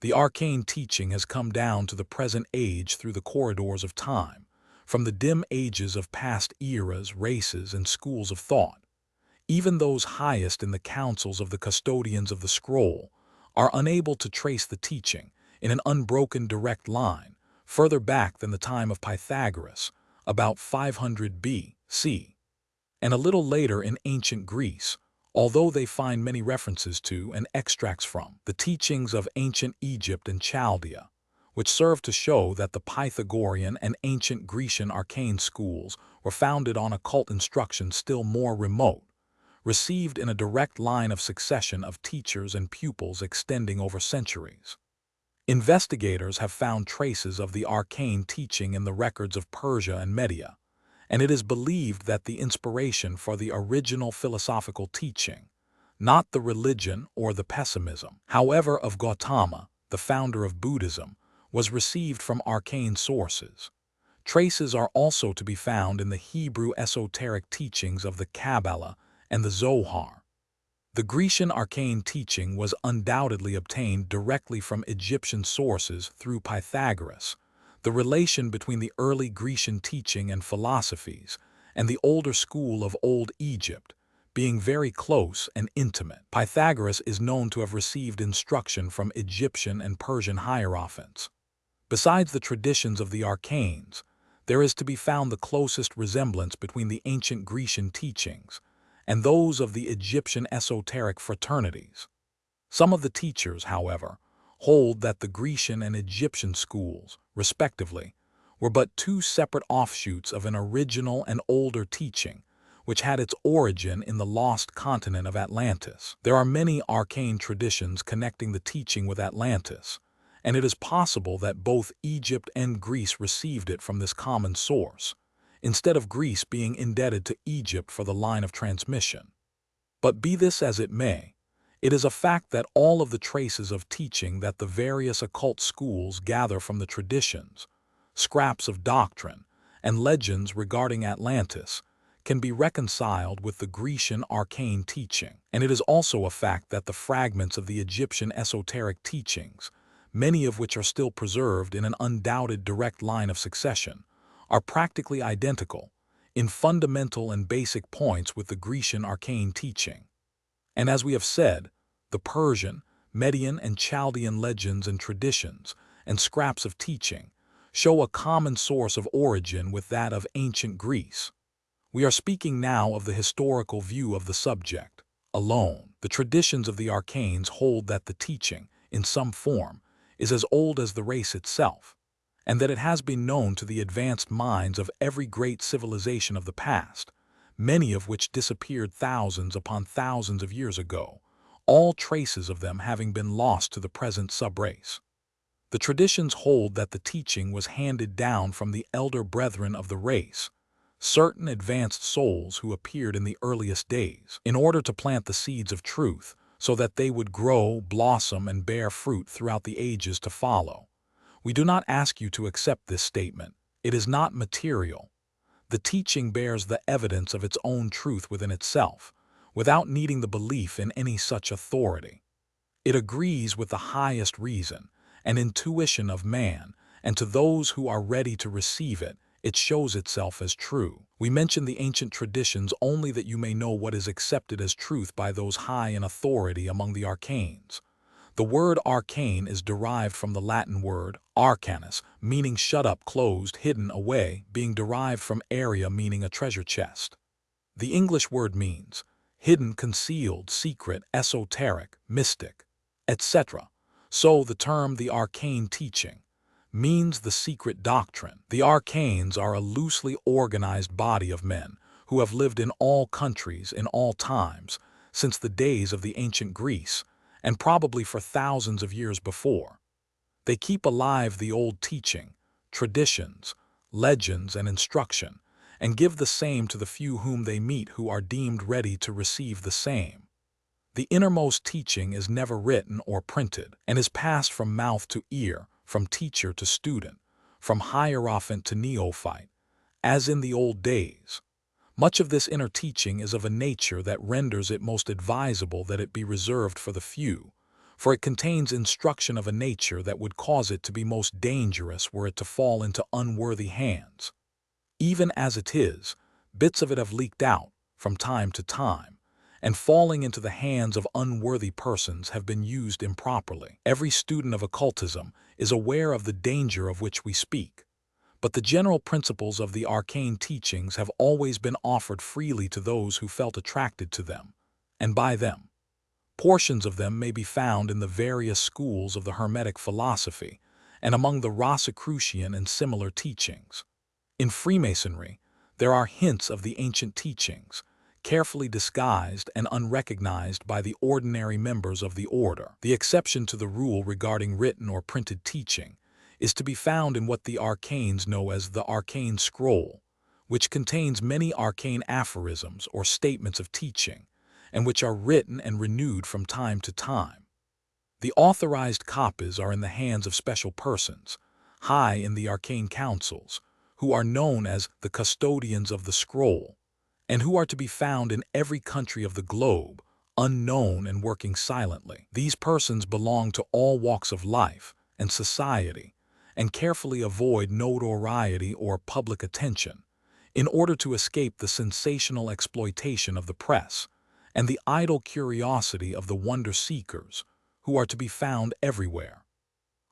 The arcane teaching has come down to the present age through the corridors of time, from the dim ages of past eras, races, and schools of thought. Even those highest in the councils of the custodians of the scroll are unable to trace the teaching in an unbroken direct line further back than the time of Pythagoras, about 500 B.C., and a little later in ancient Greece, although they find many references to and extracts from the teachings of ancient Egypt and Chaldea, which serve to show that the Pythagorean and ancient Grecian arcane schools were founded on occult instruction still more remote, received in a direct line of succession of teachers and pupils extending over centuries. Investigators have found traces of the arcane teaching in the records of Persia and Media, and it is believed that the inspiration for the original philosophical teaching, not the religion or the pessimism, however, of Gautama, the founder of Buddhism, was received from arcane sources. Traces are also to be found in the Hebrew esoteric teachings of the Kabbalah and the Zohar. The Grecian arcane teaching was undoubtedly obtained directly from Egyptian sources through Pythagoras. The relation between the early Grecian teaching and philosophies and the older school of Old Egypt being very close and intimate. Pythagoras is known to have received instruction from Egyptian and Persian hierophants. Besides the traditions of the arcanes, there is to be found the closest resemblance between the ancient Grecian teachings and those of the Egyptian esoteric fraternities. Some of the teachers, however, hold that the Grecian and Egyptian schools, respectively, were but two separate offshoots of an original and older teaching which had its origin in the lost continent of Atlantis. There are many arcane traditions connecting the teaching with Atlantis, and it is possible that both Egypt and Greece received it from this common source, instead of Greece being indebted to Egypt for the line of transmission. But be this as it may, it is a fact that all of the traces of teaching that the various occult schools gather from the traditions, scraps of doctrine, and legends regarding Atlantis can be reconciled with the Grecian arcane teaching. And it is also a fact that the fragments of the Egyptian esoteric teachings, many of which are still preserved in an undoubted direct line of succession, are practically identical in fundamental and basic points with the Grecian arcane teaching. And as we have said, the Persian, Median, and Chaldean legends and traditions and scraps of teaching show a common source of origin with that of ancient Greece. We are speaking now of the historical view of the subject alone. The traditions of the arcanes hold that the teaching, in some form, is as old as the race itself, and that it has been known to the advanced minds of every great civilization of the past, many of which disappeared thousands upon thousands of years ago, all traces of them having been lost to the present subrace. The traditions hold that the teaching was handed down from the elder brethren of the race, certain advanced souls who appeared in the earliest days, in order to plant the seeds of truth so that they would grow, blossom, and bear fruit throughout the ages to follow. We do not ask you to accept this statement. It is not material. The teaching bears the evidence of its own truth within itself, without needing the belief in any such authority. It agrees with the highest reason and intuition of man, and to those who are ready to receive it, it shows itself as true. We mention the ancient traditions only that you may know what is accepted as truth by those high in authority among the arcanes. The word arcane is derived from the Latin word arcanus, meaning shut up, closed, hidden away, being derived from area, meaning a treasure chest. The English word means hidden, concealed, secret, esoteric, mystic, etc. So the term the arcane teaching means the secret doctrine. The arcanes are a loosely organized body of men who have lived in all countries in all times since the days of the ancient Greece, and probably for thousands of years before. They keep alive the old teaching, traditions, legends, and instruction, and give the same to the few whom they meet who are deemed ready to receive the same. The innermost teaching is never written or printed, and is passed from mouth to ear, from teacher to student, from hierophant to neophyte, as in the old days. Much of this inner teaching is of a nature that renders it most advisable that it be reserved for the few, for it contains instruction of a nature that would cause it to be most dangerous were it to fall into unworthy hands. Even as it is, bits of it have leaked out, from time to time, and falling into the hands of unworthy persons have been used improperly. Every student of occultism is aware of the danger of which we speak, but the general principles of the arcane teachings have always been offered freely to those who felt attracted to them, and by them. Portions of them may be found in the various schools of the Hermetic philosophy and among the Rosicrucian and similar teachings. In Freemasonry, there are hints of the ancient teachings, carefully disguised and unrecognized by the ordinary members of the order. The exception to the rule regarding written or printed teaching is to be found in what the arcanes know as the Arcane Scroll, which contains many arcane aphorisms or statements of teaching, and which are written and renewed from time to time. The authorized copies are in the hands of special persons, high in the arcane councils, who are known as the custodians of the scroll, and who are to be found in every country of the globe, unknown and working silently. These persons belong to all walks of life and society, and carefully avoid notoriety or public attention, in order to escape the sensational exploitation of the press and the idle curiosity of the wonder-seekers, who are to be found everywhere.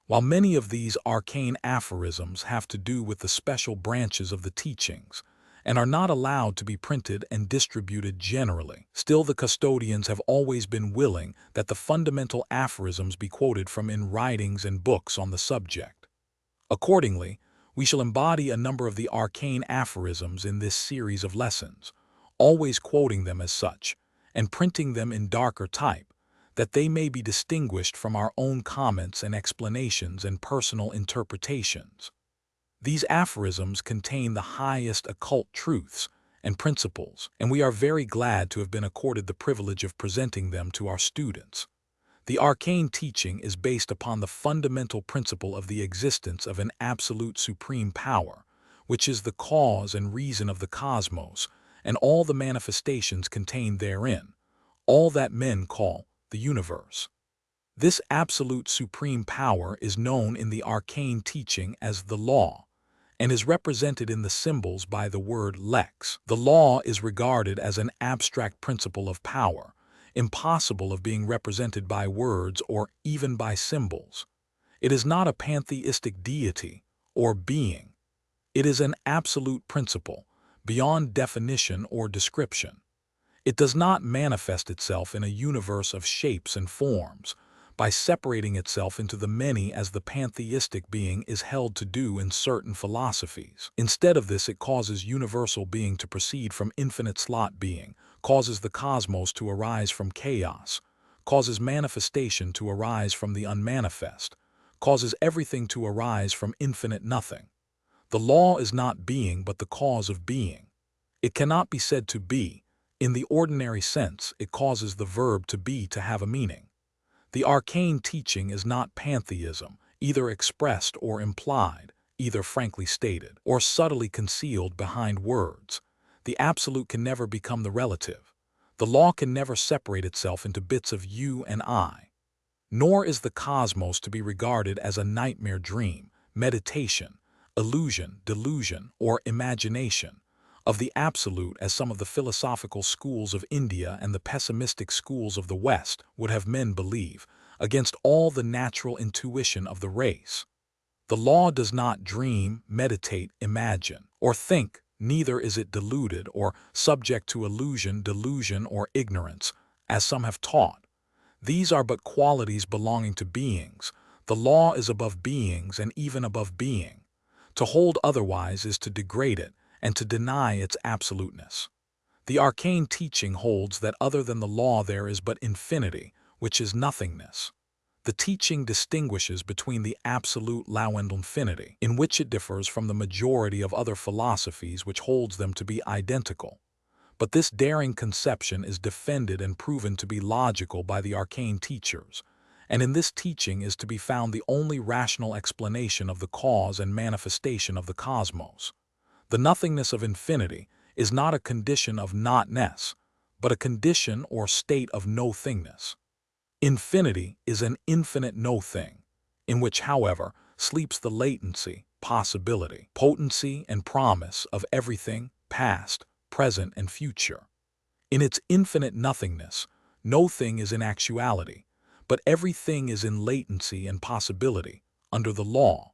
While many of these arcane aphorisms have to do with the special branches of the teachings, and are not allowed to be printed and distributed generally, still the custodians have always been willing that the fundamental aphorisms be quoted from in writings and books on the subject. Accordingly, we shall embody a number of the arcane aphorisms in this series of lessons, always quoting them as such, and printing them in darker type, that they may be distinguished from our own comments and explanations and personal interpretations. These aphorisms contain the highest occult truths and principles, and we are very glad to have been accorded the privilege of presenting them to our students. The arcane teaching is based upon the fundamental principle of the existence of an absolute supreme power, which is the cause and reason of the cosmos and all the manifestations contained therein, all that men call the universe. This absolute supreme power is known in the arcane teaching as the law, and is represented in the symbols by the word lex. The law is regarded as an abstract principle of power, impossible of being represented by words or even by symbols. It is not a pantheistic deity or being. It is an absolute principle, beyond definition or description. It does not manifest itself in a universe of shapes and forms, by separating itself into the many as the pantheistic being is held to do in certain philosophies. Instead of this, it causes universal being to proceed from infinite slot being, causes the cosmos to arise from chaos, causes manifestation to arise from the unmanifest, causes everything to arise from infinite nothing. The law is not being but the cause of being. It cannot be said to be. In the ordinary sense, it causes the verb to be to have a meaning. The arcane teaching is not pantheism, either expressed or implied, either frankly stated or subtly concealed behind words. The absolute can never become the relative. The law can never separate itself into bits of you and I. Nor is the cosmos to be regarded as a nightmare dream, meditation, illusion, delusion, or imagination of the absolute, as some of the philosophical schools of India and the pessimistic schools of the West would have men believe, against all the natural intuition of the race. The law does not dream, meditate, imagine, or think, neither is it deluded or subject to illusion, delusion, or ignorance, as some have taught. These are but qualities belonging to beings. The law is above beings and even above being. To hold otherwise is to degrade it, and to deny its absoluteness. The arcane teaching holds that other than the law there is but infinity, which is nothingness. The teaching distinguishes between the absolute Lao and infinity, in which it differs from the majority of other philosophies which holds them to be identical. But this daring conception is defended and proven to be logical by the arcane teachers, and in this teaching is to be found the only rational explanation of the cause and manifestation of the cosmos. The nothingness of infinity is not a condition of notness, but a condition or state of no-thingness. Infinity is an infinite no-thing, in which, however, sleeps the latency, possibility, potency, and promise of everything, past, present, and future. In its infinite nothingness, no thing is in actuality, but everything is in latency and possibility, under the law.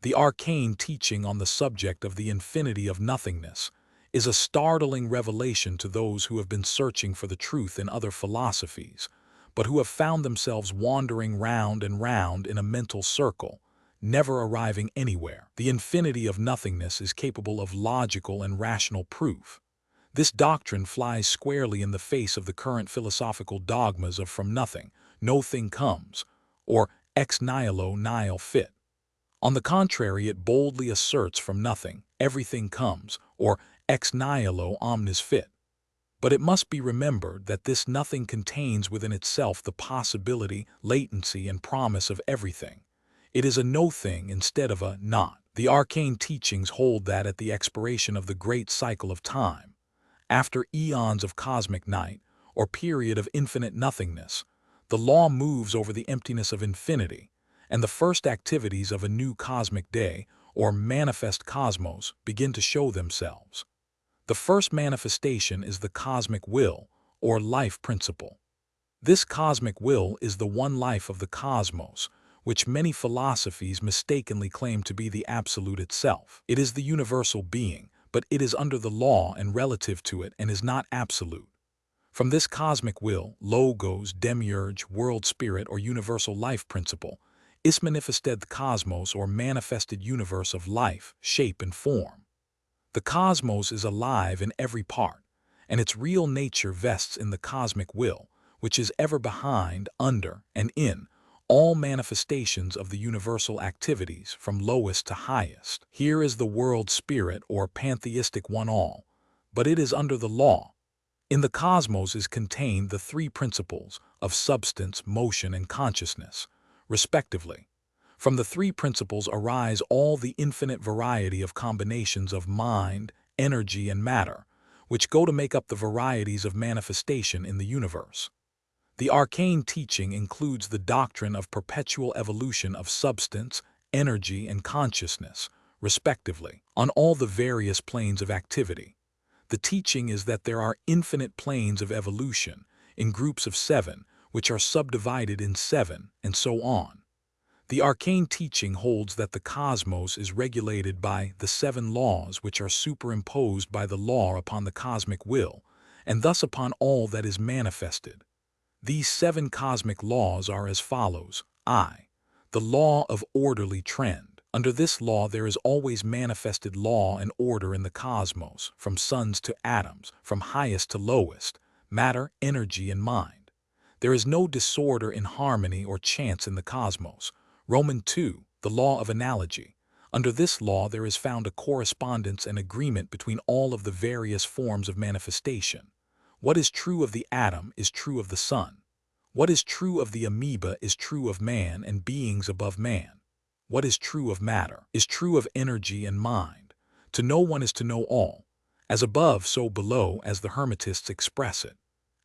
The arcane teaching on the subject of the infinity of nothingness is a startling revelation to those who have been searching for the truth in other philosophies, but who have found themselves wandering round and round in a mental circle, never arriving anywhere. The infinity of nothingness is capable of logical and rational proof. This doctrine flies squarely in the face of the current philosophical dogmas of from nothing, no thing comes, or ex nihilo nihil fit. On the contrary, it boldly asserts from nothing, everything comes, or ex nihilo omnis fit. But it must be remembered that this nothing contains within itself the possibility, latency, and promise of everything. It is a no-thing instead of a not. The arcane teachings hold that at the expiration of the great cycle of time, after eons of cosmic night, or period of infinite nothingness, the law moves over the emptiness of infinity, and the first activities of a new cosmic day, or manifest cosmos, begin to show themselves. The first manifestation is the cosmic will, or life principle. This cosmic will is the one life of the cosmos, which many philosophies mistakenly claim to be the absolute itself. It is the universal being, but it is under the law and relative to it and is not absolute. From this cosmic will, logos, demiurge, world spirit, or universal life principle, is manifested the cosmos or manifested universe of life, shape, and form. The cosmos is alive in every part, and its real nature vests in the cosmic will, which is ever behind, under, and in all manifestations of the universal activities from lowest to highest. Here is the world spirit or pantheistic one-all, but it is under the law. In the cosmos is contained the three principles of substance, motion, and consciousness, respectively. From the three principles arise all the infinite variety of combinations of mind, energy, and matter, which go to make up the varieties of manifestation in the universe. The arcane teaching includes the doctrine of perpetual evolution of substance, energy, and consciousness, respectively, on all the various planes of activity. The teaching is that there are infinite planes of evolution, in groups of 7, which are subdivided in 7, and so on. The arcane teaching holds that the cosmos is regulated by the 7 laws which are superimposed by the law upon the cosmic will, and thus upon all that is manifested. These 7 cosmic laws are as follows. I. The law of orderly trend. Under this law there is always manifested law and order in the cosmos, from suns to atoms, from highest to lowest, matter, energy, and mind. There is no disorder in harmony or chance in the cosmos. Roman 2. The law of analogy. Under this law there is found a correspondence and agreement between all of the various forms of manifestation. What is true of the atom is true of the sun. What is true of the amoeba is true of man and beings above man. What is true of matter is true of energy and mind. To know one is to know all. As above, so below, as the Hermetists express it.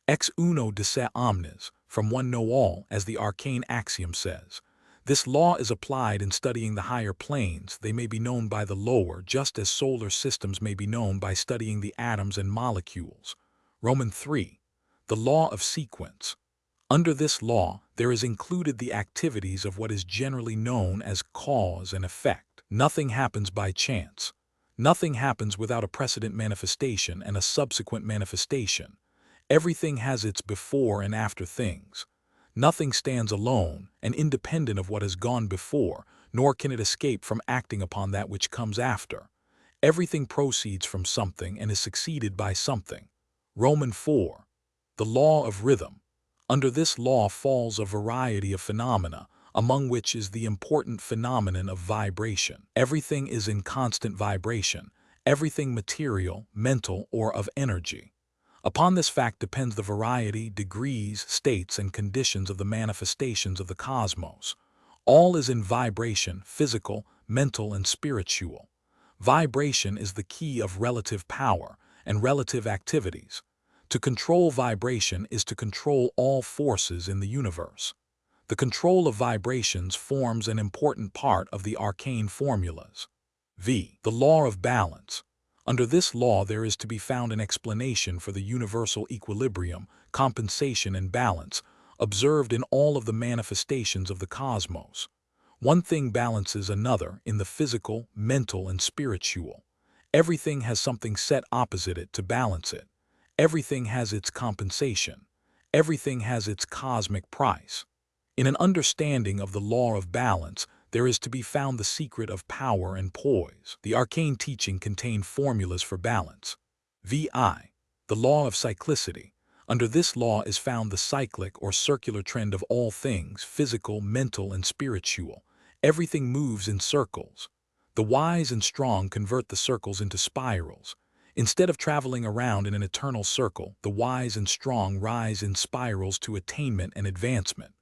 Ex uno dicet omnes, from one know all, as the arcane axiom says. This law is applied in studying the higher planes. They may be known by the lower, just as solar systems may be known by studying the atoms and molecules. Roman 3. The law of sequence. Under this law, there is included the activities of what is generally known as cause and effect. Nothing happens by chance. Nothing happens without a precedent manifestation and a subsequent manifestation. Everything has its before and after things. Nothing stands alone and independent of what has gone before, nor can it escape from acting upon that which comes after. Everything proceeds from something and is succeeded by something. Roman 4. The law of rhythm. Under this law falls a variety of phenomena, among which is the important phenomenon of vibration. Everything is in constant vibration, everything material, mental, or of energy. Upon this fact depends the variety, degrees, states, and conditions of the manifestations of the cosmos. All is in vibration, physical, mental, and spiritual. Vibration is the key of relative power and relative activities. To control vibration is to control all forces in the universe. The control of vibrations forms an important part of the arcane formulas. V. The law of balance. Under this law there is to be found an explanation for the universal equilibrium, compensation, and balance observed in all of the manifestations of the cosmos. One thing balances another in the physical, mental, and spiritual. Everything has something set opposite it to balance it. Everything has its compensation. Everything has its cosmic price. In an understanding of the law of balance, there is to be found the secret of power and poise. The arcane teaching contained formulas for balance. VI. The law of cyclicity. Under this law is found the cyclic or circular trend of all things, physical, mental, and spiritual. Everything moves in circles. The wise and strong convert the circles into spirals. Instead of traveling around in an eternal circle, the wise and strong rise in spirals to attainment and advancement.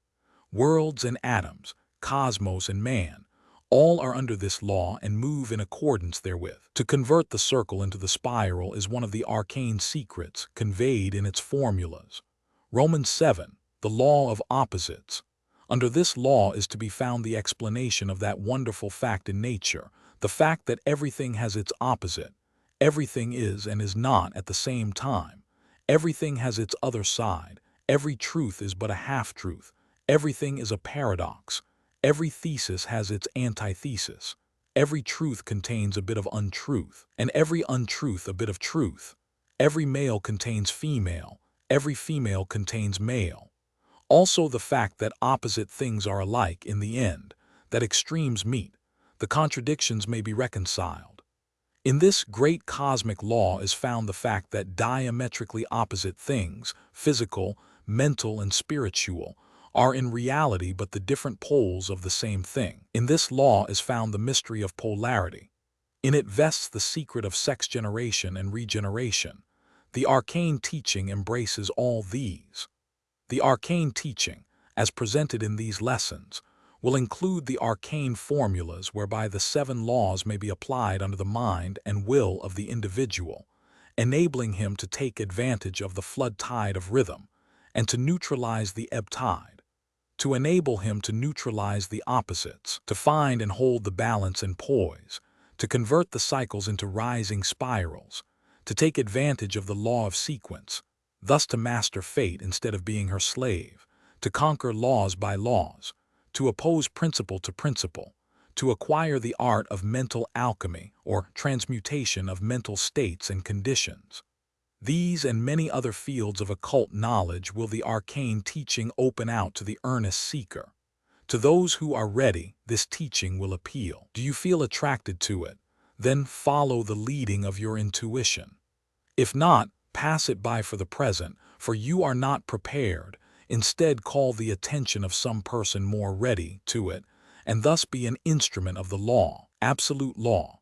Worlds and atoms, cosmos and man, all are under this law and move in accordance therewith. To convert the circle into the spiral is one of the arcane secrets conveyed in its formulas. Romans 7, the law of opposites. Under this law is to be found the explanation of that wonderful fact in nature, the fact that everything has its opposite. Everything is and is not at the same time. Everything has its other side. Every truth is but a half-truth. Everything is a paradox. Every thesis has its antithesis. Every truth contains a bit of untruth, and every untruth a bit of truth. Every male contains female. Every female contains male. Also the fact that opposite things are alike in the end, that extremes meet, the contradictions may be reconciled. In this great cosmic law is found the fact that diametrically opposite things, physical, mental, and spiritual, are in reality but the different poles of the same thing. In this law is found the mystery of polarity. In it vests the secret of sex generation and regeneration. The arcane teaching embraces all these. The arcane teaching, as presented in these lessons, will include the arcane formulas whereby the 7 laws may be applied under the mind and will of the individual, enabling him to take advantage of the flood tide of rhythm and to neutralize the ebb tide. To enable him to neutralize the opposites, to find and hold the balance and poise, to convert the cycles into rising spirals, to take advantage of the law of sequence, thus to master fate instead of being her slave, to conquer laws by laws, to oppose principle to principle, to acquire the art of mental alchemy or transmutation of mental states and conditions. These and many other fields of occult knowledge will the arcane teaching open out to the earnest seeker. To those who are ready, this teaching will appeal. Do you feel attracted to it? Then follow the leading of your intuition. If not, pass it by for the present, for you are not prepared. Instead, call the attention of some person more ready to it, and thus be an instrument of the law, absolute law.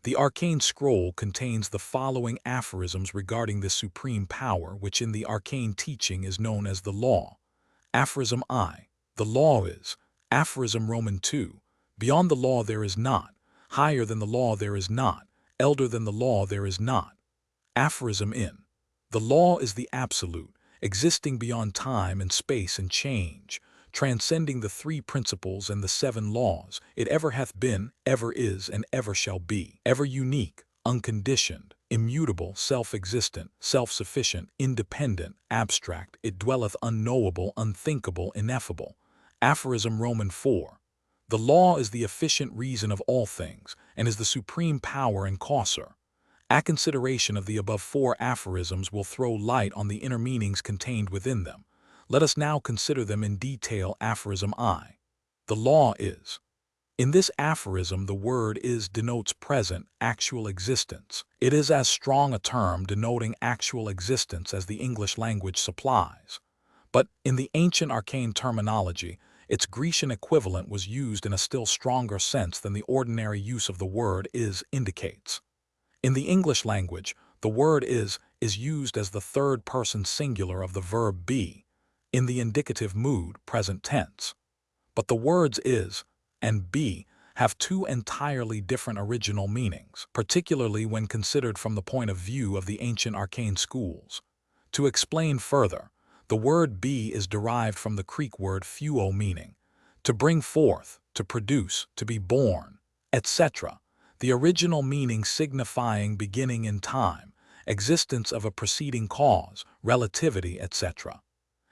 The arcane scroll contains the following aphorisms regarding this supreme power, which in the arcane teaching is known as the law. Aphorism I. The law is. Aphorism Roman 2. Beyond the law there is not. Higher than the law there is not. Elder than the law there is not. Aphorism in. The law is the absolute, existing beyond time and space and change, transcending the 3 principles and the 7 laws. It ever hath been, ever is, and ever shall be. Ever unique, unconditioned, immutable, self-existent, self-sufficient, independent, abstract. It dwelleth unknowable, unthinkable, ineffable. Aphorism Roman 4. The law is the efficient reason of all things, and is the supreme power and causer. A consideration of the above 4 aphorisms will throw light on the inner meanings contained within them. Let us now consider them in detail. Aphorism I. The law is. In this aphorism the word is denotes present, actual existence. It is as strong a term denoting actual existence as the English language supplies. But in the ancient arcane terminology, its Grecian equivalent was used in a still stronger sense than the ordinary use of the word is indicates. In the English language, the word is used as the 3rd person singular of the verb be, in the indicative mood, present tense. But the words is and be have 2 entirely different original meanings, particularly when considered from the point of view of the ancient arcane schools. To explain further, the word be is derived from the Greek word phuo, meaning to bring forth, to produce, to be born, etc., the original meaning signifying beginning in time, existence of a preceding cause, relativity, etc.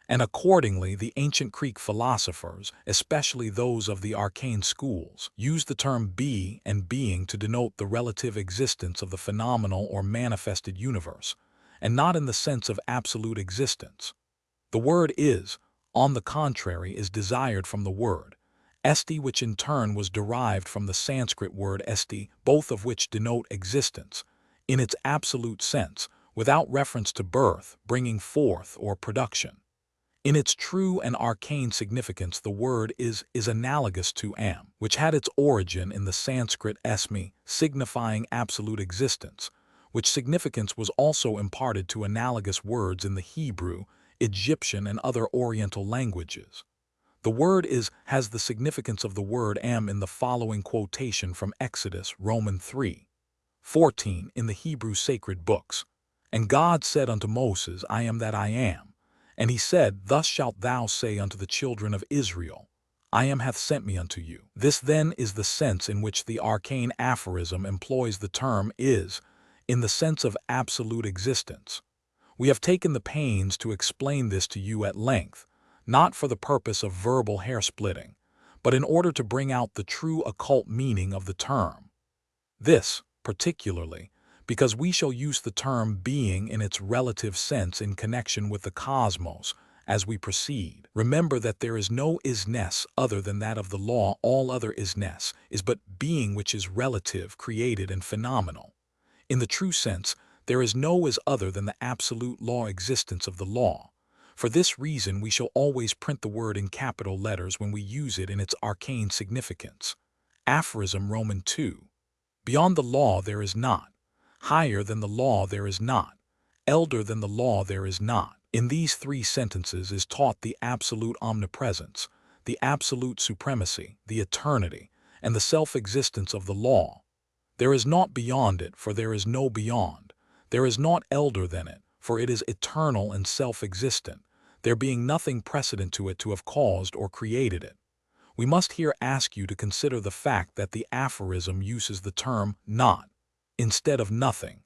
And accordingly, the ancient Greek philosophers, especially those of the arcane schools, used the term be and being to denote the relative existence of the phenomenal or manifested universe, and not in the sense of absolute existence. The word is, on the contrary, is desired from the word esti, which in turn was derived from the Sanskrit word esti, both of which denote existence, in its absolute sense, without reference to birth, bringing forth, or production. In its true and arcane significance, the word is analogous to am, which had its origin in the Sanskrit esmi, signifying absolute existence, which significance was also imparted to analogous words in the Hebrew, Egyptian, and other Oriental languages. The word is has the significance of the word am in the following quotation from Exodus, Romans 3:14 in the Hebrew sacred books. And God said unto Moses, I am that I am. And he said, Thus shalt thou say unto the children of Israel, I am hath sent me unto you. This then is the sense in which the arcane aphorism employs the term is, in the sense of absolute existence. We have taken the pains to explain this to you at length, not for the purpose of verbal hair-splitting, but in order to bring out the true occult meaning of the term. This, particularly, because we shall use the term being in its relative sense in connection with the cosmos as we proceed. Remember that there is no isness other than that of the law. All other isness is but being, which is relative, created, and phenomenal. In the true sense, there is no is other than the absolute law existence of the law. For this reason, we shall always print the word in capital letters when we use it in its arcane significance. Aphorism Roman 2. Beyond the law there is not. Higher than the law there is not. Elder than the law there is not. In these three sentences is taught the absolute omnipresence, the absolute supremacy, the eternity, and the self-existence of the law. There is naught beyond it, for there is no beyond. There is naught elder than it, for it is eternal and self-existent, there being nothing precedent to it to have caused or created it. We must here ask you to consider the fact that the aphorism uses the term not instead of nothing,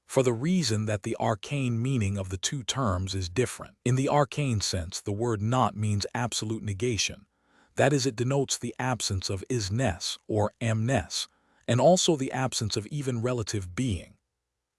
for the reason that the arcane meaning of the two terms is different. In the arcane sense, the word not means absolute negation. That is, it denotes the absence of isness or amness, and also the absence of even relative being.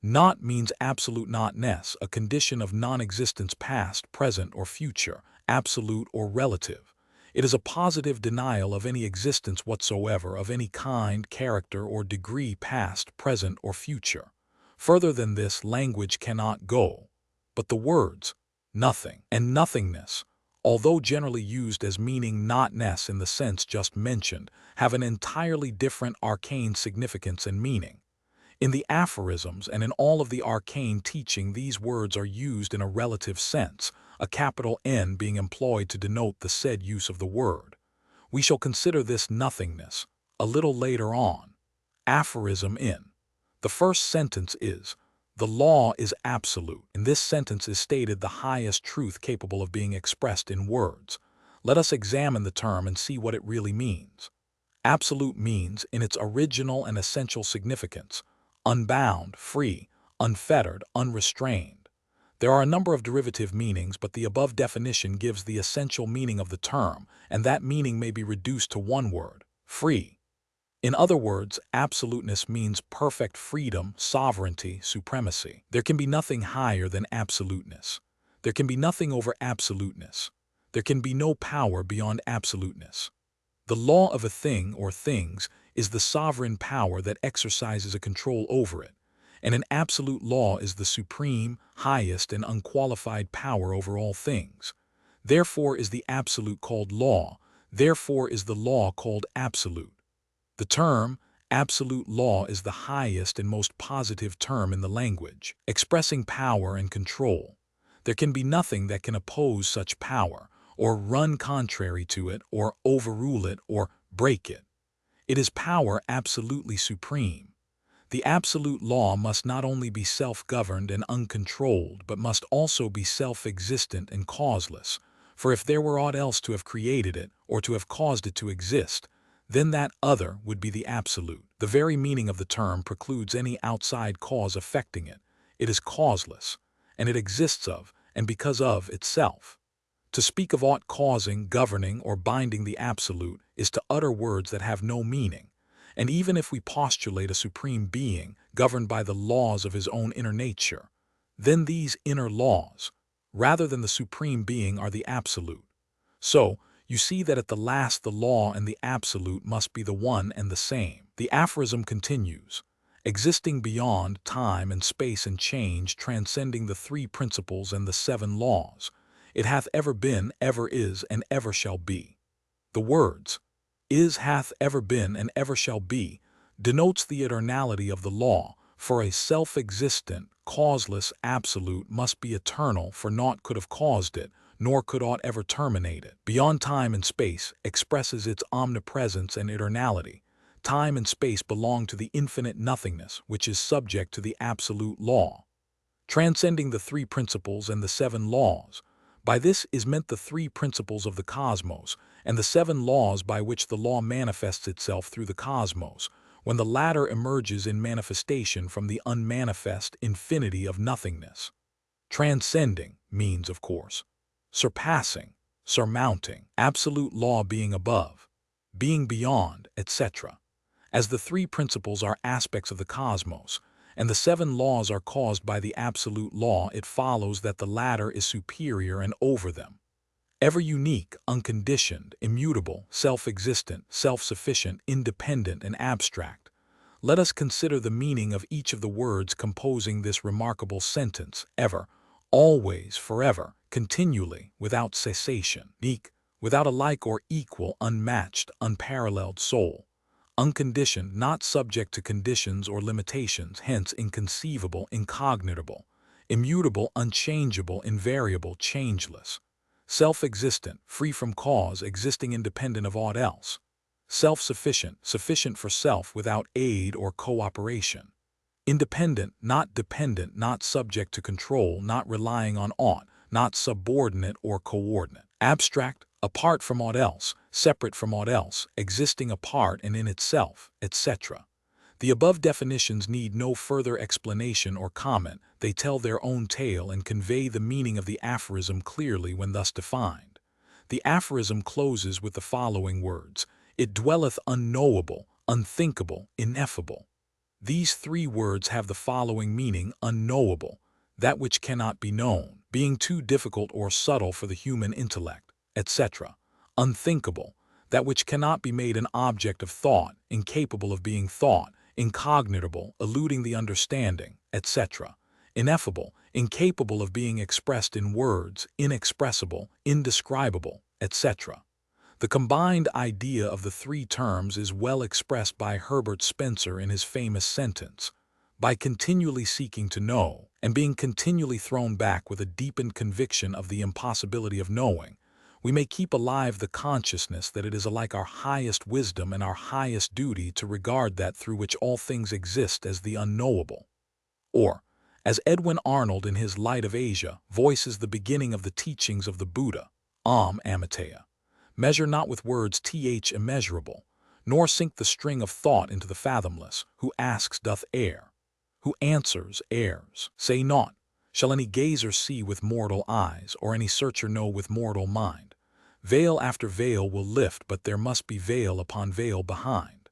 Not means absolute notness, a condition of non-existence past, present, or future, absolute or relative. It is a positive denial of any existence whatsoever of any kind, character, or degree past, present, or future. Further than this, language cannot go. But the words nothing and nothingness, although generally used as meaning notness in the sense just mentioned, have an entirely different arcane significance and meaning. In the aphorisms and in all of the arcane teaching, these words are used in a relative sense, a capital N being employed to denote the said use of the word. We shall consider this nothingness a little later on. Aphorism in. The first sentence is, the law is absolute. In this sentence is stated the highest truth capable of being expressed in words. Let us examine the term and see what it really means. Absolute means, in its original and essential significance, unbound, free, unfettered, unrestrained. There are a number of derivative meanings, but the above definition gives the essential meaning of the term, and that meaning may be reduced to one word, free. In other words, absoluteness means perfect freedom, sovereignty, supremacy. There can be nothing higher than absoluteness. There can be nothing over absoluteness. There can be no power beyond absoluteness. The law of a thing or things is the sovereign power that exercises a control over it, and an absolute law is the supreme, highest, and unqualified power over all things. Therefore is the absolute called law, therefore is the law called absolute. The term absolute law is the highest and most positive term in the language, expressing power and control. There can be nothing that can oppose such power, or run contrary to it, or overrule it, or break it. It is power absolutely supreme. The absolute law must not only be self-governed and uncontrolled, but must also be self-existent and causeless. For if there were aught else to have created it, or to have caused it to exist, then that other would be the absolute. The very meaning of the term precludes any outside cause affecting it. It is causeless, and it exists of, and because of, itself. To speak of aught causing, governing, or binding the absolute is to utter words that have no meaning. And even if we postulate a supreme being governed by the laws of his own inner nature, then these inner laws, rather than the supreme being, are the absolute. So, you see that at the last the law and the absolute must be the one and the same. The aphorism continues, existing beyond time and space and change, transcending the three principles and the seven laws. It hath ever been, ever is, and ever shall be. The words, is, hath, ever been, and ever shall be, denotes the eternality of the law, for a self-existent, causeless absolute must be eternal, for naught could have caused it, nor could aught ever terminate it. Beyond time and space expresses its omnipresence and eternality. Time and space belong to the infinite nothingness, which is subject to the absolute law. Transcending the three principles and the seven laws. By this is meant the three principles of the cosmos, and the seven laws by which the law manifests itself through the cosmos, when the latter emerges in manifestation from the unmanifest infinity of nothingness. Transcending means, of course, surpassing, surmounting, absolute law being above, being beyond, etc. As the three principles are aspects of the cosmos, and the seven laws are caused by the absolute law, it follows that the latter is superior and over them. Ever unique, unconditioned, immutable, self-existent, self-sufficient, independent, and abstract. Let us consider the meaning of each of the words composing this remarkable sentence: ever, always, forever, continually, without cessation, unique, without a like or equal, unmatched, unparalleled soul. Unconditioned, not subject to conditions or limitations, hence inconceivable, incognitable. Immutable, unchangeable, invariable, changeless. Self-existent, free from cause, existing independent of aught else. Self-sufficient, sufficient for self without aid or cooperation. Independent, not dependent, not subject to control, not relying on aught, not subordinate or coordinate. Abstract, apart from aught else, separate from aught else, existing apart and in itself, etc. The above definitions need no further explanation or comment. They tell their own tale and convey the meaning of the aphorism clearly when thus defined. The aphorism closes with the following words: it dwelleth unknowable, unthinkable, ineffable. These three words have the following meaning: unknowable, that which cannot be known, being too difficult or subtle for the human intellect, etc. Unthinkable, that which cannot be made an object of thought, incapable of being thought, incognitable, eluding the understanding, etc. Ineffable, incapable of being expressed in words, inexpressible, indescribable, etc. The combined idea of the three terms is well expressed by Herbert Spencer in his famous sentence: by continually seeking to know, and being continually thrown back with a deepened conviction of the impossibility of knowing, we may keep alive the consciousness that it is alike our highest wisdom and our highest duty to regard that through which all things exist as the unknowable. Or, as Edwin Arnold in his Light of Asia voices the beginning of the teachings of the Buddha, Amitabha, measure not with words immeasurable, nor sink the string of thought into the fathomless. Who asks doth err, who answers errs. Say naught, shall any gazer see with mortal eyes, or any searcher know with mortal mind. Veil after veil will lift, but there must be veil upon veil behind.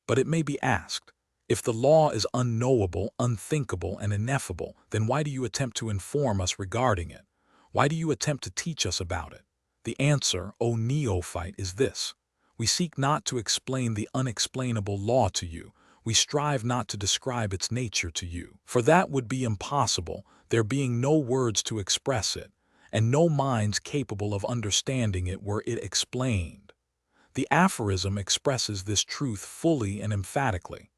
But it may be asked, if the law is unknowable, unthinkable, and ineffable, then why do you attempt to inform us regarding it? Why do you attempt to teach us about it? The answer, O neophyte, is this: we seek not to explain the unexplainable law to you. We strive not to describe its nature to you, for that would be impossible, there being no words to express it, and no minds capable of understanding it were it explained. The aphorism expresses this truth fully and emphatically.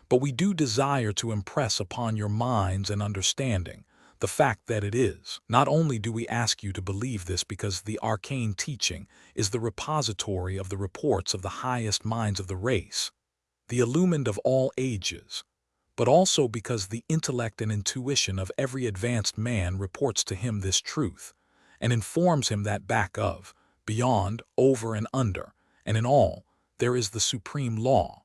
But we do desire to impress upon your minds and understanding the fact that it is. Not only do we ask you to believe this because the arcane teaching is the repository of the reports of the highest minds of the race, the illumined of all ages, but also because the intellect and intuition of every advanced man reports to him this truth, and informs him that back of, beyond, over and under, and in all, there is the supreme law.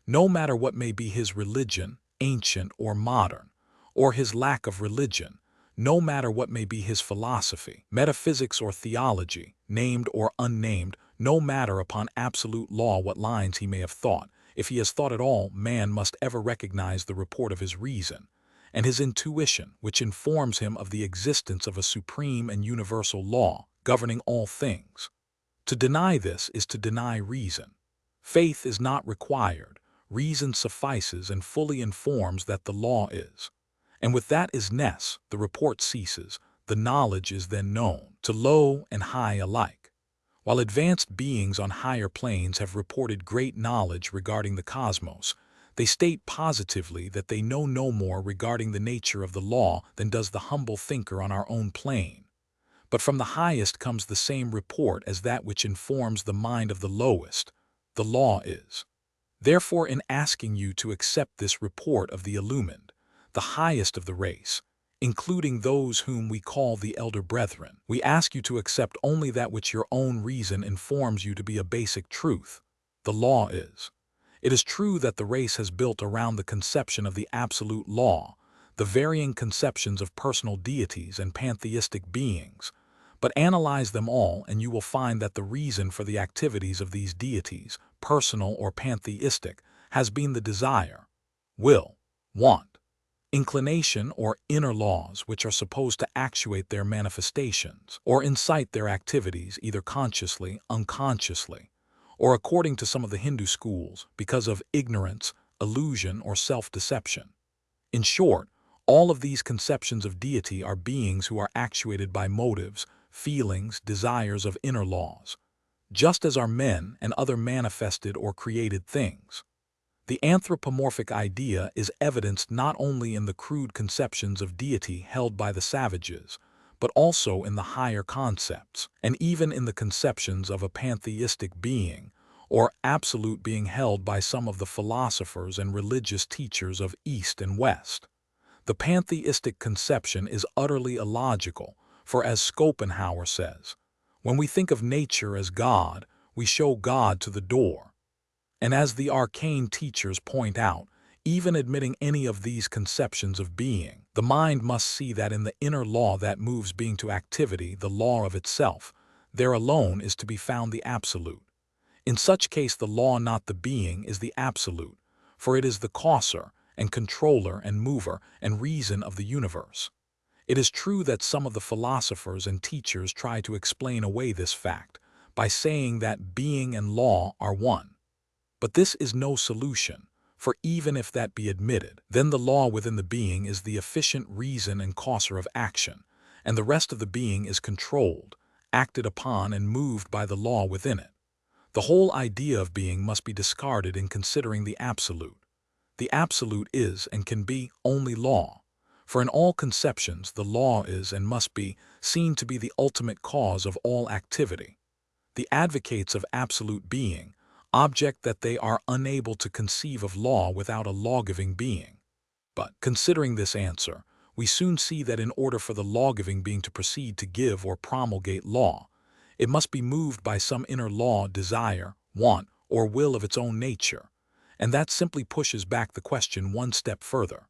No matter what may be his religion, ancient or modern, or his lack of religion, no matter what may be his philosophy, metaphysics or theology, named or unnamed, no matter upon absolute law what lines he may have thought, if he has thought at all, man must ever recognize the report of his reason, and his intuition, which informs him of the existence of a supreme and universal law governing all things. To deny this is to deny reason. Faith is not required. Reason suffices and fully informs that the law is. And with that is ness, the report ceases, the knowledge is then known, to low and high alike. While advanced beings on higher planes have reported great knowledge regarding the cosmos, they state positively that they know no more regarding the nature of the law than does the humble thinker on our own plane. But from the highest comes the same report as that which informs the mind of the lowest. The law is. Therefore, in asking you to accept this report of the illumined, the highest of the race, including those whom we call the elder brethren, we ask you to accept only that which your own reason informs you to be a basic truth. The law is. It is true that the race has built around the conception of the absolute law, the varying conceptions of personal deities and pantheistic beings, but analyze them all and you will find that the reason for the activities of these deities, personal or pantheistic, has been the desire, will, want, inclination or inner laws which are supposed to actuate their manifestations or incite their activities either consciously, unconsciously, or according to some of the Hindu schools, because of ignorance, illusion, or self-deception. In short, all of these conceptions of deity are beings who are actuated by motives, feelings, desires of inner laws, just as are men and other manifested or created things. The anthropomorphic idea is evidenced not only in the crude conceptions of deity held by the savages, but also in the higher concepts, and even in the conceptions of a pantheistic being, or absolute being held by some of the philosophers and religious teachers of East and West. The pantheistic conception is utterly illogical, for as Schopenhauer says, when we think of nature as God, we show God to the door. And as the arcane teachers point out, even admitting any of these conceptions of being, the mind must see that in the inner law that moves being to activity, the law of itself, there alone is to be found the absolute. In such case the law, not the being, is the absolute, for it is the causer and controller and mover and reason of the universe. It is true that some of the philosophers and teachers try to explain away this fact by saying that being and law are one. But this is no solution, for even if that be admitted, then the law within the being is the efficient reason and causer of action, and the rest of the being is controlled, acted upon, and moved by the law within it. The whole idea of being must be discarded in considering the absolute. The absolute is and can be only law, for in all conceptions the law is and must be seen to be the ultimate cause of all activity. The advocates of absolute being object that they are unable to conceive of law without a law-giving being. But, considering this answer, we soon see that in order for the law-giving being to proceed to give or promulgate law, it must be moved by some inner law, desire, want, or will of its own nature, and that simply pushes back the question one step further.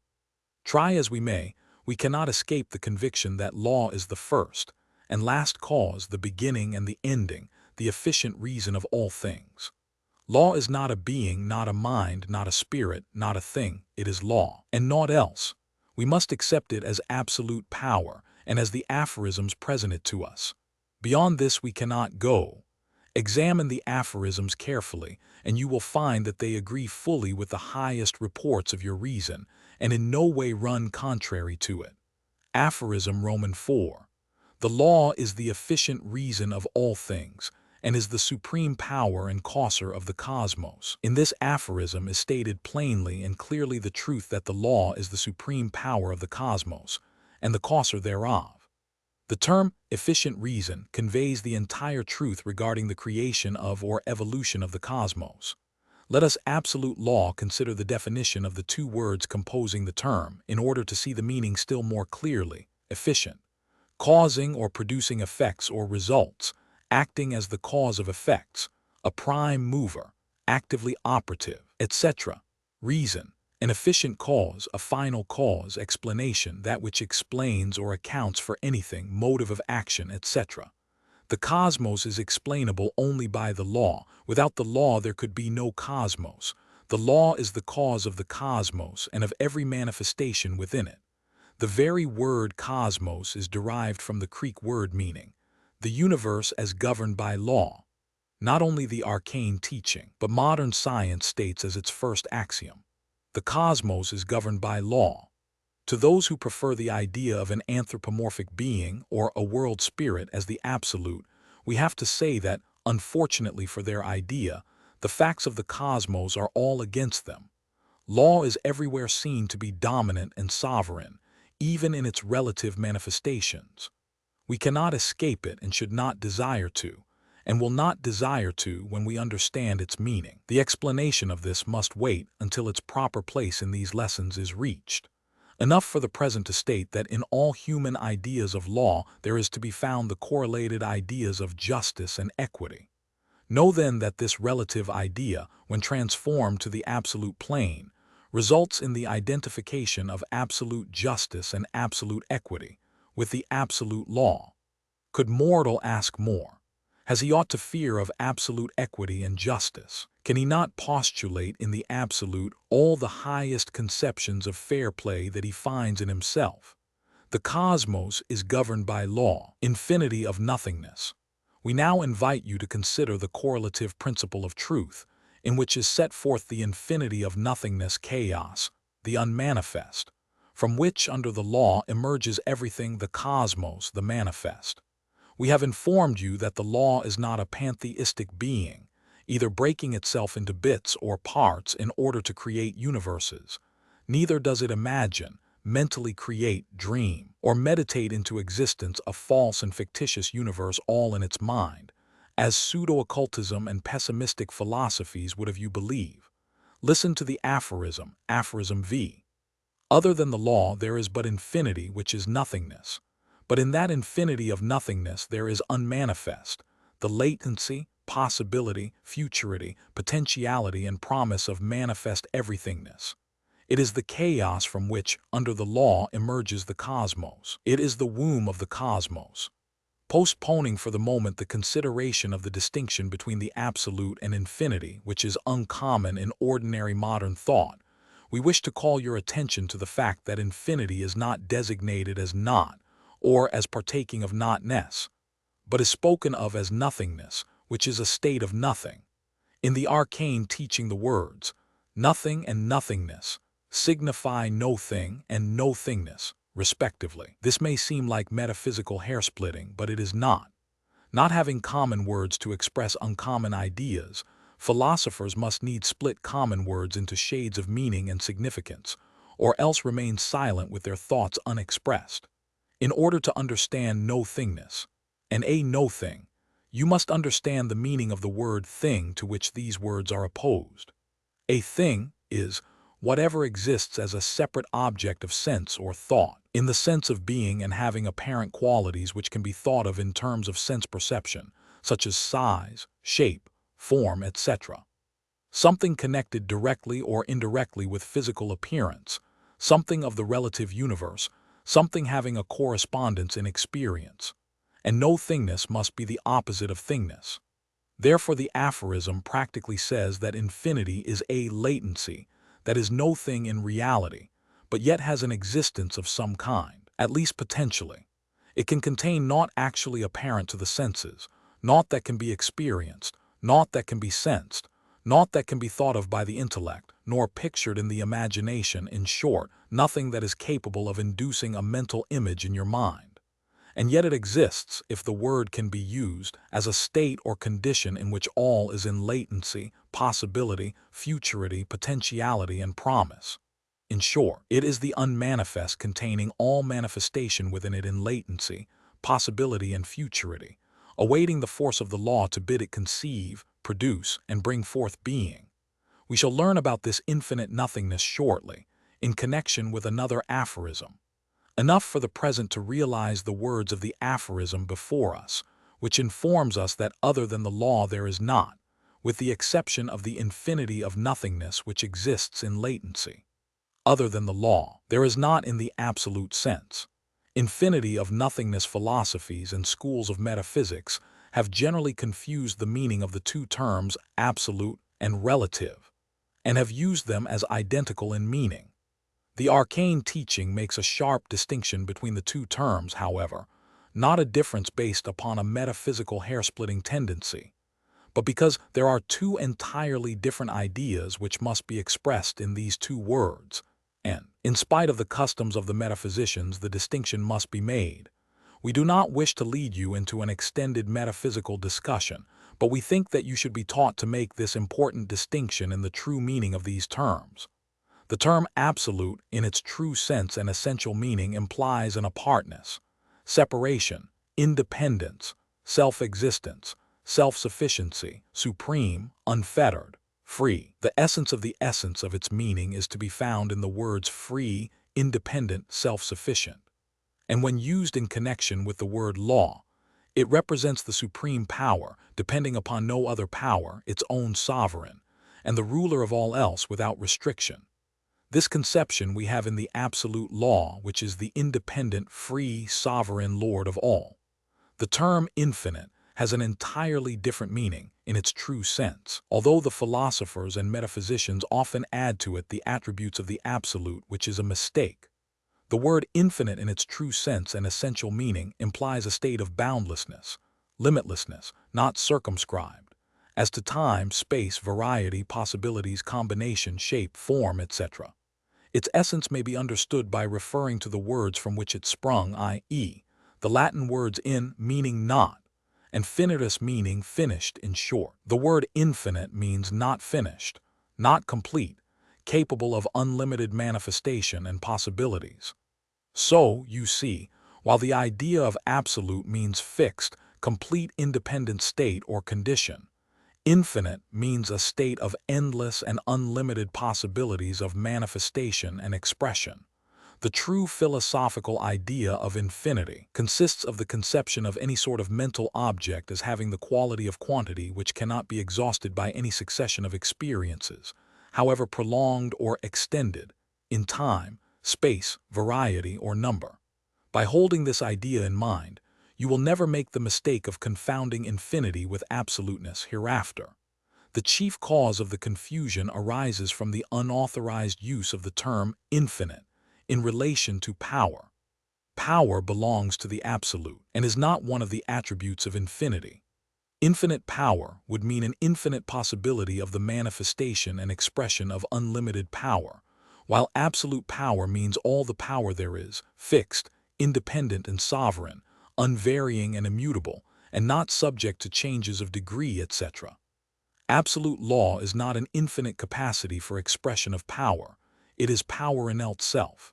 Try as we may, we cannot escape the conviction that law is the first and last cause, the beginning and the ending, the efficient reason of all things. Law is not a being, not a mind, not a spirit, not a thing. It is law, and naught else. We must accept it as absolute power and as the aphorisms present it to us. Beyond this we cannot go. Examine the aphorisms carefully, and you will find that they agree fully with the highest reports of your reason, and in no way run contrary to it. Aphorism Roman 4. The law is the efficient reason of all things, and is the supreme power and causer of the cosmos. In this aphorism is stated plainly and clearly the truth that the law is the supreme power of the cosmos, and the causer thereof. The term efficient reason conveys the entire truth regarding the creation of or evolution of the cosmos. Let us absolute law consider the definition of the two words composing the term in order to see the meaning still more clearly. Efficient, causing or producing effects or results, acting as the cause of effects, a prime mover, actively operative, etc. Reason, an efficient cause, a final cause, explanation, that which explains or accounts for anything, motive of action, etc. The cosmos is explainable only by the law. Without the law there could be no cosmos. The law is the cause of the cosmos and of every manifestation within it. The very word cosmos is derived from the Greek word meaning the universe as governed by law. Not only the arcane teaching, but modern science states as its first axiom, the cosmos is governed by law. To those who prefer the idea of an anthropomorphic being or a world spirit as the absolute, we have to say that, unfortunately for their idea, the facts of the cosmos are all against them. Law is everywhere seen to be dominant and sovereign, even in its relative manifestations. We cannot escape it and should not desire to, and will not desire to when we understand its meaning. The explanation of this must wait until its proper place in these lessons is reached. Enough for the present to state that in all human ideas of law there is to be found the correlated ideas of justice and equity. Know then that this relative idea, when transformed to the absolute plane, results in the identification of absolute justice and absolute equity with the absolute law. Could mortal ask more? Has he aught to fear of absolute equity and justice? Can he not postulate in the absolute all the highest conceptions of fair play that he finds in himself? The cosmos is governed by law, infinity of nothingness. We now invite you to consider the correlative principle of truth, in which is set forth the infinity of nothingness, chaos, the unmanifest, from which under the law emerges everything, the cosmos, the manifest. We have informed you that the law is not a pantheistic being, either breaking itself into bits or parts in order to create universes. Neither does it imagine, mentally create, dream, or meditate into existence a false and fictitious universe all in its mind, as pseudo-occultism and pessimistic philosophies would have you believe. Listen to the aphorism, aphorism V. Other than the law there is but infinity, which is nothingness. But in that infinity of nothingness there is unmanifest, the latency, possibility, futurity, potentiality, and promise of manifest everythingness. It is the chaos from which, under the law, emerges the cosmos. It is the womb of the cosmos. Postponing for the moment the consideration of the distinction between the absolute and infinity, which is uncommon in ordinary modern thought, we wish to call your attention to the fact that infinity is not designated as not, or as partaking of notness, but is spoken of as nothingness, which is a state of nothing. In the arcane teaching the words, nothing and nothingness, signify no thing and no thingness, respectively. This may seem like metaphysical hair-splitting, but it is not. Not having common words to express uncommon ideas, philosophers must needs split common words into shades of meaning and significance, or else remain silent with their thoughts unexpressed. In order to understand no thingness, and a no thing, you must understand the meaning of the word thing to which these words are opposed. A thing is whatever exists as a separate object of sense or thought, in the sense of being and having apparent qualities which can be thought of in terms of sense perception, such as size, shape, form, etc. Something connected directly or indirectly with physical appearance, something of the relative universe, something having a correspondence in experience. And no thingness must be the opposite of thingness. Therefore the aphorism practically says that infinity is a latency, that is no thing in reality, but yet has an existence of some kind, at least potentially. It can contain naught actually apparent to the senses, naught that can be experienced, naught that can be sensed, naught that can be thought of by the intellect, nor pictured in the imagination, in short, nothing that is capable of inducing a mental image in your mind. And yet it exists, if the word can be used, as a state or condition in which all is in latency, possibility, futurity, potentiality, and promise. In short, it is the unmanifest containing all manifestation within it in latency, possibility, and futurity, awaiting the force of the law to bid it conceive, produce, and bring forth being. We shall learn about this infinite nothingness shortly, in connection with another aphorism. Enough for the present to realize the words of the aphorism before us, which informs us that other than the law there is not, with the exception of the infinity of nothingness which exists in latency. Other than the law, there is not in the absolute sense. Infinity of nothingness philosophies and schools of metaphysics have generally confused the meaning of the two terms absolute and relative, and have used them as identical in meaning. The arcane teaching makes a sharp distinction between the two terms, however, not a difference based upon a metaphysical hair-splitting tendency, but because there are two entirely different ideas which must be expressed in these two words, and, in spite of the customs of the metaphysicians, the distinction must be made. We do not wish to lead you into an extended metaphysical discussion, but we think that you should be taught to make this important distinction in the true meaning of these terms. The term absolute, in its true sense and essential meaning, implies an apartness, separation, independence, self-existence, self-sufficiency, supreme, unfettered, free. The essence of its meaning is to be found in the words free, independent, self-sufficient. And when used in connection with the word law, it represents the supreme power, depending upon no other power, its own sovereign, and the ruler of all else without restriction. This conception we have in the absolute law, which is the independent, free, sovereign Lord of all. The term infinite has an entirely different meaning in its true sense, although the philosophers and metaphysicians often add to it the attributes of the absolute, which is a mistake. The word infinite in its true sense and essential meaning implies a state of boundlessness, limitlessness, not circumscribed, as to time, space, variety, possibilities, combination, shape, form, etc. Its essence may be understood by referring to the words from which it sprung, i.e., the Latin words in meaning not, and finitus meaning finished in short. The word infinite means not finished, not complete, capable of unlimited manifestation and possibilities. So, you see, while the idea of absolute means fixed, complete independent state or condition, infinite means a state of endless and unlimited possibilities of manifestation and expression. The true philosophical idea of infinity consists of the conception of any sort of mental object as having the quality of quantity which cannot be exhausted by any succession of experiences, however prolonged or extended, in time, space, variety, or number. By holding this idea in mind, you will never make the mistake of confounding infinity with absoluteness hereafter. The chief cause of the confusion arises from the unauthorized use of the term infinite in relation to power. Power belongs to the absolute and is not one of the attributes of infinity. Infinite power would mean an infinite possibility of the manifestation and expression of unlimited power, while absolute power means all the power there is, fixed, independent and sovereign, unvarying and immutable, and not subject to changes of degree, etc. Absolute law is not an infinite capacity for expression of power. It is power in itself.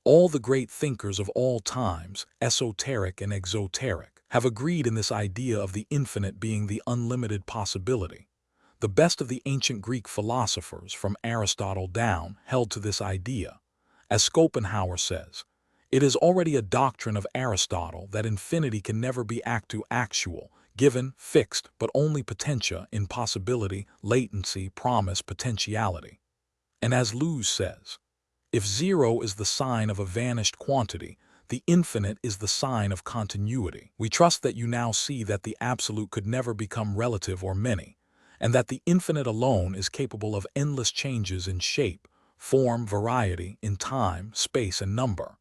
All the great thinkers of all times, esoteric and exoteric, have agreed in this idea of the infinite being the unlimited possibility. The best of the ancient Greek philosophers, from Aristotle down, held to this idea. As Schopenhauer says, it is already a doctrine of Aristotle that infinity can never be actual, given, fixed, but only potentia in possibility, latency, promise, potentiality. And as Lewes says, if zero is the sign of a vanished quantity, the infinite is the sign of continuity. We trust that you now see that the absolute could never become relative or many, and that the infinite alone is capable of endless changes in shape, form, variety, in time, space, and number,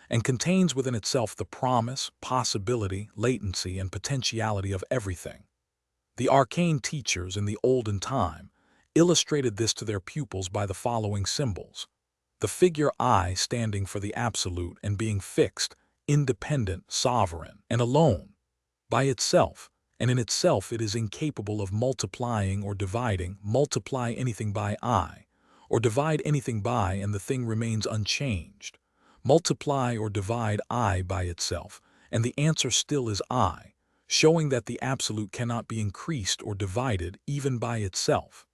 and contains within itself the promise, possibility, latency, and potentiality of everything. The arcane teachers in the olden time illustrated this to their pupils by the following symbols. The figure I standing for the absolute and being fixed, independent, sovereign, and alone. By itself, and in itself it is incapable of multiplying or dividing, multiply anything by I, or divide anything by and the thing remains unchanged. Multiply or divide I by itself, and the answer still is I, showing that the absolute cannot be increased or divided even by itself.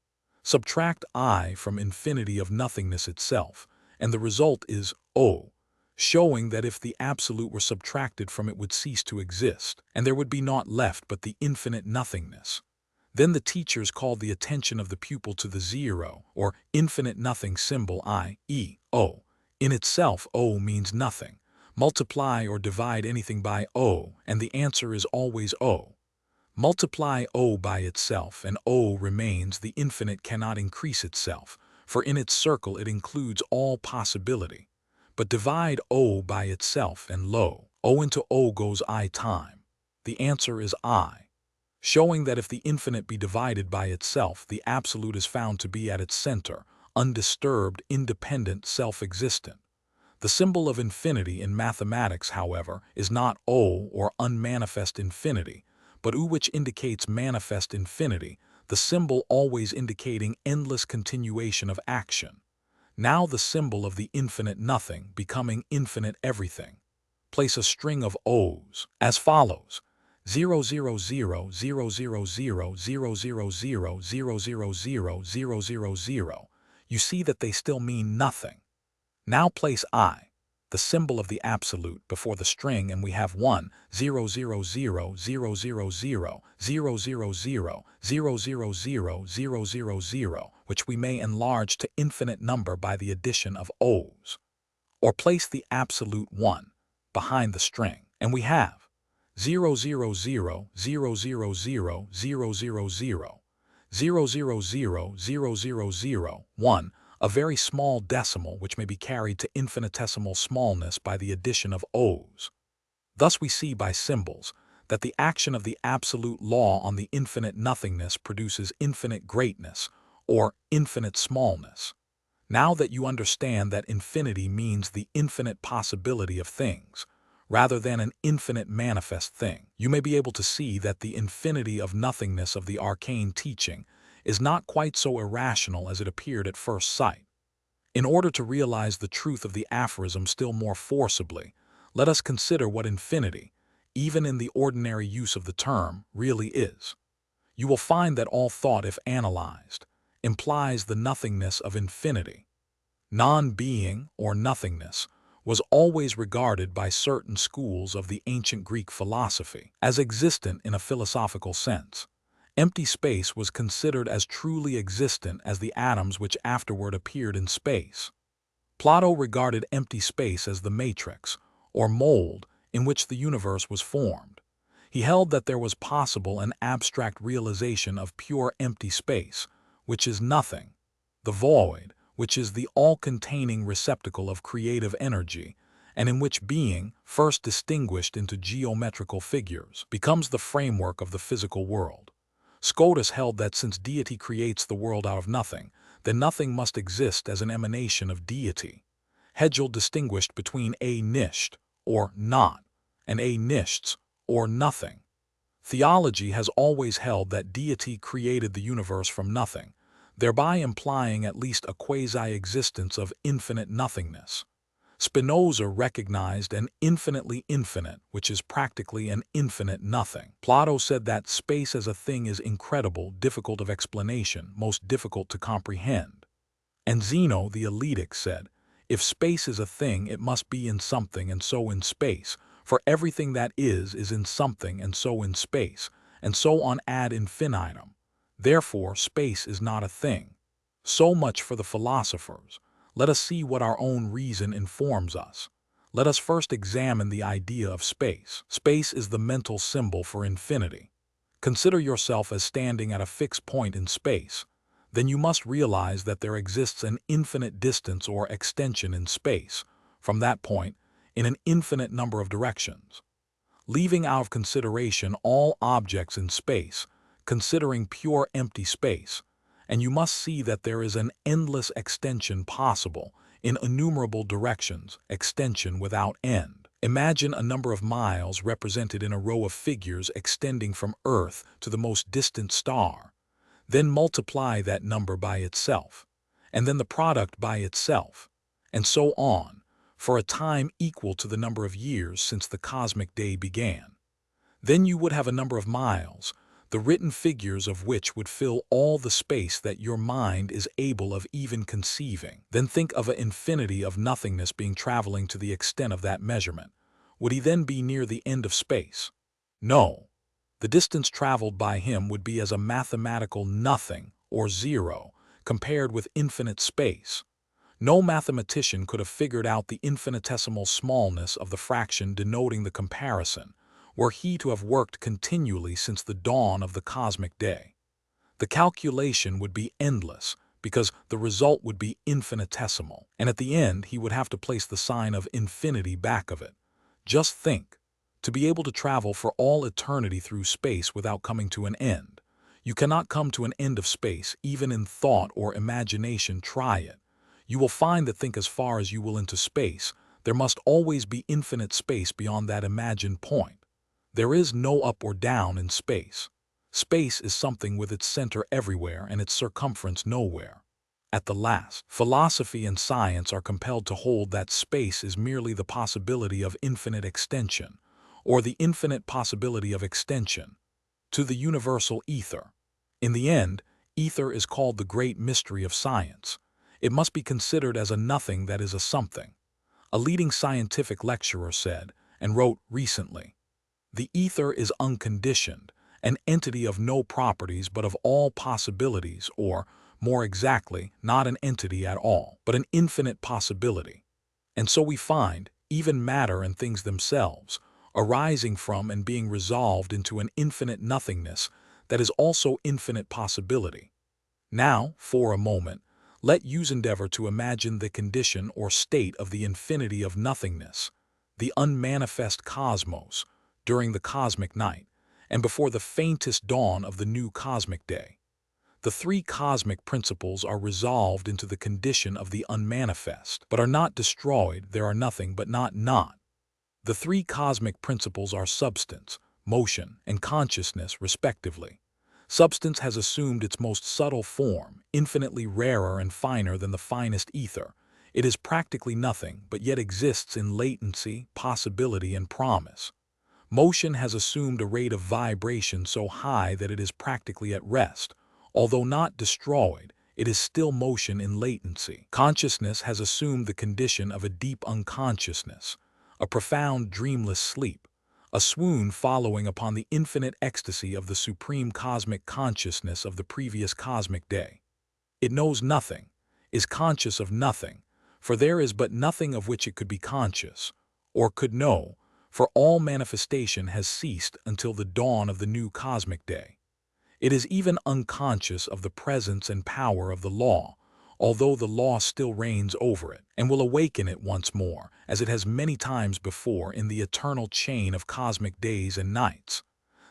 Subtract I from infinity of nothingness itself, and the result is O, showing that if the absolute were subtracted from it would cease to exist, and there would be naught left but the infinite nothingness. Then the teachers called the attention of the pupil to the zero, or infinite nothing symbol i.e., O. In itself, O means nothing. Multiply or divide anything by O, and the answer is always O. Multiply O by itself, and O remains. The infinite cannot increase itself, for in its circle it includes all possibility. But divide O by itself, and lo, O into O goes I time. The answer is I, showing that if the infinite be divided by itself, the absolute is found to be at its center, undisturbed, independent, self-existent. The symbol of infinity in mathematics, however, is not O or unmanifest infinity, but U, which indicates manifest infinity, the symbol always indicating endless continuation of action. Now the symbol of the infinite nothing becoming infinite everything. Place a string of O's as follows: 0, 0, 0, 0, 0, 0, 0, 0, 0, 0, 0, 0, 0, 0, 0. You see that they still mean nothing. Now place I, the symbol of the absolute, before the string, and we have 1, 0, 0, 0, 0, 0, 0, 0, 0, 0, 0, 0, 0, 0, 0, 0, which we may enlarge to infinite number by the addition of O's. Or place the absolute 1 behind the string, and we have 0, 0, 0, 0, 0, 0, 0, 0, 0, 0, 0, 0, 0, 0, 0, 1, a very small decimal which may be carried to infinitesimal smallness by the addition of O's. Thus we see by symbols that the action of the absolute law on the infinite nothingness produces infinite greatness or infinite smallness. Now that you understand that infinity means the infinite possibility of things, rather than an infinite manifest thing, you may be able to see that the infinity of nothingness of the arcane teaching is not quite so irrational as it appeared at first sight. In order to realize the truth of the aphorism still more forcibly, let us consider what infinity, even in the ordinary use of the term, really is. You will find that all thought, if analyzed, implies the nothingness of infinity. Non-being, or nothingness, was always regarded by certain schools of the ancient Greek philosophy as existent in a philosophical sense. Empty space was considered as truly existent as the atoms which afterward appeared in space. Plato regarded empty space as the matrix, or mold, in which the universe was formed. He held that there was possible an abstract realization of pure empty space, which is nothing, the void, which is the all-containing receptacle of creative energy, and in which being, first distinguished into geometrical figures, becomes the framework of the physical world. Scotus held that since deity creates the world out of nothing, then nothing must exist as an emanation of deity. Hegel distinguished between a nisht, or not, and a nichts, or nothing. Theology has always held that deity created the universe from nothing, thereby implying at least a quasi-existence of infinite nothingness. Spinoza recognized an infinitely infinite, which is practically an infinite nothing. Plato said that space as a thing is incredible, difficult of explanation, most difficult to comprehend. And Zeno the Eleatic said, if space is a thing, it must be in something and so in space, for everything that is in something and so in space, and so on ad infinitum. Therefore, space is not a thing. So much for the philosophers. Let us see what our own reason informs us. Let us first examine the idea of space. Space is the mental symbol for infinity. Consider yourself as standing at a fixed point in space. Then you must realize that there exists an infinite distance or extension in space, from that point, in an infinite number of directions. Leaving out of consideration all objects in space, considering pure empty space, and you must see that there is an endless extension possible in innumerable directions, extension without end. Imagine a number of miles represented in a row of figures extending from Earth to the most distant star. Then multiply that number by itself, and then the product by itself, and so on, for a time equal to the number of years since the cosmic day began. Then you would have a number of miles, the written figures of which would fill all the space that your mind is able of even conceiving. Then think of an infinity of nothingness being traveling to the extent of that measurement. Would he then be near the end of space? No. The distance traveled by him would be as a mathematical nothing or zero compared with infinite space. No mathematician could have figured out the infinitesimal smallness of the fraction denoting the comparison, were he to have worked continually since the dawn of the cosmic day. The calculation would be endless, because the result would be infinitesimal, and at the end he would have to place the sign of infinity back of it. Just think, to be able to travel for all eternity through space without coming to an end. You cannot come to an end of space, even in thought or imagination. Try it. You will find that think as far as you will into space, there must always be infinite space beyond that imagined point. There is no up or down in space. Space is something with its center everywhere and its circumference nowhere. At the last, philosophy and science are compelled to hold that space is merely the possibility of infinite extension, or the infinite possibility of extension, to the universal ether. In the end, ether is called the great mystery of science. It must be considered as a nothing that is a something. A leading scientific lecturer said, and wrote recently, "The ether is unconditioned, an entity of no properties but of all possibilities, or, more exactly, not an entity at all, but an infinite possibility." And so we find, even matter and things themselves, arising from and being resolved into an infinite nothingness that is also infinite possibility. Now, for a moment, let us endeavor to imagine the condition or state of the infinity of nothingness, the unmanifest cosmos, during the cosmic night, and before the faintest dawn of the new cosmic day. The three cosmic principles are resolved into the condition of the unmanifest, but are not destroyed. There are nothing but not. The three cosmic principles are substance, motion, and consciousness, respectively. Substance has assumed its most subtle form, infinitely rarer and finer than the finest ether. It is practically nothing, but yet exists in latency, possibility, and promise. Motion has assumed a rate of vibration so high that it is practically at rest. Although not destroyed, it is still motion in latency. Consciousness has assumed the condition of a deep unconsciousness, a profound dreamless sleep, a swoon following upon the infinite ecstasy of the supreme cosmic consciousness of the previous cosmic day. It knows nothing, is conscious of nothing, for there is but nothing of which it could be conscious, or could know, for all manifestation has ceased until the dawn of the new cosmic day. It is even unconscious of the presence and power of the law, although the law still reigns over it, and will awaken it once more, as it has many times before in the eternal chain of cosmic days and nights.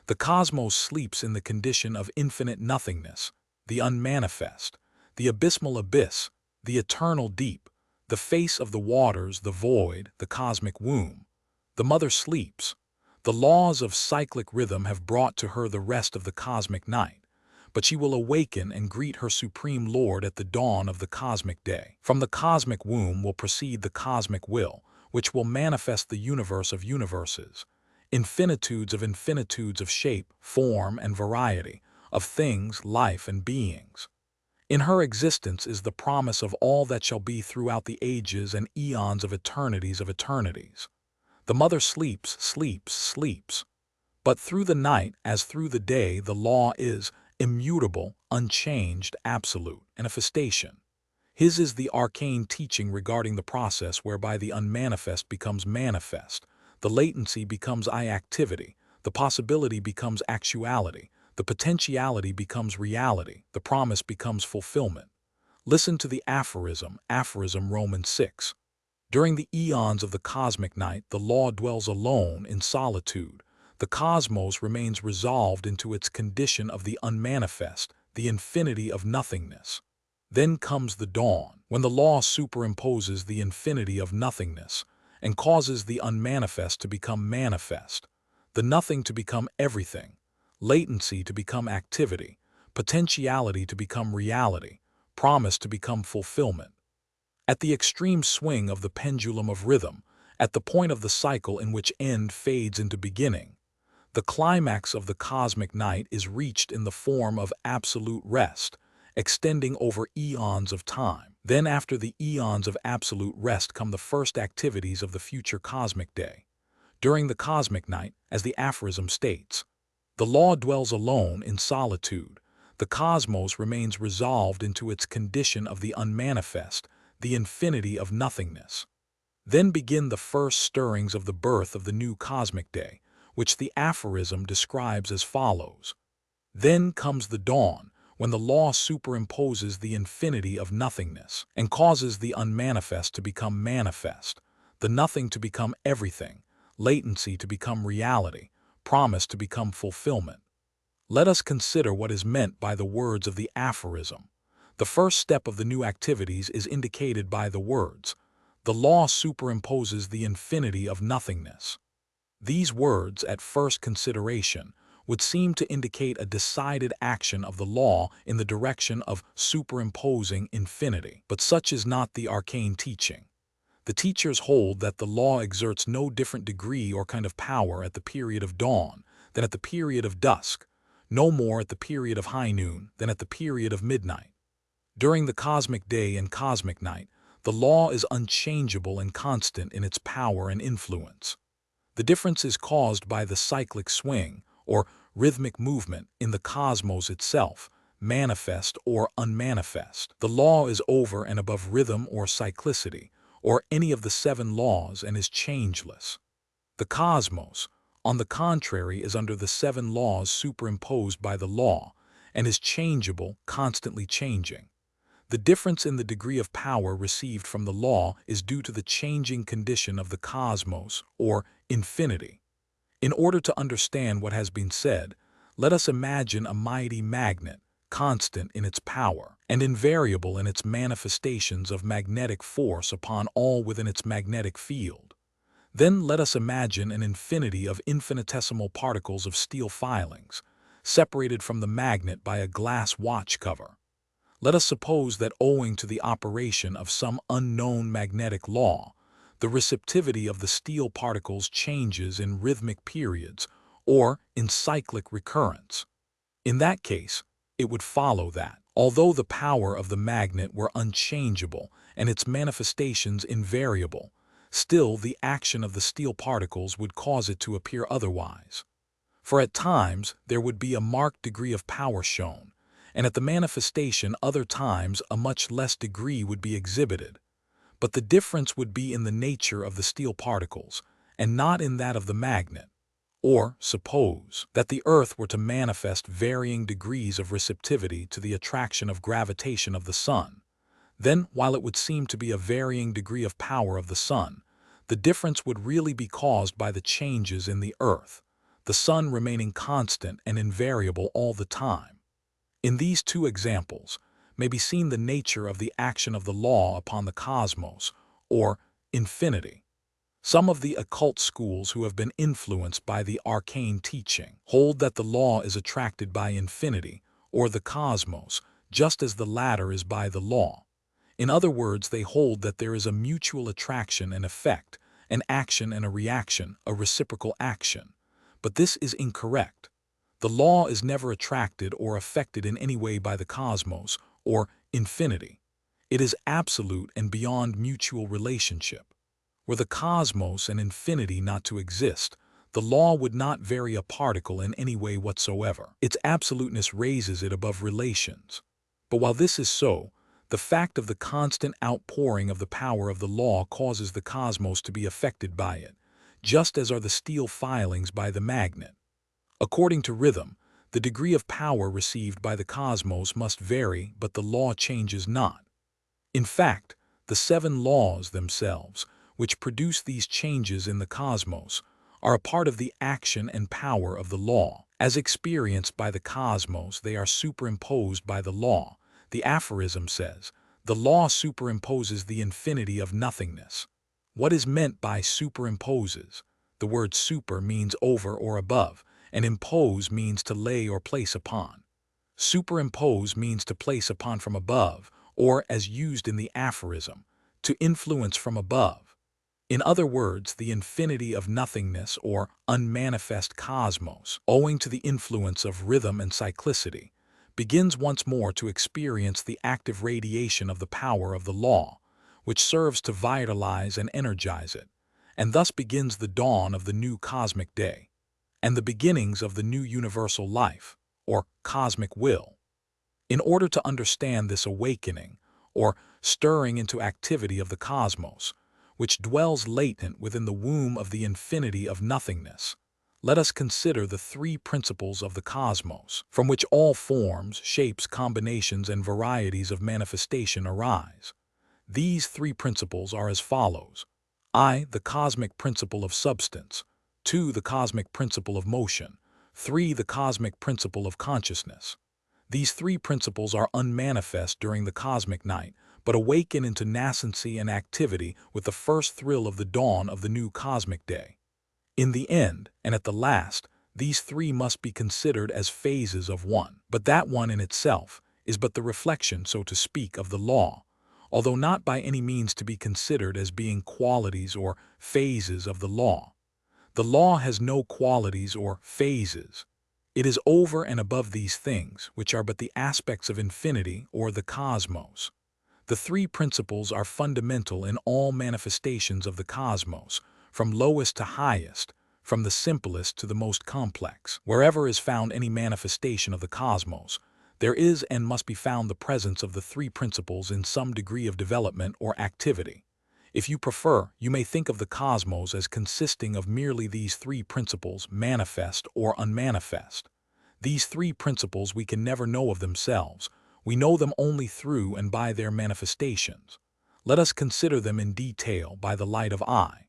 The cosmos sleeps in the condition of infinite nothingness, the unmanifest, the abysmal abyss, the eternal deep, the face of the waters, the void, the cosmic womb. The mother sleeps. The laws of cyclic rhythm have brought to her the rest of the cosmic night, but she will awaken and greet her supreme Lord at the dawn of the cosmic day. From the cosmic womb will proceed the cosmic will, which will manifest the universe of universes, infinitudes of shape, form, and variety, of things, life, and beings. In her existence is the promise of all that shall be throughout the ages and eons of eternities of eternities. The mother sleeps, sleeps. But through the night, as through the day, the law is immutable, unchanged, absolute, manifestation. His is the arcane teaching regarding the process whereby the unmanifest becomes manifest, the latency becomes activity, the possibility becomes actuality, the potentiality becomes reality, the promise becomes fulfillment. Listen to the aphorism Romans 6. During the eons of the cosmic night, the law dwells alone in solitude. The cosmos remains resolved into its condition of the unmanifest, the infinity of nothingness. Then comes the dawn, when the law superimposes the infinity of nothingness and causes the unmanifest to become manifest, the nothing to become everything, latency to become activity, potentiality to become reality, promise to become fulfillment. At the extreme swing of the pendulum of rhythm, at the point of the cycle in which end fades into beginning, The climax of the cosmic night is reached in the form of absolute rest, extending over eons of time. Then after the eons of absolute rest come the first activities of the future cosmic day. During the cosmic night, as the aphorism states, the law dwells alone in solitude. The cosmos remains resolved into its condition of the unmanifest, the infinity of nothingness. Then begin the first stirrings of the birth of the new cosmic day, which the aphorism describes as follows. Then comes the dawn, when the law superimposes the infinity of nothingness and causes the unmanifest to become manifest, the nothing to become everything, latency to become reality, promise to become fulfillment. Let us consider what is meant by the words of the aphorism. The first step of the new activities is indicated by the words, the law superimposes the infinity of nothingness. These words, at first consideration, would seem to indicate a decided action of the law in the direction of superimposing infinity. But such is not the arcane teaching. The teachers hold that the law exerts no different degree or kind of power at the period of dawn than at the period of dusk, no more at the period of high noon than at the period of midnight. During the cosmic day and cosmic night, the law is unchangeable and constant in its power and influence. The difference is caused by the cyclic swing, or rhythmic movement, in the cosmos itself, manifest or unmanifest. The law is over and above rhythm or cyclicity, or any of the 7 laws, and is changeless. The cosmos, on the contrary, is under the 7 laws superimposed by the law, and is changeable, constantly changing. The difference in the degree of power received from the law is due to the changing condition of the cosmos, or infinity. In order to understand what has been said, let us imagine a mighty magnet, constant in its power, and invariable in its manifestations of magnetic force upon all within its magnetic field. Then let us imagine an infinity of infinitesimal particles of steel filings, separated from the magnet by a glass watch cover. Let us suppose that owing to the operation of some unknown magnetic law, the receptivity of the steel particles changes in rhythmic periods or in cyclic recurrence. In that case, it would follow that, although the power of the magnet were unchangeable and its manifestations invariable, still the action of the steel particles would cause it to appear otherwise. For at times there would be a marked degree of power shown, and at the manifestation other times a much less degree would be exhibited. But the difference would be in the nature of the steel particles, and not in that of the magnet. Or, suppose that the Earth were to manifest varying degrees of receptivity to the attraction of gravitation of the Sun. Then, while it would seem to be a varying degree of power of the Sun, the difference would really be caused by the changes in the Earth, the Sun remaining constant and invariable all the time. In these 2 examples may be seen the nature of the action of the law upon the cosmos, or infinity. Some of the occult schools who have been influenced by the arcane teaching hold that the law is attracted by infinity, or the cosmos, just as the latter is by the law. In other words, they hold that there is a mutual attraction and effect, an action and a reaction, a reciprocal action. But this is incorrect. The law is never attracted or affected in any way by the cosmos, or infinity. It is absolute and beyond mutual relationship. Were the cosmos and infinity not to exist, the law would not vary a particle in any way whatsoever. Its absoluteness raises it above relations. But while this is so, the fact of the constant outpouring of the power of the law causes the cosmos to be affected by it, just as are the steel filings by the magnet. According to rhythm, the degree of power received by the cosmos must vary, but the law changes not. In fact, the 7 laws themselves, which produce these changes in the cosmos, are a part of the action and power of the law. As experienced by the cosmos, they are superimposed by the law. The aphorism says, the law superimposes the infinity of nothingness. What is meant by superimposes? The word super means over or above, and impose means to lay or place upon. Superimpose means to place upon from above, or, as used in the aphorism, to influence from above. In other words, the infinity of nothingness or unmanifest cosmos, owing to the influence of rhythm and cyclicity, begins once more to experience the active radiation of the power of the law, which serves to vitalize and energize it, and thus begins the dawn of the new cosmic day, and the beginnings of the new universal life, or cosmic will. In order to understand this awakening, or stirring into activity of the cosmos, which dwells latent within the womb of the infinity of nothingness, let us consider the three principles of the cosmos, from which all forms, shapes, combinations, and varieties of manifestation arise. These three principles are as follows. I, the cosmic principle of substance. 2, the cosmic principle of motion. 3, the cosmic principle of consciousness. These three principles are unmanifest during the cosmic night, but awaken into nascency and activity with the first thrill of the dawn of the new cosmic day. In the end, and at the last, these three must be considered as phases of one. But that one in itself is but the reflection, so to speak, of the law, although not by any means to be considered as being qualities or phases of the law. The law has no qualities or phases. It is over and above these things, which are but the aspects of infinity or the cosmos. The three principles are fundamental in all manifestations of the cosmos, from lowest to highest, from the simplest to the most complex. Wherever is found any manifestation of the cosmos, there is and must be found the presence of the three principles in some degree of development or activity. If you prefer, you may think of the cosmos as consisting of merely these three principles, manifest or unmanifest. These three principles we can never know of themselves. We know them only through and by their manifestations. Let us consider them in detail by the light of I.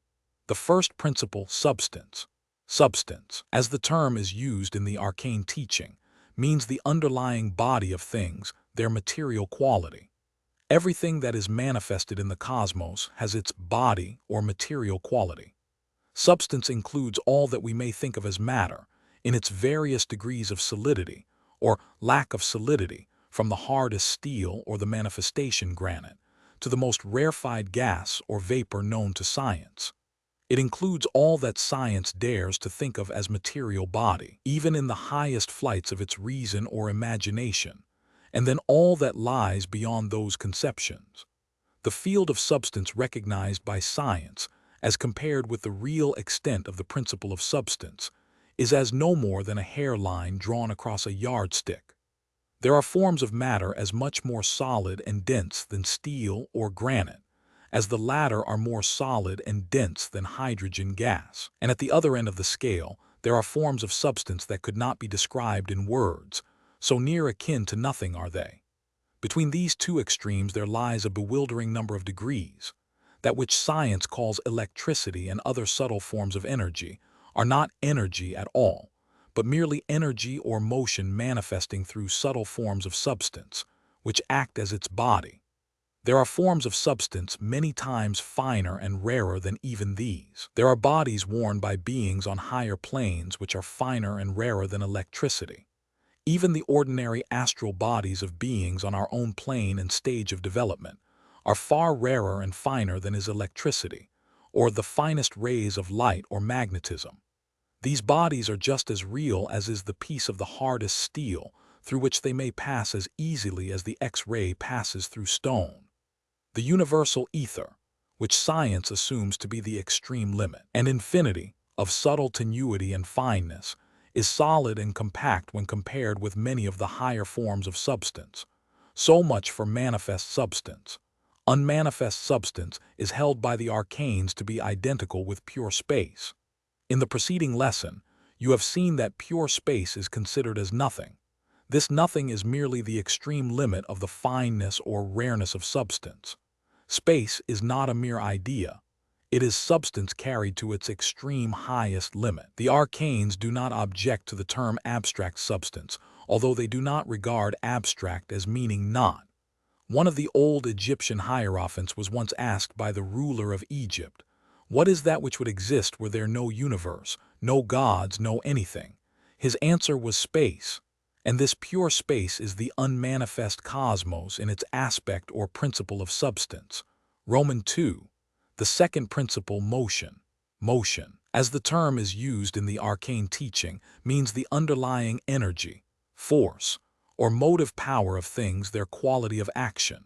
The first principle, substance. Substance, as the term is used in the arcane teaching, means the underlying body of things, their material quality. Everything that is manifested in the cosmos has its body or material quality. Substance includes all that we may think of as matter, in its various degrees of solidity, or lack of solidity, from the hardest steel or the manifestation granite, to the most rarefied gas or vapor known to science. It includes all that science dares to think of as material body, even in the highest flights of its reason or imagination, and then all that lies beyond those conceptions. The field of substance recognized by science, as compared with the real extent of the principle of substance, is as no more than a hairline drawn across a yardstick. There are forms of matter as much more solid and dense than steel or granite, as the latter are more solid and dense than hydrogen gas. And at the other end of the scale, there are forms of substance that could not be described in words, so near akin to nothing are they. Between these two extremes there lies a bewildering number of degrees. That which science calls electricity and other subtle forms of energy are not energy at all, but merely energy or motion manifesting through subtle forms of substance, which act as its body. There are forms of substance many times finer and rarer than even these. There are bodies worn by beings on higher planes which are finer and rarer than electricity. Even the ordinary astral bodies of beings on our own plane and stage of development are far rarer and finer than is electricity, or the finest rays of light or magnetism. These bodies are just as real as is the piece of the hardest steel, through which they may pass as easily as the X-ray passes through stone. The universal ether, which science assumes to be the extreme limit, and infinity, of subtle tenuity and fineness, is solid and compact when compared with many of the higher forms of substance. So much for manifest substance. Unmanifest substance is held by the arcanes to be identical with pure space. In the preceding lesson, you have seen that pure space is considered as nothing. This nothing is merely the extreme limit of the fineness or rareness of substance. Space is not a mere idea. It is substance carried to its extreme highest limit. The arcanes do not object to the term abstract substance, although they do not regard abstract as meaning not. One of the old Egyptian hierophants was once asked by the ruler of Egypt, "What is that which would exist were there no universe, no gods, no anything?" His answer was space, and this pure space is the unmanifest cosmos in its aspect or principle of substance. Roman 2. The second principle, motion. Motion, as the term is used in the arcane teaching, means the underlying energy, force, or motive power of things, their quality of action.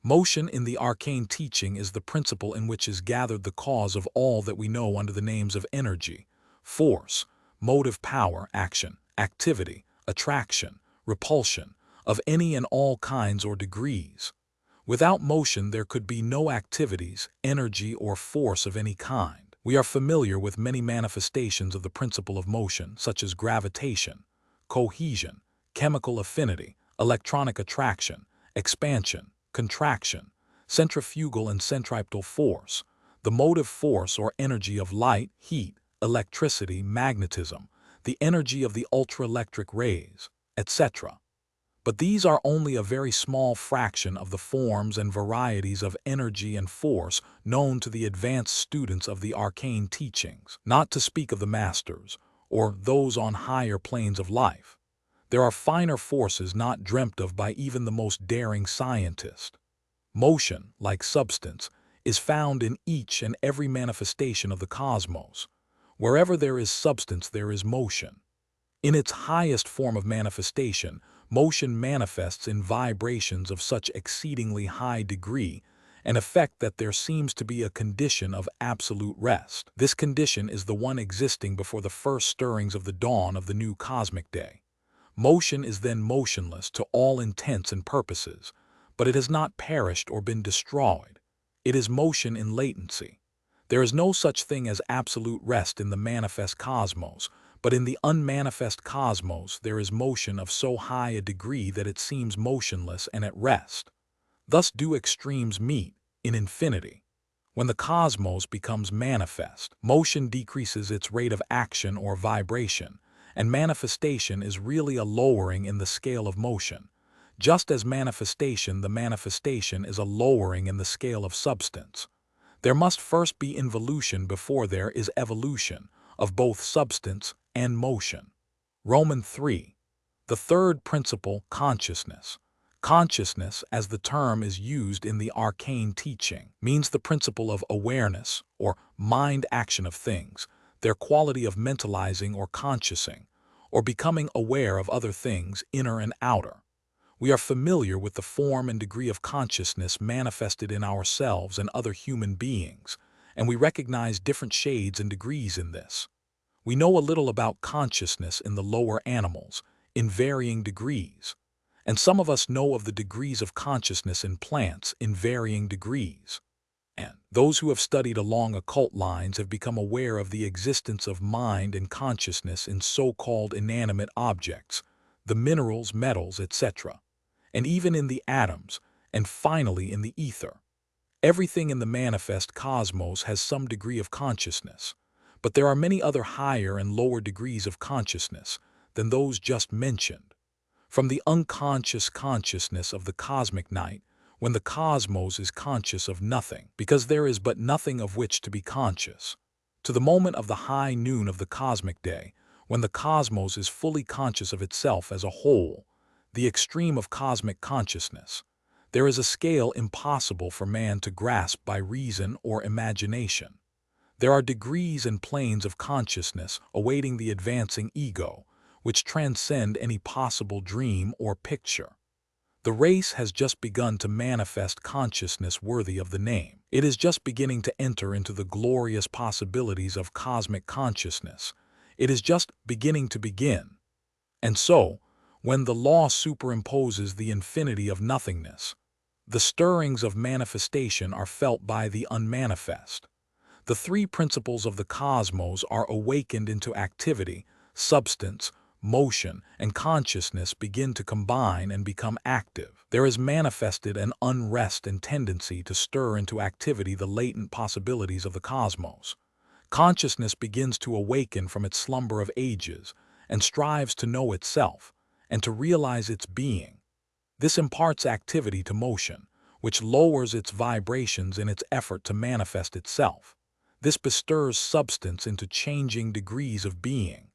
Motion in the arcane teaching is the principle in which is gathered the cause of all that we know under the names of energy, force, motive power, action, activity, attraction, repulsion, of any and all kinds or degrees. Without motion there could be no activities, energy, or force of any kind. We are familiar with many manifestations of the principle of motion, such as gravitation, cohesion, chemical affinity, electronic attraction, expansion, contraction, centrifugal and centripetal force, the motive force or energy of light, heat, electricity, magnetism, the energy of the ultra-electric rays, etc. But these are only a very small fraction of the forms and varieties of energy and force known to the advanced students of the arcane teachings, not to speak of the masters, or those on higher planes of life. There are finer forces not dreamt of by even the most daring scientist. Motion, like substance, is found in each and every manifestation of the cosmos. Wherever there is substance, there is motion. In its highest form of manifestation, motion manifests in vibrations of such exceedingly high degree and effect that there seems to be a condition of absolute rest. This condition is the one existing before the first stirrings of the dawn of the new cosmic day. Motion is then motionless to all intents and purposes, but it has not perished or been destroyed. It is motion in latency. There is no such thing as absolute rest in the manifest cosmos, but in the unmanifest cosmos there is motion of so high a degree that it seems motionless and at rest. Thus do extremes meet, in infinity. When the cosmos becomes manifest, motion decreases its rate of action or vibration, and manifestation is really a lowering in the scale of motion. Just as the manifestation is a lowering in the scale of substance. There must first be involution before there is evolution, of both substance and motion. Roman 3. The third principle, consciousness. Consciousness, as the term is used in the arcane teaching, means the principle of awareness, or mind action of things, their quality of mentalizing or consciousing, or becoming aware of other things, inner and outer. We are familiar with the form and degree of consciousness manifested in ourselves and other human beings, and we recognize different shades and degrees in this. We know a little about consciousness in the lower animals, in varying degrees, and some of us know of the degrees of consciousness in plants in varying degrees. And those who have studied along occult lines have become aware of the existence of mind and consciousness in so-called inanimate objects, the minerals, metals, etc., and even in the atoms, and finally in the ether. Everything in the manifest cosmos has some degree of consciousness, but there are many other higher and lower degrees of consciousness than those just mentioned. From the unconscious consciousness of the cosmic night, when the cosmos is conscious of nothing, because there is but nothing of which to be conscious, to the moment of the high noon of the cosmic day, when the cosmos is fully conscious of itself as a whole, the extreme of cosmic consciousness. There is a scale impossible for man to grasp by reason or imagination. There are degrees and planes of consciousness awaiting the advancing ego, which transcend any possible dream or picture. The race has just begun to manifest consciousness worthy of the name. It is just beginning to enter into the glorious possibilities of cosmic consciousness. It is just beginning to begin. And so, when the law superimposes the infinity of nothingness, the stirrings of manifestation are felt by the unmanifest. The three principles of the cosmos are awakened into activity, substance, motion, and consciousness begin to combine and become active. There is manifested an unrest and tendency to stir into activity the latent possibilities of the cosmos. Consciousness begins to awaken from its slumber of ages and strives to know itself and to realize its being. This imparts activity to motion, which lowers its vibrations in its effort to manifest itself. This bestirs substance into changing degrees of being.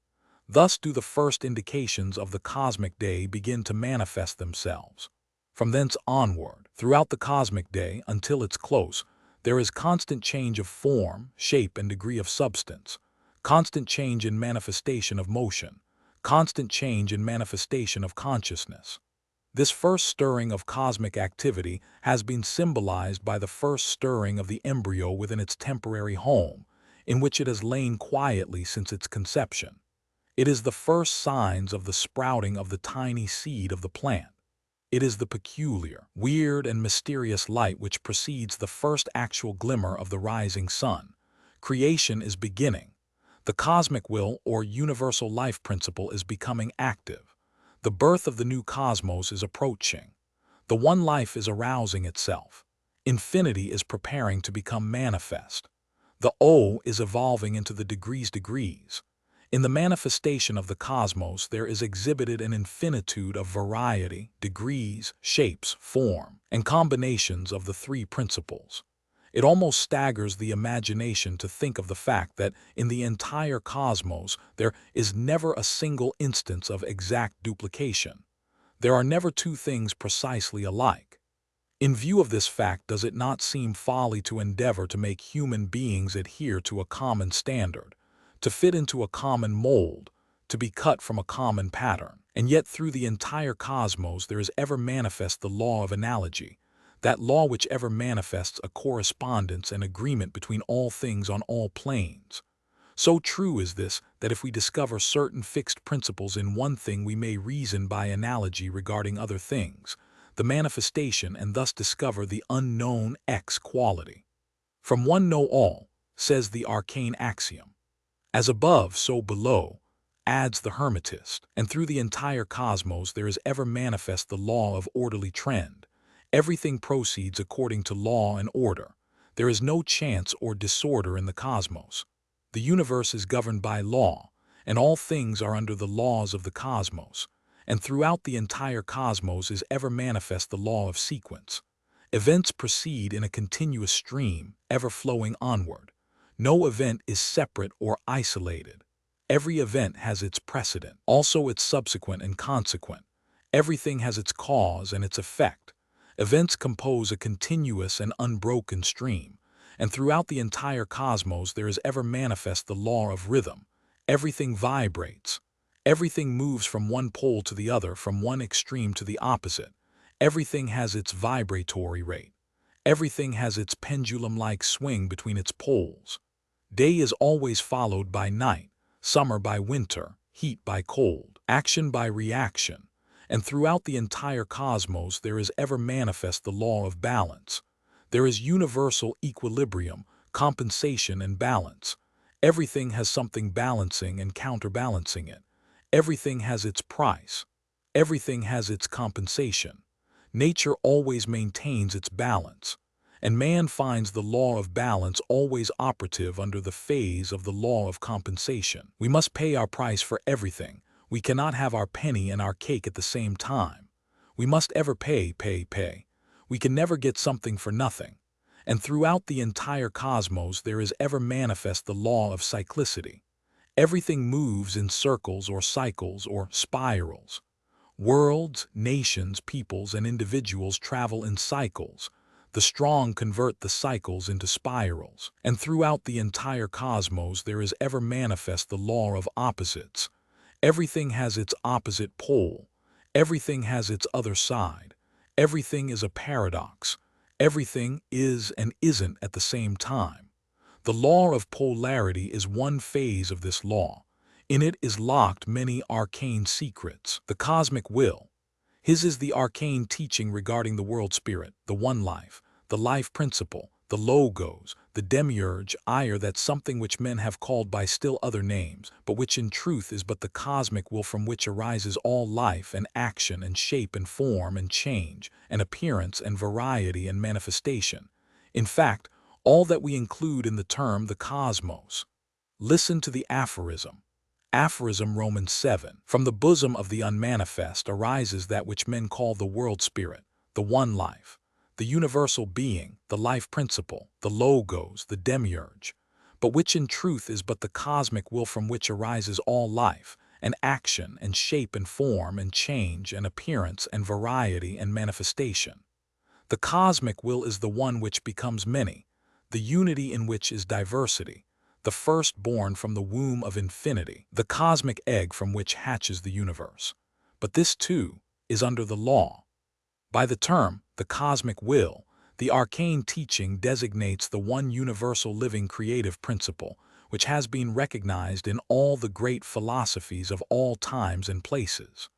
Thus do the first indications of the cosmic day begin to manifest themselves. From thence onward, throughout the cosmic day until its close, There is constant change of form, shape, and degree of substance, constant change in manifestation of motion, constant change in manifestation of consciousness. This first stirring of cosmic activity has been symbolized by the first stirring of the embryo within its temporary home, in which it has lain quietly since its conception. It is the first signs of the sprouting of the tiny seed of the plant. It is the peculiar, weird, and mysterious light which precedes the first actual glimmer of the rising sun. Creation is beginning. The cosmic will, or universal life principle, is becoming active. The birth of the new cosmos is approaching. The one life is arousing itself. Infinity is preparing to become manifest. The O is evolving into the degrees. In the manifestation of the cosmos, there is exhibited an infinitude of variety, degrees, shapes, form, and combinations of the three principles. It almost staggers the imagination to think of the fact that in the entire cosmos there is never a single instance of exact duplication. There are never two things precisely alike. In view of this fact, does it not seem folly to endeavor to make human beings adhere to a common standard, to fit into a common mold, to be cut from a common pattern? And yet through the entire cosmos there is ever manifest the law of analogy, that law which ever manifests a correspondence and agreement between all things on all planes. So true is this that if we discover certain fixed principles in one thing, we may reason by analogy regarding other things, the manifestation, and thus discover the unknown X quality. From one know all, says the arcane axiom. As above, so below, adds the Hermetist, and through the entire cosmos there is ever manifest the law of orderly trend. Everything proceeds according to law and order. There is no chance or disorder in the cosmos. The universe is governed by law, and all things are under the laws of the cosmos. And throughout the entire cosmos is ever manifest the law of sequence. Events proceed in a continuous stream, ever flowing onward. No event is separate or isolated. Every event has its precedent, also its subsequent and consequent. Everything has its cause and its effect. Events compose a continuous and unbroken stream, and throughout the entire cosmos there is ever manifest the law of rhythm. Everything vibrates. Everything moves from one pole to the other, from one extreme to the opposite. Everything has its vibratory rate. Everything has its pendulum-like swing between its poles. Day is always followed by night, summer by winter, heat by cold, action by reaction. And throughout the entire cosmos there is ever manifest the law of balance. There is universal equilibrium, compensation, and balance. Everything has something balancing and counterbalancing it. Everything has its price. Everything has its compensation. Nature always maintains its balance, and man finds the law of balance always operative under the phase of the law of compensation. We must pay our price for everything. We cannot have our penny and our cake at the same time. We must ever pay. We can never get something for nothing. And throughout the entire cosmos there is ever manifest the law of cyclicity. Everything moves in circles or cycles or spirals. Worlds, nations, peoples, and individuals travel in cycles. The strong convert the cycles into spirals. And throughout the entire cosmos there is ever manifest the law of opposites. Everything has its opposite pole. Everything has its other side. Everything is a paradox. Everything is and isn't at the same time. The law of polarity is one phase of this law. In it is locked many arcane secrets. The cosmic will. His is the arcane teaching regarding the world spirit, the one life, the life principle, the logos, the demiurge, that something which men have called by still other names, but which in truth is but the cosmic will from which arises all life and action and shape and form and change and appearance and variety and manifestation. In fact, all that we include in the term the cosmos. Listen to the aphorism. Aphorism Romans 7. From the bosom of the unmanifest arises that which men call the world spirit, the one life, the universal being, the life principle, the logos, the demiurge, but which in truth is but the cosmic will from which arises all life, and action, and shape, and form, and change, and appearance, and variety, and manifestation. The cosmic will is the one which becomes many. the unity in which is diversity, the firstborn from the womb of infinity, the cosmic egg from which hatches the universe. But this, too, is under the law. By the term, the cosmic will, the arcane teaching designates the one universal living creative principle, which has been recognized in all the great philosophies of all times and places.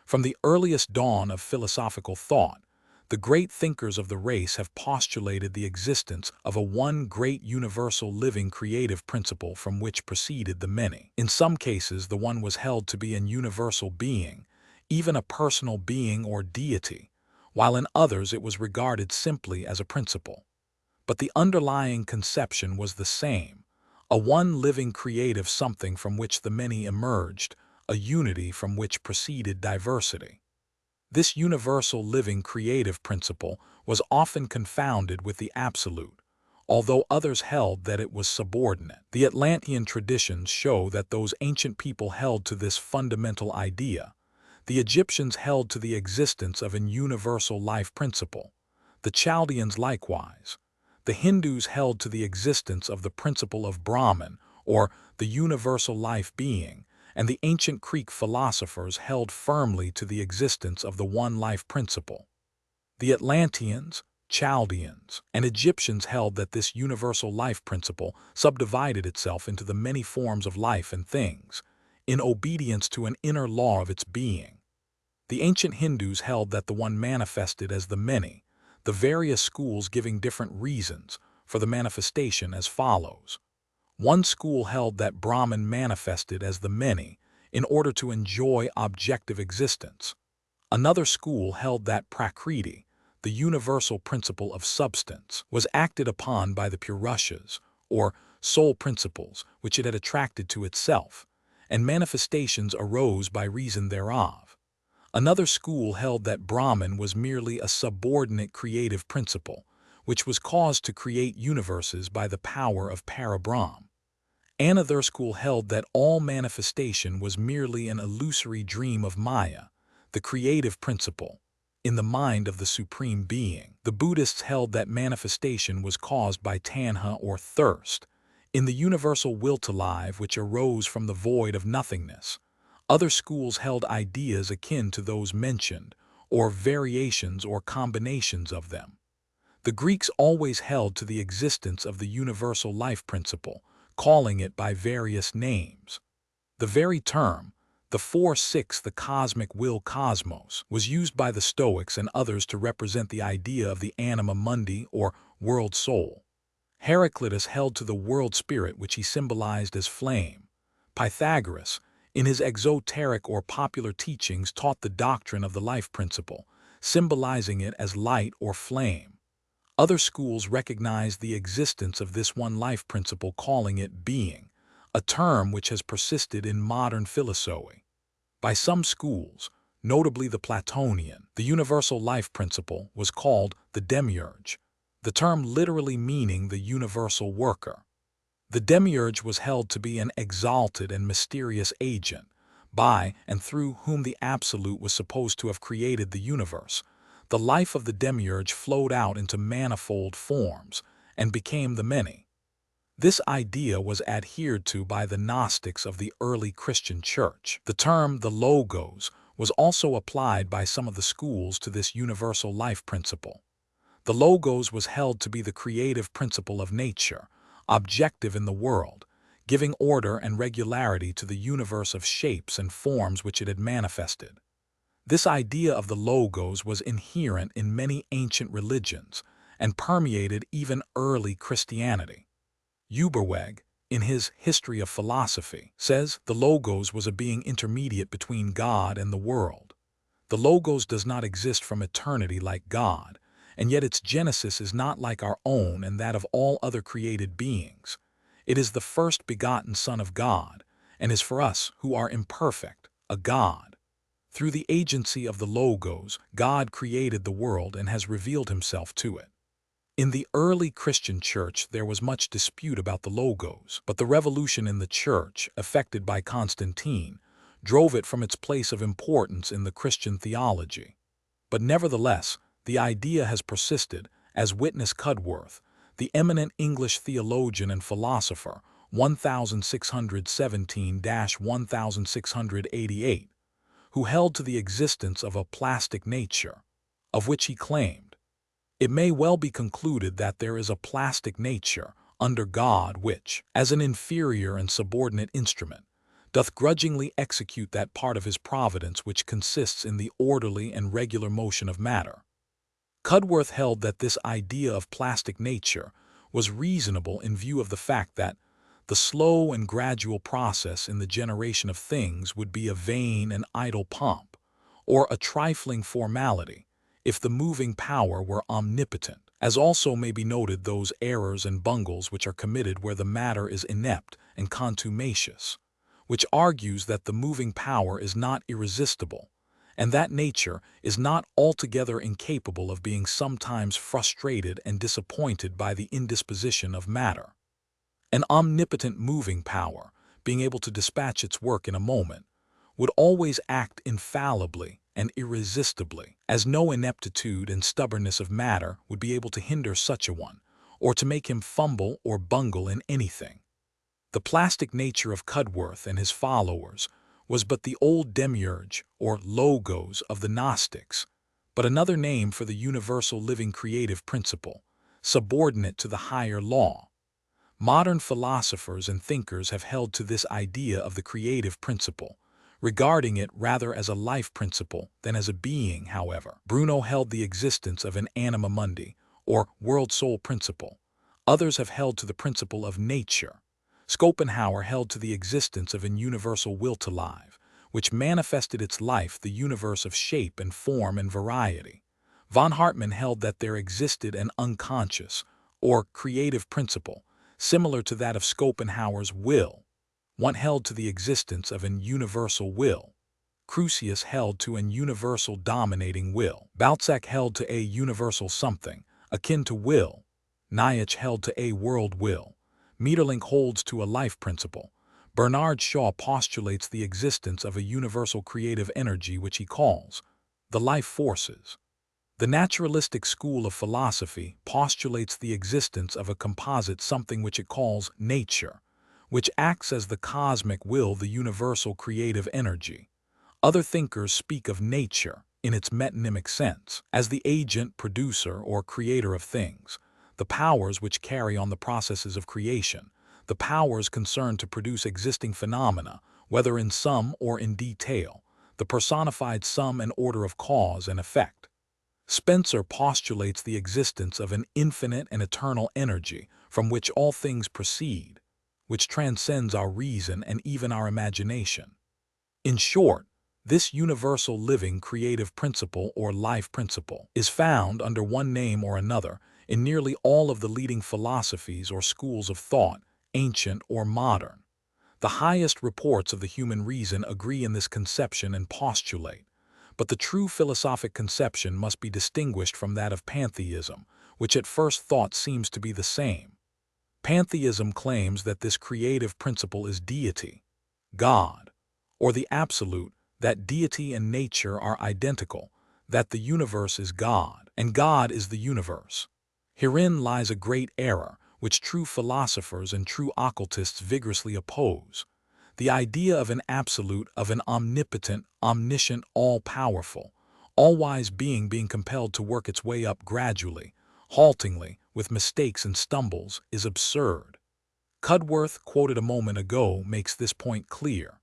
From the earliest dawn of philosophical thought, the great thinkers of the race have postulated the existence of a one great universal living creative principle from which proceeded the many. In some cases, the one was held to be an universal being, even a personal being or deity, while in others it was regarded simply as a principle. But the underlying conception was the same, a one living creative something from which the many emerged, a unity from which proceeded diversity. This universal living creative principle was often confounded with the absolute, although others held that it was subordinate. The Atlantean traditions show that those ancient people held to this fundamental idea. The Egyptians held to the existence of an universal life principle. The Chaldeans likewise. The Hindus held to the existence of the principle of Brahman, or the universal life being, and the ancient Greek philosophers held firmly to the existence of the one life principle. The Atlanteans, Chaldeans, and Egyptians held that this universal life principle subdivided itself into the many forms of life and things, in obedience to an inner law of its being. The ancient Hindus held that the one manifested as the many, the various schools giving different reasons for the manifestation as follows. One school held that Brahman manifested as the many in order to enjoy objective existence. Another school held that Prakriti, the universal principle of substance, was acted upon by the Purushas, or soul principles, which it had attracted to itself, and manifestations arose by reason thereof. Another school held that Brahman was merely a subordinate creative principle, which was caused to create universes by the power of Parabrahm. Another school held that all manifestation was merely an illusory dream of Maya, the creative principle, in the mind of the Supreme Being. The Buddhists held that manifestation was caused by tanha or thirst, in the universal will to live which arose from the void of nothingness. Other schools held ideas akin to those mentioned, or variations or combinations of them. The Greeks always held to the existence of the universal life principle, calling it by various names. The very term, the 4-6, the cosmic will cosmos, was used by the Stoics and others to represent the idea of the anima mundi or world soul. Heraclitus held to the world spirit which he symbolized as flame. Pythagoras, in his exoteric or popular teachings, taught the doctrine of the life principle, symbolizing it as light or flame. Other schools recognized the existence of this one life principle, calling it being, a term which has persisted in modern philosophy. By some schools, notably the Platonian, the universal life principle was called the demiurge, the term literally meaning the universal worker. The demiurge was held to be an exalted and mysterious agent, by and through whom the Absolute was supposed to have created the universe. The life of the demiurge flowed out into manifold forms and became the many. This idea was adhered to by the Gnostics of the early Christian Church. The term the Logos was also applied by some of the schools to this universal life principle. The Logos was held to be the creative principle of nature, objective in the world, giving order and regularity to the universe of shapes and forms which it had manifested. This idea of the Logos was inherent in many ancient religions and permeated even early Christianity. Uberweg, in his History of Philosophy, says the Logos was a being intermediate between God and the world. The Logos does not exist from eternity like God, and yet its genesis is not like our own and that of all other created beings. It is the first begotten Son of God, and is for us, who are imperfect, a God. Through the agency of the Logos, God created the world and has revealed himself to it. In the early Christian Church there was much dispute about the Logos, but the revolution in the Church, effected by Constantine, drove it from its place of importance in the Christian theology. But nevertheless, the idea has persisted, as witness Cudworth, the eminent English theologian and philosopher 1617–1688, who held to the existence of a plastic nature, of which he claimed, "It may well be concluded that there is a plastic nature under God which, as an inferior and subordinate instrument, doth grudgingly execute that part of his providence which consists in the orderly and regular motion of matter." Cudworth held that this idea of plastic nature was reasonable in view of the fact that the slow and gradual process in the generation of things would be a vain and idle pomp, or a trifling formality, if the moving power were omnipotent, as also may be noted those errors and bungles which are committed where the matter is inept and contumacious, which argues that the moving power is not irresistible, and that nature is not altogether incapable of being sometimes frustrated and disappointed by the indisposition of matter. An omnipotent moving power, being able to dispatch its work in a moment, would always act infallibly and irresistibly, as no ineptitude and stubbornness of matter would be able to hinder such a one, or to make him fumble or bungle in anything. The plastic nature of Cudworth and his followers was but the old demiurge or logos of the Gnostics, but another name for the universal living creative principle, subordinate to the higher law. Modern philosophers and thinkers have held to this idea of the creative principle, regarding it rather as a life principle than as a being. However, Bruno held the existence of an anima mundi, or world-soul principle. Others have held to the principle of nature. Schopenhauer held to the existence of an universal will to live, which manifested its life the universe of shape and form and variety. Von Hartmann held that there existed an unconscious, or creative principle, similar to that of Schopenhauer's will. One held to the existence of an universal will. Crucius held to an universal dominating will. Balzac held to a universal something, akin to will. Nietzsche held to a world will. Maeterlinck holds to a life principle. Bernard Shaw postulates the existence of a universal creative energy which he calls the life forces. The naturalistic school of philosophy postulates the existence of a composite something which it calls nature, which acts as the cosmic will, the universal creative energy. Other thinkers speak of nature, in its metonymic sense, as the agent, producer, or creator of things, the powers which carry on the processes of creation, the powers concerned to produce existing phenomena, whether in sum or in detail, the personified sum and order of cause and effect. Spencer postulates the existence of an infinite and eternal energy from which all things proceed, which transcends our reason and even our imagination. In short, this universal living creative principle or life principle is found under one name or another in nearly all of the leading philosophies or schools of thought, ancient or modern. The highest reports of the human reason agree in this conception and postulate, but the true philosophic conception must be distinguished from that of pantheism, which at first thought seems to be the same. Pantheism claims that this creative principle is deity, God, or the absolute, that deity and nature are identical, that the universe is God, and God is the universe. Herein lies a great error, which true philosophers and true occultists vigorously oppose. The idea of an absolute, of an omnipotent, omniscient, all-powerful, all-wise being compelled to work its way up gradually, haltingly, with mistakes and stumbles, is absurd. Cudworth, quoted a moment ago, makes this point clear.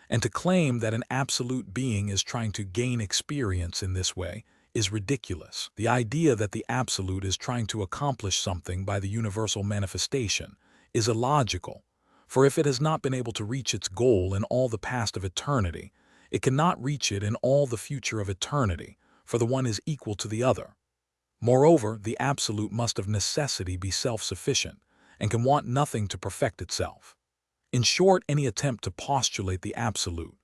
And to claim that an absolute being is trying to gain experience in this way is ridiculous. The idea that the absolute is trying to accomplish something by the universal manifestation is illogical, for if it has not been able to reach its goal in all the past of eternity, it cannot reach it in all the future of eternity, for the one is equal to the other. Moreover, the absolute must of necessity be self-sufficient, and can want nothing to perfect itself. In short, any attempt to postulate the absolute,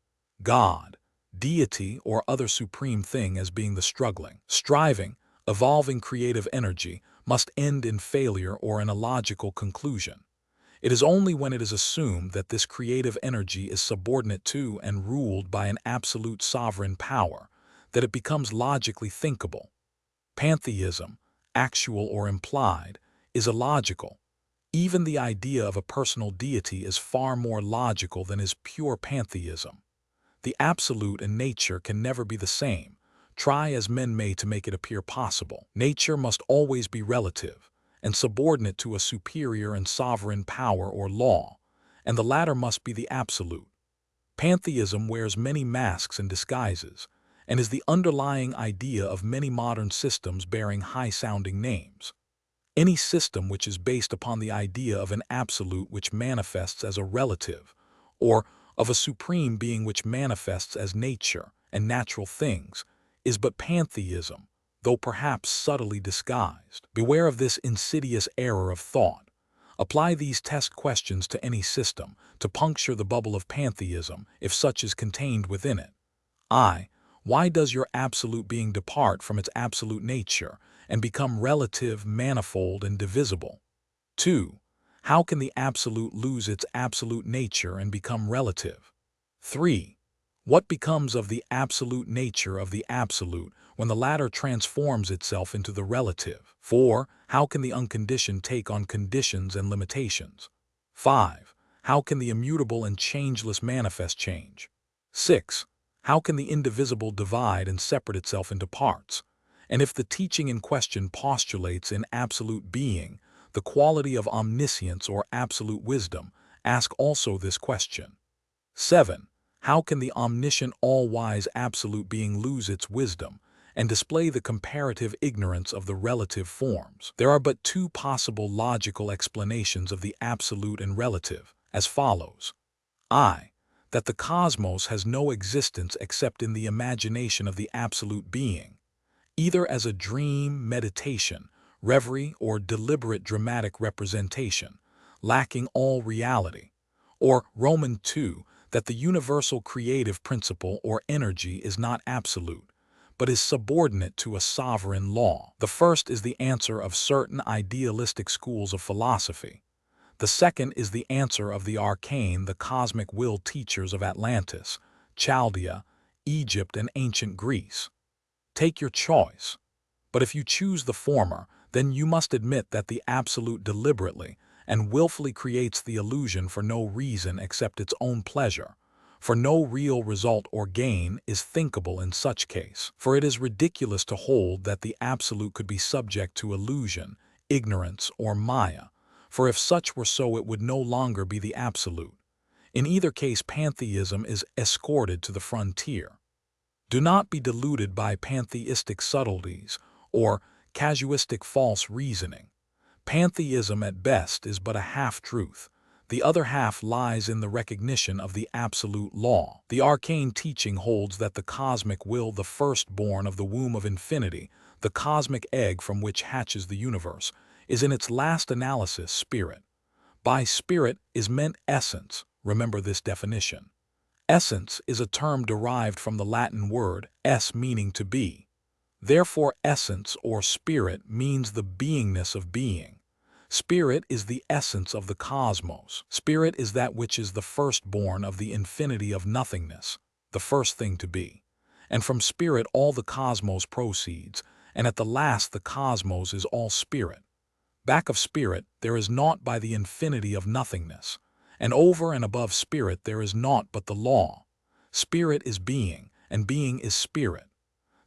God, deity, or other supreme thing as being the struggling, striving, evolving creative energy must end in failure or an illogical conclusion. It is only when it is assumed that this creative energy is subordinate to and ruled by an absolute sovereign power that it becomes logically thinkable. Pantheism, actual or implied, is illogical. Even the idea of a personal deity is far more logical than is pure pantheism. The absolute and nature can never be the same, try as men may to make it appear possible. Nature must always be relative and subordinate to a superior and sovereign power or law, and the latter must be the absolute. Pantheism wears many masks and disguises, and is the underlying idea of many modern systems bearing high-sounding names. Any system which is based upon the idea of an absolute which manifests as a relative, or of a supreme being which manifests as nature and natural things, is but pantheism, though perhaps subtly disguised. Beware of this insidious error of thought. Apply these test questions to any system to puncture the bubble of pantheism, if such is contained within it. I. Why does your absolute being depart from its absolute nature and become relative, manifold, and divisible? 2. How can the absolute lose its absolute nature and become relative? 3. What becomes of the absolute nature of the absolute when the latter transforms itself into the relative? 4. How can the unconditioned take on conditions and limitations? 5. How can the immutable and changeless manifest change? 6. How can the indivisible divide and separate itself into parts? And if the teaching in question postulates in absolute being the quality of omniscience or absolute wisdom, ask also this question. 7. How can the omniscient, all-wise absolute being lose its wisdom and display the comparative ignorance of the relative forms? There are but two possible logical explanations of the absolute and relative, as follows. I. That the cosmos has no existence except in the imagination of the absolute being, either as a dream, meditation, reverie, or deliberate dramatic representation, lacking all reality. Or Roman 2, that the universal creative principle or energy is not absolute, but is subordinate to a sovereign law. The first is the answer of certain idealistic schools of philosophy. The second is the answer of the arcane, the cosmic will teachers of Atlantis, Chaldea, Egypt, and ancient Greece. Take your choice. But if you choose the former, then you must admit that the absolute deliberately and willfully creates the illusion for no reason except its own pleasure, for no real result or gain is thinkable in such case. For it is ridiculous to hold that the absolute could be subject to illusion, ignorance, or maya, for if such were so it would no longer be the absolute. In either case, pantheism is escorted to the frontier. Do not be deluded by pantheistic subtleties or casuistic false reasoning. Pantheism at best is but a half-truth. The other half lies in the recognition of the absolute law. The arcane teaching holds that the cosmic will, the firstborn of the womb of infinity, the cosmic egg from which hatches the universe, is in its last analysis spirit. By spirit is meant essence. Remember this definition. Essence is a term derived from the Latin word esse, meaning to be. Therefore, essence or spirit means the beingness of being. Spirit is the essence of the cosmos. Spirit is that which is the firstborn of the infinity of nothingness, the first thing to be. And from spirit all the cosmos proceeds, and at the last the cosmos is all spirit. Back of spirit there is naught by the infinity of nothingness, and over and above spirit there is naught but the law. Spirit is being, and being is spirit.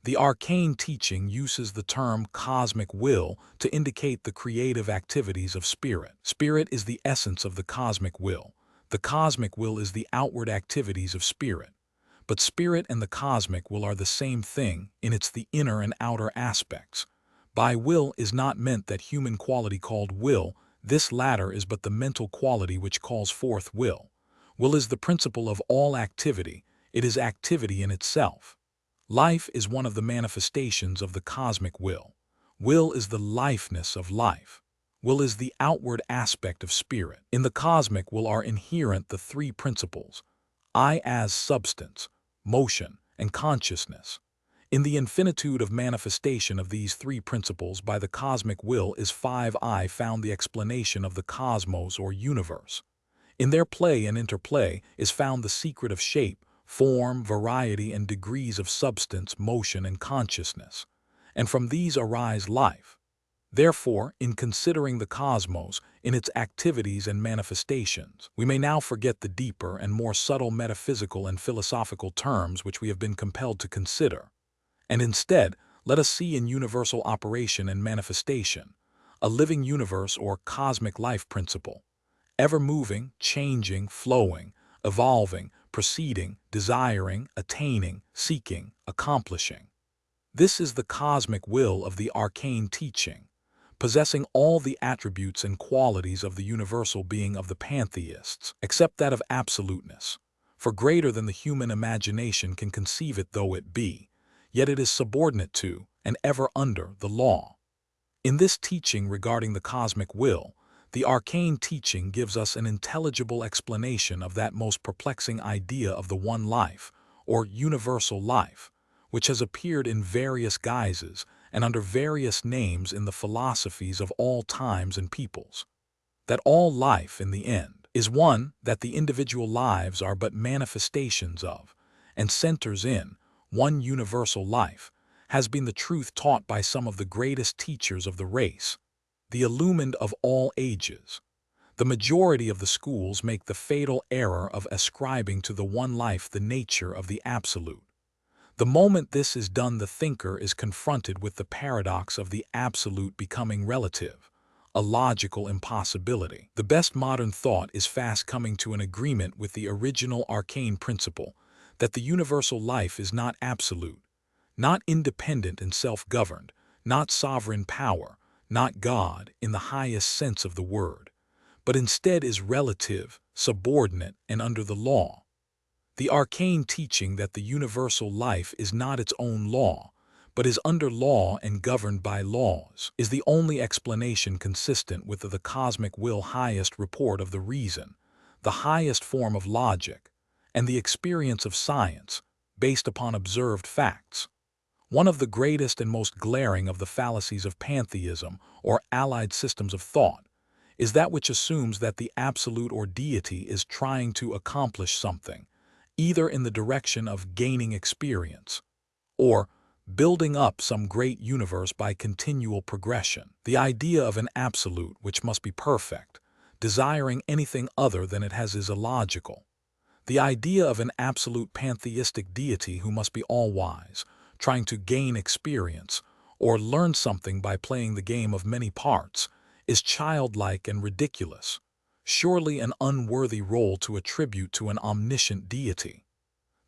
The arcane teaching uses the term cosmic will to indicate the creative activities of spirit. Spirit is the essence of the cosmic will. The cosmic will is the outward activities of spirit. But spirit and the cosmic will are the same thing in its the inner and outer aspects. By will is not meant that human quality called will. This latter is but the mental quality which calls forth will. Will is the principle of all activity. It is activity in itself. Life is one of the manifestations of the cosmic will. Will is the lifeness of life. Will is the outward aspect of spirit. In the cosmic will are inherent the three principles: I as substance, motion, and consciousness. In the infinitude of manifestation of these three principles by the cosmic will is 5I found the explanation of the cosmos or universe. In their play and interplay is found the secret of shape, form, variety, and degrees of substance, motion, and consciousness. And from these arise life. Therefore, in considering the cosmos, in its activities and manifestations, we may now forget the deeper and more subtle metaphysical and philosophical terms which we have been compelled to consider, and instead let us see in universal operation and manifestation a living universe or cosmic life principle, ever moving, changing, flowing, evolving, proceeding, desiring, attaining, seeking, accomplishing. This is the cosmic will of the arcane teaching, possessing all the attributes and qualities of the universal being of the pantheists, except that of absoluteness. For greater than the human imagination can conceive it though it be, yet it is subordinate to, and ever under, the law. In this teaching regarding the cosmic will, the arcane teaching gives us an intelligible explanation of that most perplexing idea of the one life, or universal life, which has appeared in various guises and under various names in the philosophies of all times and peoples. That all life, in the end, is one, that the individual lives are but manifestations of, and centers in, one universal life, has been the truth taught by some of the greatest teachers of the race, the illumined of all ages. The majority of the schools make the fatal error of ascribing to the one life the nature of the absolute. The moment this is done, the thinker is confronted with the paradox of the absolute becoming relative, a logical impossibility. The best modern thought is fast coming to an agreement with the original arcane principle that the universal life is not absolute, not independent and self-governed, not sovereign power, not God in the highest sense of the word, but instead is relative, subordinate, and under the law. The arcane teaching that the universal life is not its own law, but is under law and governed by laws, is the only explanation consistent with the cosmic will, highest report of the reason, the highest form of logic, and the experience of science, based upon observed facts. One of the greatest and most glaring of the fallacies of pantheism, or allied systems of thought, is that which assumes that the absolute or deity is trying to accomplish something, either in the direction of gaining experience, or building up some great universe by continual progression. The idea of an absolute which must be perfect, desiring anything other than it has, is illogical. The idea of an absolute pantheistic deity who must be all-wise, trying to gain experience, or learn something by playing the game of many parts, is childlike and ridiculous, surely an unworthy role to attribute to an omniscient deity.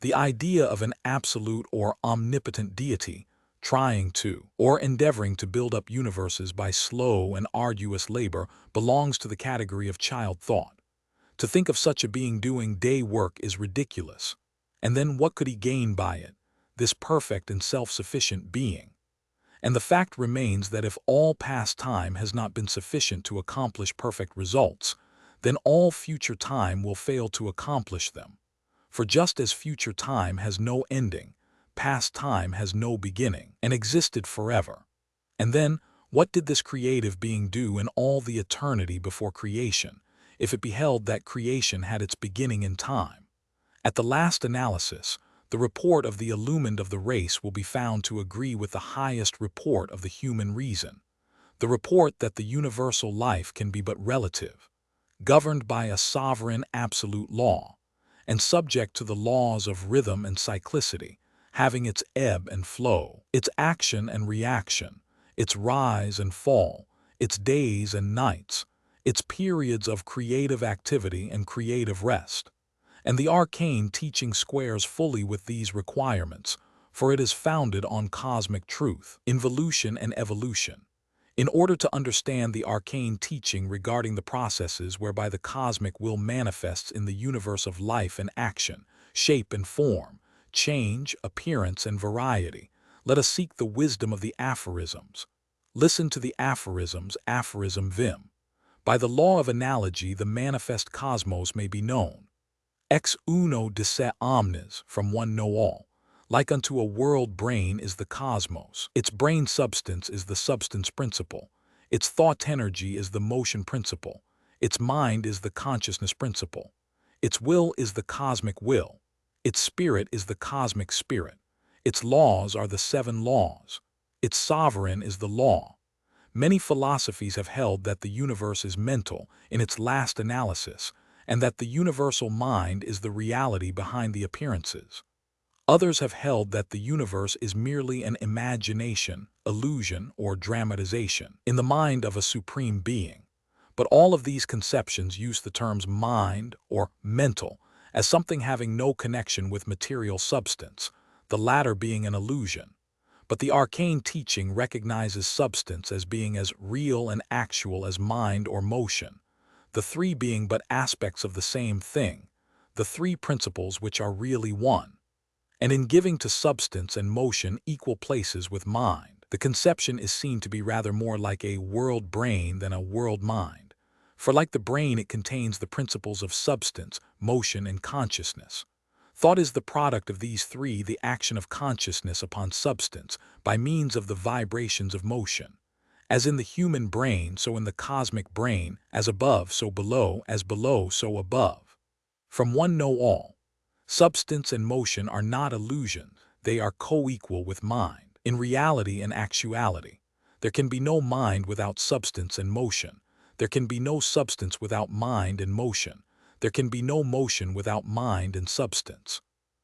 The idea of an absolute or omnipotent deity trying to, or endeavoring to build up universes by slow and arduous labor belongs to the category of child thought. To think of such a being doing day work is ridiculous. And then what could he gain by it, this perfect and self-sufficient being? And the fact remains that if all past time has not been sufficient to accomplish perfect results, then all future time will fail to accomplish them. For just as future time has no ending, past time has no beginning, and existed forever. And then, what did this creative being do in all the eternity before creation, if it beheld that creation had its beginning in time? At the last analysis, the report of the illumined of the race will be found to agree with the highest report of the human reason, the report that the universal life can be but relative, governed by a sovereign absolute law, and subject to the laws of rhythm and cyclicity, having its ebb and flow, its action and reaction, its rise and fall, its days and nights, its periods of creative activity and creative rest. And the arcane teaching squares fully with these requirements, for it is founded on cosmic truth, involution and evolution. In order to understand the arcane teaching regarding the processes whereby the cosmic will manifests in the universe of life and action, shape and form, change, appearance and variety, let us seek the wisdom of the aphorisms. Listen to the aphorisms, aphorism vim. By the law of analogy the manifest cosmos may be known. Ex uno dicet omnes, from one know all. Like unto a world brain is the cosmos. Its brain substance is the substance principle. Its thought energy is the motion principle. Its mind is the consciousness principle. Its will is the cosmic will. Its spirit is the cosmic spirit. Its laws are the seven laws. Its sovereign is the law. Many philosophies have held that the universe is mental in its last analysis, and that the universal mind is the reality behind the appearances. Others have held that the universe is merely an imagination, illusion, or dramatization in the mind of a supreme being. But all of these conceptions use the terms mind or mental as something having no connection with material substance, the latter being an illusion. But the arcane teaching recognizes substance as being as real and actual as mind or motion, the three being but aspects of the same thing, the three principles which are really one. And in giving to substance and motion equal places with mind, the conception is seen to be rather more like a world brain than a world mind. For like the brain, it contains the principles of substance, motion, and consciousness. Thought is the product of these three, the action of consciousness upon substance, by means of the vibrations of motion. As in the human brain, so in the cosmic brain, as above, so below, as below, so above. From one know all. Substance and motion are not illusions, they are co-equal with mind, in reality and actuality. There can be no mind without substance and motion. There can be no substance without mind and motion. There can be no motion without mind and substance.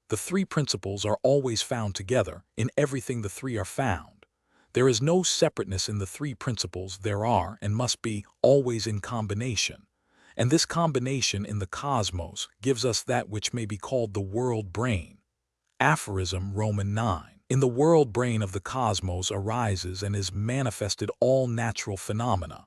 The three principles are always found together, in everything the three are found. There is no separateness in the three principles, there are, and must be, always in combination. And this combination in the cosmos gives us that which may be called the world brain. Aphorism Roman 9. In the world brain of the cosmos arises and is manifested all natural phenomena.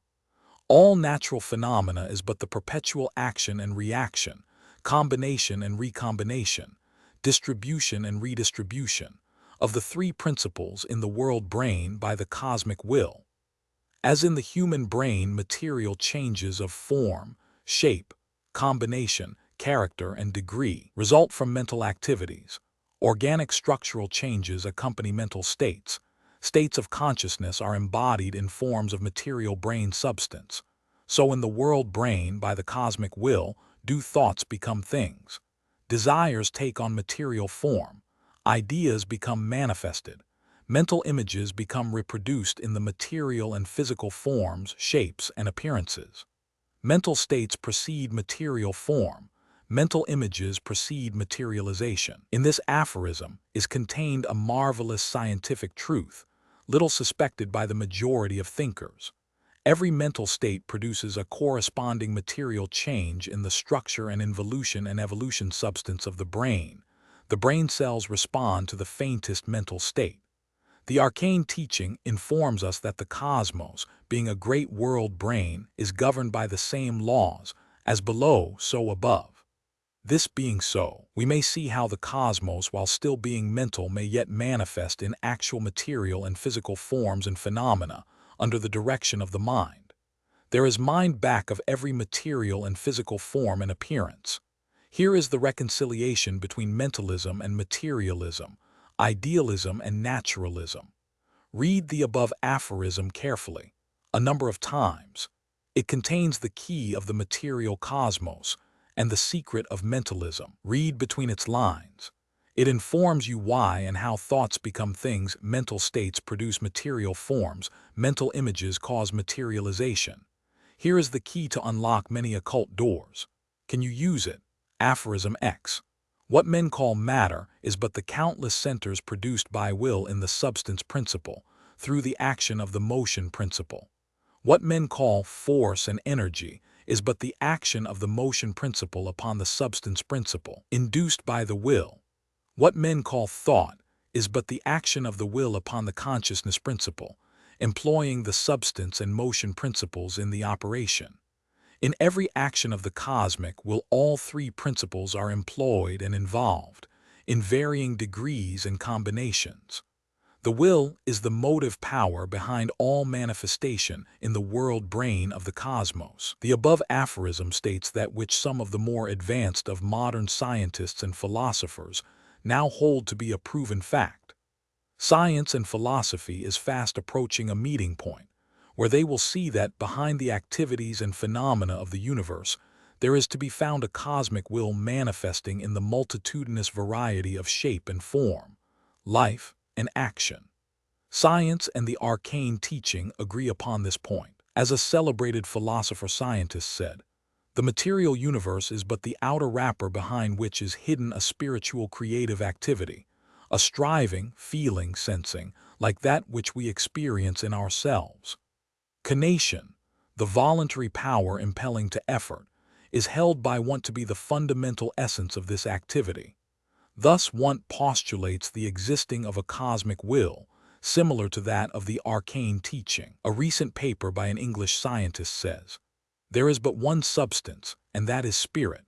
All natural phenomena is but the perpetual action and reaction, combination and recombination, distribution and redistribution, of the three principles in the world brain by the cosmic will. As in the human brain, material changes of form, shape, combination, character, and degree result from mental activities. Organic structural changes accompany mental states. States of consciousness are embodied in forms of material brain substance. So in the world brain, by the cosmic will, do thoughts become things. Desires take on material form. Ideas become manifested. Mental images become reproduced in the material and physical forms, shapes, and appearances. Mental states precede material form. Mental images precede materialization. In this aphorism is contained a marvelous scientific truth, little suspected by the majority of thinkers. Every mental state produces a corresponding material change in the structure and involution and evolution substance of the brain. The brain cells respond to the faintest mental state. The arcane teaching informs us that the cosmos, being a great world brain, is governed by the same laws, as below, so above. This being so, we may see how the cosmos, while still being mental, may yet manifest in actual material and physical forms and phenomena under the direction of the mind. There is mind back of every material and physical form and appearance. Here is the reconciliation between mentalism and materialism, idealism and naturalism. Read the above aphorism carefully, a number of times. It contains the key of the material cosmos and the secret of mentalism. Read between its lines. It informs you why and how thoughts become things, mental states produce material forms, mental images cause materialization. Here is the key to unlock many occult doors. Can you use it? Aphorism X. What men call matter is but the countless centers produced by will in the substance principle, through the action of the motion principle. What men call force and energy is but the action of the motion principle upon the substance principle, induced by the will. What men call thought is but the action of the will upon the consciousness principle, employing the substance and motion principles in the operation. In every action of the cosmic will, all three principles are employed and involved, in varying degrees and combinations. The will is the motive power behind all manifestation in the world brain of the cosmos. The above aphorism states that which some of the more advanced of modern scientists and philosophers now hold to be a proven fact. Science and philosophy is fast approaching a meeting point, where they will see that behind the activities and phenomena of the universe, there is to be found a cosmic will manifesting in the multitudinous variety of shape and form, life and action. Science and the arcane teaching agree upon this point. As a celebrated philosopher-scientist said, the material universe is but the outer wrapper behind which is hidden a spiritual creative activity, a striving, feeling, sensing, like that which we experience in ourselves. Kanation, the voluntary power impelling to effort, is held by Wundt to be the fundamental essence of this activity. Thus Wundt postulates the existing of a cosmic will, similar to that of the arcane teaching. A recent paper by an English scientist says, "There is but one substance, and that is spirit.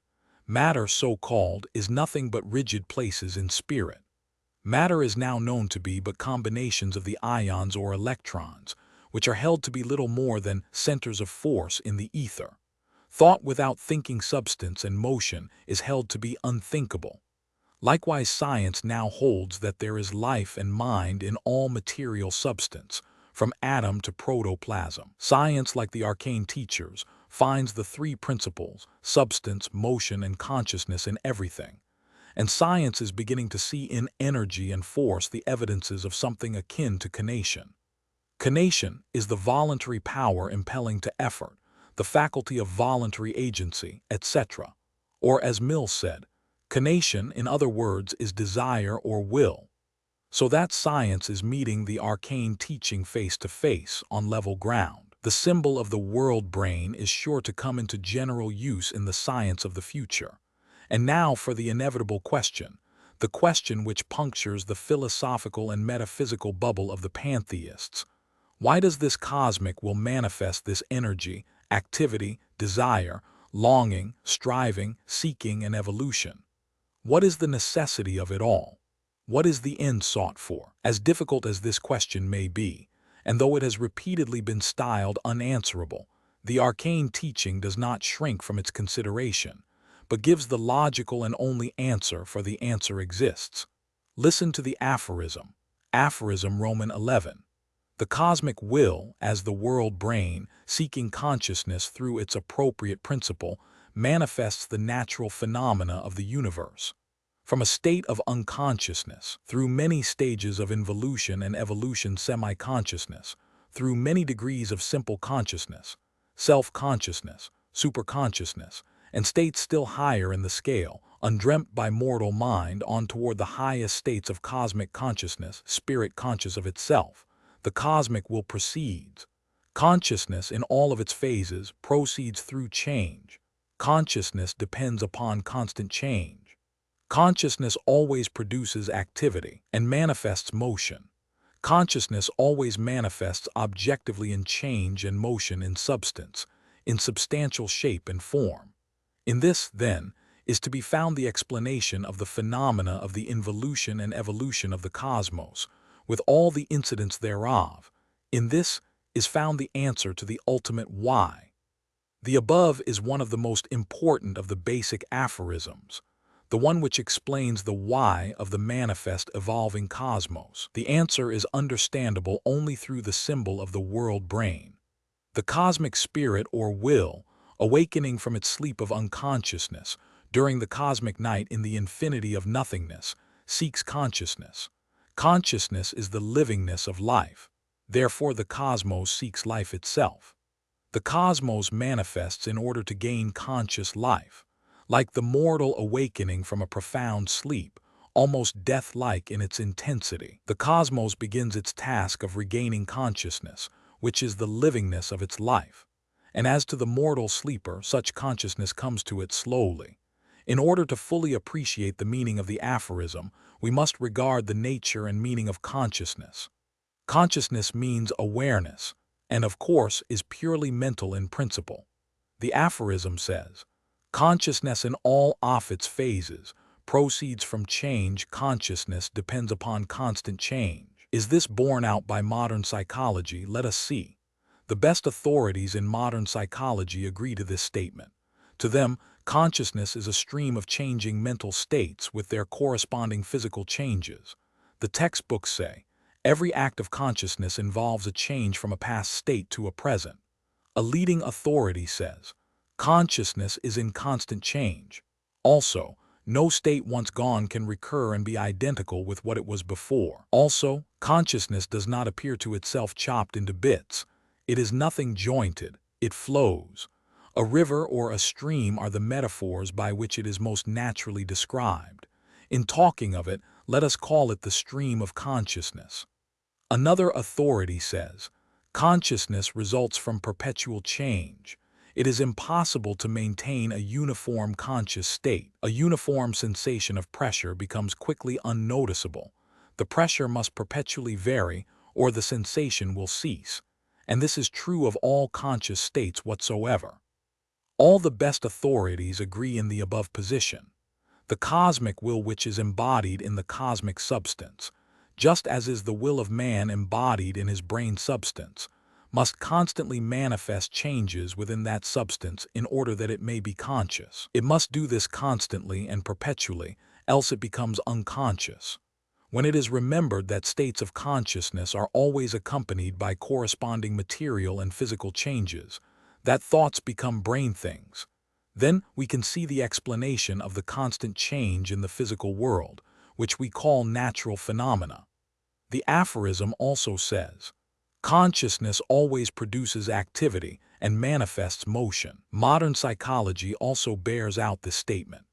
Matter, so-called, is nothing but rigid places in spirit. Matter is now known to be but combinations of the ions or electrons, which are held to be little more than centers of force in the ether. Thought without thinking substance and motion is held to be unthinkable. Likewise, science now holds that there is life and mind in all material substance, from atom to protoplasm. Science, like the arcane teachers, finds the three principles, substance, motion, and consciousness in everything. And science is beginning to see in energy and force the evidences of something akin to kanation. Kanation is the voluntary power impelling to effort, the faculty of voluntary agency, etc. Or as Mill said, kanation, in other words, is desire or will. So that science is meeting the arcane teaching face to face on level ground. The symbol of the world brain is sure to come into general use in the science of the future. And now for the inevitable question, the question which punctures the philosophical and metaphysical bubble of the pantheists. Why does this cosmic will manifest this energy, activity, desire, longing, striving, seeking, and evolution? What is the necessity of it all? What is the end sought for? As difficult as this question may be, and though it has repeatedly been styled unanswerable, the arcane teaching does not shrink from its consideration, but gives the logical and only answer, for the answer exists. Listen to the aphorism. Aphorism Roman 11. The cosmic will, as the world brain, seeking consciousness through its appropriate principle, manifests the natural phenomena of the universe. From a state of unconsciousness, through many stages of involution and evolution semi-consciousness, through many degrees of simple consciousness, self-consciousness, superconsciousness, and states still higher in the scale, undreamt by mortal mind, on toward the highest states of cosmic consciousness, spirit conscious of itself, the cosmic will proceeds. Consciousness in all of its phases proceeds through change. Consciousness depends upon constant change. Consciousness always produces activity and manifests motion. Consciousness always manifests objectively in change and motion in substance, in substantial shape and form. In this, then, is to be found the explanation of the phenomena of the involution and evolution of the cosmos, with all the incidents thereof. In this is found the answer to the ultimate why. The above is one of the most important of the basic aphorisms, the one which explains the why of the manifest evolving cosmos. The answer is understandable only through the symbol of the world brain. The cosmic spirit or will, awakening from its sleep of unconsciousness, during the cosmic night in the infinity of nothingness, seeks consciousness. Consciousness is the livingness of life. Therefore the cosmos seeks life itself. The cosmos manifests in order to gain conscious life. Like the mortal awakening from a profound sleep, almost death-like in its intensity, the cosmos begins its task of regaining consciousness, which is the livingness of its life. And as to the mortal sleeper, such consciousness comes to it slowly. In order to fully appreciate the meaning of the aphorism, we must regard the nature and meaning of consciousness. Consciousness means awareness, and of course is purely mental in principle. The aphorism says, consciousness in all of its phases proceeds from change. Consciousness depends upon constant change. Is this borne out by modern psychology? Let us see. The best authorities in modern psychology agree to this statement. To them, consciousness is a stream of changing mental states with their corresponding physical changes. The textbooks say, every act of consciousness involves a change from a past state to a present. A leading authority says, consciousness is in constant change. Also, No state once gone can recur and be identical with what it was before. Also, consciousness does not appear to itself chopped into bits. It is nothing jointed. It flows. A river or a stream are the metaphors by which it is most naturally described. In talking of it, let us call it the stream of consciousness. Another authority says, consciousness results from perpetual change. It is impossible to maintain a uniform conscious state. A uniform sensation of pressure becomes quickly unnoticeable. The pressure must perpetually vary, or the sensation will cease. And this is true of all conscious states whatsoever. All the best authorities agree in the above position. The cosmic will which is embodied in the cosmic substance, just as is the will of man embodied in his brain substance, must constantly manifest changes within that substance in order that it may be conscious. It must do this constantly and perpetually, else it becomes unconscious. When it is remembered that states of consciousness are always accompanied by corresponding material and physical changes, that thoughts become brain things, then we can see the explanation of the constant change in the physical world, which we call natural phenomena. The aphorism also says, consciousness always produces activity and manifests motion. Modern psychology also bears out this statement.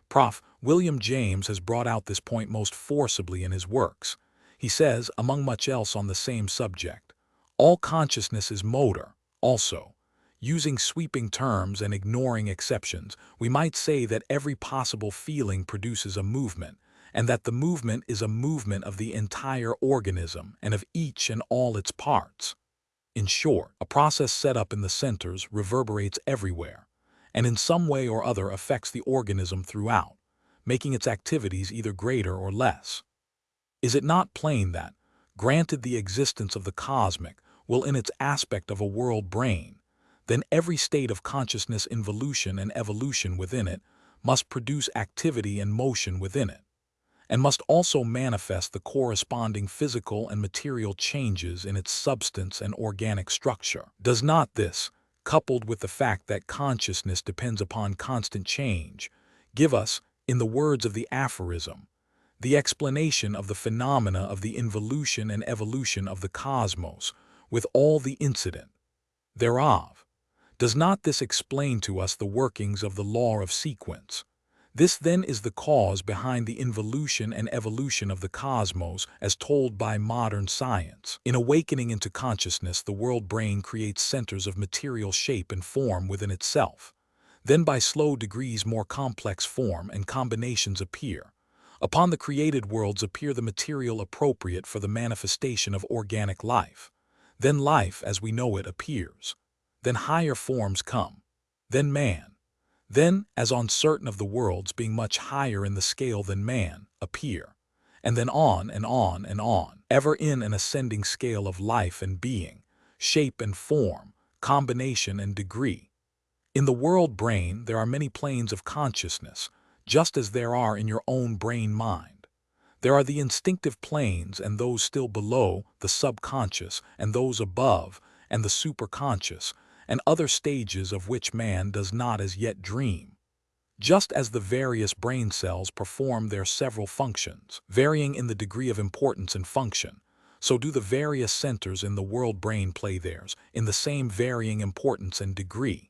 Prof. William James has brought out this point most forcibly in his works. He says, among much else on the same subject, all consciousness is motor, also. Using sweeping terms and ignoring exceptions, we might say that every possible feeling produces a movement, and that the movement is a movement of the entire organism and of each and all its parts. In short, a process set up in the centers reverberates everywhere, and in some way or other affects the organism throughout, making its activities either greater or less. Is it not plain that, granted the existence of the cosmic will in its aspect of a world brain, then every state of consciousness involution and evolution within it must produce activity and motion within it, and must also manifest the corresponding physical and material changes in its substance and organic structure? Does not this, coupled with the fact that consciousness depends upon constant change, give us, in the words of the aphorism, the explanation of the phenomena of the involution and evolution of the cosmos, with all the incident thereof? Does not this explain to us the workings of the law of sequence? This then is the cause behind the involution and evolution of the cosmos as told by modern science. In awakening into consciousness, the world brain creates centers of material shape and form within itself. Then by slow degrees more complex form and combinations appear. Upon the created worlds appear the material appropriate for the manifestation of organic life. Then life as we know it appears. Then higher forms come. Then man. Then, as on certain of the worlds being much higher in the scale than man, appear. And then on and on and on, ever in an ascending scale of life and being, shape and form, combination and degree. In the world brain there are many planes of consciousness, just as there are in your own brain mind. There are the instinctive planes and those still below, the subconscious, and those above, and the superconscious, and other stages of which man does not as yet dream. Just as the various brain cells perform their several functions, varying in the degree of importance and function, so do the various centers in the world brain play theirs, in the same varying importance and degree.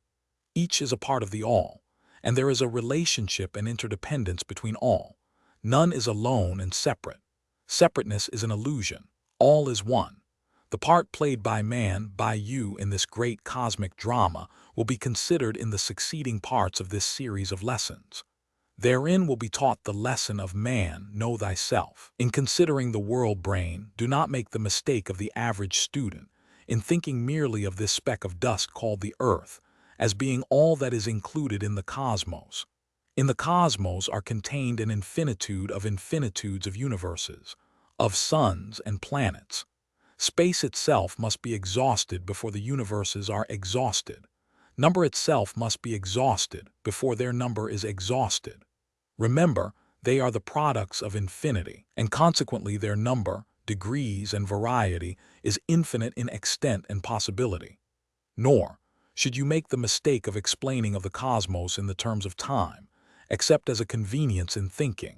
Each is a part of the all, and there is a relationship and interdependence between all. None is alone and separate. Separateness is an illusion. All is one. The part played by man, by you in this great cosmic drama, will be considered in the succeeding parts of this series of lessons. Therein will be taught the lesson of man, know thyself. In considering the world brain, do not make the mistake of the average student, in thinking merely of this speck of dust called the earth, as being all that is included in the cosmos. In the cosmos are contained an infinitude of infinitudes of universes, of suns and planets. Space itself must be exhausted before the universes are exhausted. Number itself must be exhausted before their number is exhausted. Remember, they are the products of infinity, and consequently their number, degrees, and variety is infinite in extent and possibility. Nor should you make the mistake of explaining of the cosmos in the terms of time, except as a convenience in thinking.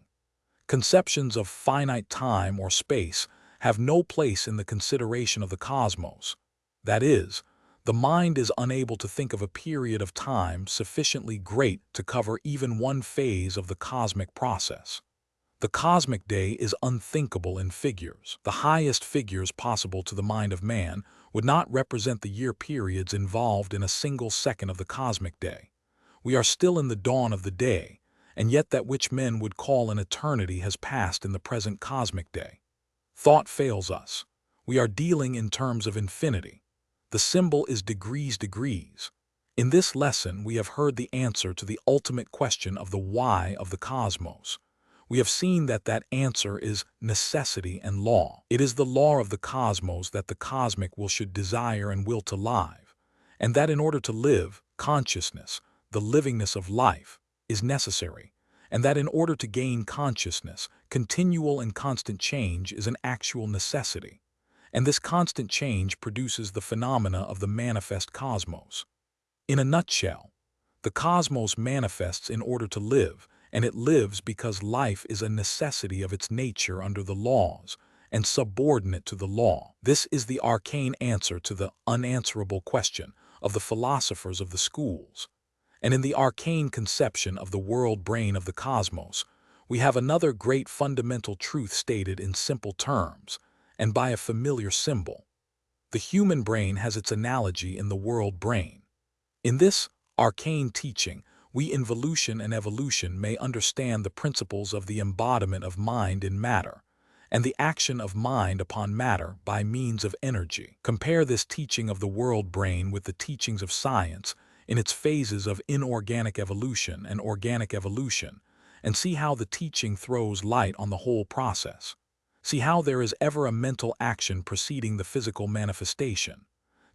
Conceptions of finite time or space have no place in the consideration of the cosmos. That is, the mind is unable to think of a period of time sufficiently great to cover even one phase of the cosmic process. The cosmic day is unthinkable in figures. The highest figures possible to the mind of man would not represent the year periods involved in a single second of the cosmic day. We are still in the dawn of the day, and yet that which men would call an eternity has passed in the present cosmic day. Thought fails us. We are dealing in terms of infinity. The symbol is degrees. In this lesson, we have heard the answer to the ultimate question of the why of the cosmos. We have seen that that answer is necessity and law. It is the law of the cosmos that the cosmic will should desire and will to live, and that in order to live, consciousness, the livingness of life, is necessary, and that in order to gain consciousness, continual and constant change is an actual necessity, and this constant change produces the phenomena of the manifest cosmos. In a nutshell, the cosmos manifests in order to live, and it lives because life is a necessity of its nature under the laws and subordinate to the law. This is the arcane answer to the unanswerable question of the philosophers of the schools. And in the arcane conception of the world brain of the cosmos, we have another great fundamental truth stated in simple terms and by a familiar symbol. The human brain has its analogy in the world brain. In this arcane teaching, we in Volution and Evolution may understand the principles of the embodiment of mind in matter, and the action of mind upon matter by means of energy. Compare this teaching of the world brain with the teachings of science in its phases of inorganic evolution and organic evolution, and see how the teaching throws light on the whole process. See how there is ever a mental action preceding the physical manifestation.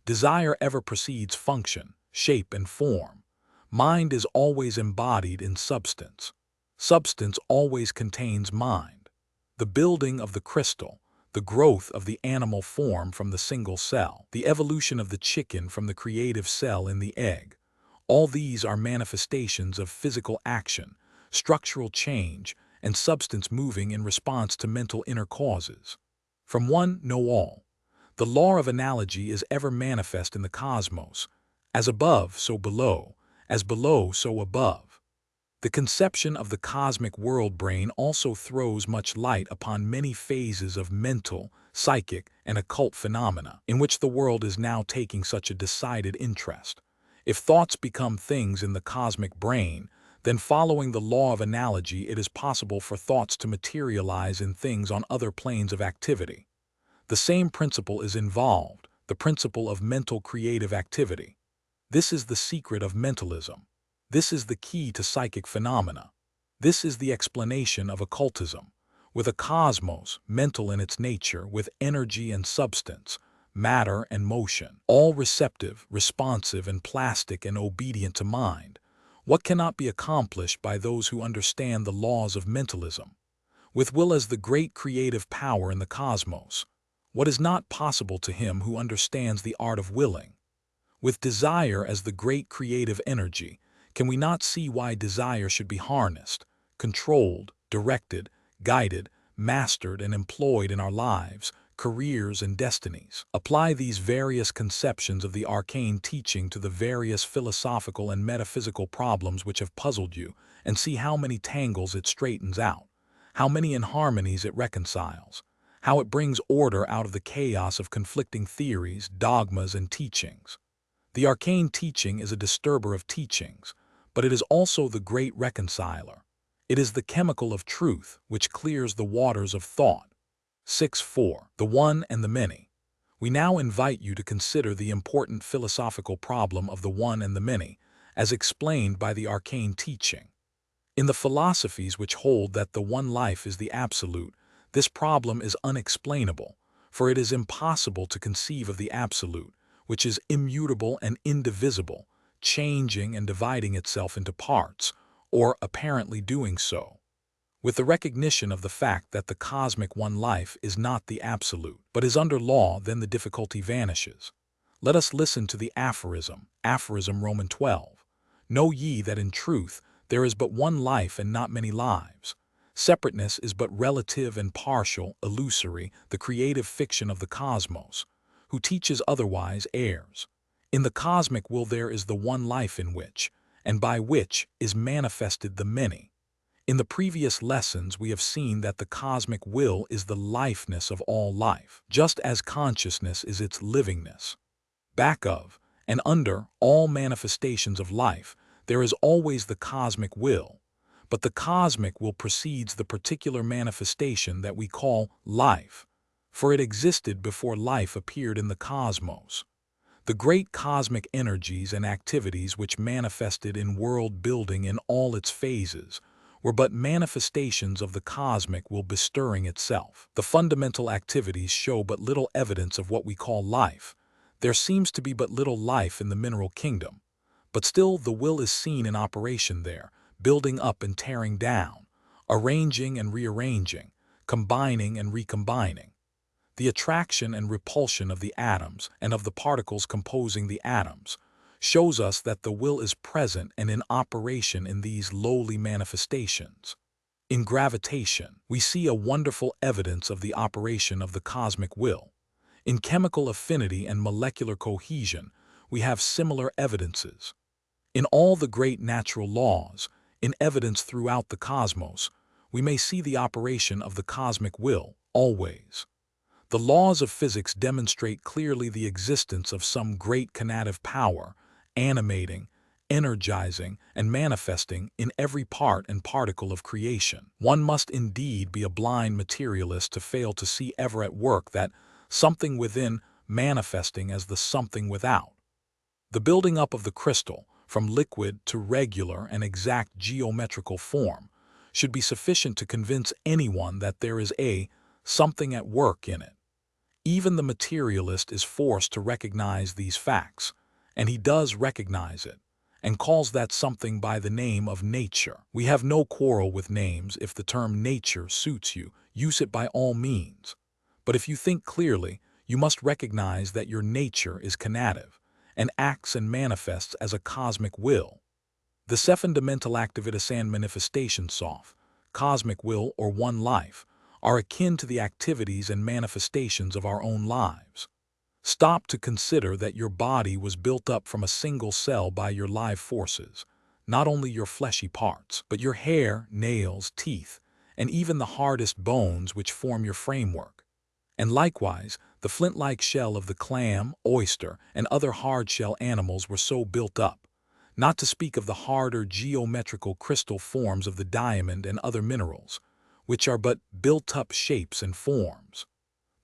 Desire ever precedes function, shape, and form. Mind is always embodied in substance. Substance always contains mind. The building of the crystal, the growth of the animal form from the single cell, the evolution of the chicken from the creative cell in the egg, all these are manifestations of physical action, structural change, and substance moving in response to mental inner causes. From one, know all. The law of analogy is ever manifest in the cosmos. As above, so below. As below, so above. The conception of the cosmic world brain also throws much light upon many phases of mental, psychic, and occult phenomena, in which the world is now taking such a decided interest. If thoughts become things in the cosmic brain, then following the law of analogy, it is possible for thoughts to materialize in things on other planes of activity. The same principle is involved, the principle of mental creative activity. This is the secret of mentalism. This is the key to psychic phenomena. This is the explanation of occultism. With a cosmos, mental in its nature, with energy and substance, matter and motion, all receptive, responsive, and plastic and obedient to mind, what cannot be accomplished by those who understand the laws of mentalism? With will as the great creative power in the cosmos, what is not possible to him who understands the art of willing? With desire as the great creative energy, can we not see why desire should be harnessed, controlled, directed, guided, mastered, and employed in our lives, careers, and destinies? Apply these various conceptions of the arcane teaching to the various philosophical and metaphysical problems which have puzzled you, and see how many tangles it straightens out, how many inharmonies it reconciles, how it brings order out of the chaos of conflicting theories, dogmas, and teachings. The arcane teaching is a disturber of teachings, but it is also the great reconciler. It is the chemical of truth which clears the waters of thought. 6.4. The One and the Many. We now invite you to consider the important philosophical problem of the one and the many, as explained by the arcane teaching. In the philosophies which hold that the one life is the absolute, this problem is unexplainable, for it is impossible to conceive of the absolute, which is immutable and indivisible, changing and dividing itself into parts, or apparently doing so. With the recognition of the fact that the cosmic one life is not the absolute, but is under law, then the difficulty vanishes. Let us listen to the aphorism, Roman 12. Know ye that in truth There is but one life and not many lives. Separateness is but relative and partial, illusory, the creative fiction of the cosmos. Who teaches otherwise errs. In the cosmic will there is the one life in which, and by which, is manifested the many. In the previous lessons we have seen that the cosmic will is the lifeness of all life, just as consciousness is its livingness. Back of, and under, all manifestations of life, there is always the cosmic will, but the cosmic will precedes the particular manifestation that we call life, for it existed before life appeared in the cosmos. The great cosmic energies and activities which manifested in world building in all its phases were but manifestations of the cosmic will bestirring itself. The fundamental activities show but little evidence of what we call life. There seems to be but little life in the mineral kingdom, but still the will is seen in operation there, building up and tearing down, arranging and rearranging, combining and recombining. The attraction and repulsion of the atoms and of the particles composing the atoms shows us that the will is present and in operation in these lowly manifestations. In gravitation, we see a wonderful evidence of the operation of the cosmic will. In chemical affinity and molecular cohesion, we have similar evidences. In all the great natural laws, in evidence throughout the cosmos, we may see the operation of the cosmic will, always. The laws of physics demonstrate clearly the existence of some great conative power, animating, energizing, and manifesting in every part and particle of creation. One must indeed be a blind materialist to fail to see ever at work that something within manifesting as the something without. The building up of the crystal, from liquid to regular and exact geometrical form, should be sufficient to convince anyone that there is a something at work in it. Even the materialist is forced to recognize these facts, and he does recognize it, and calls that something by the name of nature. We have no quarrel with names. If the term nature suits you, use it by all means. But if you think clearly, you must recognize that your nature is conative, and acts and manifests as a cosmic will. The fundamental activities and manifestations of cosmic will or one life are akin to the activities and manifestations of our own lives. Stop to consider that your body was built up from a single cell by your live forces, not only your fleshy parts, but your hair, nails, teeth, and even the hardest bones which form your framework. And likewise, the flint-like shell of the clam, oyster, and other hard-shell animals were so built up, not to speak of the harder geometrical crystal forms of the diamond and other minerals, which are but built-up shapes and forms.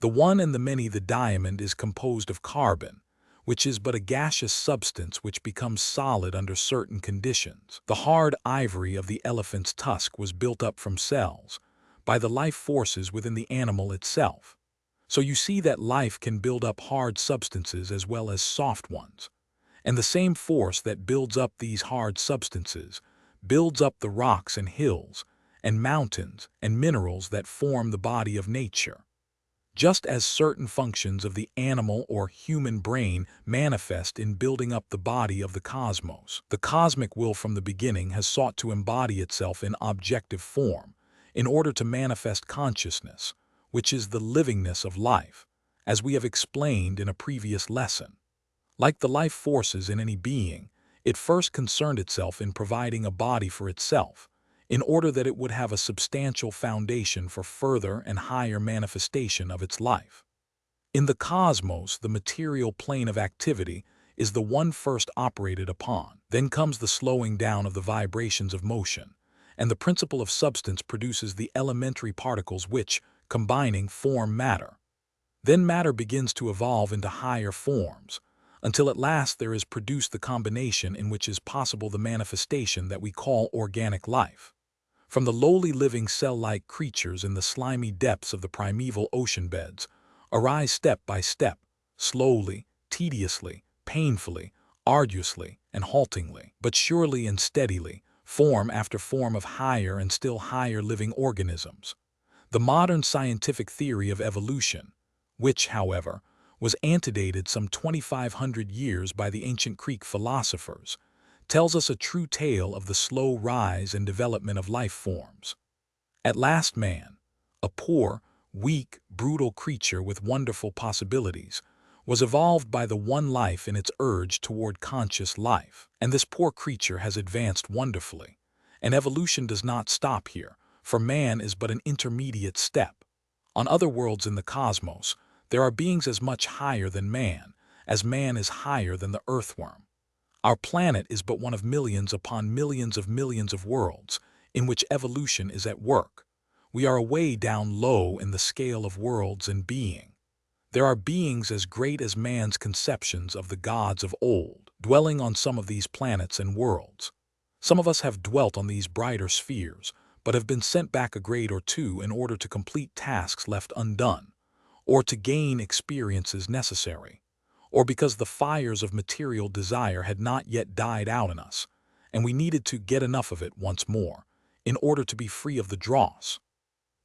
The one and the many, the diamond is composed of carbon, which is but a gaseous substance which becomes solid under certain conditions. The hard ivory of the elephant's tusk was built up from cells, by the life forces within the animal itself. So you see that life can build up hard substances as well as soft ones. And the same force that builds up these hard substances builds up the rocks and hills, and mountains and minerals that form the body of nature. Just as certain functions of the animal or human brain manifest in building up the body of the cosmos, the cosmic will from the beginning has sought to embody itself in objective form in order to manifest consciousness, which is the livingness of life, as we have explained in a previous lesson. Like the life forces in any being, it first concerned itself in providing a body for itself, in order that it would have a substantial foundation for further and higher manifestation of its life. In the cosmos, the material plane of activity is the one first operated upon. Then comes the slowing down of the vibrations of motion, and the principle of substance produces the elementary particles which, combining, form matter. Then matter begins to evolve into higher forms, until at last there is produced the combination in which is possible the manifestation that we call organic life. From the lowly living cell-like creatures in the slimy depths of the primeval ocean beds, arise step by step, slowly, tediously, painfully, arduously, and haltingly, but surely and steadily, form after form of higher and still higher living organisms. The modern scientific theory of evolution, which, however, was antedated some 2,500 years by the ancient Greek philosophers, tells us a true tale of the slow rise and development of life forms. At last man, a poor, weak, brutal creature with wonderful possibilities, was evolved by the one life in its urge toward conscious life. And this poor creature has advanced wonderfully. And evolution does not stop here, for man is but an intermediate step. On other worlds in the cosmos, there are beings as much higher than man is higher than the earthworm. Our planet is but one of millions upon millions of worlds in which evolution is at work. We are way down low in the scale of worlds and being. There are beings as great as man's conceptions of the gods of old, dwelling on some of these planets and worlds. Some of us have dwelt on these brighter spheres, but have been sent back a grade or two in order to complete tasks left undone, or to gain experiences necessary, or because the fires of material desire had not yet died out in us, and we needed to get enough of it once more, in order to be free of the dross.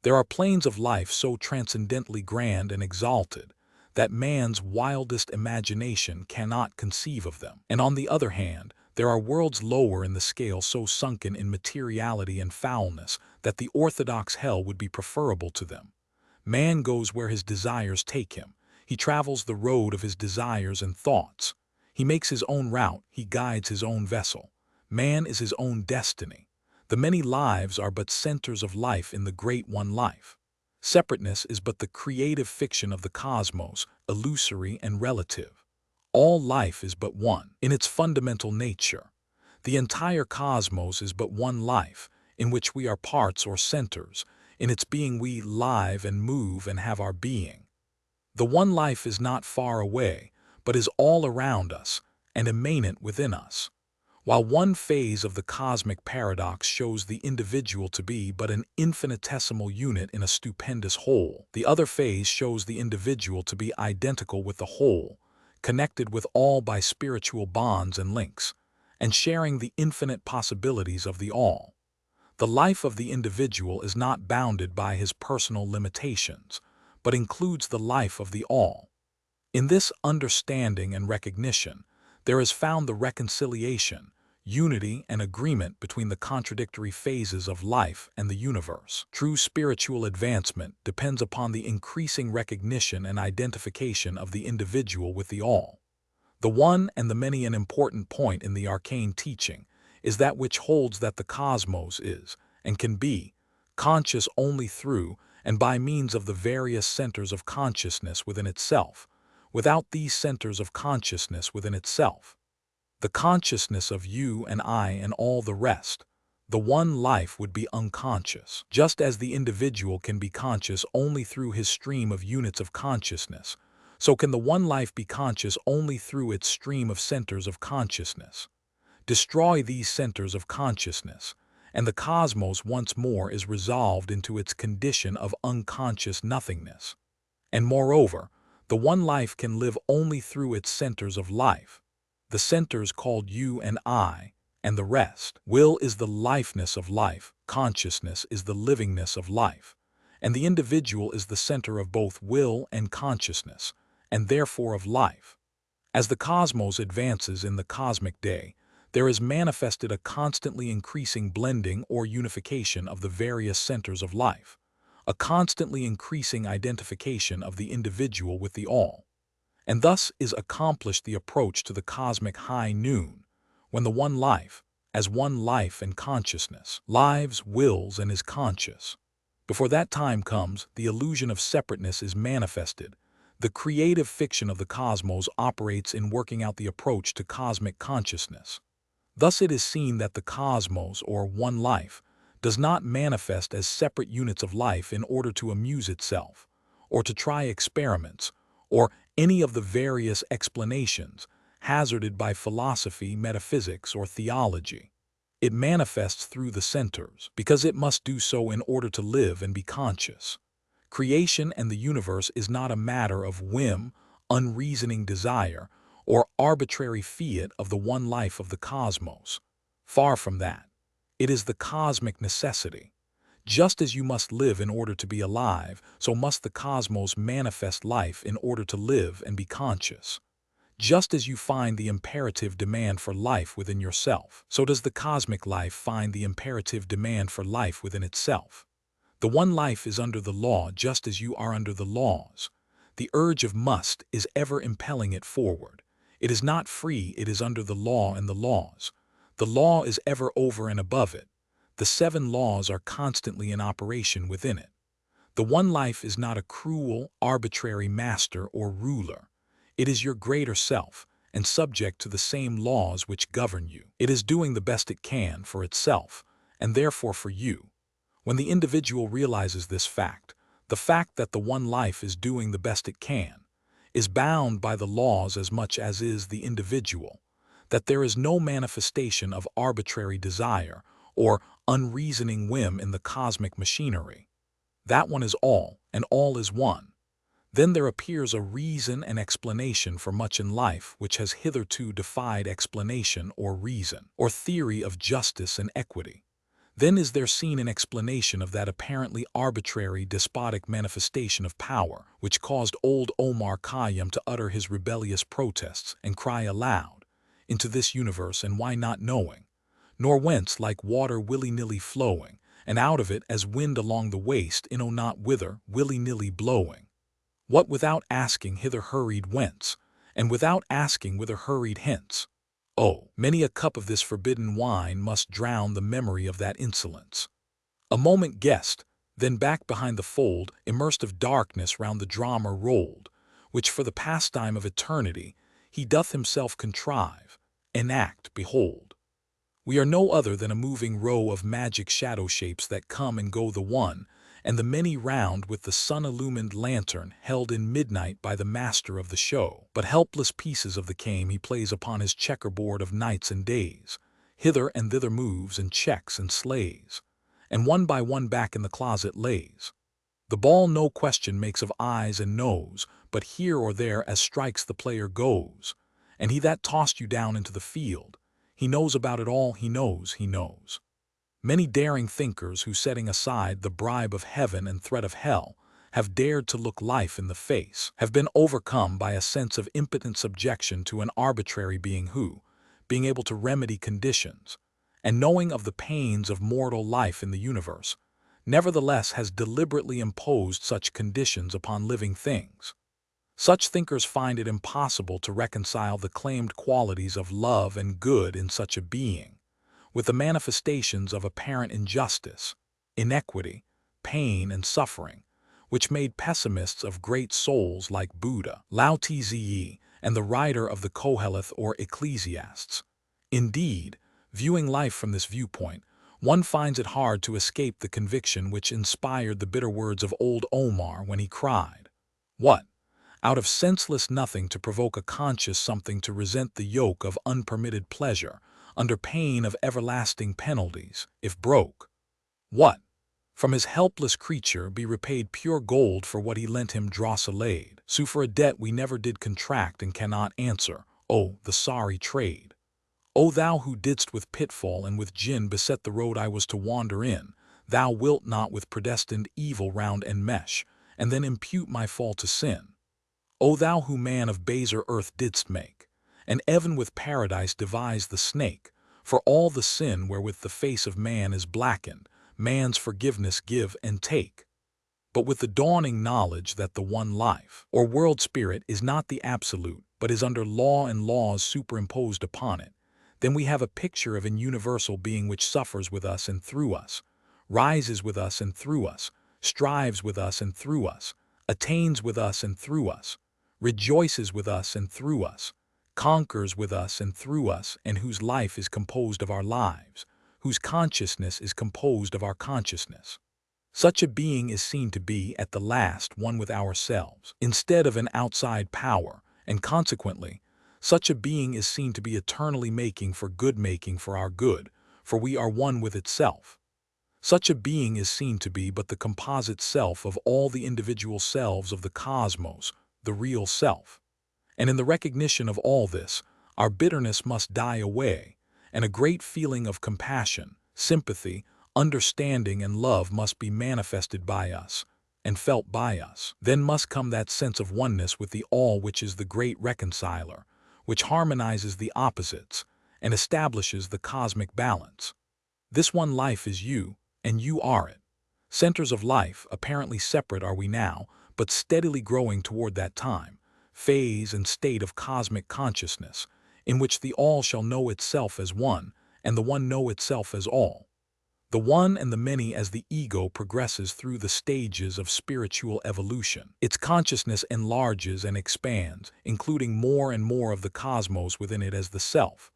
There are planes of life so transcendently grand and exalted that man's wildest imagination cannot conceive of them. And on the other hand, there are worlds lower in the scale so sunken in materiality and foulness that the orthodox hell would be preferable to them. Man goes where his desires take him. He travels the road of his desires and thoughts. He makes his own route, he guides his own vessel. Man is his own destiny. The many lives are but centers of life in the great one life. Separateness is but the creative fiction of the cosmos, illusory and relative. All life is but one in its fundamental nature. The entire cosmos is but one life, in which we are parts or centers. In its being we live and move and have our being. The one life is not far away, but is all around us and immanent within us. While one phase of the cosmic paradox shows the individual to be but an infinitesimal unit in a stupendous whole, the other phase shows the individual to be identical with the whole, connected with all by spiritual bonds and links, and sharing the infinite possibilities of the all. The life of the individual is not bounded by his personal limitations, but includes the life of the all. In this understanding and recognition, there is found the reconciliation, unity, and agreement between the contradictory phases of life and the universe. True spiritual advancement depends upon the increasing recognition and identification of the individual with the all. The one and the many. An important point in the arcane teaching is that which holds that the cosmos is, and can be, conscious only through and by means of the various centers of consciousness within itself. Without these centers of consciousness within itself, the consciousness of you and I and all the rest, the one life would be unconscious. Just as the individual can be conscious only through his stream of units of consciousness, so can the one life be conscious only through its stream of centers of consciousness. Destroy these centers of consciousness, and the cosmos once more is resolved into its condition of unconscious nothingness. And moreover, the one life can live only through its centers of life, the centers called you and I, and the rest. Will is the lifeness of life, consciousness is the livingness of life, and the individual is the center of both will and consciousness, and therefore of life. As the cosmos advances in the cosmic day, there is manifested a constantly increasing blending or unification of the various centers of life, a constantly increasing identification of the individual with the all. And thus is accomplished the approach to the cosmic high noon, when the one life, as one life and consciousness, lives, wills, and is conscious. Before that time comes, the illusion of separateness is manifested. The creative fiction of the cosmos operates in working out the approach to cosmic consciousness. Thus it is seen that the cosmos, or one life, does not manifest as separate units of life in order to amuse itself, or to try experiments, or any of the various explanations hazarded by philosophy, metaphysics, or theology. It manifests through the centers, because it must do so in order to live and be conscious. Creation and the universe is not a matter of whim, unreasoning desire, or arbitrary fiat of the one life of the cosmos. Far from that. It is the cosmic necessity. Just as you must live in order to be alive, so must the cosmos manifest life in order to live and be conscious. Just as you find the imperative demand for life within yourself, so does the cosmic life find the imperative demand for life within itself. The one life is under the law just as you are under the laws. The urge of must is ever impelling it forward. It is not free, it is under the law and the laws. The law is ever over and above it. The 7 laws are constantly in operation within it. The one life is not a cruel, arbitrary master or ruler. It is your greater self, and subject to the same laws which govern you. It is doing the best it can for itself, and therefore for you. When the individual realizes this fact, the fact that the one life is doing the best it can, is bound by the laws as much as is the individual, that there is no manifestation of arbitrary desire or unreasoning whim in the cosmic machinery. That one is all, and all is one. Then there appears a reason and explanation for much in life which has hitherto defied explanation or reason, or theory of justice and equity. Then is there seen an explanation of that apparently arbitrary, despotic manifestation of power which caused old Omar Khayyam to utter his rebellious protests and cry aloud, "Into this universe, and why not knowing? Nor whence like water willy-nilly flowing, and out of it as wind along the waste, in know not whither, willy-nilly blowing. What without asking hither hurried whence, and without asking whither hurried hence? Oh, many a cup of this forbidden wine must drown the memory of that insolence." A moment guessed, then back behind the fold, immersed of darkness round the drama rolled, which for the pastime of eternity he doth himself contrive, enact, behold. We are no other than a moving row of magic shadow shapes that come and go the one, and the many round with the sun-illumined lantern held in midnight by the master of the show, but helpless pieces of the game he plays upon his checkerboard of nights and days, hither and thither moves and checks and slays, and one by one back in the closet lays. The ball no question makes of eyes and nose, but here or there as strikes the player goes, and he that tossed you down into the field, he knows about it all, he knows. Many daring thinkers who, setting aside the bribe of heaven and threat of hell, have dared to look life in the face, have been overcome by a sense of impotent subjection to an arbitrary being who, being able to remedy conditions, and knowing of the pains of mortal life in the universe, nevertheless has deliberately imposed such conditions upon living things. Such thinkers find it impossible to reconcile the claimed qualities of love and good in such a being with the manifestations of apparent injustice, inequity, pain, and suffering, which made pessimists of great souls like Buddha, Lao Tzu, and the writer of the Koheleth or Ecclesiastes. Indeed, viewing life from this viewpoint, one finds it hard to escape the conviction which inspired the bitter words of old Omar when he cried, "What? Out of senseless nothing to provoke a conscious something to resent the yoke of unpermitted pleasure, under pain of everlasting penalties, if broke? What? From his helpless creature be repaid pure gold for what he lent him drosselade, sue for a debt we never did contract and cannot answer, oh, the sorry trade! O thou who didst with pitfall and with gin beset the road I was to wander in, thou wilt not with predestined evil round enmesh, and then impute my fall to sin. O thou who man of baser earth didst make, and even with paradise devise the snake, for all the sin wherewith the face of man is blackened, man's forgiveness give and take. But with the dawning knowledge that the one life, or world spirit, is not the absolute, but is under law and laws superimposed upon it, then we have a picture of an universal being which suffers with us and through us, rises with us and through us, strives with us and through us, attains with us and through us, rejoices with us and through us, conquers with us and through us, and whose life is composed of our lives, whose consciousness is composed of our consciousness. Such a being is seen to be, at the last, one with ourselves, instead of an outside power, and consequently, such a being is seen to be eternally making for our good, for we are one with itself. Such a being is seen to be but the composite self of all the individual selves of the cosmos, the real self. And in the recognition of all this, our bitterness must die away, and a great feeling of compassion, sympathy, understanding, and love must be manifested by us, and felt by us. Then must come that sense of oneness with the all which is the great reconciler, which harmonizes the opposites and establishes the cosmic balance. This one life is you, and you are it. Centers of life, apparently separate are we now, but steadily growing toward that time, phase and state of cosmic consciousness, in which the all shall know itself as one, and the one know itself as all. The one and the many as the ego progresses through the stages of spiritual evolution. Its consciousness enlarges and expands, including more and more of the cosmos within it as the self,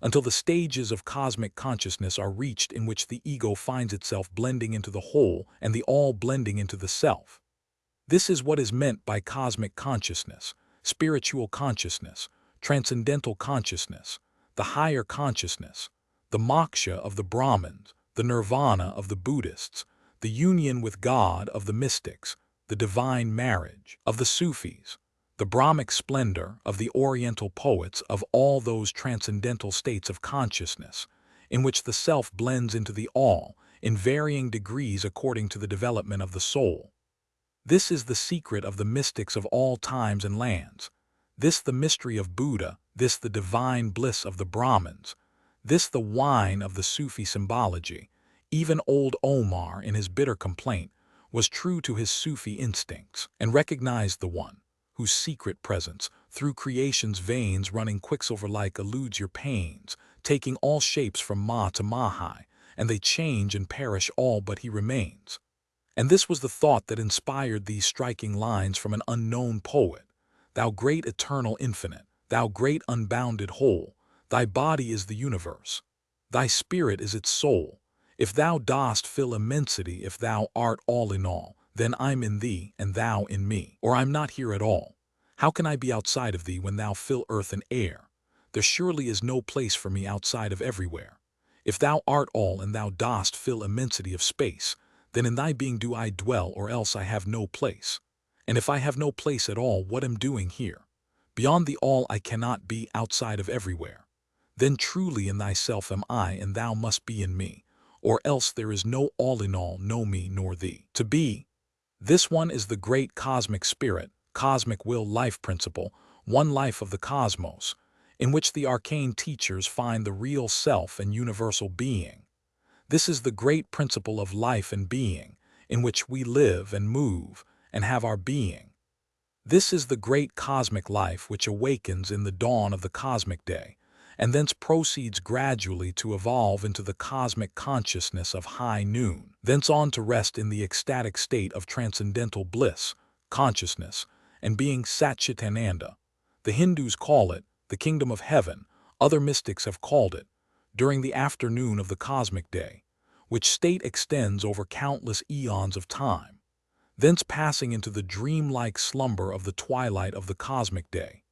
until the stages of cosmic consciousness are reached in which the ego finds itself blending into the whole and the all blending into the self. This is what is meant by cosmic consciousness, spiritual consciousness, transcendental consciousness, the higher consciousness, the moksha of the Brahmins, the nirvana of the Buddhists, the union with God of the mystics, the divine marriage of the Sufis, the Brahmic splendor of the Oriental poets, of all those transcendental states of consciousness, in which the self blends into the all in varying degrees according to the development of the soul. This is the secret of the mystics of all times and lands, this the mystery of Buddha, this the divine bliss of the Brahmins, this the wine of the Sufi symbology. Even old Omar, in his bitter complaint, was true to his Sufi instincts and recognized the one, whose secret presence, through creation's veins running quicksilver-like, eludes your pains, taking all shapes from Ma to Mahai, and they change and perish all but he remains. And this was the thought that inspired these striking lines from an unknown poet. Thou great eternal infinite, thou great unbounded whole, thy body is the universe, thy spirit is its soul. If thou dost fill immensity, if thou art all in all, then I'm in thee and thou in me, or I'm not here at all. How can I be outside of thee when thou fill earth and air? There surely is no place for me outside of everywhere. If thou art all and thou dost fill immensity of space, then in thy being do I dwell, or else I have no place. And if I have no place at all, what am doing here? Beyond the all I cannot be, outside of everywhere. Then truly in thyself am I, and thou must be in me, or else there is no all in all, no me nor thee. To be, this one is the great cosmic spirit, cosmic will life principle, one life of the cosmos, in which the arcane teachers find the real self and universal being. This is the great principle of life and being, in which we live and move and have our being. This is the great cosmic life which awakens in the dawn of the cosmic day, and thence proceeds gradually to evolve into the cosmic consciousness of high noon, thence on to rest in the ecstatic state of transcendental bliss, consciousness, and being Satchitananda. The Hindus call it the kingdom of heaven, other mystics have called it, during the afternoon of the cosmic day, which state extends over countless eons of time, thence passing into the dreamlike slumber of the twilight of the cosmic day,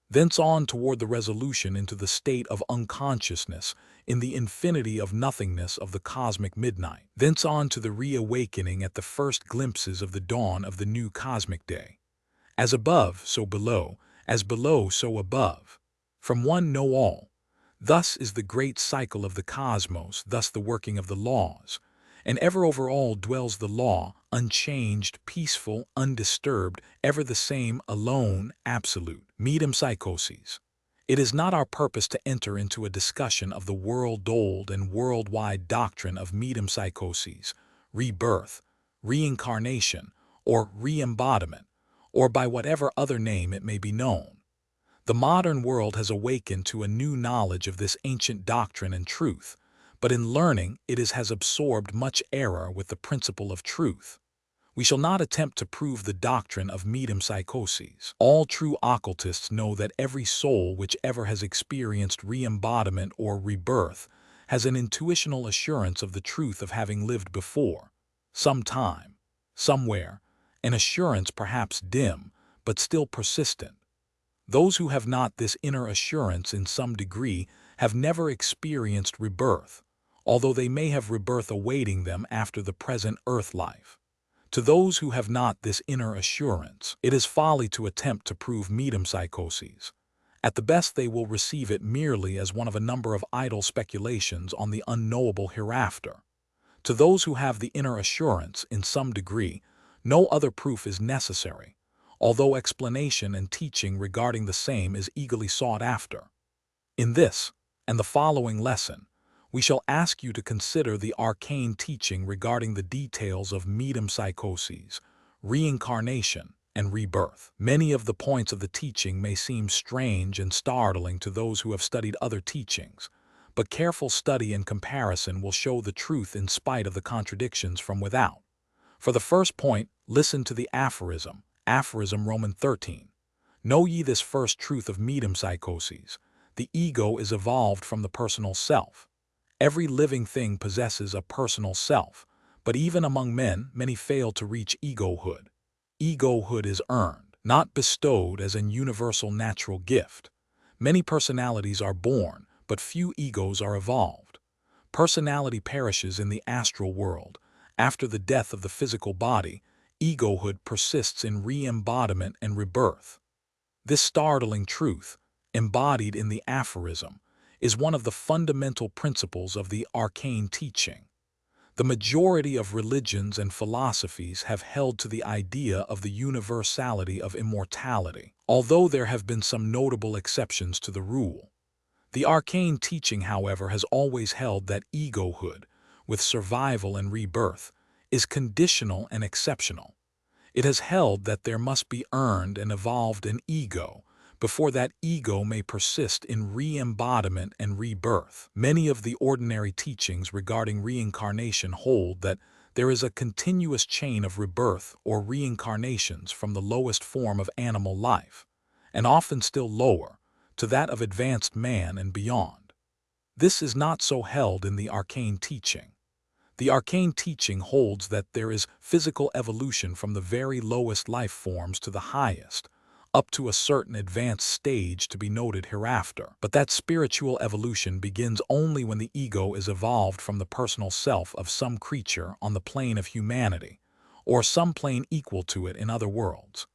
thence on toward the resolution into the state of unconsciousness in the infinity of nothingness of the cosmic midnight, thence on to the reawakening at the first glimpses of the dawn of the new cosmic day. As above, so below, as below, so above. From one know all. Thus is the great cycle of the cosmos, thus the working of the laws. And ever over all dwells the law, unchanged, peaceful, undisturbed, ever the same, alone, absolute. Metempsychoses. It is not our purpose to enter into a discussion of the world-old and worldwide doctrine of metempsychoses, rebirth, reincarnation, or re-embodiment, or by whatever other name it may be known. The modern world has awakened to a new knowledge of this ancient doctrine and truth, but in learning it has absorbed much error with the principle of truth. We shall not attempt to prove the doctrine of metempsychoses. All true occultists know that every soul which ever has experienced re-embodiment or rebirth has an intuitional assurance of the truth of having lived before, sometime, somewhere, an assurance perhaps dim, but still persistent. Those who have not this inner assurance in some degree have never experienced rebirth, although they may have rebirth awaiting them after the present earth life. To those who have not this inner assurance, it is folly to attempt to prove metempsychoses. At the best they will receive it merely as one of a number of idle speculations on the unknowable hereafter. To those who have the inner assurance, in some degree, no other proof is necessary, although explanation and teaching regarding the same is eagerly sought after. In this, and the following lesson, we shall ask you to consider the arcane teaching regarding the details of metempsychoses, reincarnation, and rebirth. Many of the points of the teaching may seem strange and startling to those who have studied other teachings, but careful study and comparison will show the truth in spite of the contradictions from without. For the first point, listen to the aphorism, Roman 13. Know ye this first truth of metempsychoses: the ego is evolved from the personal self. Every living thing possesses a personal self, but even among men, many fail to reach egohood. Egohood is earned, not bestowed as an universal natural gift. Many personalities are born, but few egos are evolved. Personality perishes in the astral world. After the death of the physical body, egohood persists in re-embodiment and rebirth. This startling truth, embodied in the aphorism, is one of the fundamental principles of the arcane teaching. The majority of religions and philosophies have held to the idea of the universality of immortality, although there have been some notable exceptions to the rule. The arcane teaching, however, has always held that egohood, with survival and rebirth, is conditional and exceptional. It has held that there must be earned and evolved an ego before that ego may persist in re-embodiment and rebirth. Many of the ordinary teachings regarding reincarnation hold that there is a continuous chain of rebirth or reincarnations from the lowest form of animal life, and often still lower, to that of advanced man and beyond. This is not so held in the arcane teaching. The arcane teaching holds that there is physical evolution from the very lowest life forms to the highest, up to a certain advanced stage to be noted hereafter. But that spiritual evolution begins only when the ego is evolved from the personal self of some creature on the plane of humanity, or some plane equal to it in other worlds.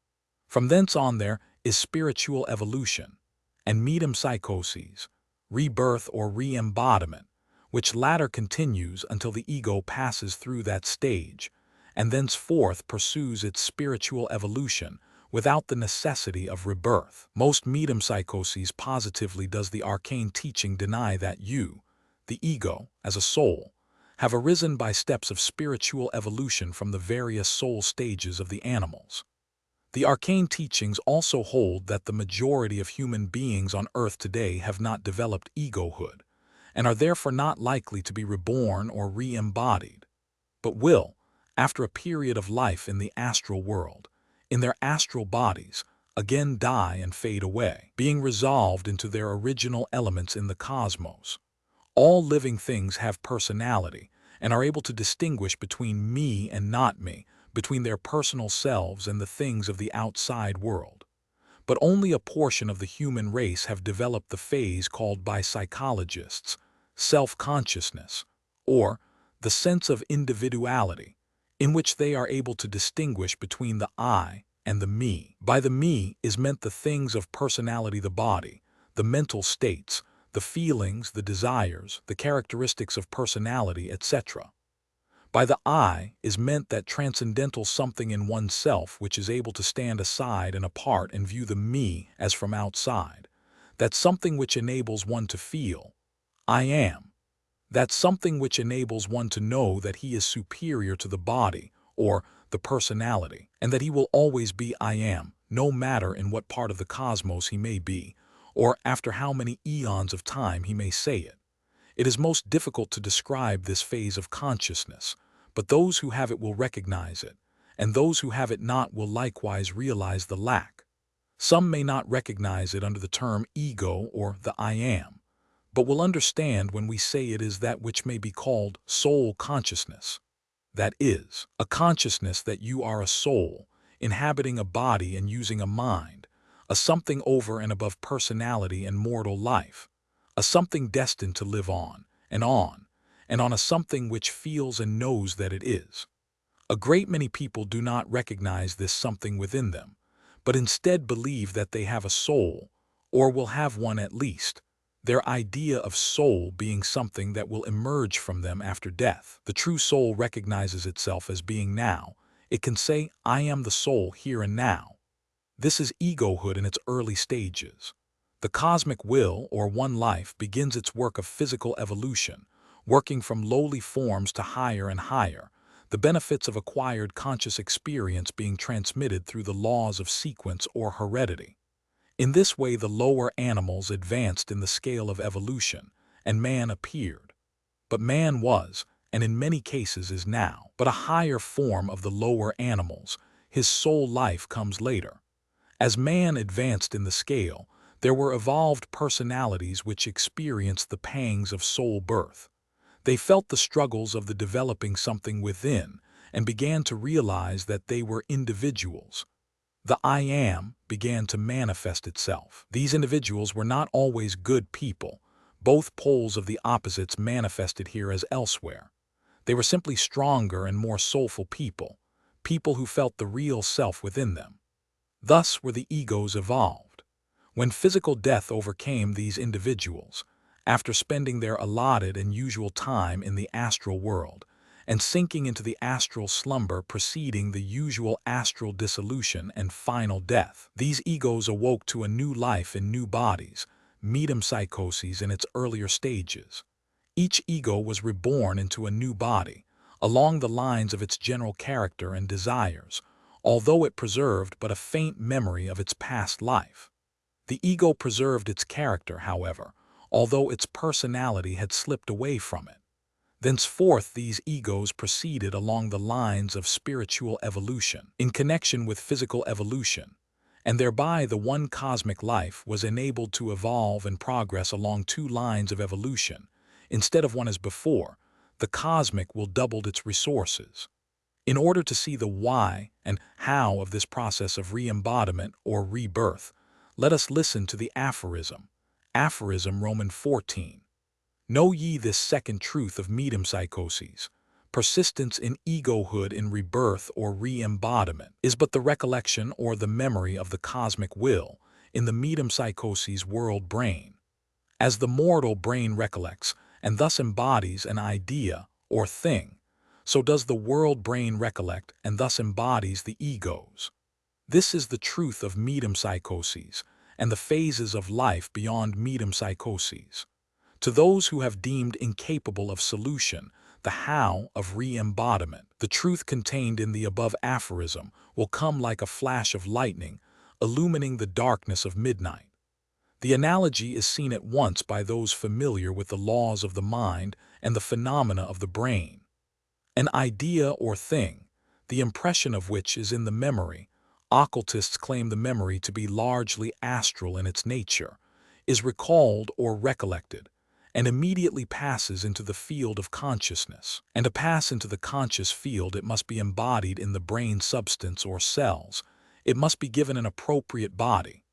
From thence on there is spiritual evolution, and metempsychoses, rebirth or re-embodiment, which latter continues until the ego passes through that stage, and thenceforth pursues its spiritual evolution without the necessity of rebirth. Most metempsychoses positively does the arcane teaching deny that you, the ego, as a soul, have arisen by steps of spiritual evolution from the various soul stages of the animals. The arcane teachings also hold that the majority of human beings on earth today have not developed egohood, and are therefore not likely to be reborn or re-embodied, but will, after a period of life in the astral world, in their astral bodies, again die and fade away, being resolved into their original elements in the cosmos. All living things have personality and are able to distinguish between me and not me, between their personal selves and the things of the outside world. But only a portion of the human race have developed the phase called by psychologists self-consciousness, or the sense of individuality, in which they are able to distinguish between the I and the me. By the me is meant the things of personality, the body, the mental states, the feelings, the desires, the characteristics of personality, etc. By the I is meant that transcendental something in oneself which is able to stand aside and apart and view the me as from outside, that something which enables one to feel, I am. That's something which enables one to know that he is superior to the body, or the personality, and that he will always be I am, no matter in what part of the cosmos he may be, or after how many eons of time he may say it. It is most difficult to describe this phase of consciousness, but those who have it will recognize it, and those who have it not will likewise realize the lack. Some may not recognize it under the term ego or the I am, but will understand when we say it is that which may be called soul consciousness. That is, a consciousness that you are a soul, inhabiting a body and using a mind, a something over and above personality and mortal life, a something destined to live on, and on a something which feels and knows that it is. A great many people do not recognize this something within them, but instead believe that they have a soul, or will have one at least, their idea of soul being something that will emerge from them after death. The true soul recognizes itself as being now. It can say, I am the soul here and now. This is egohood in its early stages. The cosmic will, or one life, begins its work of physical evolution, working from lowly forms to higher and higher, the benefits of acquired conscious experience being transmitted through the laws of sequence or heredity. In this way, the lower animals advanced in the scale of evolution, and man appeared. But man was, and in many cases is now, but a higher form of the lower animals. His soul life comes later. As man advanced in the scale, there were evolved personalities which experienced the pangs of soul birth. They felt the struggles of the developing something within and began to realize that they were individuals. The I Am began to manifest itself. These individuals were not always good people. Both poles of the opposites manifested here as elsewhere. They were simply stronger and more soulful people, people who felt the real self within them. Thus were the egos evolved. When physical death overcame these individuals, after spending their allotted and usual time in the astral world, and sinking into the astral slumber preceding the usual astral dissolution and final death, these egos awoke to a new life in new bodies, metempsychoses in its earlier stages. Each ego was reborn into a new body, along the lines of its general character and desires, although it preserved but a faint memory of its past life. The ego preserved its character, however, although its personality had slipped away from it. Thenceforth, these egos proceeded along the lines of spiritual evolution, in connection with physical evolution, and thereby the one cosmic life was enabled to evolve and progress along two lines of evolution. Instead of one as before, the cosmic will doubled its resources. In order to see the why and how of this process of re-embodiment or rebirth, let us listen to the aphorism. Aphorism Roman 14. Know ye this second truth of metempsychoses. Persistence in egohood in rebirth or re-embodiment is but the recollection or the memory of the cosmic will in the metempsychoses world brain. As the mortal brain recollects and thus embodies an idea or thing, so does the world brain recollect and thus embodies the egos. This is the truth of metempsychoses and the phases of life beyond metempsychoses. To those who have deemed incapable of solution the how of re-embodiment, the truth contained in the above aphorism will come like a flash of lightning, illumining the darkness of midnight. The analogy is seen at once by those familiar with the laws of the mind and the phenomena of the brain. An idea or thing, the impression of which is in the memory, occultists claim the memory to be largely astral in its nature, is recalled or recollected, and immediately passes into the field of consciousness. And to pass into the conscious field, it must be embodied in the brain substance or cells. It must be given an appropriate body.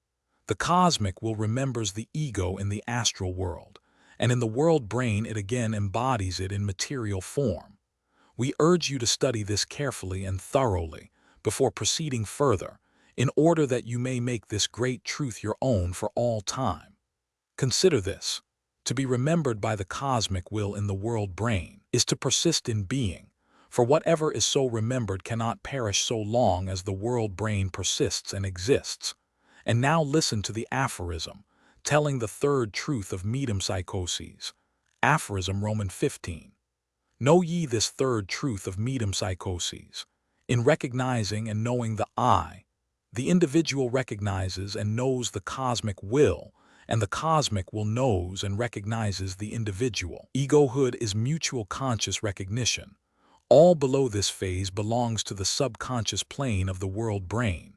The cosmic will remembers the ego in the astral world, and in the world brain it again embodies it in material form. We urge you to study this carefully and thoroughly before proceeding further, in order that you may make this great truth your own for all time. Consider this. To be remembered by the cosmic will in the world brain is to persist in being, for whatever is so remembered cannot perish so long as the world brain persists and exists. And now listen to the aphorism, telling the third truth of metempsychoses. Aphorism Roman 15. Know ye this third truth of metempsychoses. In recognizing and knowing the I, the individual recognizes and knows the cosmic will, and the cosmic will knows and recognizes the individual. Egohood is mutual conscious recognition. All below this phase belongs to the subconscious plane of the world brain.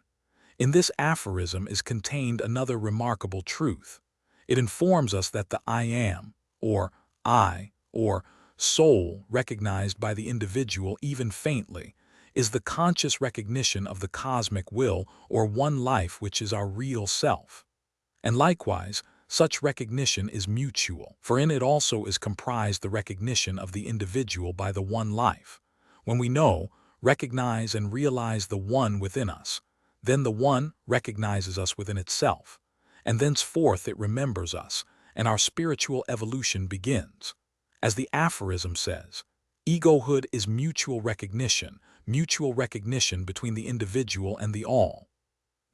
In this aphorism is contained another remarkable truth. It informs us that the I Am, or I, or soul recognized by the individual even faintly, is the conscious recognition of the cosmic will or one life which is our real self. And likewise, such recognition is mutual, for in it also is comprised the recognition of the individual by the one life. When we know, recognize, and realize the one within us, then the one recognizes us within itself, and thenceforth it remembers us, and our spiritual evolution begins. As the aphorism says, egohood is mutual recognition between the individual and the all.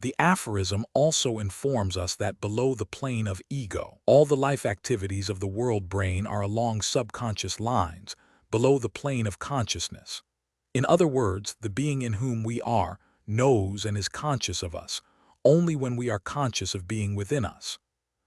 The aphorism also informs us that below the plane of ego, all the life activities of the world brain are along subconscious lines, below the plane of consciousness. In other words, the being in whom we are knows and is conscious of us only when we are conscious of being within us.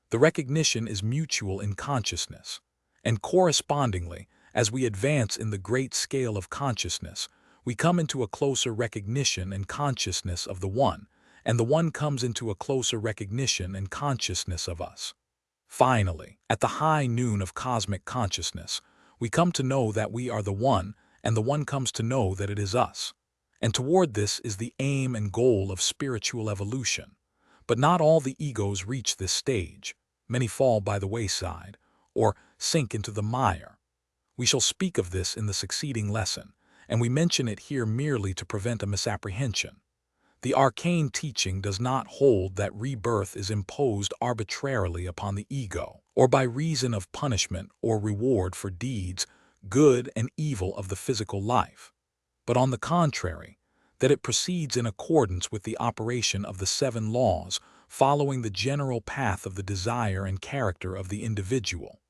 The recognition is mutual in consciousness, and correspondingly, as we advance in the great scale of consciousness, we come into a closer recognition and consciousness of the One, and the One comes into a closer recognition and consciousness of us. Finally, at the high noon of cosmic consciousness, we come to know that we are the One, and the One comes to know that it is us. And toward this is the aim and goal of spiritual evolution. But not all the egos reach this stage. Many fall by the wayside, or sink into the mire. We shall speak of this in the succeeding lesson, and we mention it here merely to prevent a misapprehension. The arcane teaching does not hold that rebirth is imposed arbitrarily upon the ego, or by reason of punishment or reward for deeds, good and evil of the physical life, but on the contrary, that it proceeds in accordance with the operation of the 7 laws, following the general path of the desire and character of the individual.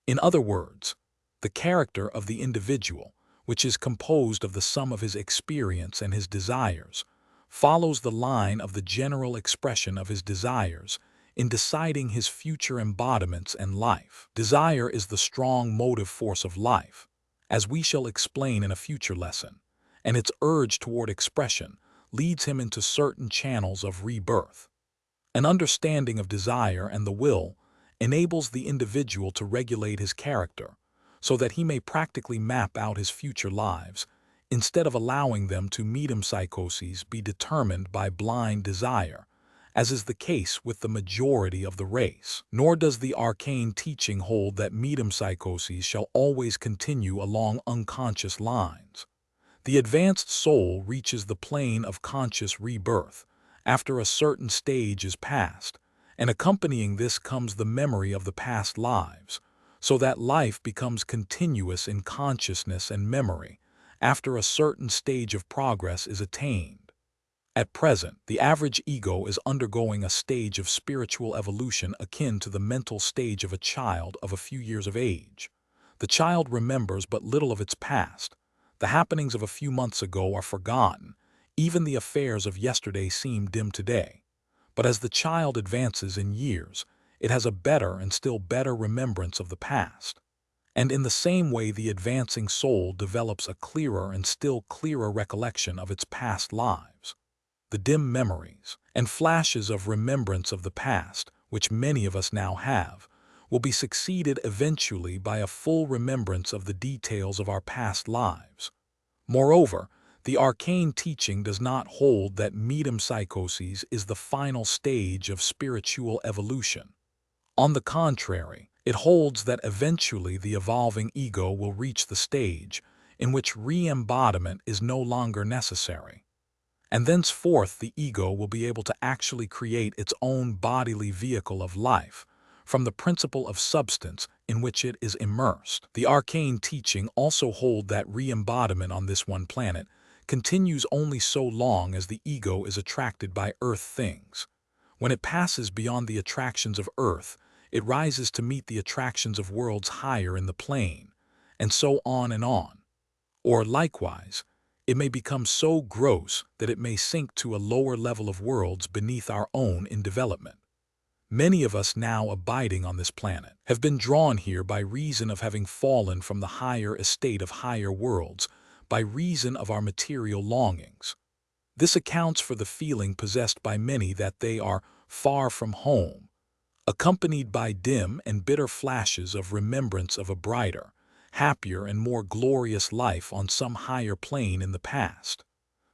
In other words, the character of the individual, which is composed of the sum of his experience and his desires, follows the line of the general expression of his desires in deciding his future embodiments and life. Desire is the strong motive force of life, as we shall explain in a future lesson, and its urge toward expression leads him into certain channels of rebirth. An understanding of desire and the will enables the individual to regulate his character so that he may practically map out his future lives, instead of allowing them to metempsychoses be determined by blind desire, as is the case with the majority of the race. Nor does the arcane teaching hold that metempsychoses shall always continue along unconscious lines. The advanced soul reaches the plane of conscious rebirth after a certain stage is passed, and accompanying this comes the memory of the past lives, so that life becomes continuous in consciousness and memory after a certain stage of progress is attained. At present, the average ego is undergoing a stage of spiritual evolution akin to the mental stage of a child of a few years of age. The child remembers but little of its past. The happenings of a few months ago are forgotten. Even the affairs of yesterday seem dim today. But as the child advances in years, it has a better and still better remembrance of the past. And in the same way, the advancing soul develops a clearer and still clearer recollection of its past lives. The dim memories and flashes of remembrance of the past, which many of us now have, will be succeeded eventually by a full remembrance of the details of our past lives. Moreover, the arcane teaching does not hold that metempsychoses is the final stage of spiritual evolution. On the contrary, it holds that eventually the evolving ego will reach the stage in which re-embodiment is no longer necessary. And thenceforth the ego will be able to actually create its own bodily vehicle of life from the principle of substance in which it is immersed. The arcane teaching also hold that re-embodiment on this one planet continues only so long as the ego is attracted by earth things. When it passes beyond the attractions of earth, it rises to meet the attractions of worlds higher in the plane, and so on and on. Or likewise, it may become so gross that it may sink to a lower level of worlds beneath our own in development. Many of us now abiding on this planet have been drawn here by reason of having fallen from the higher estate of higher worlds, by reason of our material longings. This accounts for the feeling possessed by many that they are far from home, accompanied by dim and bitter flashes of remembrance of a brighter, happier and more glorious life on some higher plane in the past.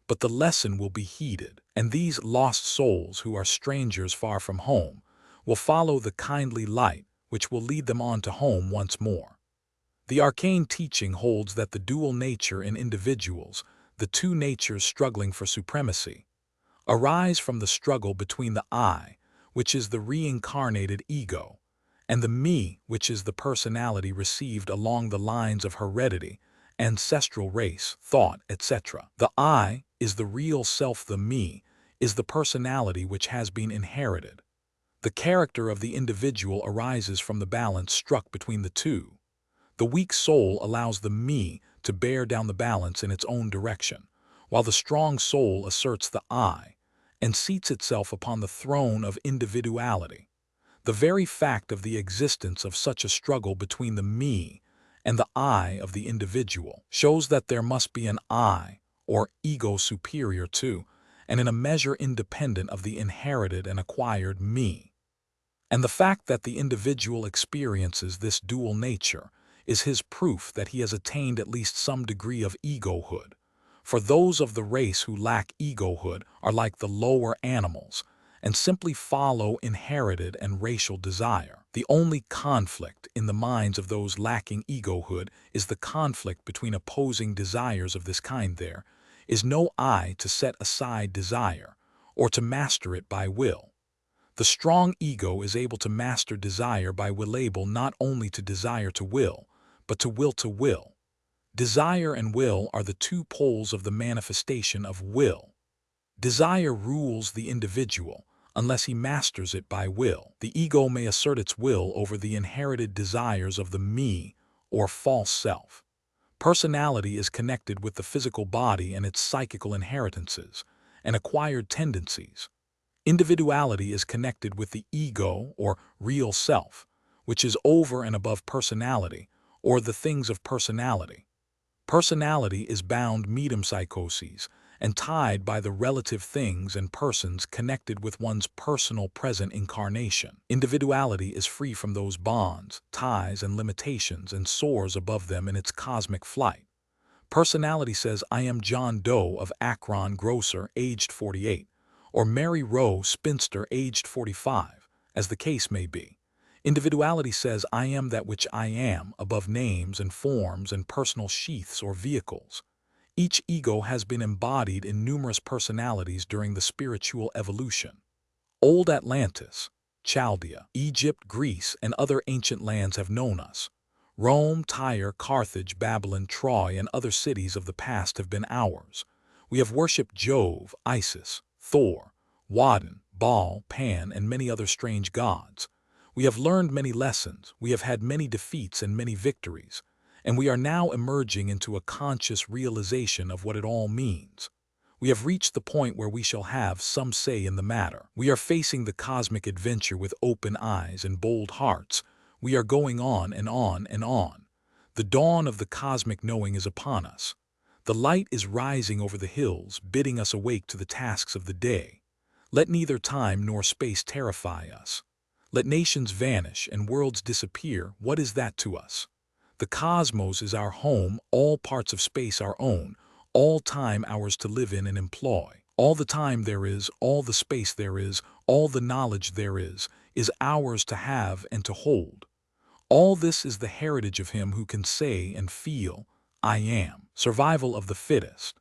But the lesson will be heeded, and these lost souls who are strangers far from home will follow the kindly light which will lead them on to home once more. The arcane teaching holds that the dual nature in individuals, the two natures struggling for supremacy, arise from the struggle between the I, which is the reincarnated ego, and the me, which is the personality received along the lines of heredity, ancestral race, thought, etc. The I is the real self, the me is the personality which has been inherited. The character of the individual arises from the balance struck between the two. The weak soul allows the me to bear down the balance in its own direction, while the strong soul asserts the I and seats itself upon the throne of individuality. The very fact of the existence of such a struggle between the me and the I of the individual shows that there must be an I, or ego, superior to, and in a measure independent of the inherited and acquired me. And the fact that the individual experiences this dual nature is his proof that he has attained at least some degree of egohood. For those of the race who lack egohood are like the lower animals and simply follow inherited and racial desire. The only conflict in the minds of those lacking egohood is the conflict between opposing desires of this kind. There is no I to set aside desire or to master it by will. The strong ego is able to master desire by willable, not only to desire to will, but to will to will. Desire and will are the two poles of the manifestation of will. Desire rules the individual unless he masters it by will. The ego may assert its will over the inherited desires of the me or false self. Personality is connected with the physical body and its psychical inheritances and acquired tendencies. Individuality is connected with the ego or real self, which is over and above personality or the things of personality. Personality is bound metempsychoses and tied by the relative things and persons connected with one's personal present incarnation. Individuality is free from those bonds, ties, and limitations and soars above them in its cosmic flight. Personality says, I am John Doe of Akron, grocer, aged 48, or Mary Rowe, spinster, aged 45, as the case may be. Individuality says, I am that which I am, above names and forms and personal sheaths or vehicles. Each ego has been embodied in numerous personalities during the spiritual evolution. Old Atlantis, Chaldea, Egypt, Greece, and other ancient lands have known us. Rome, Tyre, Carthage, Babylon, Troy, and other cities of the past have been ours. We have worshipped Jove, Isis, Thor, Woden, Baal, Pan, and many other strange gods. We have learned many lessons, we have had many defeats and many victories, and we are now emerging into a conscious realization of what it all means. We have reached the point where we shall have some say in the matter. We are facing the cosmic adventure with open eyes and bold hearts. We are going on and on and on. The dawn of the cosmic knowing is upon us. The light is rising over the hills, bidding us awake to the tasks of the day. Let neither time nor space terrify us. Let nations vanish and worlds disappear. What is that to us? The cosmos is our home, all parts of space our own, all time ours to live in and employ. All the time there is, all the space there is, all the knowledge there is ours to have and to hold. All this is the heritage of him who can say and feel, I am. Survival of the fittest.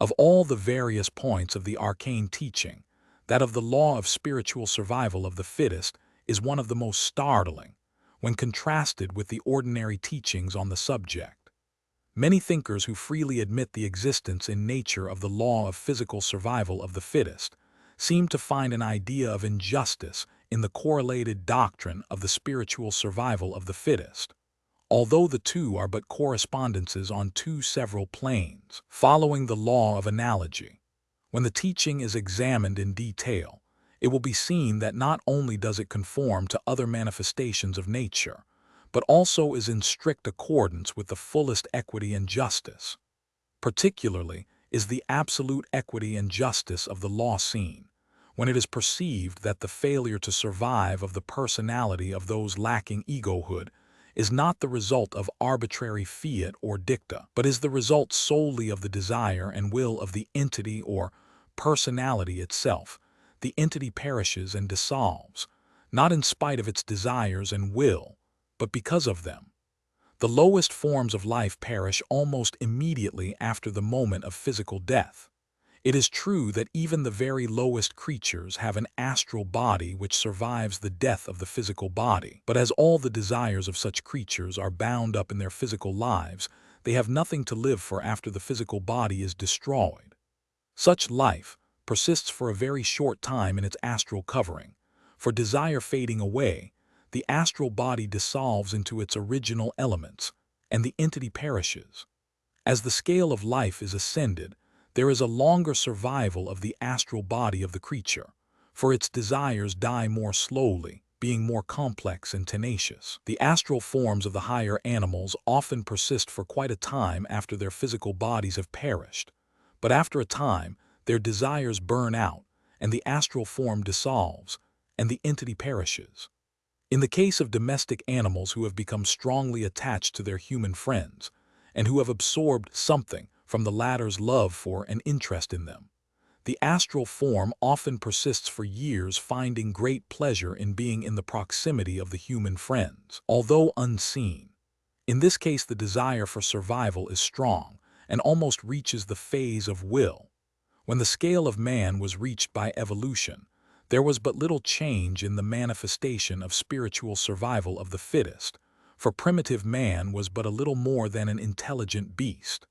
Of all the various points of the arcane teaching, that of the law of spiritual survival of the fittest is one of the most startling when contrasted with the ordinary teachings on the subject. Many thinkers who freely admit the existence in nature of the law of physical survival of the fittest seem to find an idea of injustice in the correlated doctrine of the spiritual survival of the fittest, although the two are but correspondences on two several planes, following the law of analogy. When the teaching is examined in detail, it will be seen that not only does it conform to other manifestations of nature, but also is in strict accordance with the fullest equity and justice. Particularly is the absolute equity and justice of the law seen, when it is perceived that the failure to survive of the personality of those lacking egohood is not the result of arbitrary fiat or dicta, but is the result solely of the desire and will of the entity or personality itself. The entity perishes and dissolves, not in spite of its desires and will, but because of them. The lowest forms of life perish almost immediately after the moment of physical death. It is true that even the very lowest creatures have an astral body which survives the death of the physical body, but as all the desires of such creatures are bound up in their physical lives, they have nothing to live for after the physical body is destroyed. Such life, persists for a very short time in its astral covering. For desire fading away, the astral body dissolves into its original elements, and the entity perishes. As the scale of life is ascended, there is a longer survival of the astral body of the creature, for its desires die more slowly, being more complex and tenacious. The astral forms of the higher animals often persist for quite a time after their physical bodies have perished, but after a time, their desires burn out, and the astral form dissolves, and the entity perishes. In the case of domestic animals who have become strongly attached to their human friends, and who have absorbed something from the latter's love for and interest in them, the astral form often persists for years, finding great pleasure in being in the proximity of the human friends, although unseen. In this case, the desire for survival is strong and almost reaches the phase of will. When the scale of man was reached by evolution, there was but little change in the manifestation of spiritual survival of the fittest, for primitive man was but a little more than an intelligent beast.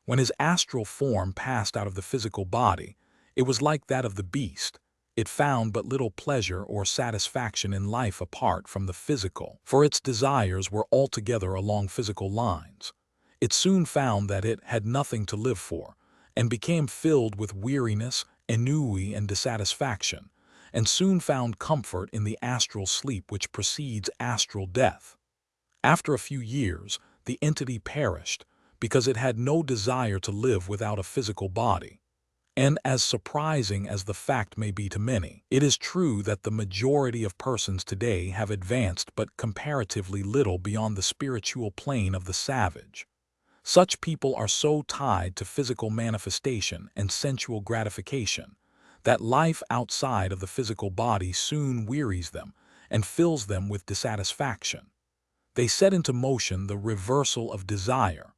When his astral form passed out of the physical body, it was like that of the beast. It found but little pleasure or satisfaction in life apart from the physical, for its desires were altogether along physical lines. It soon found that it had nothing to live for, and became filled with weariness, ennui, and dissatisfaction, and soon found comfort in the astral sleep which precedes astral death. After a few years, the entity perished, because it had no desire to live without a physical body. And as surprising as the fact may be to many, it is true that the majority of persons today have advanced but comparatively little beyond the spiritual plane of the savage. Such people are so tied to physical manifestation and sensual gratification that life outside of the physical body soon wearies them and fills them with dissatisfaction. They set into motion the reversal of desire,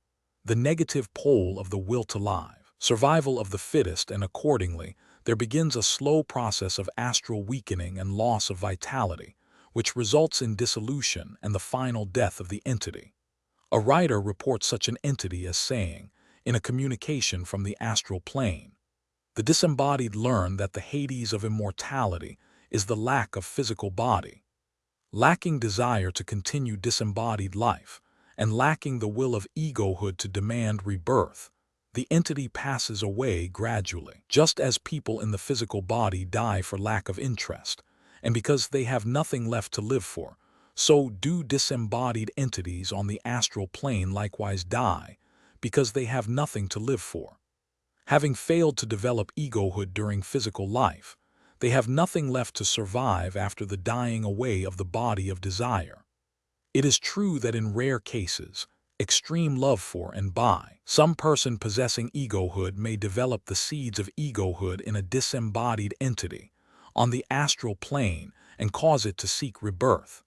the negative pole of the will to live, survival of the fittest, and accordingly, there begins a slow process of astral weakening and loss of vitality, which results in dissolution and the final death of the entity. A writer reports such an entity as saying, in a communication from the astral plane, "The disembodied learn that the Hades of immortality is the lack of physical body. Lacking desire to continue disembodied life, and lacking the will of egohood to demand rebirth, the entity passes away gradually, just as people in the physical body die for lack of interest, and because they have nothing left to live for, so do disembodied entities on the astral plane likewise die, because they have nothing to live for. Having failed to develop egohood during physical life, they have nothing left to survive after the dying away of the body of desire. It is true that in rare cases, extreme love for and by some person possessing egohood may develop the seeds of egohood in a disembodied entity on the astral plane and cause it to seek rebirth.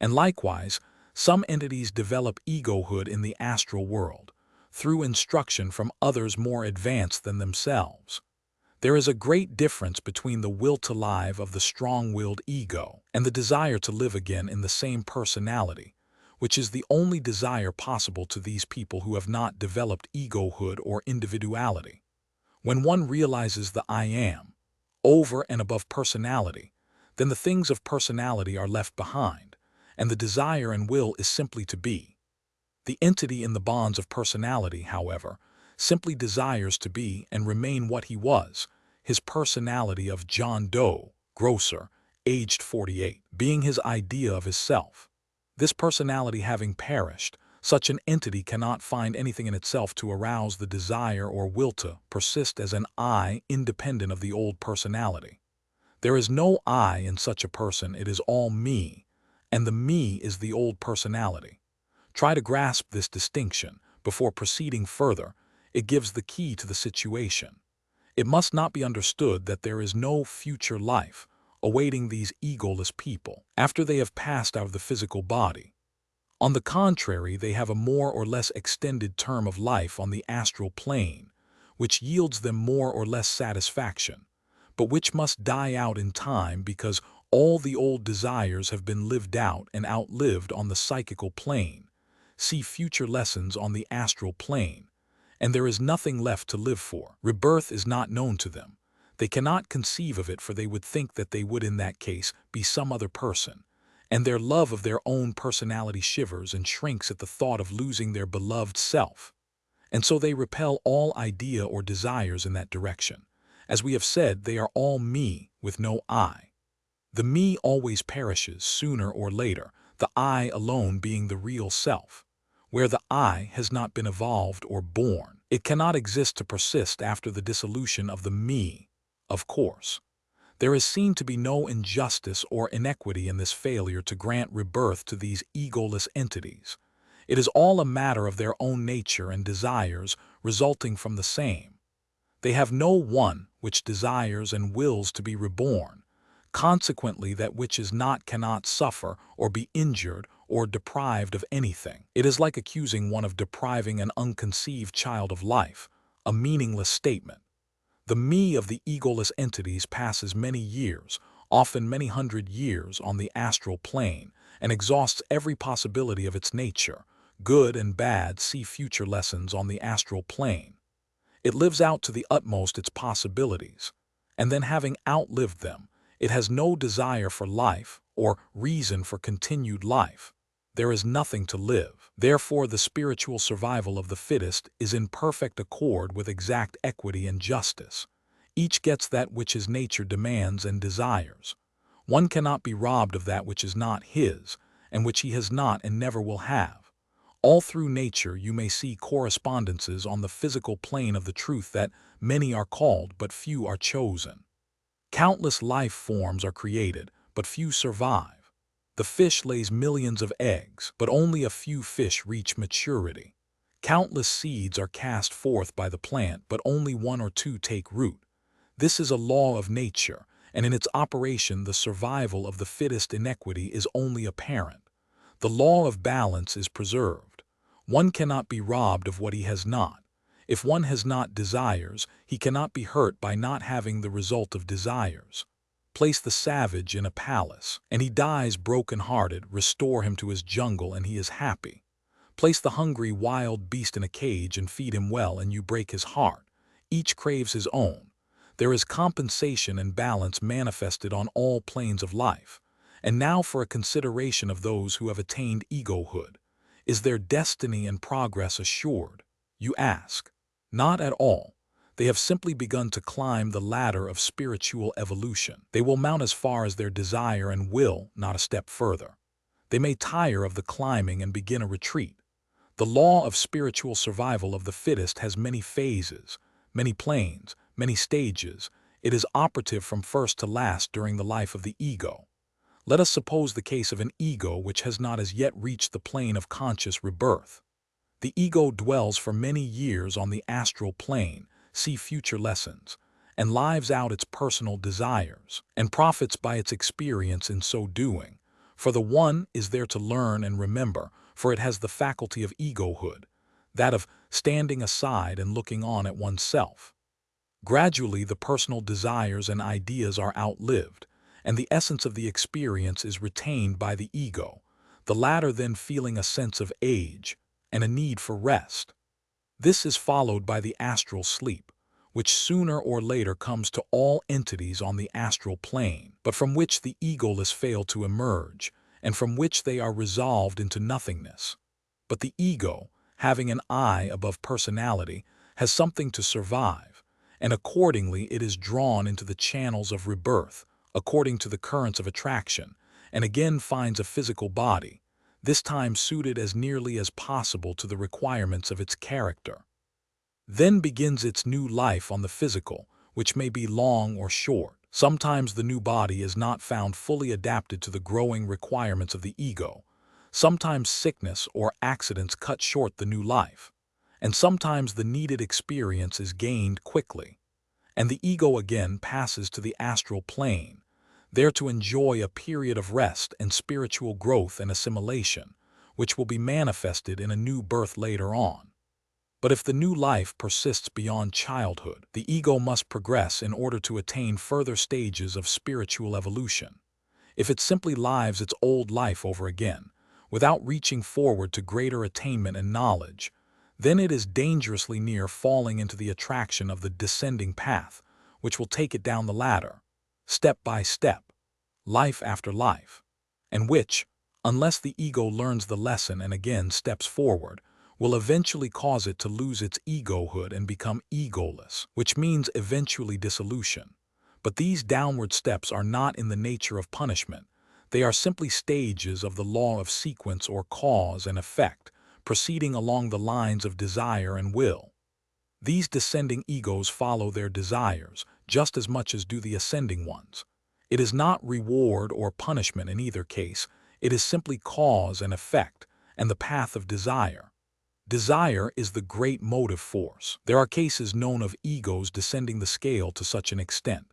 And likewise, some entities develop egohood in the astral world through instruction from others more advanced than themselves. There is a great difference between the will to live of the strong-willed ego and the desire to live again in the same personality, which is the only desire possible to these people who have not developed egohood or individuality. When one realizes the I am, over and above personality, then the things of personality are left behind, and the desire and will is simply to be. The entity in the bonds of personality, however, simply desires to be and remain what he was, his personality of John Doe, grocer, aged 48, being his idea of his self. This personality having perished, such an entity cannot find anything in itself to arouse the desire or will to persist as an I independent of the old personality. There is no I in such a person, it is all me, and the me is the old personality. Try to grasp this distinction before proceeding further. It gives the key to the situation. It must not be understood that there is no future life awaiting these egoless people after they have passed out of the physical body. On the contrary, they have a more or less extended term of life on the astral plane, which yields them more or less satisfaction, but which must die out in time because all the old desires have been lived out and outlived on the psychical plane. See future lessons on the astral plane, and there is nothing left to live for. Rebirth is not known to them. They cannot conceive of it, for they would think that they would in that case be some other person, and their love of their own personality shivers and shrinks at the thought of losing their beloved self. And so they repel all idea or desires in that direction. As we have said, they are all me with no I. The me always perishes sooner or later, the I alone being the real self. Where the I has not been evolved or born, it cannot exist to persist after the dissolution of the me, of course. There is seen to be no injustice or inequity in this failure to grant rebirth to these egoless entities. It is all a matter of their own nature and desires resulting from the same. They have no one which desires and wills to be reborn. Consequently, that which is not cannot suffer or be injured or deprived of anything. It is like accusing one of depriving an unconceived child of life, a meaningless statement. The me of the egoless entities passes many years, often many hundred years, on the astral plane and exhausts every possibility of its nature. Good and bad, see future lessons on the astral plane. It lives out to the utmost its possibilities, and then having outlived them, it has no desire for life or reason for continued life. There is nothing to live. Therefore, the spiritual survival of the fittest is in perfect accord with exact equity and justice. Each gets that which his nature demands and desires. One cannot be robbed of that which is not his, and which he has not and never will have. All through nature you may see correspondences on the physical plane of the truth that many are called but few are chosen. Countless life forms are created, but few survive. The fish lays millions of eggs, but only a few fish reach maturity. Countless seeds are cast forth by the plant, but only one or two take root. This is a law of nature, and in its operation the survival of the fittest inequity is only apparent. The law of balance is preserved. One cannot be robbed of what he has not. If one has not desires, he cannot be hurt by not having the result of desires. Place the savage in a palace, and he dies broken-hearted. Restore him to his jungle, and he is happy. Place the hungry wild beast in a cage and feed him well, and you break his heart. Each craves his own. There is compensation and balance manifested on all planes of life. And now for a consideration of those who have attained egohood. Is their destiny and progress assured? You ask. Not at all. They have simply begun to climb the ladder of spiritual evolution. They will mount as far as their desire and will, not a step further. They may tire of the climbing and begin a retreat. The law of spiritual survival of the fittest has many phases, many planes, many stages. It is operative from first to last during the life of the ego. Let us suppose the case of an ego which has not as yet reached the plane of conscious rebirth. The ego dwells for many years on the astral plane, see future lessons, and lives out its personal desires, and profits by its experience in so doing. For the one is there to learn and remember, for it has the faculty of egohood, that of standing aside and looking on at oneself. Gradually the personal desires and ideas are outlived, and the essence of the experience is retained by the ego, the latter then feeling a sense of age and a need for rest. This is followed by the astral sleep, which sooner or later comes to all entities on the astral plane, but from which the egoless fail to emerge, and from which they are resolved into nothingness. But the ego, having an I above personality, has something to survive, and accordingly it is drawn into the channels of rebirth, according to the currents of attraction, and again finds a physical body, this time suited as nearly as possible to the requirements of its character. Then begins its new life on the physical, which may be long or short. Sometimes the new body is not found fully adapted to the growing requirements of the ego. Sometimes sickness or accidents cut short the new life. And sometimes the needed experience is gained quickly. And the ego again passes to the astral plane, there to enjoy a period of rest and spiritual growth and assimilation, which will be manifested in a new birth later on. But if the new life persists beyond childhood, the ego must progress in order to attain further stages of spiritual evolution. If it simply lives its old life over again, without reaching forward to greater attainment and knowledge, then it is dangerously near falling into the attraction of the descending path, which will take it down the ladder, step by step, life after life, and which, unless the ego learns the lesson and again steps forward, will eventually cause it to lose its egohood and become egoless, which means eventually dissolution. But these downward steps are not in the nature of punishment. They are simply stages of the law of sequence or cause and effect, proceeding along the lines of desire and will. These descending egos follow their desires just as much as do the ascending ones. It is not reward or punishment in either case. It is simply cause and effect and the path of desire. Desire is the great motive force. There are cases known of egos descending the scale to such an extent,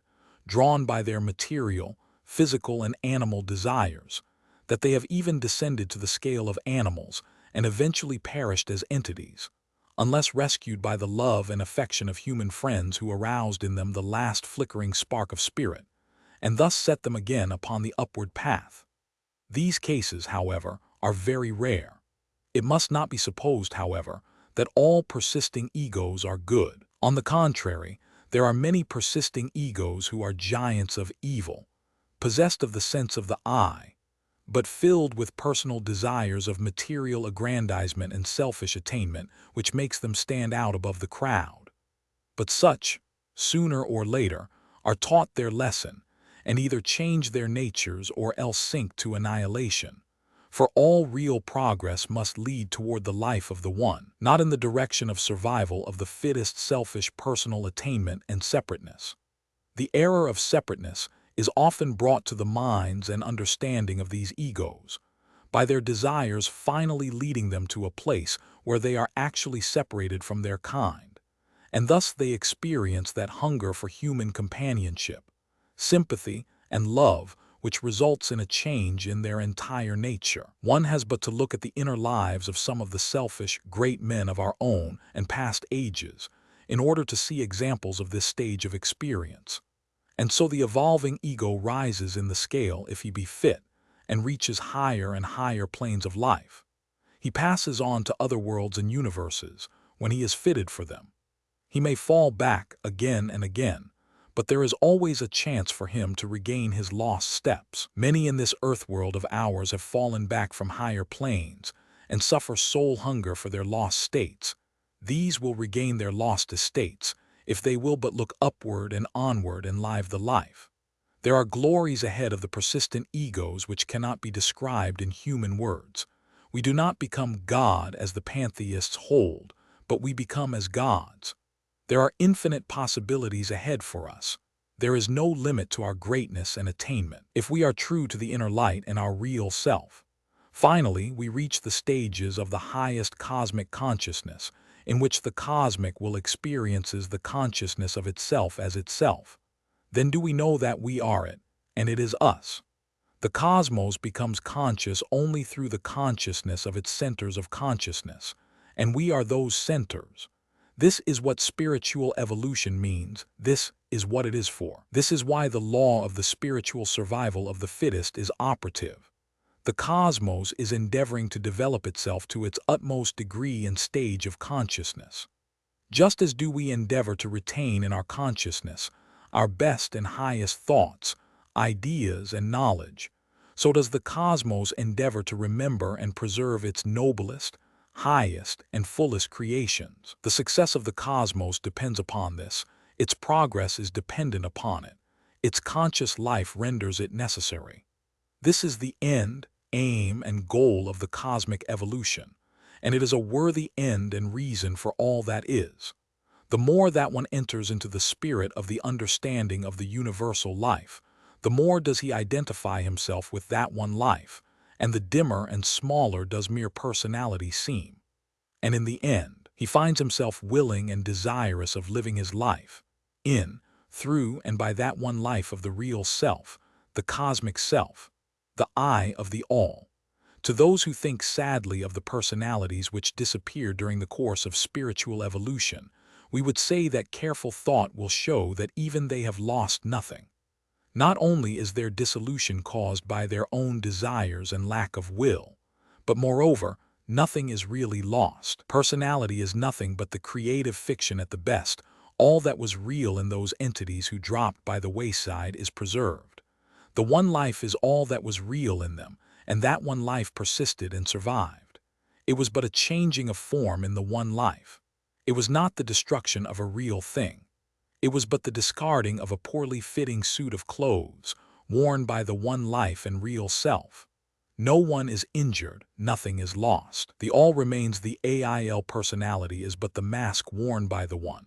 drawn by their material, physical, and animal desires, that they have even descended to the scale of animals and eventually perished as entities, unless rescued by the love and affection of human friends who aroused in them the last flickering spark of spirit, and thus set them again upon the upward path. These cases, however, are very rare. It must not be supposed, however, that all persisting egos are good. On the contrary, there are many persisting egos who are giants of evil, possessed of the sense of the I, but filled with personal desires of material aggrandizement and selfish attainment, which makes them stand out above the crowd. But such, sooner or later, are taught their lesson, and either change their natures or else sink to annihilation. For all real progress must lead toward the life of the one, not in the direction of survival of the fittest selfish personal attainment and separateness. The error of separateness is often brought to the minds and understanding of these egos, by their desires finally leading them to a place where they are actually separated from their kind, and thus they experience that hunger for human companionship, sympathy, and love which results in a change in their entire nature. One has but to look at the inner lives of some of the selfish, great men of our own and past ages in order to see examples of this stage of experience. And so the evolving ego rises in the scale if he be fit, and reaches higher and higher planes of life. He passes on to other worlds and universes when he is fitted for them. He may fall back again and again, but there is always a chance for him to regain his lost steps. Many in this earth world of ours have fallen back from higher planes and suffer soul hunger for their lost states. These will regain their lost estates if they will but look upward and onward and live the life. There are glories ahead of the persistent egos which cannot be described in human words. We do not become God as the pantheists hold, but we become as gods. There are infinite possibilities ahead for us. There is no limit to our greatness and attainment, if we are true to the inner light and our real self. Finally, we reach the stages of the highest cosmic consciousness, in which the cosmic will experiences the consciousness of itself as itself. Then do we know that we are it, and it is us. The cosmos becomes conscious only through the consciousness of its centers of consciousness, and we are those centers. This is what spiritual evolution means. This is what it is for. This is why the law of the spiritual survival of the fittest is operative. The cosmos is endeavoring to develop itself to its utmost degree and stage of consciousness. Just as do we endeavor to retain in our consciousness our best and highest thoughts, ideas, and knowledge, so does the cosmos endeavor to remember and preserve its noblest, highest, and fullest creations. The success of the cosmos depends upon this. Its progress is dependent upon it. Its conscious life renders it necessary. This is the end, aim, and goal of the cosmic evolution, and it is a worthy end and reason for all that is. The more that one enters into the spirit of the understanding of the universal life, the more does he identify himself with that one life, and the dimmer and smaller does mere personality seem. And in the end, he finds himself willing and desirous of living his life, in, through, and by that one life of the real self, the cosmic self, the I of the all. To those who think sadly of the personalities which disappear during the course of spiritual evolution, we would say that careful thought will show that even they have lost nothing. Not only is their dissolution caused by their own desires and lack of will, but moreover, nothing is really lost. Personality is nothing but the creative fiction at the best, All that was real in those entities who dropped by the wayside is preserved. The one life is all that was real in them, and that one life persisted and survived. It was but a changing of form in the one life. It was not the destruction of a real thing. It was but the discarding of a poorly fitting suit of clothes, worn by the one life and real self. No one is injured, nothing is lost. The all remains. The AIL personality is but the mask worn by the one.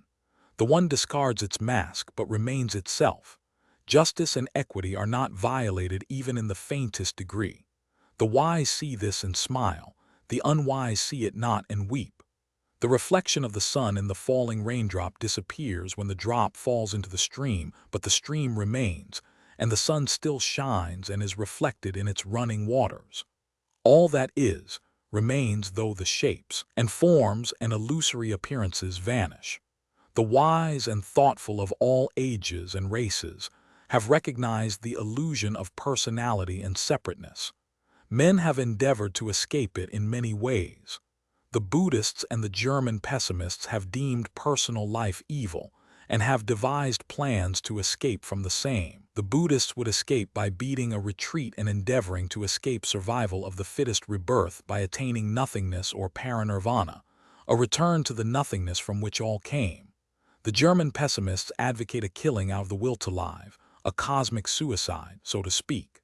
The one discards its mask but remains itself. Justice and equity are not violated even in the faintest degree. The wise see this and smile, the unwise see it not and weep. The reflection of the sun in the falling raindrop disappears when the drop falls into the stream, but the stream remains, and the sun still shines and is reflected in its running waters. All that is, remains though the shapes and forms and illusory appearances vanish. The wise and thoughtful of all ages and races have recognized the illusion of personality and separateness. Men have endeavored to escape it in many ways. The Buddhists and the German pessimists have deemed personal life evil and have devised plans to escape from the same. The Buddhists would escape by beating a retreat and endeavoring to escape survival of the fittest rebirth by attaining nothingness or parinirvana, a return to the nothingness from which all came. The German pessimists advocate a killing out of the will to live, a cosmic suicide, so to speak.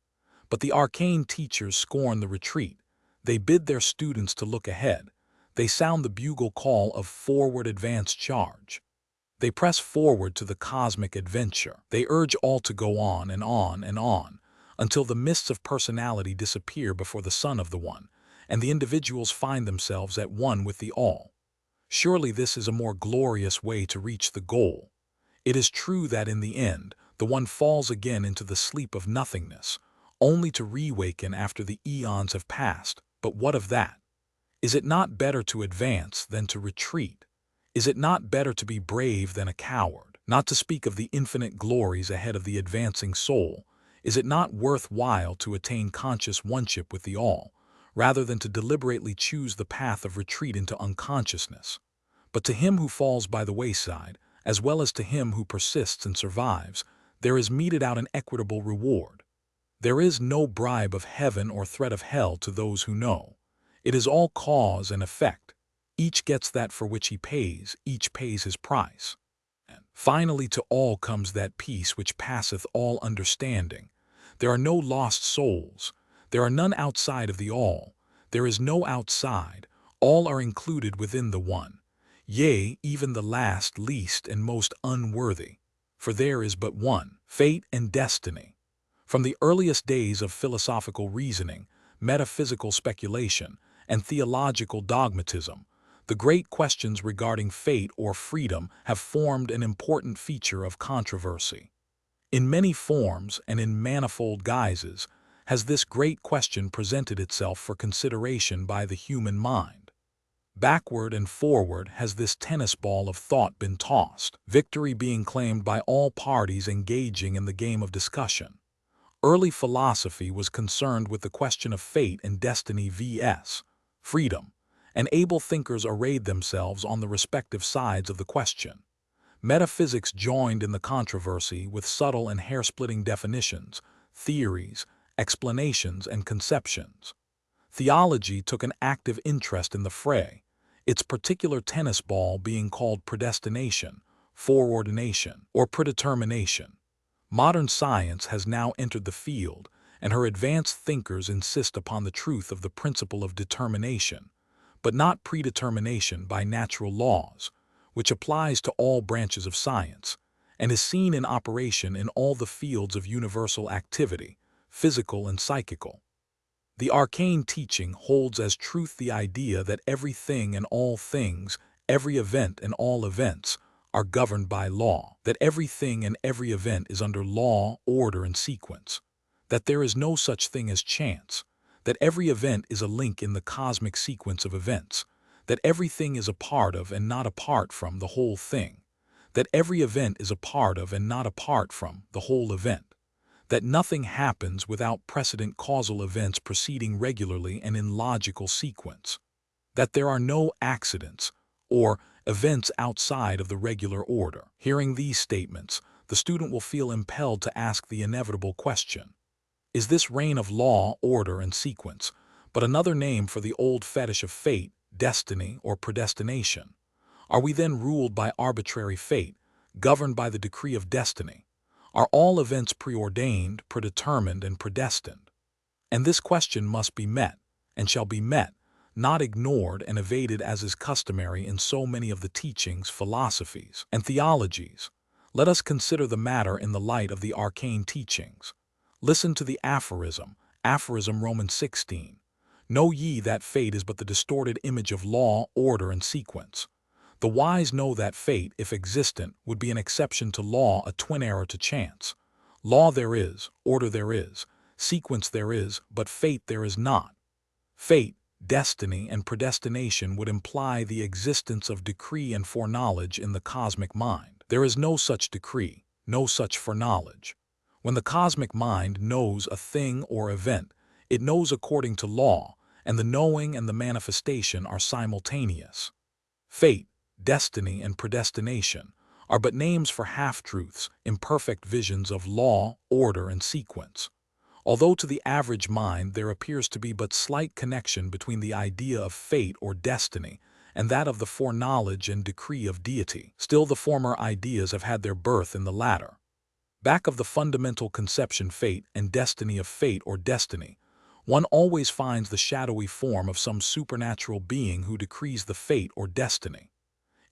But the arcane teachers scorn the retreat. They bid their students to look ahead. They sound the bugle call of forward advance charge. They press forward to the cosmic adventure. They urge all to go on and on and on, until the mists of personality disappear before the sun of the one, and the individuals find themselves at one with the all. Surely this is a more glorious way to reach the goal. It is true that in the end, the one falls again into the sleep of nothingness, only to reawaken after the eons have passed. But what of that? Is it not better to advance than to retreat? Is it not better to be brave than a coward? Not to speak of the infinite glories ahead of the advancing soul, is it not worthwhile to attain conscious oneship with the all, rather than to deliberately choose the path of retreat into unconsciousness? But to him who falls by the wayside, as well as to him who persists and survives, there is meted out an equitable reward. There is no bribe of heaven or threat of hell to those who know. It is all cause and effect. Each gets that for which he pays, each pays his price. And finally to all comes that peace which passeth all understanding. There are no lost souls. There are none outside of the all. There is no outside. All are included within the one. Yea, even the last, least, and most unworthy. For there is but one, fate and destiny. From the earliest days of philosophical reasoning, metaphysical speculation, and theological dogmatism, the great questions regarding fate or freedom have formed an important feature of controversy. In many forms and in manifold guises has this great question presented itself for consideration by the human mind. Backward and forward has this tennis ball of thought been tossed, victory being claimed by all parties engaging in the game of discussion. Early philosophy was concerned with the question of fate and destiny vs. freedom, and able thinkers arrayed themselves on the respective sides of the question. Metaphysics joined in the controversy with subtle and hair-splitting definitions, theories, explanations, and conceptions. Theology took an active interest in the fray, its particular tennis ball being called predestination, foreordination, or predetermination. Modern science has now entered the field, and her advanced thinkers insist upon the truth of the principle of determination, but not predetermination by natural laws, which applies to all branches of science, and is seen in operation in all the fields of universal activity, physical and psychical. The arcane teaching holds as truth the idea that everything and all things, every event and all events, are governed by law, that everything and every event is under law, order, and sequence, that there is no such thing as chance, that every event is a link in the cosmic sequence of events, that everything is a part of and not apart from the whole thing, that every event is a part of and not apart from the whole event, that nothing happens without precedent causal events proceeding regularly and in logical sequence, that there are no accidents, or, events outside of the regular order. Hearing these statements, the student will feel impelled to ask the inevitable question: is this reign of law, order, and sequence but another name for the old fetish of fate, destiny, or predestination? Are we then ruled by arbitrary fate, governed by the decree of destiny? Are all events preordained, predetermined, and predestined? And this question must be met, and shall be met, not ignored and evaded as is customary in so many of the teachings, philosophies, and theologies. Let us consider the matter in the light of the arcane teachings. Listen to the aphorism Romans 16. Know ye that fate is but the distorted image of law, order, and sequence. The wise know that fate, if existent, would be an exception to law, a twin error to chance. Law there is, order there is, sequence there is, but fate there is not. Fate, destiny, and predestination would imply the existence of decree and foreknowledge in the cosmic mind. There is no such decree, no such foreknowledge. When the cosmic mind knows a thing or event, it knows according to law, and the knowing and the manifestation are simultaneous. Fate, destiny, and predestination are but names for half-truths, imperfect visions of law, order, and sequence. Although to the average mind there appears to be but slight connection between the idea of fate or destiny and that of the foreknowledge and decree of deity, still the former ideas have had their birth in the latter. Back of the fundamental conception fate and destiny of fate or destiny, one always finds the shadowy form of some supernatural being who decrees the fate or destiny.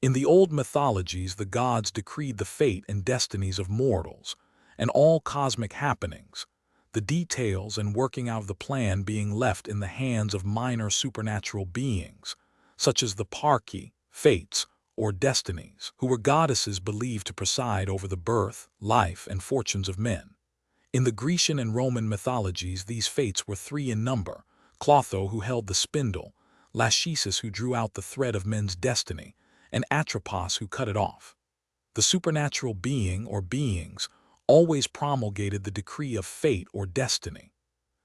In the old mythologies, the gods decreed the fate and destinies of mortals, and all cosmic happenings, the details and working out of the plan being left in the hands of minor supernatural beings, such as the Parcae, fates, or destinies, who were goddesses believed to preside over the birth, life, and fortunes of men. In the Grecian and Roman mythologies, these fates were three in number: Clotho, who held the spindle; Lachesis, who drew out the thread of men's destiny; and Atropos, who cut it off. The supernatural being or beings always promulgated the decree of fate or destiny.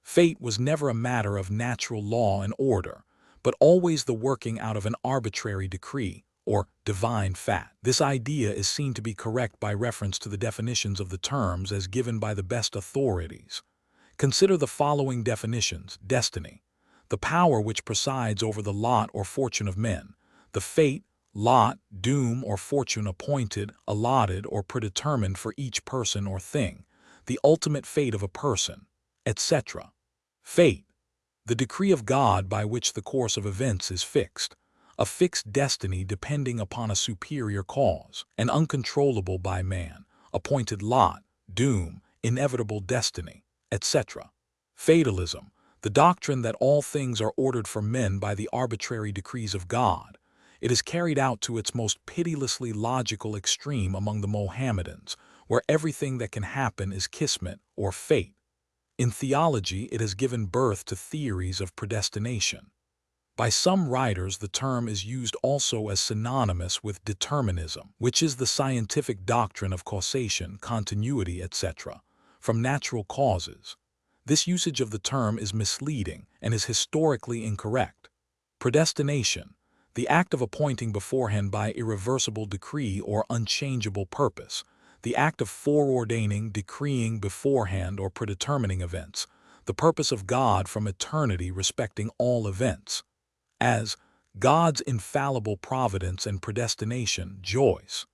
Fate was never a matter of natural law and order, but always the working out of an arbitrary decree, or divine fact. This idea is seen to be correct by reference to the definitions of the terms as given by the best authorities. Consider the following definitions: destiny, the power which presides over the lot or fortune of men; the fate, lot, doom, or fortune appointed, allotted, or predetermined for each person or thing, the ultimate fate of a person, etc. Fate, the decree of God by which the course of events is fixed, a fixed destiny depending upon a superior cause, and uncontrollable by man, appointed lot, doom, inevitable destiny, etc. Fatalism, the doctrine that all things are ordered for men by the arbitrary decrees of God. It is carried out to its most pitilessly logical extreme among the Mohammedans, where everything that can happen is kismet or fate. In theology, it has given birth to theories of predestination. By some writers, the term is used also as synonymous with determinism, which is the scientific doctrine of causation, continuity, etc., from natural causes. This usage of the term is misleading and is historically incorrect. Predestination, the act of appointing beforehand by irreversible decree or unchangeable purpose, the act of foreordaining, decreeing beforehand or predetermining events, the purpose of God from eternity respecting all events. As God's infallible providence and predestination, Joyce.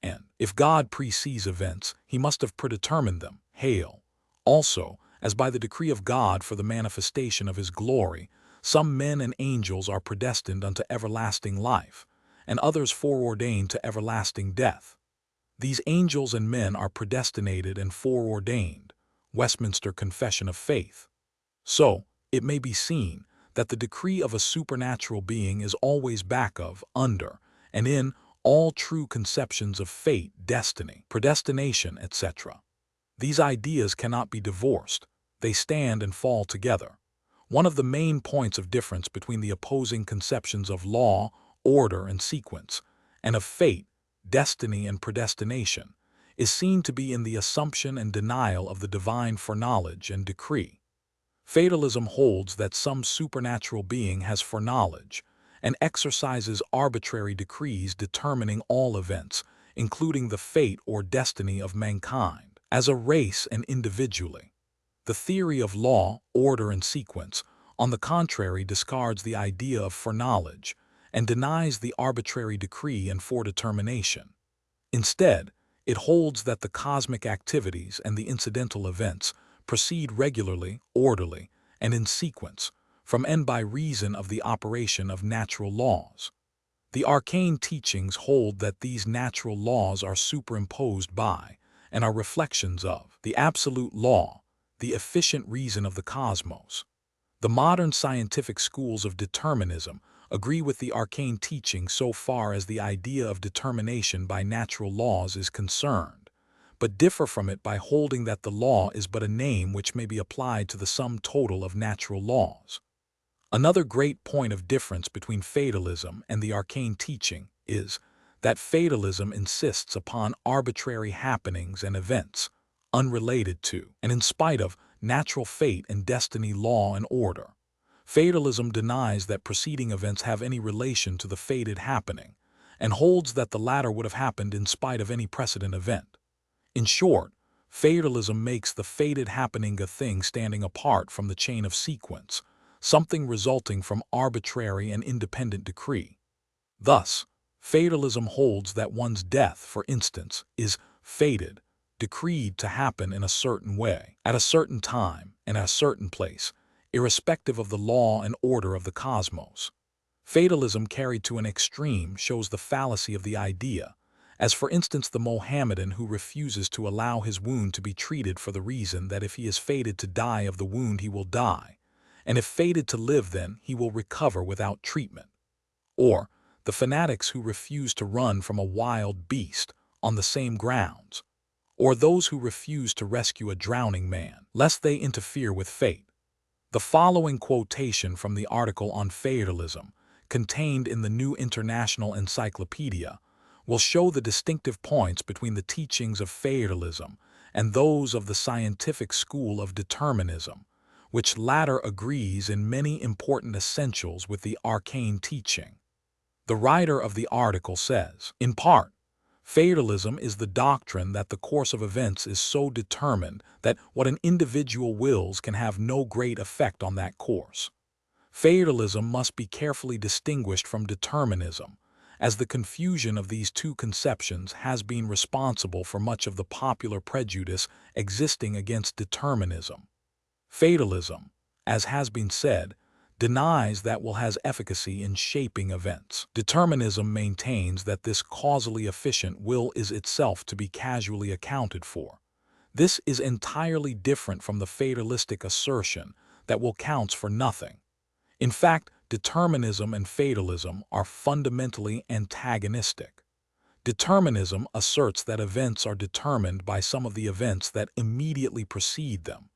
And if God presees events, he must have predetermined them, Hale. Also, as by the decree of God for the manifestation of his glory, some men and angels are predestined unto everlasting life, and others foreordained to everlasting death. These angels and men are predestinated and foreordained, Westminster Confession of Faith. So, it may be seen that the decree of a supernatural being is always back of, under, and in all true conceptions of fate, destiny, predestination, etc. These ideas cannot be divorced. They stand and fall together. One of the main points of difference between the opposing conceptions of law, order, and sequence, and of fate, destiny, and predestination, is seen to be in the assumption and denial of the divine foreknowledge and decree. Fatalism holds that some supernatural being has foreknowledge, and exercises arbitrary decrees determining all events, including the fate or destiny of mankind, as a race and individually. The theory of law, order, and sequence, on the contrary, discards the idea of foreknowledge and denies the arbitrary decree and foredetermination. Instead, it holds that the cosmic activities and the incidental events proceed regularly, orderly, and in sequence, from and by reason of the operation of natural laws. The arcane teachings hold that these natural laws are superimposed by, and are reflections of, the absolute law, the efficient reason of the cosmos. The modern scientific schools of determinism agree with the arcane teaching so far as the idea of determination by natural laws is concerned, but differ from it by holding that the law is but a name which may be applied to the sum total of natural laws. Another great point of difference between fatalism and the arcane teaching is that fatalism insists upon arbitrary happenings and events, unrelated to, and in spite of, natural fate and destiny, law and order. Fatalism denies that preceding events have any relation to the fated happening, and holds that the latter would have happened in spite of any precedent event. In short, fatalism makes the fated happening a thing standing apart from the chain of sequence, something resulting from arbitrary and independent decree. Thus, fatalism holds that one's death, for instance, is fated, decreed to happen in a certain way, at a certain time, and at a certain place, irrespective of the law and order of the cosmos. Fatalism carried to an extreme shows the fallacy of the idea, as for instance the Mohammedan who refuses to allow his wound to be treated for the reason that if he is fated to die of the wound he will die, and if fated to live then he will recover without treatment. Or the fanatics who refuse to run from a wild beast on the same grounds, or those who refuse to rescue a drowning man, lest they interfere with fate. The following quotation from the article on fatalism, contained in the New International Encyclopedia, will show the distinctive points between the teachings of fatalism and those of the scientific school of determinism, which latter agrees in many important essentials with the arcane teaching. The writer of the article says, in part, fatalism is the doctrine that the course of events is so determined that what an individual wills can have no great effect on that course. Fatalism must be carefully distinguished from determinism, as the confusion of these two conceptions has been responsible for much of the popular prejudice existing against determinism. Fatalism, as has been said, denies that will has efficacy in shaping events. Determinism maintains that this causally efficient will is itself to be casually accounted for. This is entirely different from the fatalistic assertion that will counts for nothing. In fact, determinism and fatalism are fundamentally antagonistic. Determinism asserts that events are determined by some of the events that immediately precede them,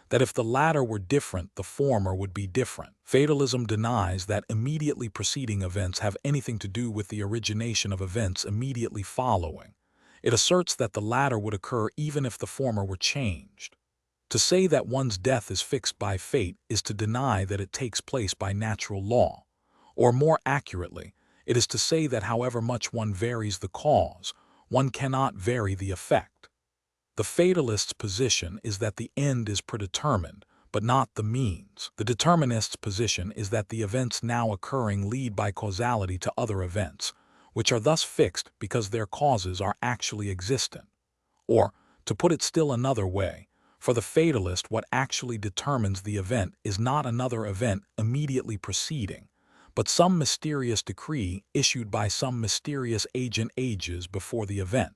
that if the latter were different, the former would be different. Fatalism denies that immediately preceding events have anything to do with the origination of events immediately following. It asserts that the latter would occur even if the former were changed. To say that one's death is fixed by fate is to deny that it takes place by natural law, or more accurately, it is to say that however much one varies the cause, one cannot vary the effect. The fatalist's position is that the end is predetermined, but not the means. The determinist's position is that the events now occurring lead by causality to other events, which are thus fixed because their causes are actually existent. Or, to put it still another way, for the fatalist what actually determines the event is not another event immediately preceding, but some mysterious decree issued by some mysterious agent ages before the event.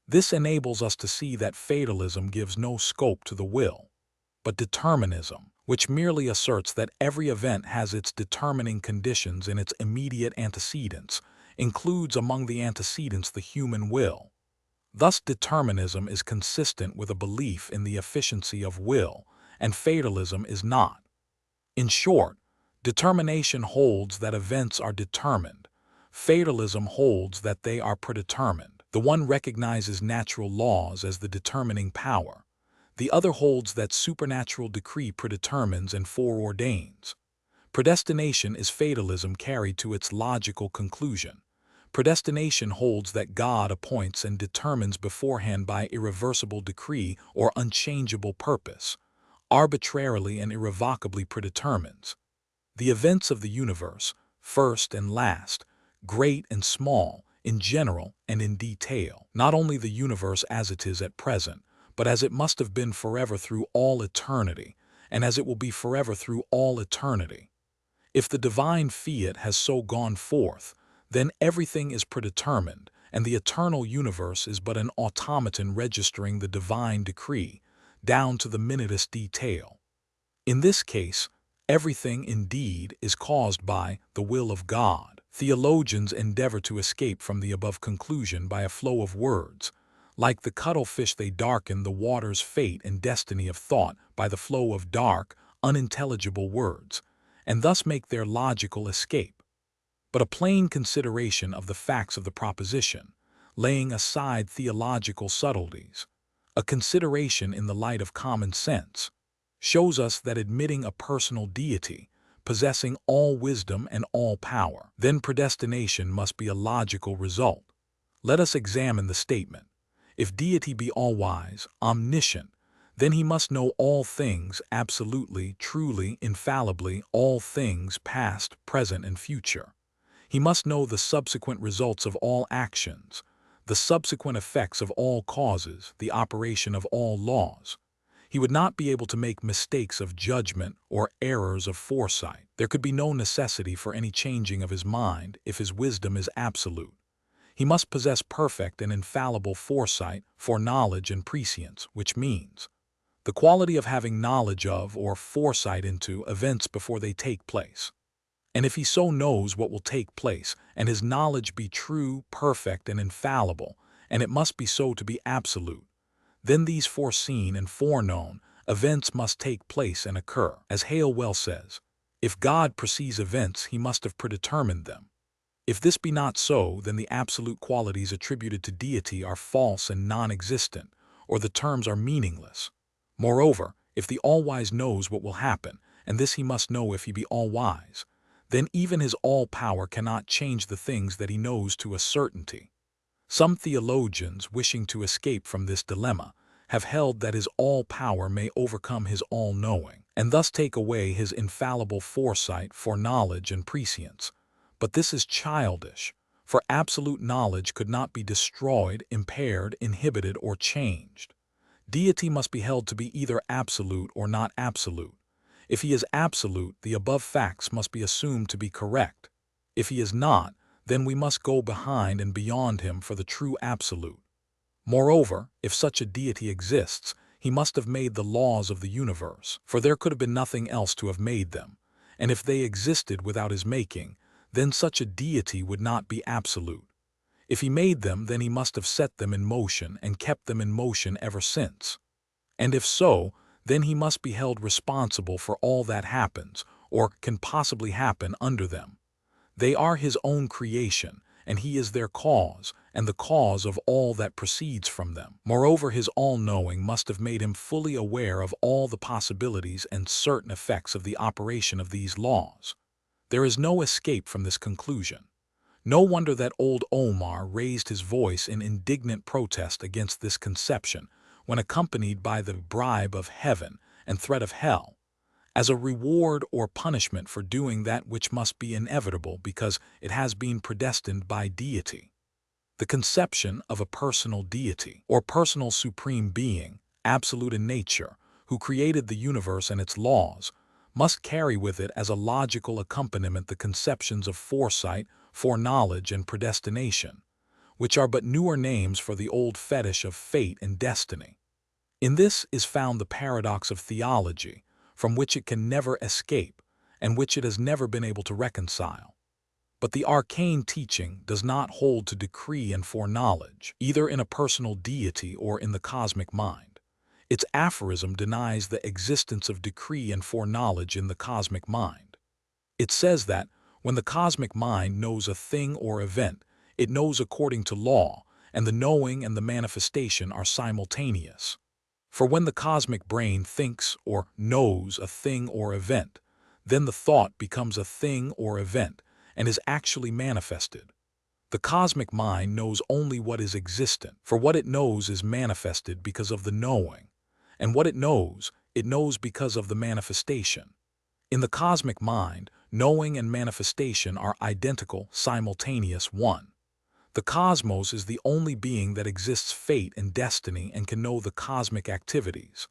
This enables us to see that fatalism gives no scope to the will, but determinism, which merely asserts that every event has its determining conditions in its immediate antecedents, includes among the antecedents the human will. Thus determinism is consistent with a belief in the efficiency of will, and fatalism is not. In short, determination holds that events are determined. Fatalism holds that they are predetermined. The one recognizes natural laws as the determining power. The other holds that supernatural decree predetermines and foreordains. Predestination is fatalism carried to its logical conclusion. Predestination holds that God appoints and determines beforehand by irreversible decree or unchangeable purpose, arbitrarily and irrevocably predetermines the events of the universe, first and last, great and small, in general and in detail. Not only the universe as it is at present, but as it must have been forever through all eternity, and as it will be forever through all eternity. If the divine fiat has so gone forth, then everything is predetermined, and the eternal universe is but an automaton registering the divine decree, down to the minutest detail. In this case, everything indeed is caused by the will of God. Theologians endeavor to escape from the above conclusion by a flow of words. Like the cuttlefish, they darken the water's fate and destiny of thought by the flow of dark, unintelligible words, and thus make their logical escape. But a plain consideration of the facts of the proposition, laying aside theological subtleties, a consideration in the light of common sense, shows us that admitting a personal deity, possessing all wisdom and all power, then predestination must be a logical result. Let us examine the statement. If deity be all-wise, omniscient, then he must know all things absolutely, truly, infallibly, all things past, present, and future. He must know the subsequent results of all actions, the subsequent effects of all causes, the operation of all laws. He would not be able to make mistakes of judgment or errors of foresight. There could be no necessity for any changing of his mind if his wisdom is absolute. He must possess perfect and infallible foresight, foreknowledge, and prescience, which means the quality of having knowledge of or foresight into events before they take place. And if he so knows what will take place, and his knowledge be true, perfect, and infallible, and it must be so to be absolute, then these foreseen and foreknown events must take place and occur. As Hale well says, if God foresees events, he must have predetermined them. If this be not so, then the absolute qualities attributed to deity are false and non-existent, or the terms are meaningless. Moreover, if the all-wise knows what will happen, and this he must know if he be all-wise, then even his all-power cannot change the things that he knows to a certainty. Some theologians, wishing to escape from this dilemma, have held that his all-power may overcome his all-knowing, and thus take away his infallible foresight, foreknowledge, and prescience. But this is childish, for absolute knowledge could not be destroyed, impaired, inhibited, or changed. Deity must be held to be either absolute or not absolute. If he is absolute, the above facts must be assumed to be correct. If he is not, then we must go behind and beyond him for the true absolute. Moreover, if such a deity exists, he must have made the laws of the universe, for there could have been nothing else to have made them, and if they existed without his making, then such a deity would not be absolute. If he made them, then he must have set them in motion and kept them in motion ever since. And if so, then he must be held responsible for all that happens, or can possibly happen under them. They are his own creation, and he is their cause, and the cause of all that proceeds from them. Moreover, his all-knowing must have made him fully aware of all the possibilities and certain effects of the operation of these laws. There is no escape from this conclusion. No wonder that old Omar raised his voice in indignant protest against this conception when accompanied by the bribe of heaven and threat of hell, as a reward or punishment for doing that which must be inevitable because it has been predestined by deity. The conception of a personal deity, or personal supreme being, absolute in nature, who created the universe and its laws, must carry with it as a logical accompaniment the conceptions of foresight, foreknowledge, and predestination, which are but newer names for the old fetish of fate and destiny. In this is found the paradox of theology, from which it can never escape, and which it has never been able to reconcile. But the arcane teaching does not hold to decree and foreknowledge, either in a personal deity or in the cosmic mind. Its aphorism denies the existence of decree and foreknowledge in the cosmic mind. It says that, when the cosmic mind knows a thing or event, it knows according to law, and the knowing and the manifestation are simultaneous. For when the cosmic brain thinks or knows a thing or event, Then the thought becomes a thing or event and is actually manifested. The cosmic mind knows only what is existent, for what it knows is manifested because of the knowing, and what it knows because of the manifestation. In the cosmic mind, knowing and manifestation are identical, simultaneous one. The cosmos is the only being that exists fate and destiny and can know the cosmic activities.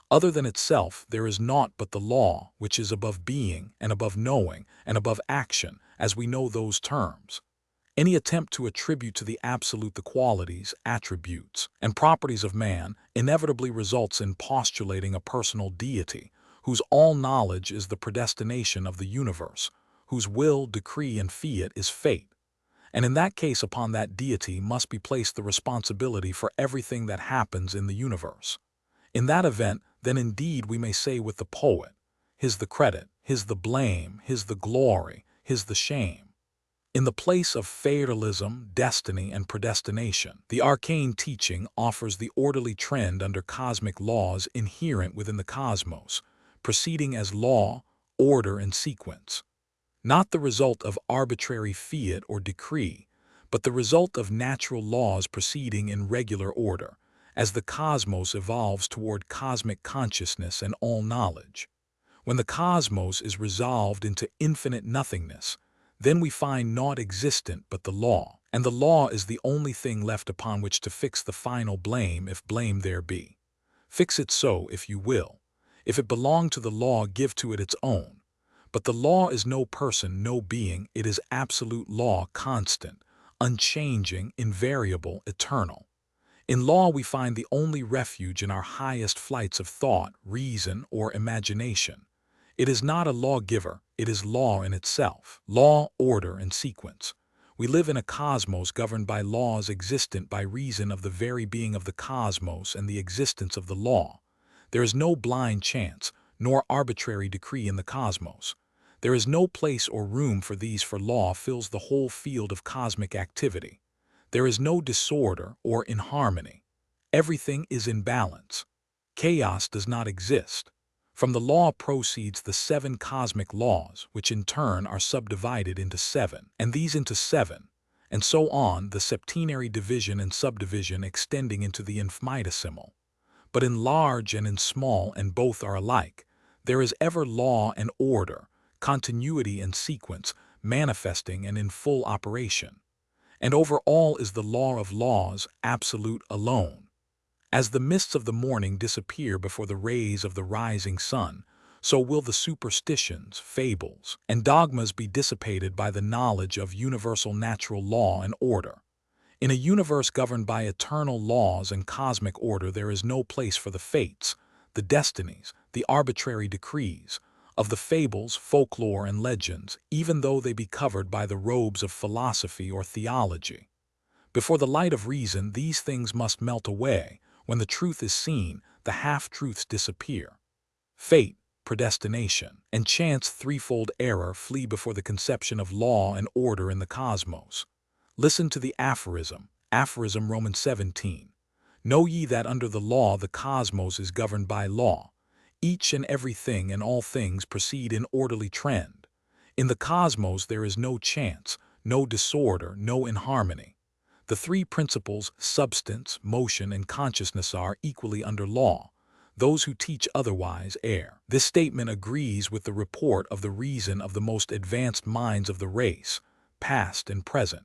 Other than itself, there is naught but the law, which is above being and above knowing and above action, as we know those terms. Any attempt to attribute to the absolute the qualities, attributes, and properties of man inevitably results in postulating a personal deity, whose all knowledge is the predestination of the universe, whose will, decree, and fiat is fate. And in that case, upon that deity must be placed the responsibility for everything that happens in the universe. In that event, then indeed we may say with the poet, "His the credit, his the blame, his the glory, his the shame." In the place of fatalism, destiny, and predestination, the arcane teaching offers the orderly trend under cosmic laws inherent within the cosmos, proceeding as law, order, and sequence. Not the result of arbitrary fiat or decree, but the result of natural laws proceeding in regular order, as the cosmos evolves toward cosmic consciousness and all knowledge. When the cosmos is resolved into infinite nothingness, then we find naught existent but the law, and the law is the only thing left upon which to fix the final blame, if blame there be. Fix it so, if you will. If it belong to the law, give to it its own. But the law is no person, no being, it is absolute law, constant, unchanging, invariable, eternal. In law we find the only refuge in our highest flights of thought, reason, or imagination. It is not a lawgiver, it is law in itself, law, order, and sequence. We live in a cosmos governed by laws existent by reason of the very being of the cosmos and the existence of the law. There is no blind chance, nor arbitrary decree in the cosmos. There is no place or room for these, for law fills the whole field of cosmic activity. There is no disorder or inharmony. Everything is in balance. Chaos does not exist. From the law proceeds the 7 cosmic laws, which in turn are subdivided into 7, and these into 7, and so on, the septenary division and subdivision extending into the infinitesimal. But in large and in small, and both are alike, there is ever law and order, continuity and sequence, manifesting and in full operation. And over all is the law of laws, absolute alone. As the mists of the morning disappear before the rays of the rising sun, so will the superstitions, fables, and dogmas be dissipated by the knowledge of universal natural law and order. In a universe governed by eternal laws and cosmic order, there is no place for the fates, the destinies, the arbitrary decrees of the fables, folklore, and legends, even though they be covered by the robes of philosophy or theology. Before the light of reason, these things must melt away. When the truth is seen, the half-truths disappear. Fate, predestination, and chance, threefold error, flee before the conception of law and order in the cosmos. Listen to the aphorism, Romans 17. Know ye that under the law the cosmos is governed by law. Each and every thing and all things proceed in orderly trend. In the cosmos there is no chance, no disorder, no inharmony. The 3 principles, substance, motion, and consciousness, are equally under law. Those who teach otherwise err. This statement agrees with the report of the reason of the most advanced minds of the race, past and present.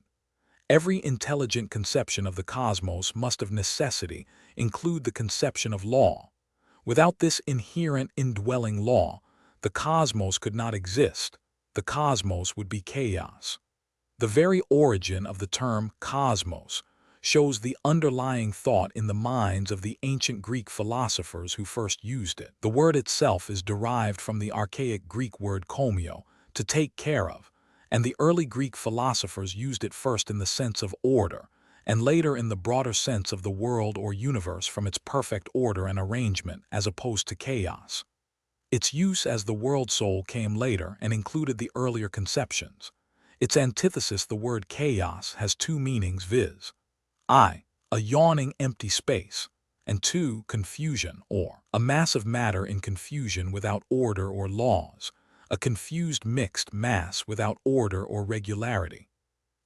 Every intelligent conception of the cosmos must of necessity include the conception of law. Without this inherent indwelling law, the cosmos could not exist. The cosmos would be chaos. The very origin of the term cosmos shows the underlying thought in the minds of the ancient Greek philosophers who first used it. The word itself is derived from the archaic Greek word komio, to take care of, and the early Greek philosophers used it first in the sense of order, and later in the broader sense of the world or universe from its perfect order and arrangement as opposed to chaos. Its use as the world soul came later and included the earlier conceptions. Its antithesis, the word chaos, has 2 meanings, viz. I, a yawning empty space, and 2, confusion, or a mass of matter in confusion without order or laws, a confused mixed mass without order or regularity.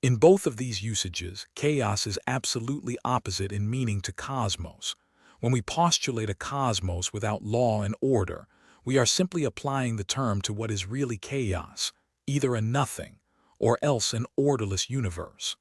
In both of these usages, chaos is absolutely opposite in meaning to cosmos. When we postulate a cosmos without law and order, we are simply applying the term to what is really chaos, either a nothing or else an orderless universe.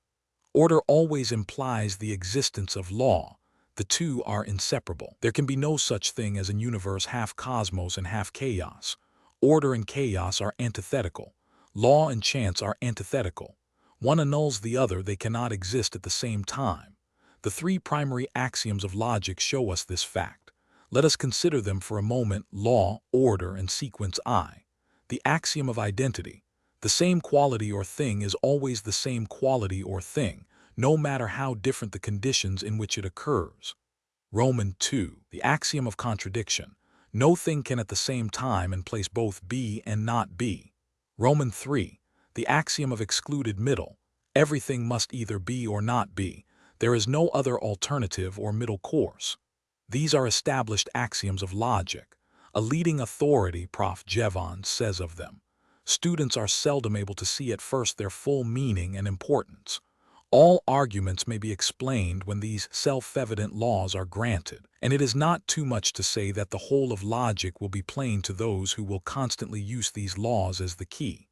Order always implies the existence of law. The two are inseparable. There can be no such thing as a universe half cosmos and half chaos. Order and chaos are antithetical. Law and chance are antithetical. One annuls the other, they cannot exist at the same time. The three primary axioms of logic show us this fact. Let us consider them for a moment: law, order, and sequence I. The axiom of identity. The same quality or thing is always the same quality or thing, no matter how different the conditions in which it occurs. Roman 2. The axiom of contradiction. No thing can at the same time and place both be and not be. Roman 3. The axiom of excluded middle. Everything must either be or not be. There is no other alternative or middle course. These are established axioms of logic. A leading authority, Prof. Jevons, says of them, students are seldom able to see at first their full meaning and importance. All arguments may be explained when these self-evident laws are granted, and it is not too much to say that the whole of logic will be plain to those who will constantly use these laws as the key.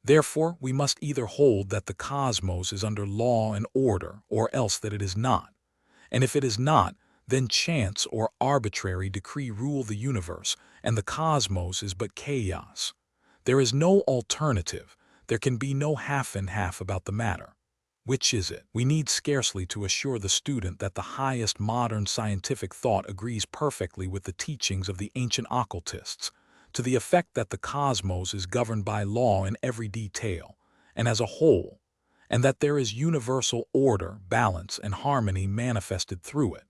Therefore, we must either hold that the cosmos is under law and order, or else that it is not. And if it is not, then chance or arbitrary decree rule the universe, and the cosmos is but chaos. There is no alternative. There can be no half and half about the matter. Which is it? We need scarcely to assure the student that the highest modern scientific thought agrees perfectly with the teachings of the ancient occultists, to the effect that the cosmos is governed by law in every detail, and as a whole, and that there is universal order, balance, and harmony manifested through it.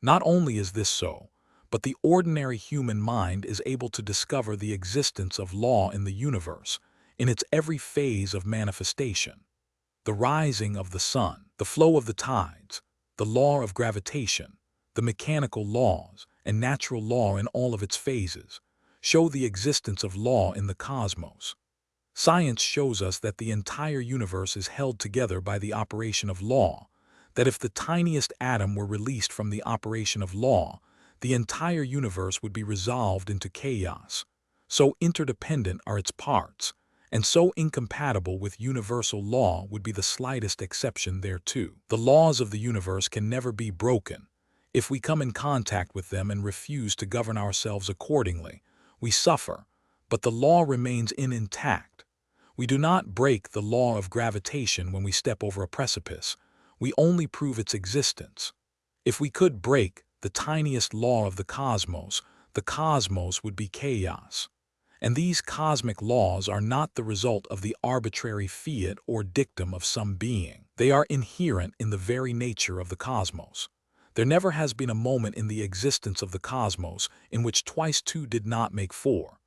Not only is this so, but the ordinary human mind is able to discover the existence of law in the universe, in its every phase of manifestation. The rising of the sun, the flow of the tides, the law of gravitation, the mechanical laws, and natural law in all of its phases, show the existence of law in the cosmos. Science shows us that the entire universe is held together by the operation of law, that if the tiniest atom were released from the operation of law, the entire universe would be resolved into chaos. So interdependent are its parts, and so incompatible with universal law would be the slightest exception thereto. The laws of the universe can never be broken. If we come in contact with them and refuse to govern ourselves accordingly, we suffer, but the law remains intact. We do not break the law of gravitation when we step over a precipice. We only prove its existence. If we could break the tiniest law of the cosmos would be chaos. And these cosmic laws are not the result of the arbitrary fiat or dictum of some being. They are inherent in the very nature of the cosmos. There never has been a moment in the existence of the cosmos in which twice two did not make four.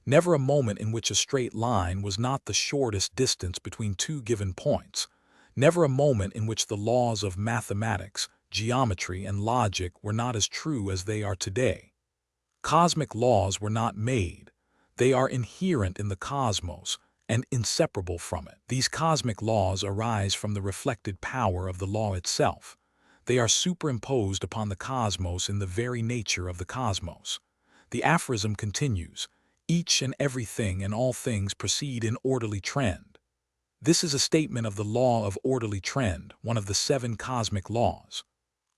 Never a moment in which a straight line was not the shortest distance between two given points. Never a moment in which the laws of mathematics, geometry, and logic were not as true as they are today. Cosmic laws were not made. They are inherent in the cosmos and inseparable from it. These cosmic laws arise from the reflected power of the law itself. They are superimposed upon the cosmos in the very nature of the cosmos. The aphorism continues, each and everything and all things proceed in orderly trend. This is a statement of the law of orderly trend, one of the 7 cosmic laws.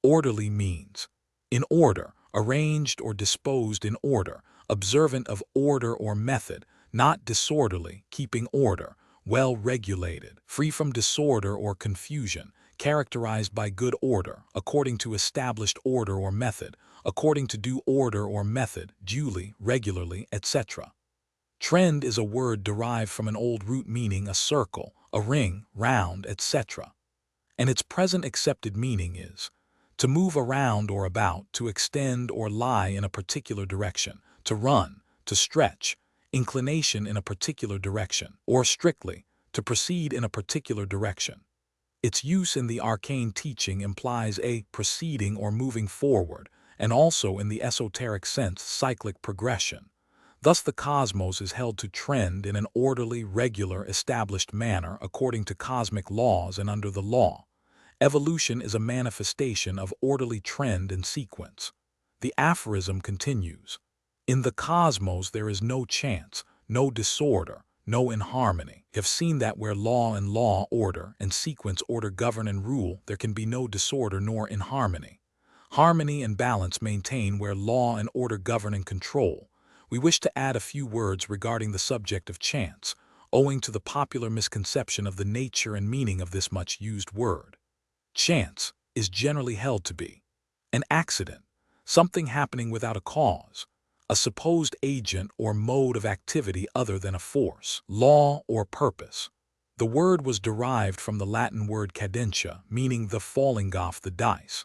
Orderly means in order, arranged or disposed in order, observant of order or method, not disorderly, keeping order, well regulated, free from disorder or confusion, characterized by good order, according to established order or method, according to due order or method, duly, regularly, etc. Trend is a word derived from an old root meaning a circle, a ring, round, etc. And its present accepted meaning is to move around or about, to extend or lie in a particular direction, to run, to stretch, inclination in a particular direction, or strictly, to proceed in a particular direction. Its use in the arcane teaching implies a proceeding or moving forward, and also in the esoteric sense cyclic progression. Thus the cosmos is held to trend in an orderly, regular, established manner according to cosmic laws and under the law. Evolution is a manifestation of orderly trend and sequence. The aphorism continues. In the cosmos there is no chance, no disorder, no inharmony. Have seen that where law, order, and sequence order govern and rule, there can be no disorder nor inharmony. Harmony and balance maintain where law and order govern and control. We wish to add a few words regarding the subject of chance, owing to the popular misconception of the nature and meaning of this much used word. Chance is generally held to be an accident, something happening without a cause, a supposed agent or mode of activity other than a force, law, or purpose. The word was derived from the Latin word cadentia, meaning the falling off the dice.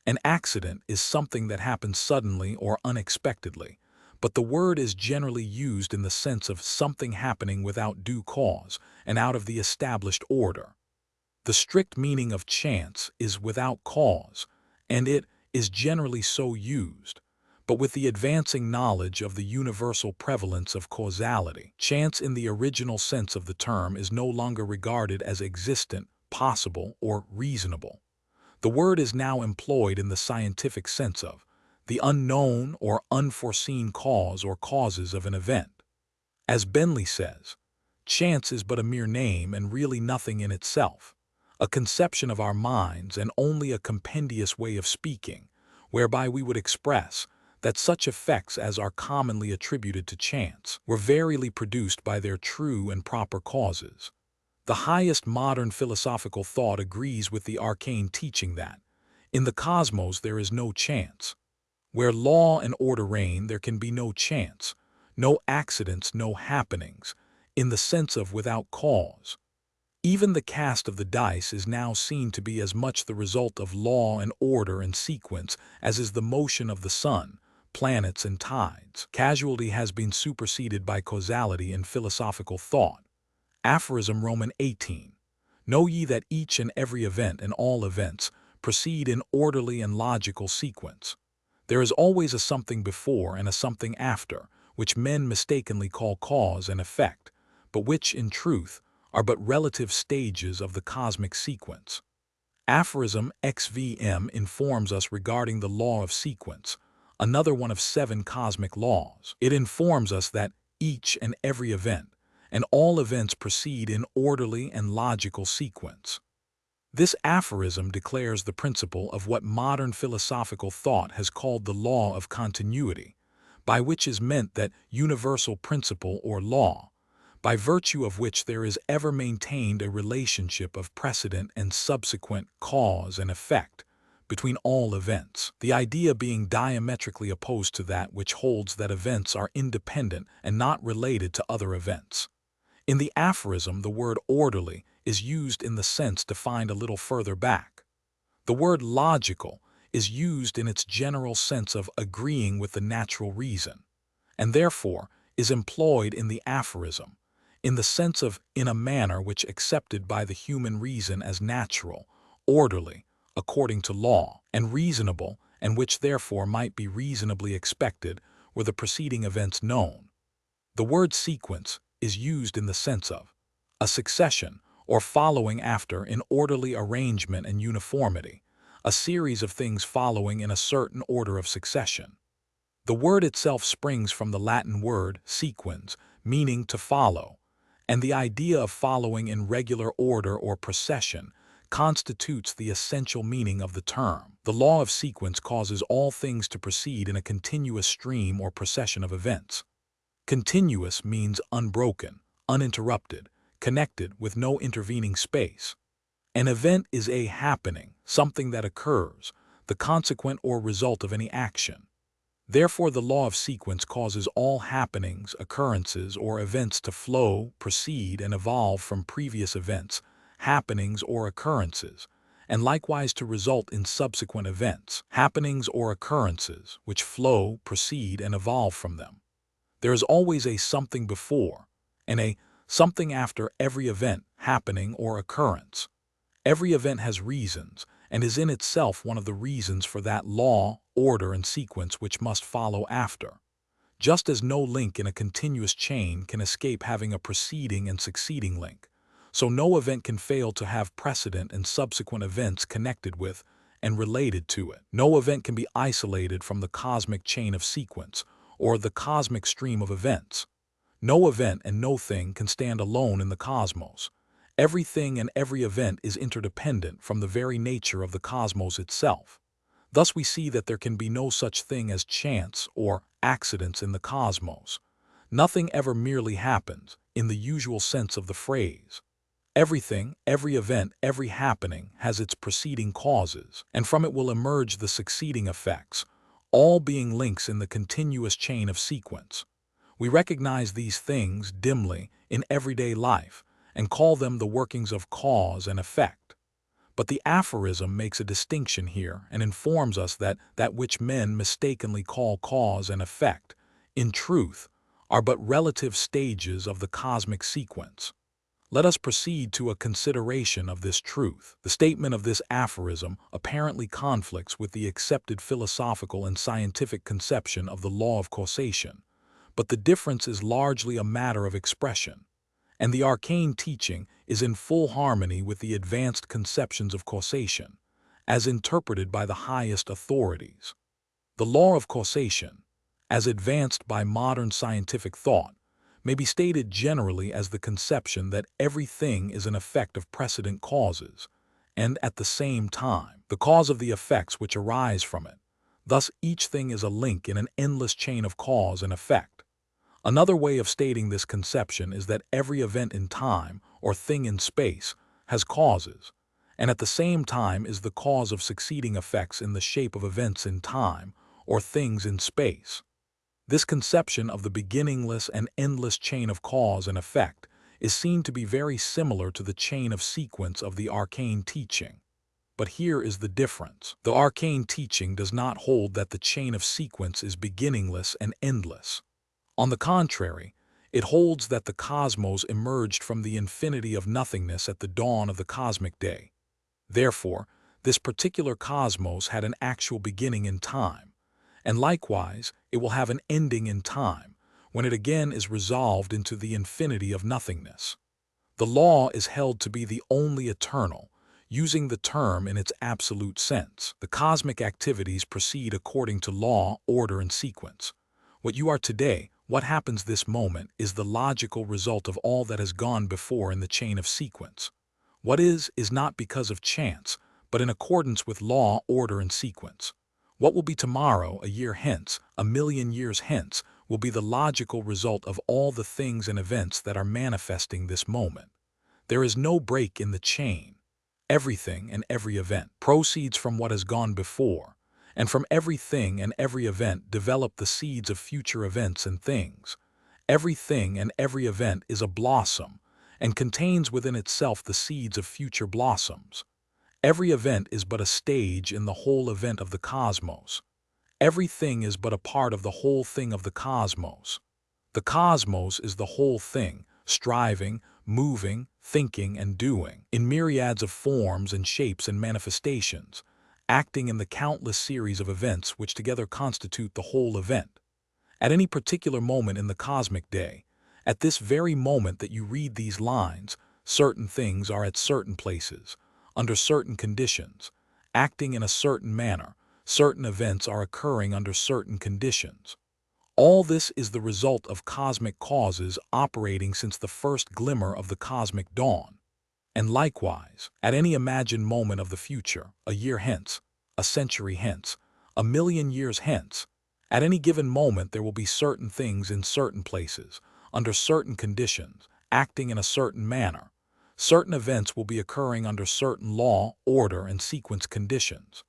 An accident is something that happens suddenly or unexpectedly, but the word is generally used in the sense of something happening without due cause and out of the established order. The strict meaning of chance is without cause, and it is generally so used. But with the advancing knowledge of the universal prevalence of causality, chance in the original sense of the term is no longer regarded as existent, possible, or reasonable. The word is now employed in the scientific sense of the unknown or unforeseen cause or causes of an event. As Bentley says, chance is but a mere name and really nothing in itself, a conception of our minds and only a compendious way of speaking, whereby we would express that such effects as are commonly attributed to chance were verily produced by their true and proper causes. The highest modern philosophical thought agrees with the arcane teaching that, in the cosmos there is no chance. Where law and order reign, there can be no chance, no accidents, no happenings, in the sense of without cause. Even the cast of the dice is now seen to be as much the result of law and order and sequence as is the motion of the sun, planets, and tides. Causality has been superseded by causality in philosophical thought. Aphorism Roman 18. Know ye that each and every event and all events proceed in orderly and logical sequence. There is always a something before and a something after, which men mistakenly call cause and effect, but which, in truth, are but relative stages of the cosmic sequence. Aphorism XVM informs us regarding the law of sequence, another one of 7 cosmic laws. It informs us that each and every event and all events proceed in orderly and logical sequence. This aphorism declares the principle of what modern philosophical thought has called the law of continuity, by which is meant that universal principle or law, by virtue of which there is ever maintained a relationship of precedent and subsequent cause and effect between all events, the idea being diametrically opposed to that which holds that events are independent and not related to other events. In the aphorism, the word orderly is used in the sense defined a little further back. The word logical is used in its general sense of agreeing with the natural reason, and therefore is employed in the aphorism in the sense of in a manner which accepted by the human reason as natural, orderly, according to law, and reasonable, and which therefore might be reasonably expected were the preceding events known. The word sequence is used in the sense of a succession or following after in orderly arrangement and uniformity, a series of things following in a certain order of succession. The word itself springs from the Latin word sequens, meaning to follow, and the idea of following in regular order or procession constitutes the essential meaning of the term. The law of sequence causes all things to proceed in a continuous stream or procession of events. Continuous means unbroken, uninterrupted, connected with no intervening space. An event is a happening, something that occurs, the consequent or result of any action. Therefore, the law of sequence causes all happenings, occurrences, or events to flow, proceed, and evolve from previous events, happenings, or occurrences, and likewise to result in subsequent events, happenings, or occurrences, which flow, proceed, and evolve from them. There is always a something before and a something after every event, happening, or occurrence. Every event has reasons, and is in itself one of the reasons for that law, order, and sequence which must follow after. just as no link in a continuous chain can escape having a preceding and succeeding link. So no event can fail to have precedent and subsequent events connected with and related to it. No event can be isolated from the cosmic chain of sequence, or the cosmic stream of events. No event and no thing can stand alone in the cosmos. Everything and every event is interdependent from the very nature of the cosmos itself. Thus we see that there can be no such thing as chance or accidents in the cosmos. Nothing ever merely happens, in the usual sense of the phrase. Everything, every event, every happening has its preceding causes, and from it will emerge the succeeding effects, all being links in the continuous chain of sequence. We recognize these things dimly in everyday life and call them the workings of cause and effect. But the aphorism makes a distinction here and informs us that that which men mistakenly call cause and effect, in truth, are but relative stages of the cosmic sequence. Let us proceed to a consideration of this truth. The statement of this aphorism apparently conflicts with the accepted philosophical and scientific conception of the law of causation, but the difference is largely a matter of expression, and the arcane teaching is in full harmony with the advanced conceptions of causation, as interpreted by the highest authorities. The law of causation, as advanced by modern scientific thought, may be stated generally as the conception that everything is an effect of precedent causes, and at the same time, the cause of the effects which arise from it. Thus each thing is a link in an endless chain of cause and effect. Another way of stating this conception is that every event in time or thing in space has causes, and at the same time is the cause of succeeding effects in the shape of events in time or things in space. This conception of the beginningless and endless chain of cause and effect is seen to be very similar to the chain of sequence of the arcane teaching. But here is the difference. The arcane teaching does not hold that the chain of sequence is beginningless and endless. On the contrary, it holds that the cosmos emerged from the infinity of nothingness at the dawn of the cosmic day. Therefore, this particular cosmos had an actual beginning in time, and likewise it will have an ending in time, when it again is resolved into the infinity of nothingness. The law is held to be the only eternal, using the term in its absolute sense. The cosmic activities proceed according to law, order, and sequence. What you are today, what happens this moment, is the logical result of all that has gone before in the chain of sequence. What is not because of chance, but in accordance with law, order, and sequence. What will be tomorrow, a year hence, a million years hence, will be the logical result of all the things and events that are manifesting this moment. There is no break in the chain. Everything and every event proceeds from what has gone before, and from everything and every event develop the seeds of future events and things. Everything and every event is a blossom, and contains within itself the seeds of future blossoms. Every event is but a stage in the whole event of the cosmos. Everything is but a part of the whole thing of the cosmos. The cosmos is the whole thing, striving, moving, thinking, and doing, in myriads of forms and shapes and manifestations, acting in the countless series of events which together constitute the whole event. At any particular moment in the cosmic day, at this very moment that you read these lines, certain things are at certain places, under certain conditions, acting in a certain manner. Certain events are occurring under certain conditions. All this is the result of cosmic causes operating since the first glimmer of the cosmic dawn. And likewise, at any imagined moment of the future, a year hence, a century hence, a million years hence, at any given moment there will be certain things in certain places, under certain conditions, acting in a certain manner. Certain events will be occurring under certain law, order, and sequence conditions.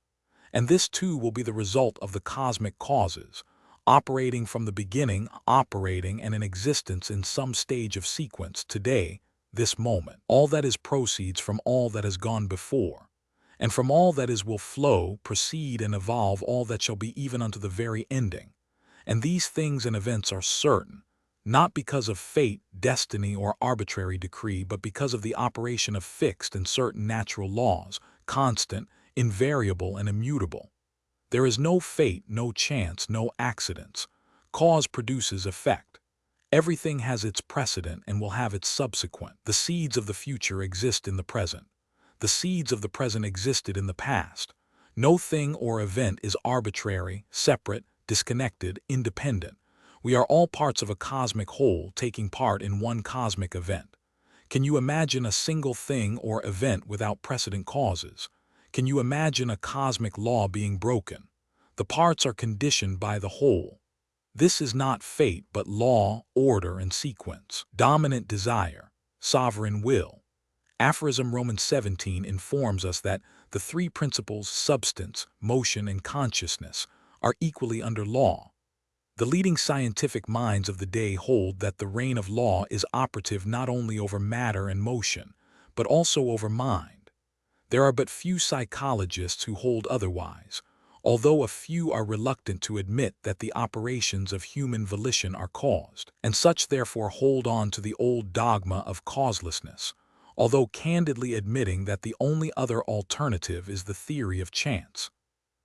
And this too will be the result of the cosmic causes, operating from the beginning, operating and in existence in some stage of sequence today, this moment. All that is proceeds from all that has gone before, and from all that is will flow, proceed, and evolve all that shall be even unto the very ending. And these things and events are certain, not because of fate, destiny, or arbitrary decree, but because of the operation of fixed and certain natural laws, constant, invariable, and immutable. There is no fate, no chance, no accidents. Cause produces effect. Everything has its precedent and will have its subsequent. The seeds of the future exist in the present. The seeds of the present existed in the past. No thing or event is arbitrary, separate, disconnected, independent. We are all parts of a cosmic whole taking part in one cosmic event. Can you imagine a single thing or event without precedent causes? Can you imagine a cosmic law being broken? The parts are conditioned by the whole. This is not fate but law, order, and sequence. Dominant desire, sovereign will. Aphorism Romans 17 informs us that the three principles substance, motion, and consciousness are equally under law. The leading scientific minds of the day hold that the reign of law is operative not only over matter and motion, but also over mind. There are but few psychologists who hold otherwise, although a few are reluctant to admit that the operations of human volition are caused, and such therefore hold on to the old dogma of causelessness, although candidly admitting that the only other alternative is the theory of chance.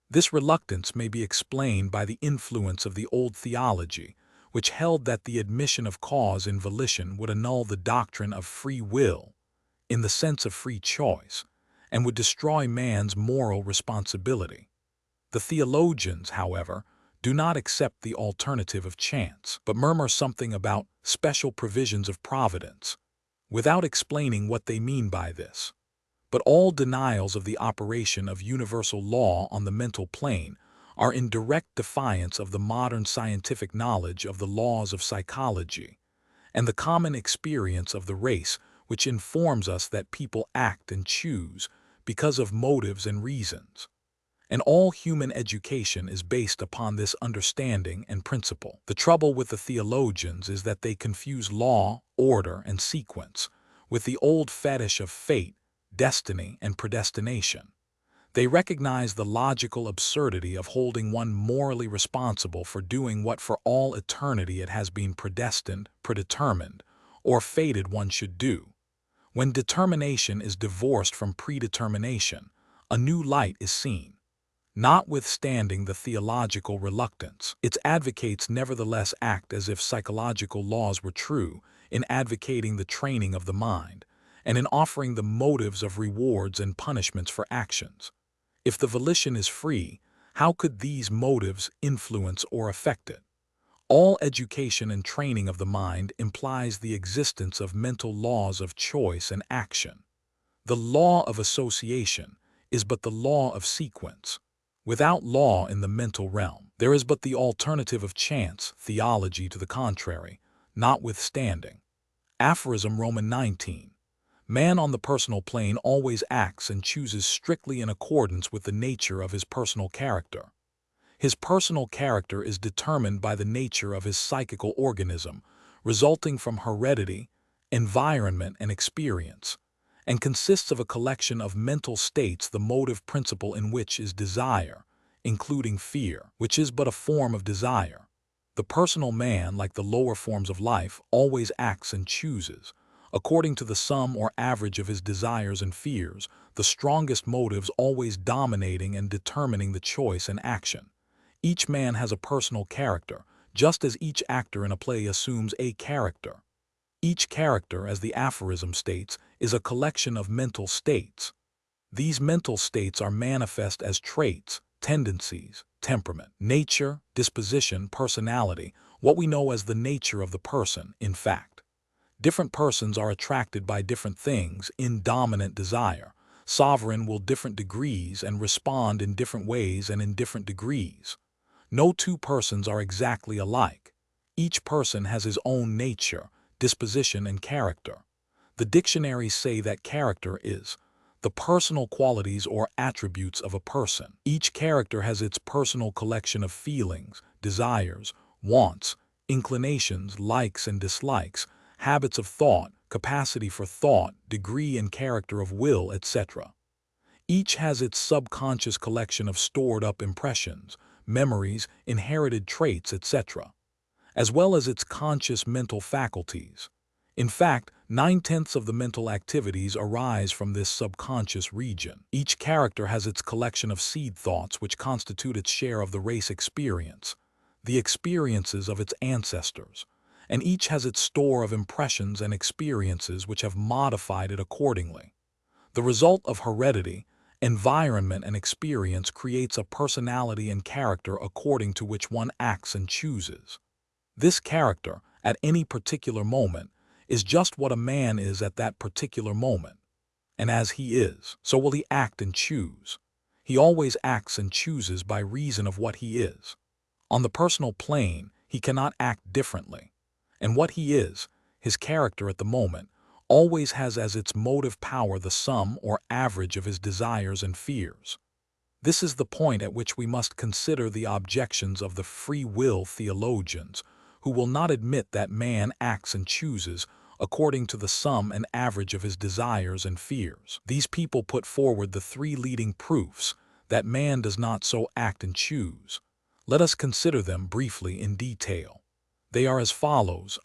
This reluctance may be explained by the influence of the old theology, which held that the admission of cause in volition would annul the doctrine of free will, in the sense of free choice, and would destroy man's moral responsibility. The theologians, however, do not accept the alternative of chance, but murmur something about special provisions of providence, without explaining what they mean by this. But all denials of the operation of universal law on the mental plane are in direct defiance of the modern scientific knowledge of the laws of psychology and the common experience of the race, which informs us that people act and choose because of motives and reasons. And all human education is based upon this understanding and principle. The trouble with the theologians is that they confuse law, order, and sequence with the old fetish of fate, destiny, and predestination. They recognize the logical absurdity of holding one morally responsible for doing what for all eternity it has been predestined, predetermined, or fated one should do. When determination is divorced from predetermination, a new light is seen. Notwithstanding the theological reluctance, its advocates nevertheless act as if psychological laws were true in advocating the training of the mind, and in offering the motives of rewards and punishments for actions. If the volition is free, how could these motives influence or affect it? All education and training of the mind implies the existence of mental laws of choice and action. The law of association is but the law of sequence. Without law in the mental realm, there is but the alternative of chance, theology to the contrary, notwithstanding. Aphorism Romans 19. Man on the personal plane always acts and chooses strictly in accordance with the nature of his personal character. His personal character is determined by the nature of his psychical organism, resulting from heredity, environment, and experience, and consists of a collection of mental states, the motive principle in which is desire, including fear, which is but a form of desire. The personal man, like the lower forms of life, always acts and chooses, according to the sum or average of his desires and fears, the strongest motives always dominating and determining the choice and action. Each man has a personal character, just as each actor in a play assumes a character. Each character, as the aphorism states, is a collection of mental states. These mental states are manifest as traits, tendencies, temperament, nature, disposition, personality, what we know as the nature of the person, in fact. Different persons are attracted by different things in dominant desire. Sovereign will different degrees and respond in different ways and in different degrees. No two persons are exactly alike. Each person has his own nature, disposition, and character. The dictionaries say that character is the personal qualities or attributes of a person. Each character has its personal collection of feelings, desires, wants, inclinations, likes and dislikes, habits of thought, capacity for thought, degree and character of will, etc. Each has its subconscious collection of stored-up impressions, memories, inherited traits, etc., as well as its conscious mental faculties. In fact, 9/10 of the mental activities arise from this subconscious region. Each character has its collection of seed thoughts which constitute its share of the race experience. the experiences of its ancestors, and each has its store of impressions and experiences which have modified it accordingly. The result of heredity, environment, and experience creates a personality and character according to which one acts and chooses. This character, at any particular moment, is just what a man is at that particular moment. And as he is, so will he act and choose. He always acts and chooses by reason of what he is. On the personal plane, he cannot act differently. And what he is, his character at the moment, always has as its motive power the sum or average of his desires and fears. This is the point at which we must consider the objections of the free will theologians, who will not admit that man acts and chooses according to the sum and average of his desires and fears. These people put forward the three leading proofs that man does not so act and choose. Let us consider them briefly in detail. They are as follows.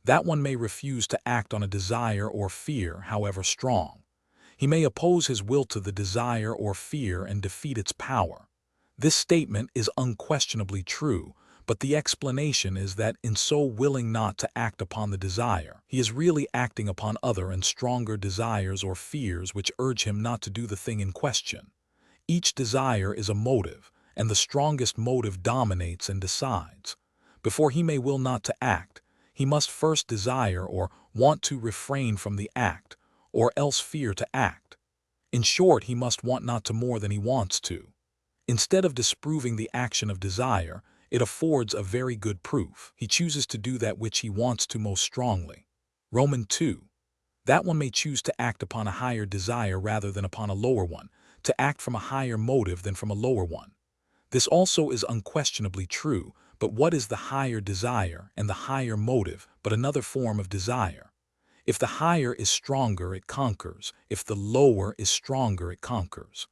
That one may refuse to act on a desire or fear, however strong. He may oppose his will to the desire or fear and defeat its power. This statement is unquestionably true, but the explanation is that in so willing not to act upon the desire, he is really acting upon other and stronger desires or fears which urge him not to do the thing in question. Each desire is a motive, and the strongest motive dominates and decides. Before he may will not to act, he must first desire or want to refrain from the act, or else fear to act. In short, he must want not to more than he wants to. Instead of disproving the action of desire, it affords a very good proof. He chooses to do that which he wants to most strongly. Romans 2. That one may choose to act upon a higher desire rather than upon a lower one, to act from a higher motive than from a lower one. This also is unquestionably true, but what is the higher desire and the higher motive but another form of desire? If the higher is stronger, it conquers. If the lower is stronger, it conquers.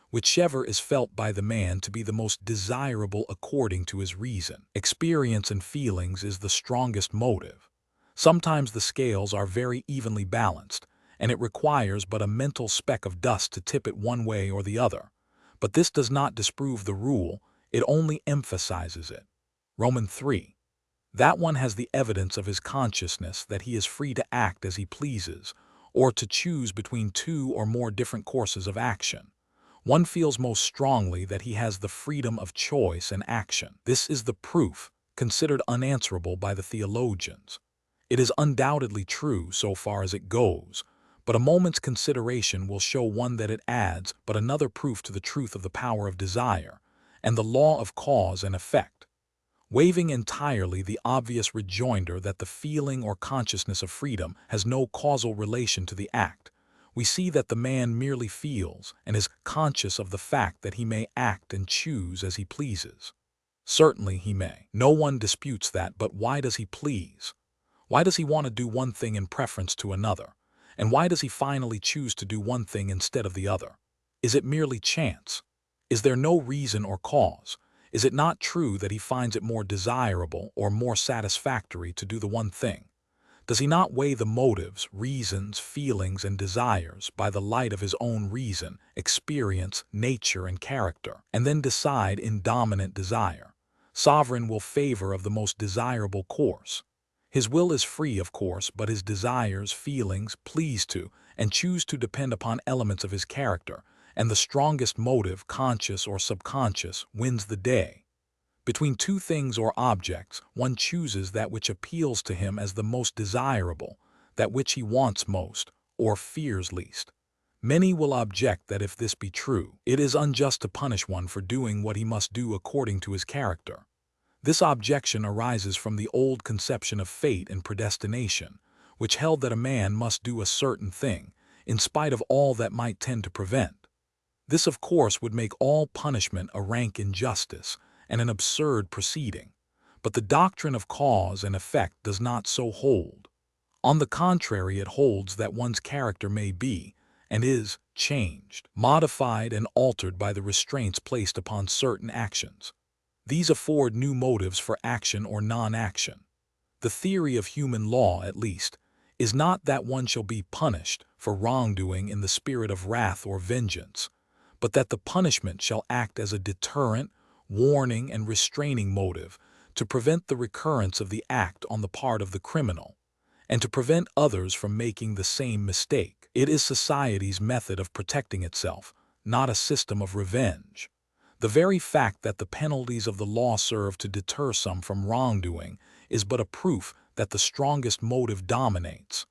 Whichever is felt by the man to be the most desirable according to his reason, experience, and feelings is the strongest motive. Sometimes the scales are very evenly balanced, and it requires but a mental speck of dust to tip it one way or the other. But this does not disprove the rule, it only emphasizes it. Romans 3. That one has the evidence of his consciousness that he is free to act as he pleases, or to choose between two or more different courses of action. One feels most strongly that he has the freedom of choice and action. This is the proof, considered unanswerable by the theologians. It is undoubtedly true so far as it goes, but a moment's consideration will show one that it adds but another proof to the truth of the power of desire, and the law of cause and effect. Waiving entirely the obvious rejoinder that the feeling or consciousness of freedom has no causal relation to the act, we see that the man merely feels and is conscious of the fact that he may act and choose as he pleases. Certainly he may. No one disputes that, but why does he please? Why does he want to do one thing in preference to another? And why does he finally choose to do one thing instead of the other? Is it merely chance? Is there no reason or cause? Is it not true that he finds it more desirable or more satisfactory to do the one thing? Does he not weigh the motives, reasons, feelings, and desires by the light of his own reason, experience, nature, and character, and then decide in dominant desire, sovereign will favor of the most desirable course? His will is free, of course, but his desires, feelings, please to, and choose to depend upon elements of his character, and the strongest motive, conscious or subconscious, wins the day. Between two things or objects, one chooses that which appeals to him as the most desirable, that which he wants most, or fears least. Many will object that if this be true, it is unjust to punish one for doing what he must do according to his character. This objection arises from the old conception of fate and predestination, which held that a man must do a certain thing, in spite of all that might tend to prevent. This, of course, would make all punishment a rank injustice and an absurd proceeding, but the doctrine of cause and effect does not so hold. On the contrary, it holds that one's character may be, and is, changed, modified, and altered by the restraints placed upon certain actions. These afford new motives for action or non-action. The theory of human law, at least, is not that one shall be punished for wrongdoing in the spirit of wrath or vengeance, but that the punishment shall act as a deterrent warning, and restraining motive to prevent the recurrence of the act on the part of the criminal, and to prevent others from making the same mistake. It is society's method of protecting itself, not a system of revenge. The very fact that the penalties of the law serve to deter some from wrongdoing is but a proof that the strongest motive dominates.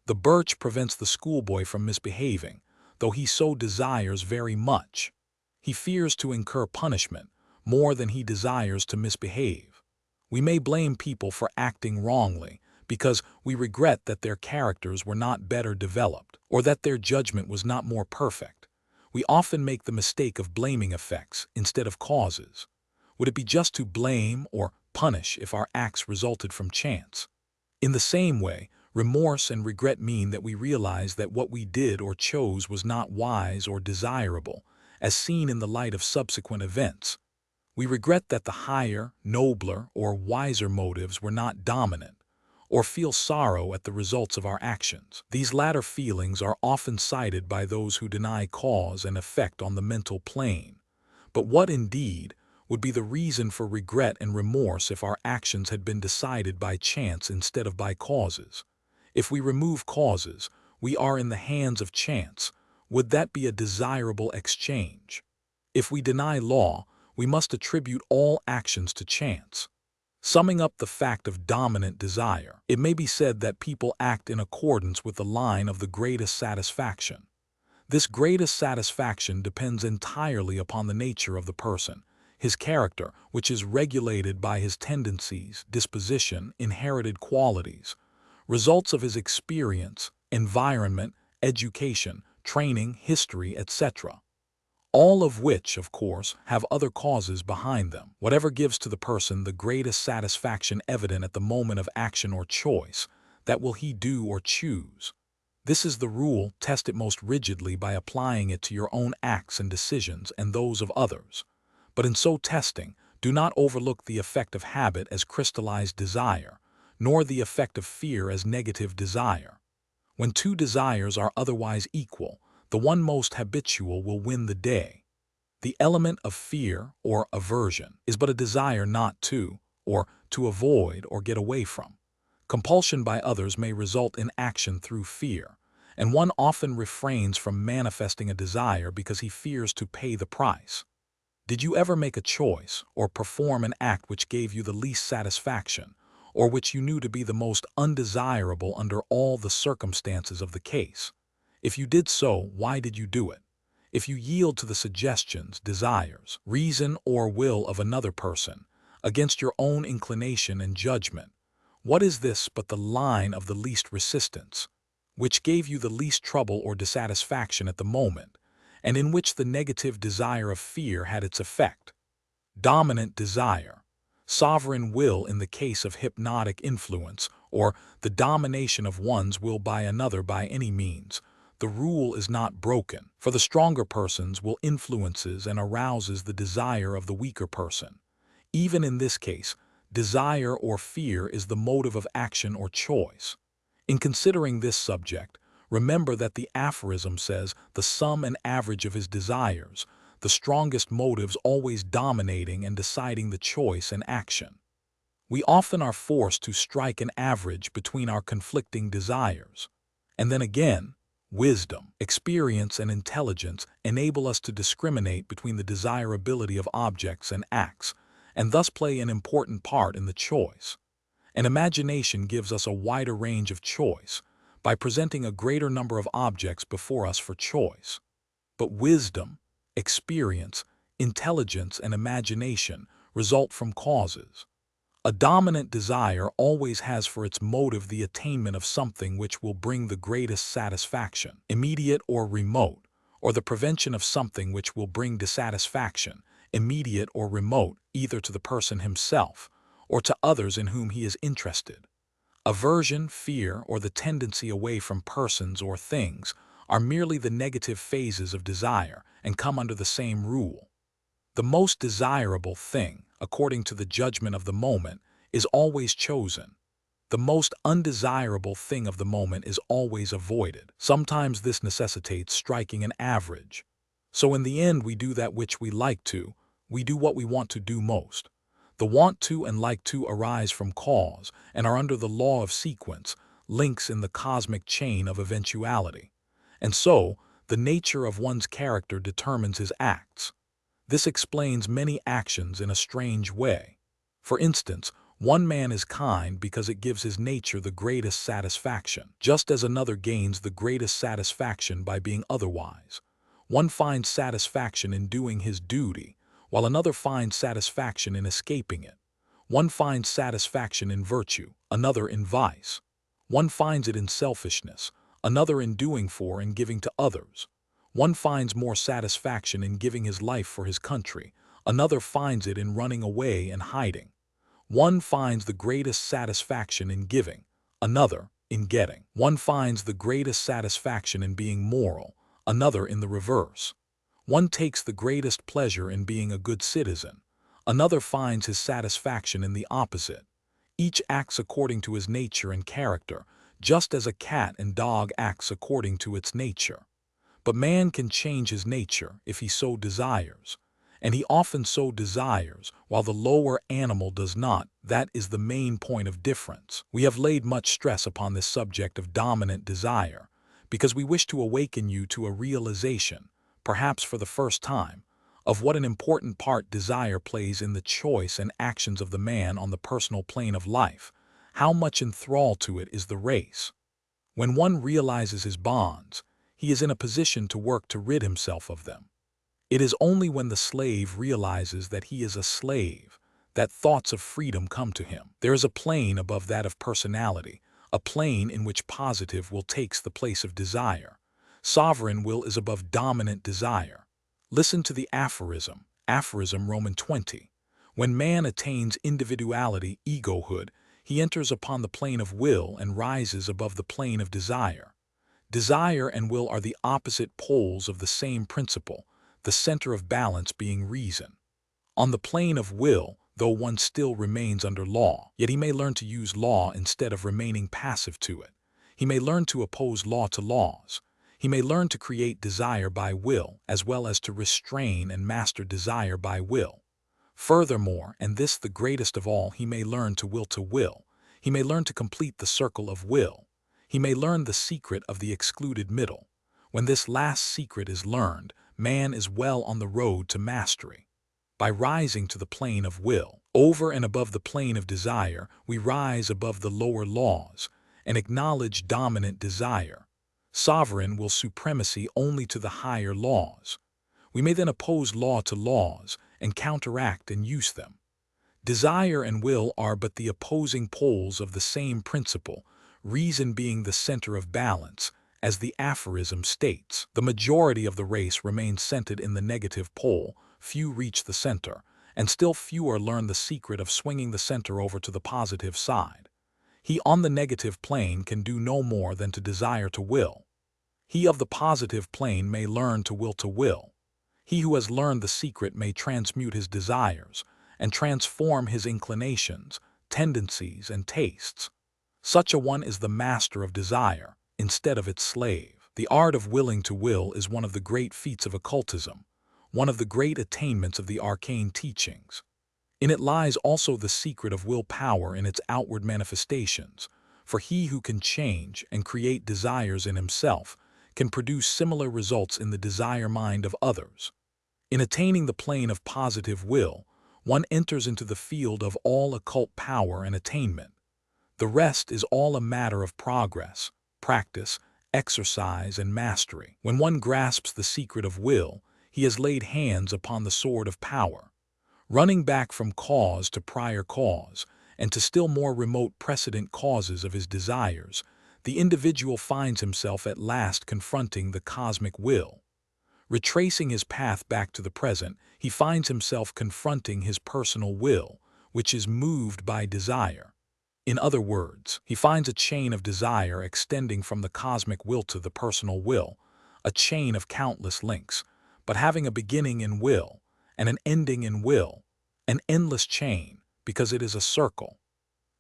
The birch prevents the schoolboy from misbehaving, though he so desires very much. He fears to incur punishment more than he desires to misbehave. We may blame people for acting wrongly because we regret that their characters were not better developed or that their judgment was not more perfect. We often make the mistake of blaming effects instead of causes. Would it be just to blame or punish if our acts resulted from chance? In the same way, remorse and regret mean that we realize that what we did or chose was not wise or desirable, as seen in the light of subsequent events. We regret that the higher, nobler, or wiser motives were not dominant, or feel sorrow at the results of our actions. These latter feelings are often cited by those who deny cause and effect on the mental plane. But what, indeed, would be the reason for regret and remorse if our actions had been decided by chance instead of by causes? If we remove causes, we are in the hands of chance. Would that be a desirable exchange? If we deny law, we must attribute all actions to chance. Summing up the fact of dominant desire, it may be said that people act in accordance with the line of the greatest satisfaction. This greatest satisfaction depends entirely upon the nature of the person, his character, which is regulated by his tendencies, disposition, inherited qualities, results of his experience, environment, education, training, history, etc. All of which, of course, have other causes behind them. Whatever gives to the person the greatest satisfaction evident at the moment of action or choice, that will he do or choose. This is the rule. Test it most rigidly by applying it to your own acts and decisions and those of others. But in so testing, do not overlook the effect of habit as crystallized desire, nor the effect of fear as negative desire. When two desires are otherwise equal, the one most habitual will win the day. The element of fear or aversion is but a desire not to, or to avoid or get away from. Compulsion by others may result in action through fear, and one often refrains from manifesting a desire because he fears to pay the price. Did you ever make a choice or perform an act which gave you the least satisfaction, or which you knew to be the most undesirable under all the circumstances of the case? If you did so, why did you do it? If you yield to the suggestions, desires, reason, or will of another person, against your own inclination and judgment, what is this but the line of the least resistance, which gave you the least trouble or dissatisfaction at the moment, and in which the negative desire of fear had its effect? Dominant desire, sovereign will in the case of hypnotic influence, or the domination of one's will by another by any means. The rule is not broken, for the stronger persons will influences and arouses the desire of the weaker person. Even in this case, desire or fear is the motive of action or choice. In considering this subject, remember that the aphorism says the sum and average of his desires, the strongest motives always dominating and deciding the choice and action. We often are forced to strike an average between our conflicting desires. And then again, wisdom, experience, and intelligence enable us to discriminate between the desirability of objects and acts, and thus play an important part in the choice. And imagination gives us a wider range of choice by presenting a greater number of objects before us for choice. But wisdom, experience, intelligence, and imagination result from causes. A dominant desire always has for its motive the attainment of something which will bring the greatest satisfaction, immediate or remote, or the prevention of something which will bring dissatisfaction, immediate or remote, either to the person himself or to others in whom he is interested. Aversion, fear, or the tendency away from persons or things are merely the negative phases of desire and come under the same rule. The most desirable thing, according to the judgment of the moment, is always chosen. The most undesirable thing of the moment is always avoided. Sometimes this necessitates striking an average. So in the end we do that which we like to, we do what we want to do most. The want to and like to arise from cause and are under the law of sequence, links in the cosmic chain of eventuality. And so, the nature of one's character determines his acts. This explains many actions in a strange way. For instance, one man is kind because it gives his nature the greatest satisfaction, just as another gains the greatest satisfaction by being otherwise. One finds satisfaction in doing his duty, while another finds satisfaction in escaping it. One finds satisfaction in virtue, another in vice. One finds it in selfishness, another in doing for and giving to others. One finds more satisfaction in giving his life for his country, another finds it in running away and hiding. One finds the greatest satisfaction in giving, another in getting. One finds the greatest satisfaction in being moral, another in the reverse. One takes the greatest pleasure in being a good citizen, another finds his satisfaction in the opposite. Each acts according to his nature and character, just as a cat and dog acts according to its nature. But man can change his nature if he so desires, and he often so desires, while the lower animal does not. That is the main point of difference. We have laid much stress upon this subject of dominant desire, because we wish to awaken you to a realization, perhaps for the first time, of what an important part desire plays in the choice and actions of the man on the personal plane of life, how much enthralled to it is the race. When one realizes his bonds, he is in a position to work to rid himself of them. It is only when the slave realizes that he is a slave that thoughts of freedom come to him. There is a plane above that of personality, a plane in which positive will takes the place of desire. Sovereign will is above dominant desire. Listen to the aphorism, Roman 20. When man attains individuality, egohood, he enters upon the plane of will and rises above the plane of desire. Desire and will are the opposite poles of the same principle, the center of balance being reason. On the plane of will, though one still remains under law, yet he may learn to use law instead of remaining passive to it. He may learn to oppose law to laws. He may learn to create desire by will, as well as to restrain and master desire by will. Furthermore, and this the greatest of all, he may learn to will to will. He may learn to complete the circle of will. He may learn the secret of the excluded middle. When this last secret is learned, man is well on the road to mastery. By rising to the plane of will, over and above the plane of desire, we rise above the lower laws and acknowledge dominant desire. Sovereign will supremacy only to the higher laws. We may then oppose law to laws and counteract and use them. Desire and will are but the opposing poles of the same principle, reason being the center of balance. As the aphorism states, the majority of the race remains centered in the negative pole, few reach the center, and still fewer learn the secret of swinging the center over to the positive side. He on the negative plane can do no more than to desire to will. He of the positive plane may learn to will to will. He who has learned the secret may transmute his desires and transform his inclinations, tendencies, and tastes. Such a one is the master of desire, instead of its slave. The art of willing to will is one of the great feats of occultism, one of the great attainments of the arcane teachings. In it lies also the secret of willpower in its outward manifestations, for he who can change and create desires in himself can produce similar results in the desire mind of others. In attaining the plane of positive will, one enters into the field of all occult power and attainment. The rest is all a matter of progress, practice, exercise, and mastery. When one grasps the secret of will, he has laid hands upon the sword of power. Running back from cause to prior cause, and to still more remote precedent causes of his desires, the individual finds himself at last confronting the cosmic will. Retracing his path back to the present, he finds himself confronting his personal will, which is moved by desire. In other words, he finds a chain of desire extending from the cosmic will to the personal will, a chain of countless links, but having a beginning in will and an ending in will, an endless chain, because it is a circle.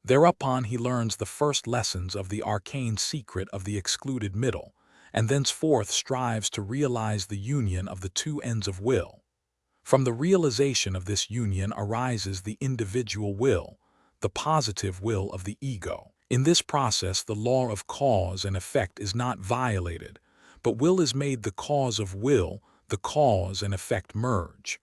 Thereupon he learns the first lessons of the arcane secret of the excluded middle, and thenceforth strives to realize the union of the two ends of will. From the realization of this union arises the individual will, the positive will of the ego. In this process, the law of cause and effect is not violated, but will is made the cause of will, the cause and effect merge.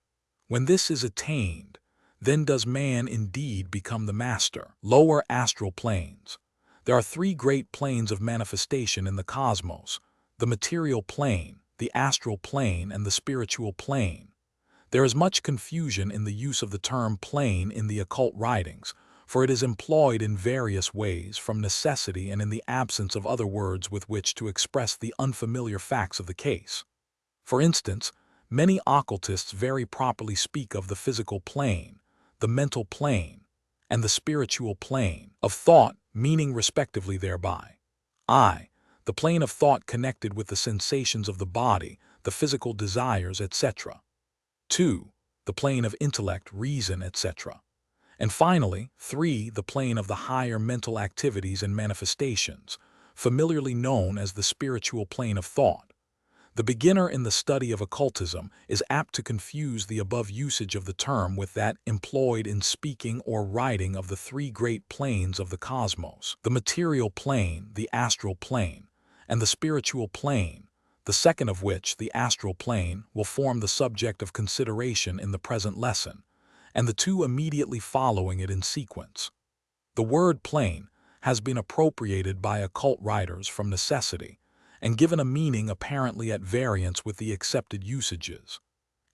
When this is attained, then does man indeed become the master. Lower astral planes. There are three great planes of manifestation in the cosmos: the material plane, the astral plane, and the spiritual plane. There is much confusion in the use of the term plane in the occult writings, for it is employed in various ways from necessity and in the absence of other words with which to express the unfamiliar facts of the case. For instance, many occultists very properly speak of the physical plane, the mental plane, and the spiritual plane of thought, meaning respectively thereby the plane of thought connected with the sensations of the body, the physical desires, etc. 2. The plane of intellect, reason, etc. And finally, 3. The plane of the higher mental activities and manifestations, familiarly known as the spiritual plane of thought. The beginner in the study of occultism is apt to confuse the above usage of the term with that employed in speaking or writing of the three great planes of the cosmos: the material plane, the astral plane, and the spiritual plane, the second of which, the astral plane, will form the subject of consideration in the present lesson, and the two immediately following it in sequence. The word plane has been appropriated by occult writers from necessity and given a meaning apparently at variance with the accepted usages.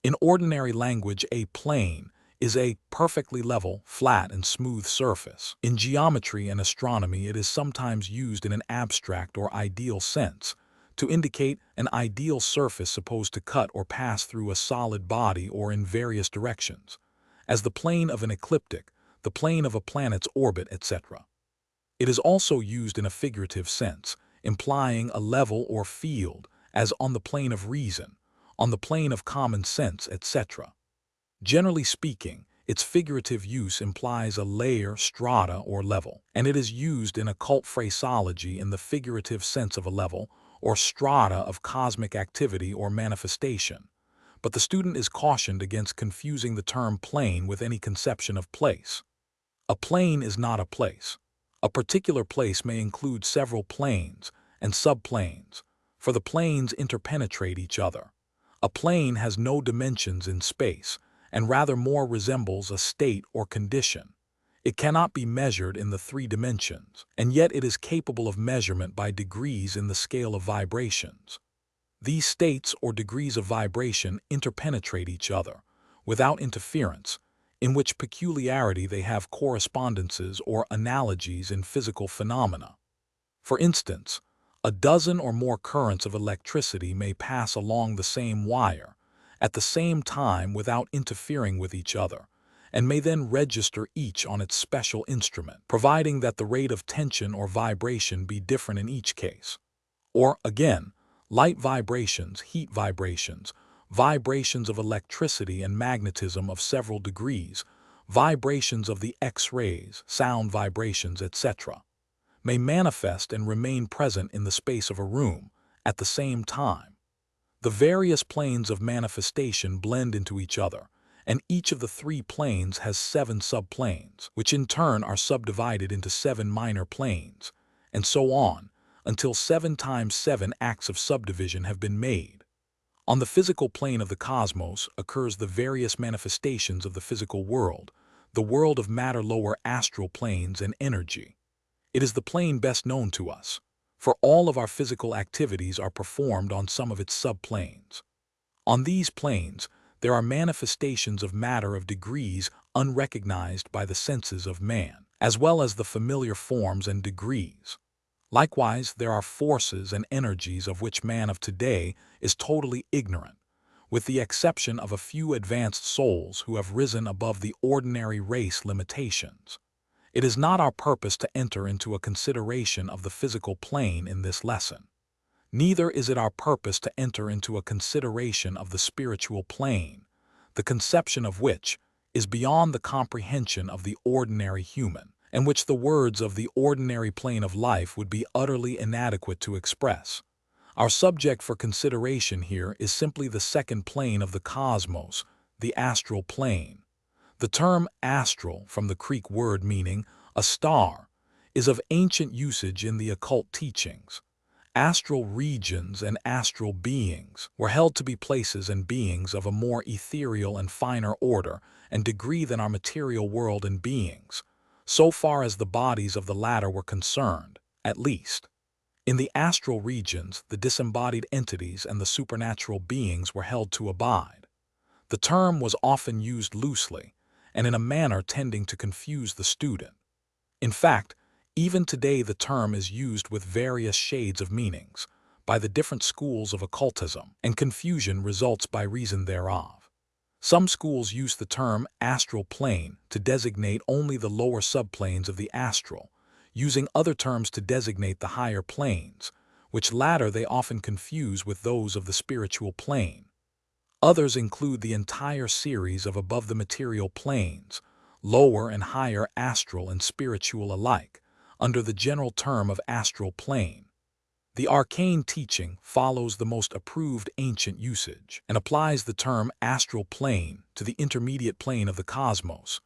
In ordinary language, a plane is a perfectly level, flat, and smooth surface. In geometry and astronomy, it is sometimes used in an abstract or ideal sense to indicate an ideal surface supposed to cut or pass through a solid body or in various directions, as the plane of an ecliptic, the plane of a planet's orbit, etc. It is also used in a figurative sense, implying a level or field, as on the plane of reason, on the plane of common sense, etc. Generally speaking, its figurative use implies a layer, strata, or level, and it is used in occult phraseology in the figurative sense of a level or strata of cosmic activity or manifestation. But the student is cautioned against confusing the term plane with any conception of place. A plane is not a place. A particular place may include several planes and subplanes, for the planes interpenetrate each other. A plane has no dimensions in space, and rather more resembles a state or condition. It cannot be measured in the three dimensions, and yet it is capable of measurement by degrees in the scale of vibrations. These states or degrees of vibration interpenetrate each other, without interference, in which peculiarity they have correspondences or analogies in physical phenomena. For instance, a dozen or more currents of electricity may pass along the same wire at the same time without interfering with each other, and may then register each on its special instrument, providing that the rate of tension or vibration be different in each case. Or, again, light vibrations, heat vibrations, vibrations of electricity and magnetism of several degrees, vibrations of the X-rays, sound vibrations, etc., may manifest and remain present in the space of a room at the same time. The various planes of manifestation blend into each other, and each of the three planes has 7 subplanes, which in turn are subdivided into 7 minor planes, and so on, until 7 times 7 acts of subdivision have been made. On the physical plane of the cosmos occurs the various manifestations of the physical world, the world of matter, lower astral planes, and energy. It is the plane best known to us, for all of our physical activities are performed on some of its subplanes. On these planes, there are manifestations of matter of degrees unrecognized by the senses of man, as well as the familiar forms and degrees. Likewise, there are forces and energies of which man of today is totally ignorant, with the exception of a few advanced souls who have risen above the ordinary race limitations. It is not our purpose to enter into a consideration of the physical plane in this lesson. Neither is it our purpose to enter into a consideration of the spiritual plane, the conception of which is beyond the comprehension of the ordinary human, and which the words of the ordinary plane of life would be utterly inadequate to express. Our subject for consideration here is simply the second plane of the cosmos, The astral plane. The term astral, from the Greek word meaning a star, is of ancient usage in the occult teachings. Astral regions and astral beings were held to be places and beings of a more ethereal and finer order and degree than our material world and beings, so far as the bodies of the latter were concerned, at least. In the astral regions, the disembodied entities and the supernatural beings were held to abide. The term was often used loosely, and in a manner tending to confuse the student. In fact, even today the term is used with various shades of meanings by the different schools of occultism, and confusion results by reason thereof. Some schools use the term astral plane to designate only the lower subplanes of the astral, using other terms to designate the higher planes, which latter they often confuse with those of the spiritual plane. Others include the entire series of above the material planes, lower and higher astral and spiritual alike, under the general term of astral plane. The arcane teaching follows the most approved ancient usage and applies the term astral plane to the intermediate plane of the cosmos,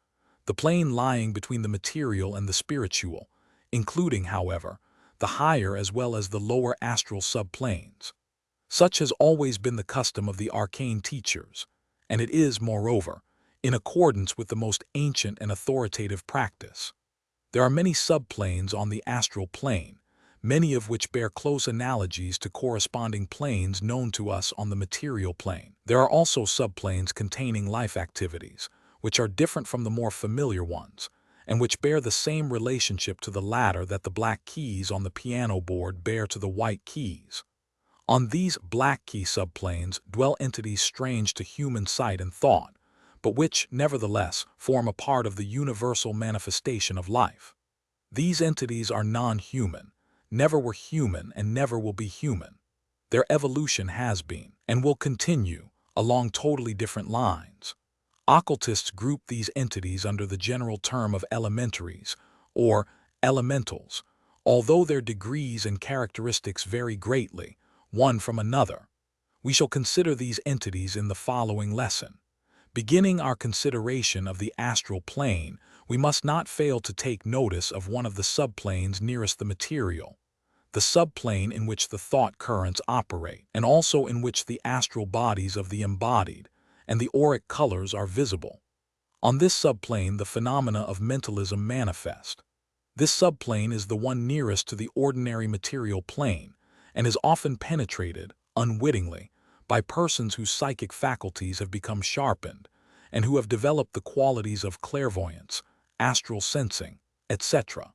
the plane lying between the material and the spiritual, including, however, the higher as well as the lower astral subplanes. Such has always been the custom of the arcane teachers, and it is, moreover, in accordance with the most ancient and authoritative practice. There are many subplanes on the astral plane, many of which bear close analogies to corresponding planes known to us on the material plane. There are also subplanes containing life activities, which are different from the more familiar ones, and which bear the same relationship to the latter that the black keys on the piano board bear to the white keys. On these black key subplanes dwell entities strange to human sight and thought, but which, nevertheless, form a part of the universal manifestation of life. These entities are non-human, never were human, and never will be human. Their evolution has been, and will continue, along totally different lines. Occultists group these entities under the general term of elementaries, or elementals, although their degrees and characteristics vary greatly, one from another. We shall consider these entities in the following lesson. Beginning our consideration of the astral plane, we must not fail to take notice of one of the subplanes nearest the material, the subplane in which the thought currents operate, and also in which the astral bodies of the embodied and the auric colors are visible. On this subplane, the phenomena of mentalism manifest. This subplane is the one nearest to the ordinary material plane, and is often penetrated, unwittingly, by persons whose psychic faculties have become sharpened, and who have developed the qualities of clairvoyance, astral sensing, etc.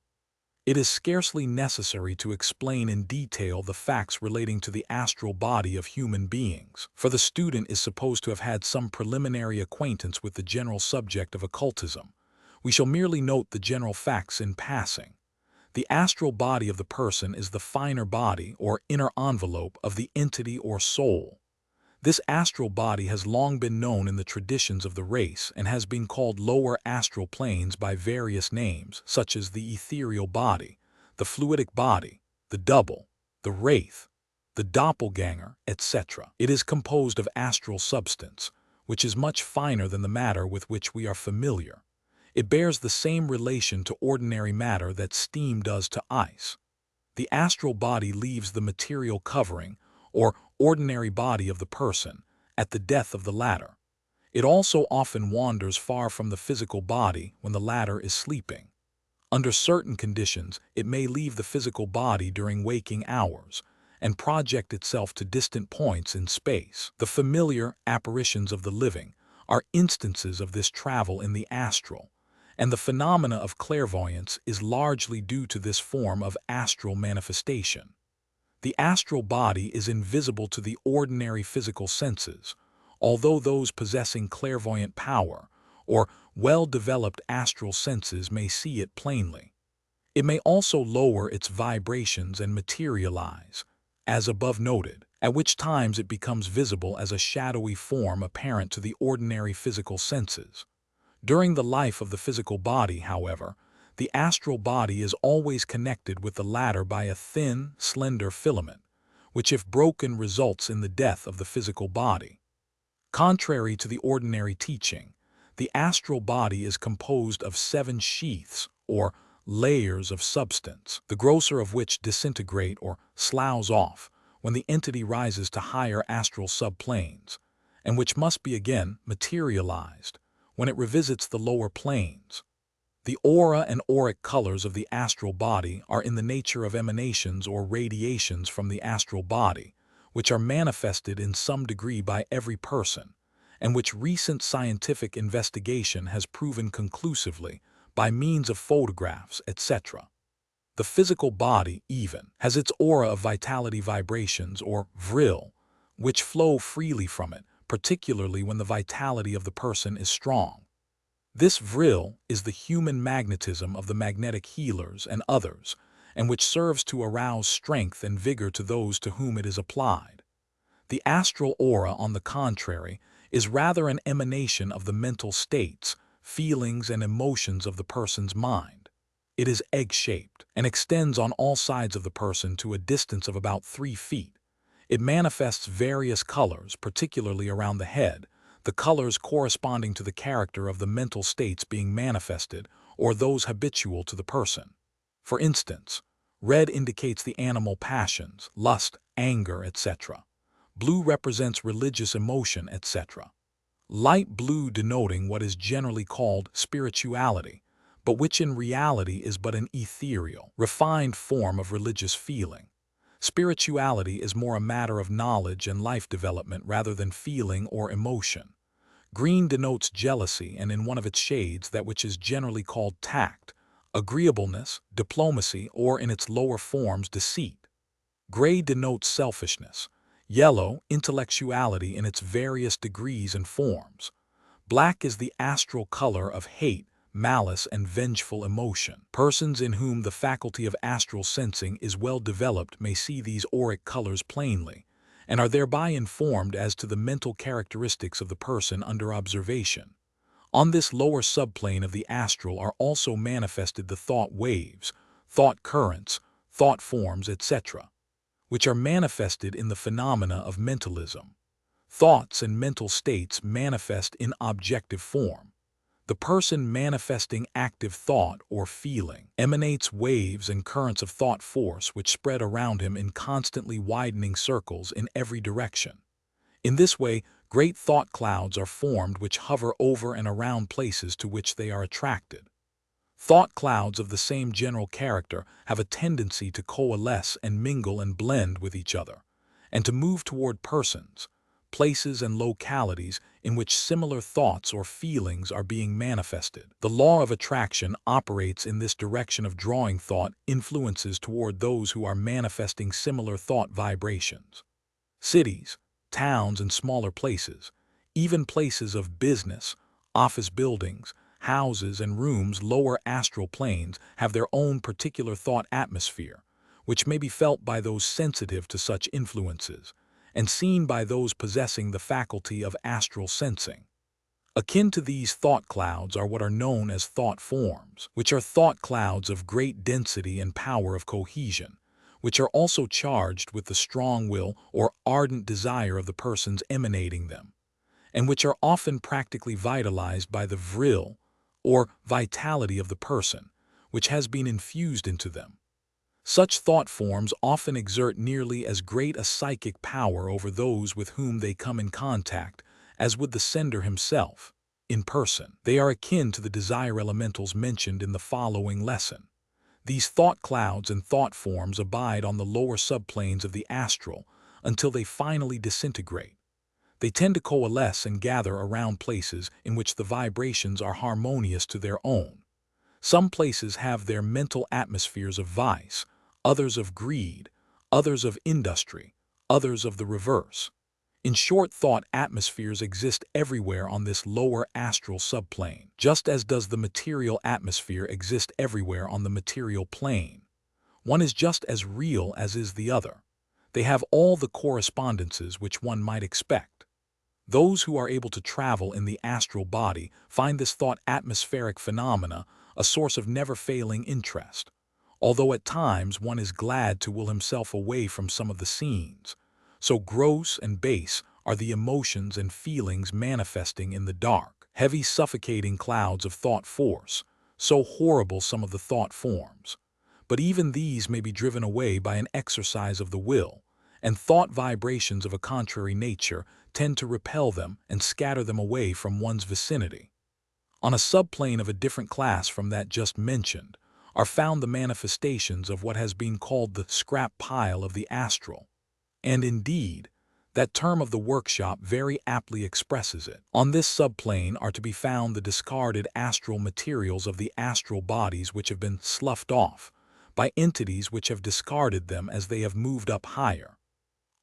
It is scarcely necessary to explain in detail the facts relating to the astral body of human beings, for the student is supposed to have had some preliminary acquaintance with the general subject of occultism. We shall merely note the general facts in passing. The astral body of the person is the finer body or inner envelope of the entity or soul. This astral body has long been known in the traditions of the race and has been called lower astral planes by various names, such as the ethereal body, the fluidic body, the double, the wraith, the doppelganger, etc. It is composed of astral substance, which is much finer than the matter with which we are familiar. It bears the same relation to ordinary matter that steam does to ice. The astral body leaves the material covering, or ordinary body of the person, at the death of the latter. It also often wanders far from the physical body when the latter is sleeping. Under certain conditions, it may leave the physical body during waking hours and project itself to distant points in space. The familiar apparitions of the living are instances of this travel in the astral, and the phenomena of clairvoyance is largely due to this form of astral manifestation. The astral body is invisible to the ordinary physical senses, although those possessing clairvoyant power or well-developed astral senses may see it plainly. It may also lower its vibrations and materialize, as above noted, at which times it becomes visible as a shadowy form apparent to the ordinary physical senses. During the life of the physical body, however, the astral body is always connected with the latter by a thin, slender filament, which if broken results in the death of the physical body. Contrary to the ordinary teaching, the astral body is composed of 7 sheaths, or layers of substance, the grosser of which disintegrate or sloughs off when the entity rises to higher astral subplanes, and which must be again materialized when it revisits the lower planes. The aura and auric colors of the astral body are in the nature of emanations or radiations from the astral body, which are manifested in some degree by every person, and which recent scientific investigation has proven conclusively by means of photographs, etc. The physical body, even, has its aura of vitality vibrations, or vril, which flow freely from it, particularly when the vitality of the person is strong. This vril is the human magnetism of the magnetic healers and others, and which serves to arouse strength and vigor to those to whom it is applied. The astral aura, on the contrary, is rather an emanation of the mental states, feelings, and emotions of the person's mind. It is egg-shaped and extends on all sides of the person to a distance of about 3 feet. It manifests various colors, particularly around the head, the colors corresponding to the character of the mental states being manifested or those habitual to the person. For instance, red indicates the animal passions, lust, anger, etc. Blue represents religious emotion, etc. Light blue denoting what is generally called spirituality, but which in reality is but an ethereal, refined form of religious feeling. Spirituality is more a matter of knowledge and life development rather than feeling or emotion. Green denotes jealousy, and in one of its shades that which is generally called tact, agreeableness, diplomacy, or in its lower forms deceit. Gray denotes selfishness. Yellow, intellectuality in its various degrees and forms. Black is the astral color of hate, malice, and vengeful emotion. Persons in whom the faculty of astral sensing is well developed may see these auric colors plainly, and are thereby informed as to the mental characteristics of the person under observation. On this lower subplane of the astral are also manifested the thought waves, thought currents, thought forms, etc., which are manifested in the phenomena of mentalism. Thoughts and mental states manifest in objective form. The person manifesting active thought or feeling emanates waves and currents of thought force which spread around him in constantly widening circles in every direction. In this way, great thought clouds are formed which hover over and around places to which they are attracted. Thought clouds of the same general character have a tendency to coalesce and mingle and blend with each other, and to move toward persons, places, and localities in which similar thoughts or feelings are being manifested. The law of attraction operates in this direction of drawing thought influences toward those who are manifesting similar thought vibrations. Cities, towns, and smaller places, even places of business, office buildings, houses, and rooms, lower astral planes, have their own particular thought atmosphere, which may be felt by those sensitive to such influences, and seen by those possessing the faculty of astral sensing. Akin to these thought clouds are what are known as thought forms, which are thought clouds of great density and power of cohesion, which are also charged with the strong will or ardent desire of the persons emanating them, and which are often practically vitalized by the vril, or vitality of the person, which has been infused into them. Such thought forms often exert nearly as great a psychic power over those with whom they come in contact as would the sender himself, in person. They are akin to the desire elementals mentioned in the following lesson. These thought clouds and thought forms abide on the lower subplanes of the astral until they finally disintegrate. They tend to coalesce and gather around places in which the vibrations are harmonious to their own. Some places have their mental atmospheres of vice, others of greed, others of industry, others of the reverse. In short, thought atmospheres exist everywhere on this lower astral subplane, just as does the material atmosphere exist everywhere on the material plane. One is just as real as is the other. They have all the correspondences which one might expect. Those who are able to travel in the astral body find this thought atmospheric phenomena a source of never-failing interest, although at times one is glad to will himself away from some of the scenes, so gross and base are the emotions and feelings manifesting in the dark, heavy suffocating clouds of thought force, so horrible some of the thought forms. But even these may be driven away by an exercise of the will, and thought vibrations of a contrary nature tend to repel them and scatter them away from one's vicinity. On a subplane of a different class from that just mentioned are found the manifestations of what has been called the scrap pile of the astral. And indeed, that term of the workshop very aptly expresses it. On this subplane are to be found the discarded astral materials of the astral bodies which have been sloughed off by entities which have discarded them as they have moved up higher.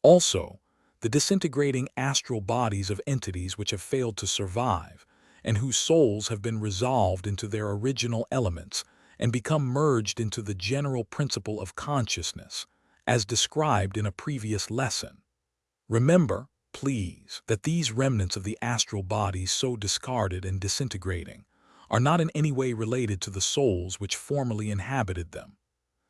Also, the disintegrating astral bodies of entities which have failed to survive and whose souls have been resolved into their original elements and become merged into the general principle of consciousness, as described in a previous lesson. Remember, please, that these remnants of the astral bodies so discarded and disintegrating are not in any way related to the souls which formerly inhabited them.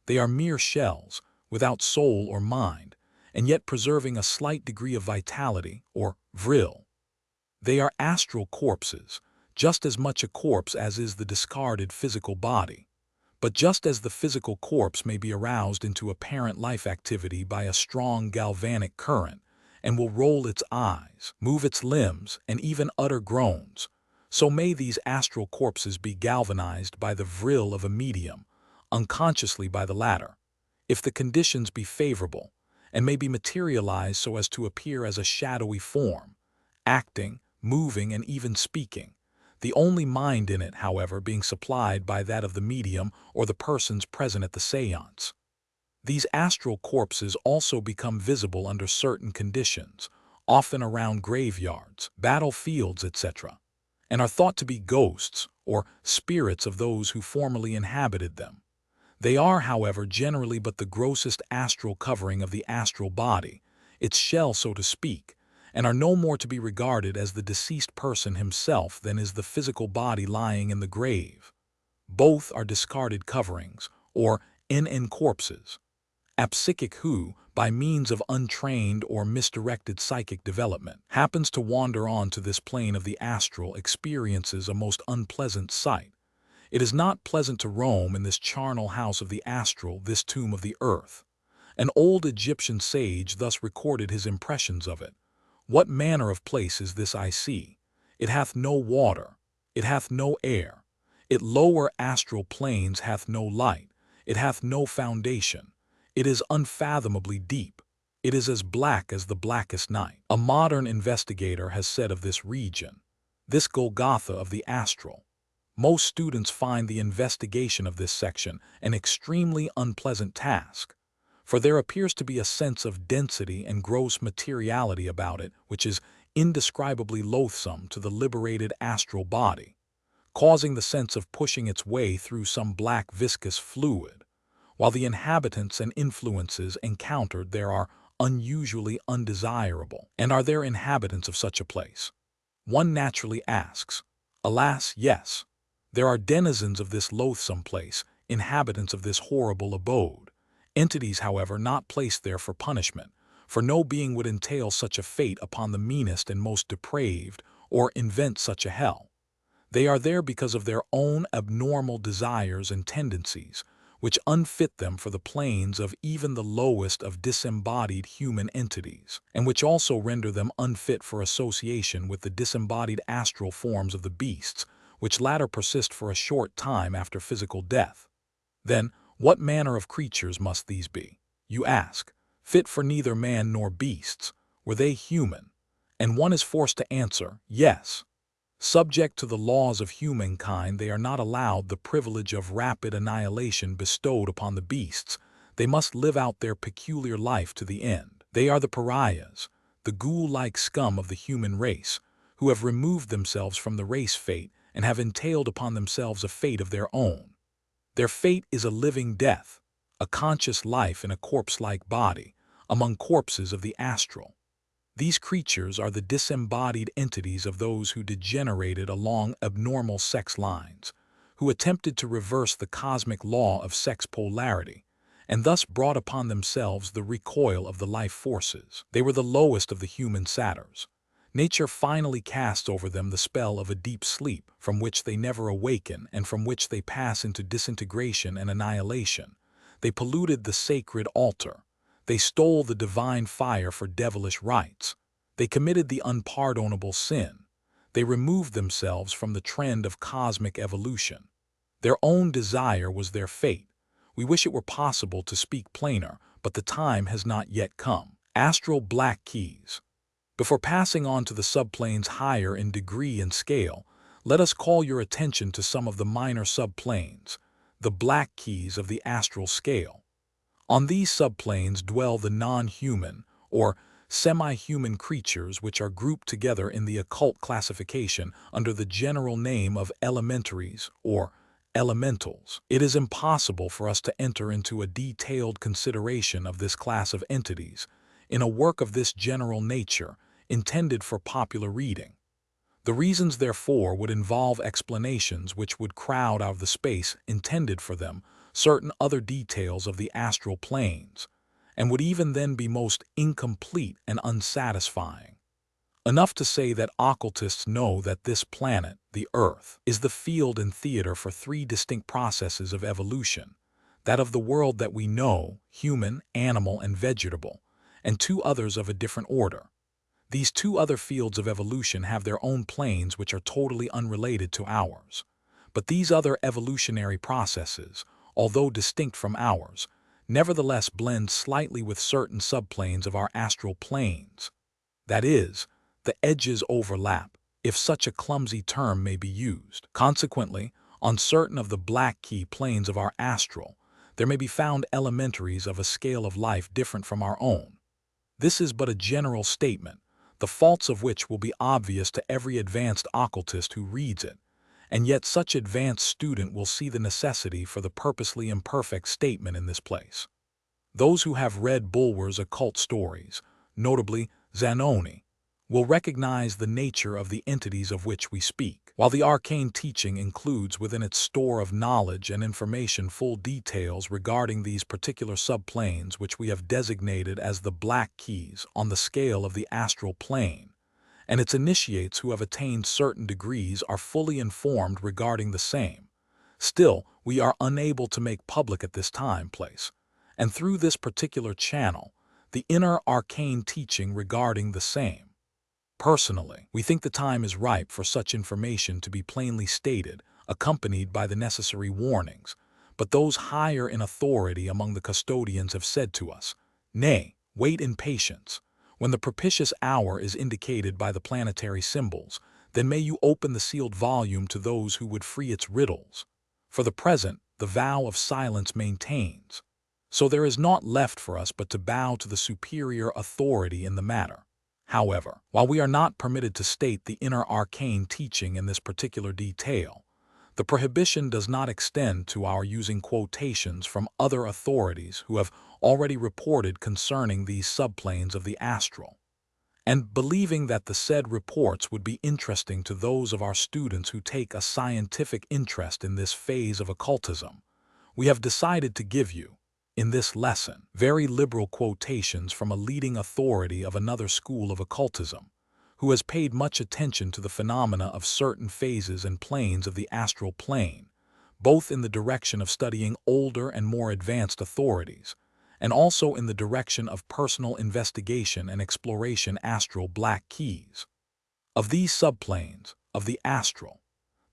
They are mere shells, without soul or mind, and yet preserving a slight degree of vitality, or vril. They are astral corpses, just as much a corpse as is the discarded physical body. But just as the physical corpse may be aroused into apparent life activity by a strong galvanic current, and will roll its eyes, move its limbs, and even utter groans, so may these astral corpses be galvanized by the vril of a medium, unconsciously by the latter, if the conditions be favorable, and may be materialized so as to appear as a shadowy form, acting, moving, and even speaking, the only mind in it, however, being supplied by that of the medium or the persons present at the séance. These astral corpses also become visible under certain conditions, often around graveyards, battlefields, etc., and are thought to be ghosts or spirits of those who formerly inhabited them. They are, however, generally but the grossest astral covering of the astral body, its shell so to speak, and are no more to be regarded as the deceased person himself than is the physical body lying in the grave. Both are discarded coverings, or NN corpses. A psychic who, by means of untrained or misdirected psychic development, happens to wander on to this plane of the astral experiences a most unpleasant sight. It is not pleasant to roam in this charnel house of the astral, this tomb of the earth. An old Egyptian sage thus recorded his impressions of it. What manner of place is this I see? It hath no water, it hath no air, it lower astral planes hath no light, it hath no foundation, it is unfathomably deep, it is as black as the blackest night. A modern investigator has said of this region, this Golgotha of the astral. Most students find the investigation of this section an extremely unpleasant task, for there appears to be a sense of density and gross materiality about it which is indescribably loathsome to the liberated astral body, causing the sense of pushing its way through some black viscous fluid, while the inhabitants and influences encountered there are unusually undesirable. And are there inhabitants of such a place? One naturally asks. Alas, yes. There are denizens of this loathsome place, inhabitants of this horrible abode. Entities, however, not placed there for punishment, for no being would entail such a fate upon the meanest and most depraved, or invent such a hell. They are there because of their own abnormal desires and tendencies, which unfit them for the planes of even the lowest of disembodied human entities, and which also render them unfit for association with the disembodied astral forms of the beasts, which latter persist for a short time after physical death. Then, what manner of creatures must these be, you ask, fit for neither man nor beasts? Were they human? And one is forced to answer, yes. Subject to the laws of humankind, they are not allowed the privilege of rapid annihilation bestowed upon the beasts. They must live out their peculiar life to the end. They are the pariahs, the ghoul-like scum of the human race, who have removed themselves from the race fate and have entailed upon themselves a fate of their own. Their fate is a living death, a conscious life in a corpse-like body, among corpses of the astral. These creatures are the disembodied entities of those who degenerated along abnormal sex lines, who attempted to reverse the cosmic law of sex polarity, and thus brought upon themselves the recoil of the life forces. They were the lowest of the human satyrs. Nature finally casts over them the spell of a deep sleep, from which they never awaken and from which they pass into disintegration and annihilation. They polluted the sacred altar. They stole the divine fire for devilish rites. They committed the unpardonable sin. They removed themselves from the trend of cosmic evolution. Their own desire was their fate. We wish it were possible to speak plainer, but the time has not yet come. Astral Black Keys. Before passing on to the subplanes higher in degree and scale, let us call your attention to some of the minor subplanes, the black keys of the astral scale. On these subplanes dwell the non-human, or semi-human creatures which are grouped together in the occult classification under the general name of elementaries or elementals. It is impossible for us to enter into a detailed consideration of this class of entities in a work of this general nature intended for popular reading. The reasons, therefore, would involve explanations which would crowd out of the space intended for them certain other details of the astral planes, and would even then be most incomplete and unsatisfying. Enough to say that occultists know that this planet, the Earth, is the field and theater for three distinct processes of evolution, that of the world that we know, human, animal, and vegetable, and two others of a different order. These two other fields of evolution have their own planes which are totally unrelated to ours. But these other evolutionary processes, although distinct from ours, nevertheless blend slightly with certain subplanes of our astral planes. That is, the edges overlap, if such a clumsy term may be used. Consequently, on certain of the black key planes of our astral, there may be found elementaries of a scale of life different from our own. This is but a general statement, the faults of which will be obvious to every advanced occultist who reads it, and yet such advanced student will see the necessity for the purposely imperfect statement in this place. Those who have read Bulwer's occult stories, notably Zanoni, will recognize the nature of the entities of which we speak. While the arcane teaching includes within its store of knowledge and information full details regarding these particular subplanes which we have designated as the black keys on the scale of the astral plane, and its initiates who have attained certain degrees are fully informed regarding the same, still we are unable to make public at this place, and through this particular channel, the inner arcane teaching regarding the same. Personally, we think the time is ripe for such information to be plainly stated, accompanied by the necessary warnings, but those higher in authority among the custodians have said to us, "Nay, wait in patience. When the propitious hour is indicated by the planetary symbols, then may you open the sealed volume to those who would free its riddles. For the present, the vow of silence maintains. So there is naught left for us but to bow to the superior authority in the matter." However, while we are not permitted to state the inner arcane teaching in this particular detail, the prohibition does not extend to our using quotations from other authorities who have already reported concerning these subplanes of the astral. And believing that the said reports would be interesting to those of our students who take a scientific interest in this phase of occultism, we have decided to give you, in this lesson, very liberal quotations from a leading authority of another school of occultism, who has paid much attention to the phenomena of certain phases and planes of the astral plane, both in the direction of studying older and more advanced authorities, and also in the direction of personal investigation and exploration astral black keys. Of these subplanes, of the astral,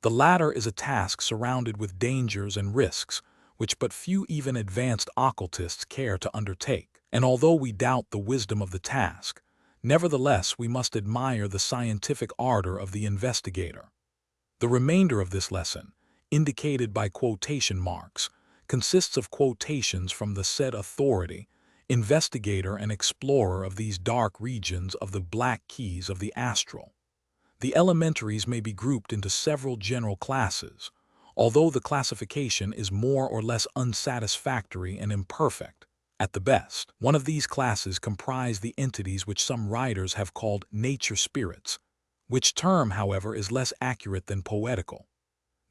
the latter is a task surrounded with dangers and risks, which but few even advanced occultists care to undertake. And although we doubt the wisdom of the task, nevertheless we must admire the scientific ardor of the investigator. The remainder of this lesson, indicated by quotation marks, consists of quotations from the said authority, investigator and explorer of these dark regions of the black keys of the astral. The elementaries may be grouped into several general classes, although the classification is more or less unsatisfactory and imperfect, at the best. One of these classes comprise the entities which some writers have called nature spirits, which term, however, is less accurate than poetical.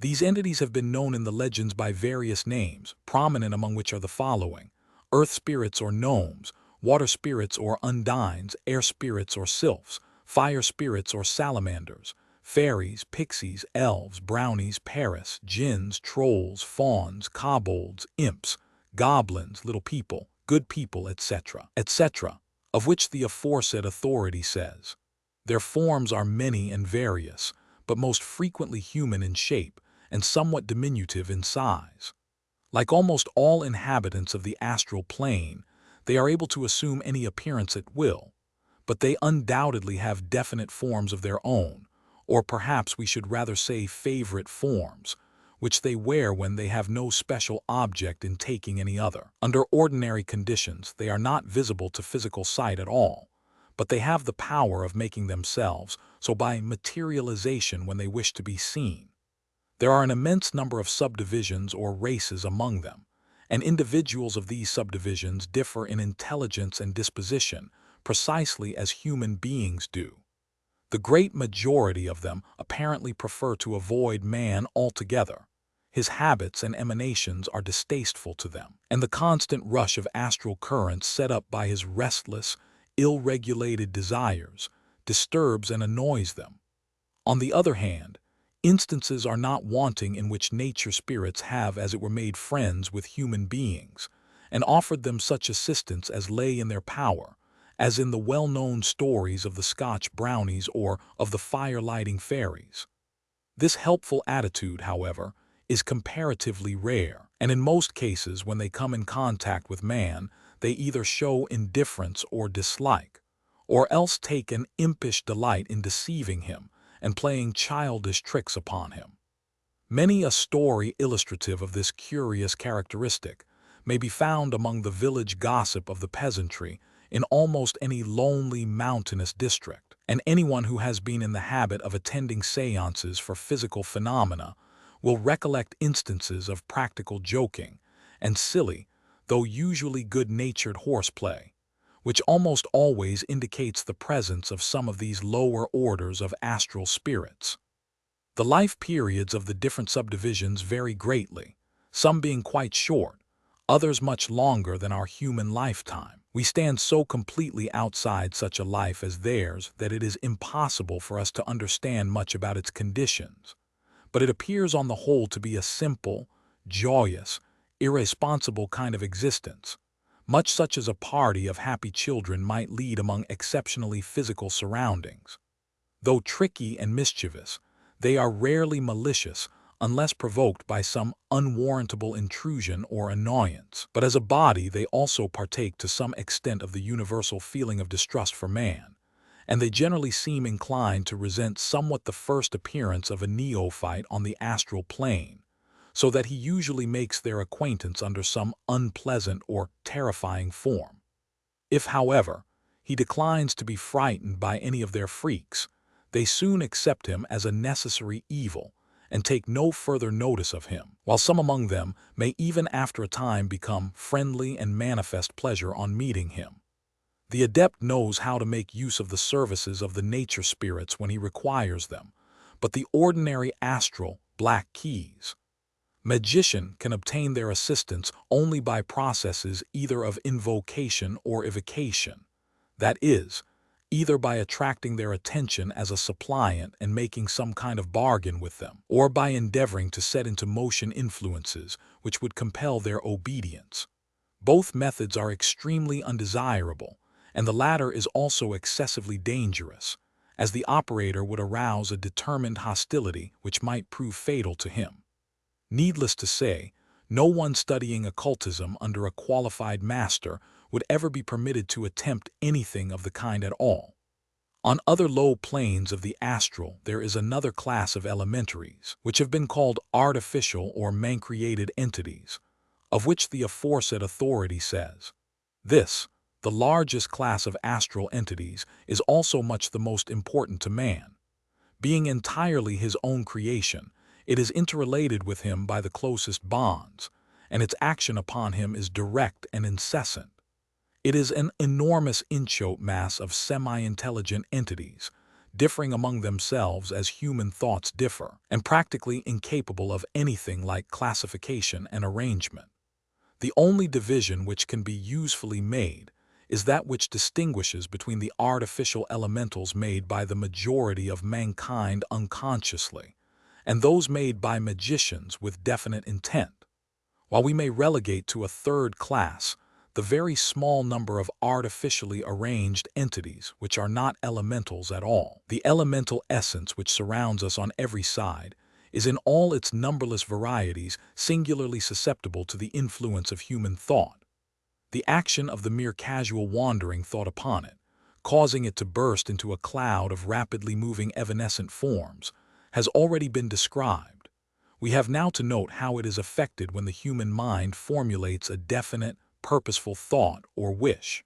These entities have been known in the legends by various names, prominent among which are the following: earth spirits or gnomes, water spirits or undines, air spirits or sylphs, fire spirits or salamanders, fairies, pixies, elves, brownies, paris, jinns, trolls, fauns, kobolds, imps, goblins, little people, good people, etc., etc., of which the aforesaid authority says. Their forms are many and various, but most frequently human in shape and somewhat diminutive in size. Like almost all inhabitants of the astral plane, they are able to assume any appearance at will, but they undoubtedly have definite forms of their own, or perhaps we should rather say favorite forms, which they wear when they have no special object in taking any other. Under ordinary conditions, they are not visible to physical sight at all, but they have the power of making themselves so by materialization when they wish to be seen. There are an immense number of subdivisions or races among them, and individuals of these subdivisions differ in intelligence and disposition precisely as human beings do. The great majority of them apparently prefer to avoid man altogether. His habits and emanations are distasteful to them, and the constant rush of astral currents set up by his restless, ill-regulated desires disturbs and annoys them. On the other hand, instances are not wanting in which nature spirits have as it were made friends with human beings, and offered them such assistance as lay in their power, as in the well-known stories of the Scotch brownies or of the fire-lighting fairies. This helpful attitude, however, is comparatively rare, and in most cases when they come in contact with man, they either show indifference or dislike, or else take an impish delight in deceiving him and playing childish tricks upon him. Many a story illustrative of this curious characteristic may be found among the village gossip of the peasantry in almost any lonely mountainous district, and anyone who has been in the habit of attending seances for physical phenomena will recollect instances of practical joking and silly, though usually good-natured horseplay, which almost always indicates the presence of some of these lower orders of astral spirits. The life periods of the different subdivisions vary greatly, some being quite short, others much longer than our human lifetime. We stand so completely outside such a life as theirs that it is impossible for us to understand much about its conditions, but it appears on the whole to be a simple, joyous, irresponsible kind of existence, much such as a party of happy children might lead among exceptionally physical surroundings. Though tricky and mischievous, they are rarely malicious unless provoked by some unwarrantable intrusion or annoyance. But as a body, they also partake to some extent of the universal feeling of distrust for man, and they generally seem inclined to resent somewhat the first appearance of a neophyte on the astral plane, so that he usually makes their acquaintance under some unpleasant or terrifying form. If, however, he declines to be frightened by any of their freaks, they soon accept him as a necessary evil and take no further notice of him, while some among them may even after a time become friendly and manifest pleasure on meeting him. The adept knows how to make use of the services of the nature spirits when he requires them, but the ordinary astral black keys magician can obtain their assistance only by processes either of invocation or evocation, that is, either by attracting their attention as a suppliant and making some kind of bargain with them, or by endeavoring to set into motion influences which would compel their obedience. Both methods are extremely undesirable, and the latter is also excessively dangerous, as the operator would arouse a determined hostility which might prove fatal to him. Needless to say, no one studying occultism under a qualified master would ever be permitted to attempt anything of the kind at all. On other low planes of the astral there is another class of elementaries, which have been called artificial or man-created entities, of which the aforesaid authority says. This, the largest class of astral entities, is also much the most important to man. Being entirely his own creation, it is interrelated with him by the closest bonds, and its action upon him is direct and incessant. It is an enormous inchoate mass of semi-intelligent entities, differing among themselves as human thoughts differ, and practically incapable of anything like classification and arrangement. The only division which can be usefully made is that which distinguishes between the artificial elementals made by the majority of mankind unconsciously and those made by magicians with definite intent, while we may relegate to a third class the very small number of artificially arranged entities which are not elementals at all. The elemental essence which surrounds us on every side is in all its numberless varieties singularly susceptible to the influence of human thought. The action of the mere casual wandering thought upon it, causing it to burst into a cloud of rapidly moving evanescent forms, has already been described. We have now to note how it is affected when the human mind formulates a definite, purposeful thought or wish.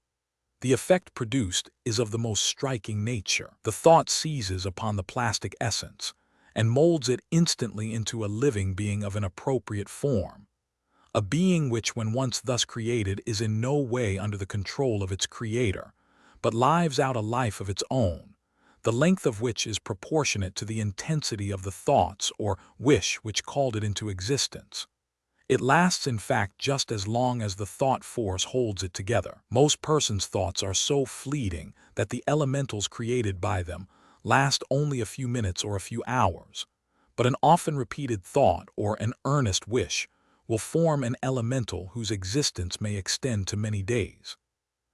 The effect produced is of the most striking nature. The thought seizes upon the plastic essence and molds it instantly into a living being of an appropriate form, a being which, when once thus created, is in no way under the control of its creator, but lives out a life of its own, the length of which is proportionate to the intensity of the thoughts or wish which called it into existence. It lasts, in fact, just as long as the thought force holds it together. Most persons' thoughts are so fleeting that the elementals created by them last only a few minutes or a few hours, but an often repeated thought or an earnest wish will form an elemental whose existence may extend to many days.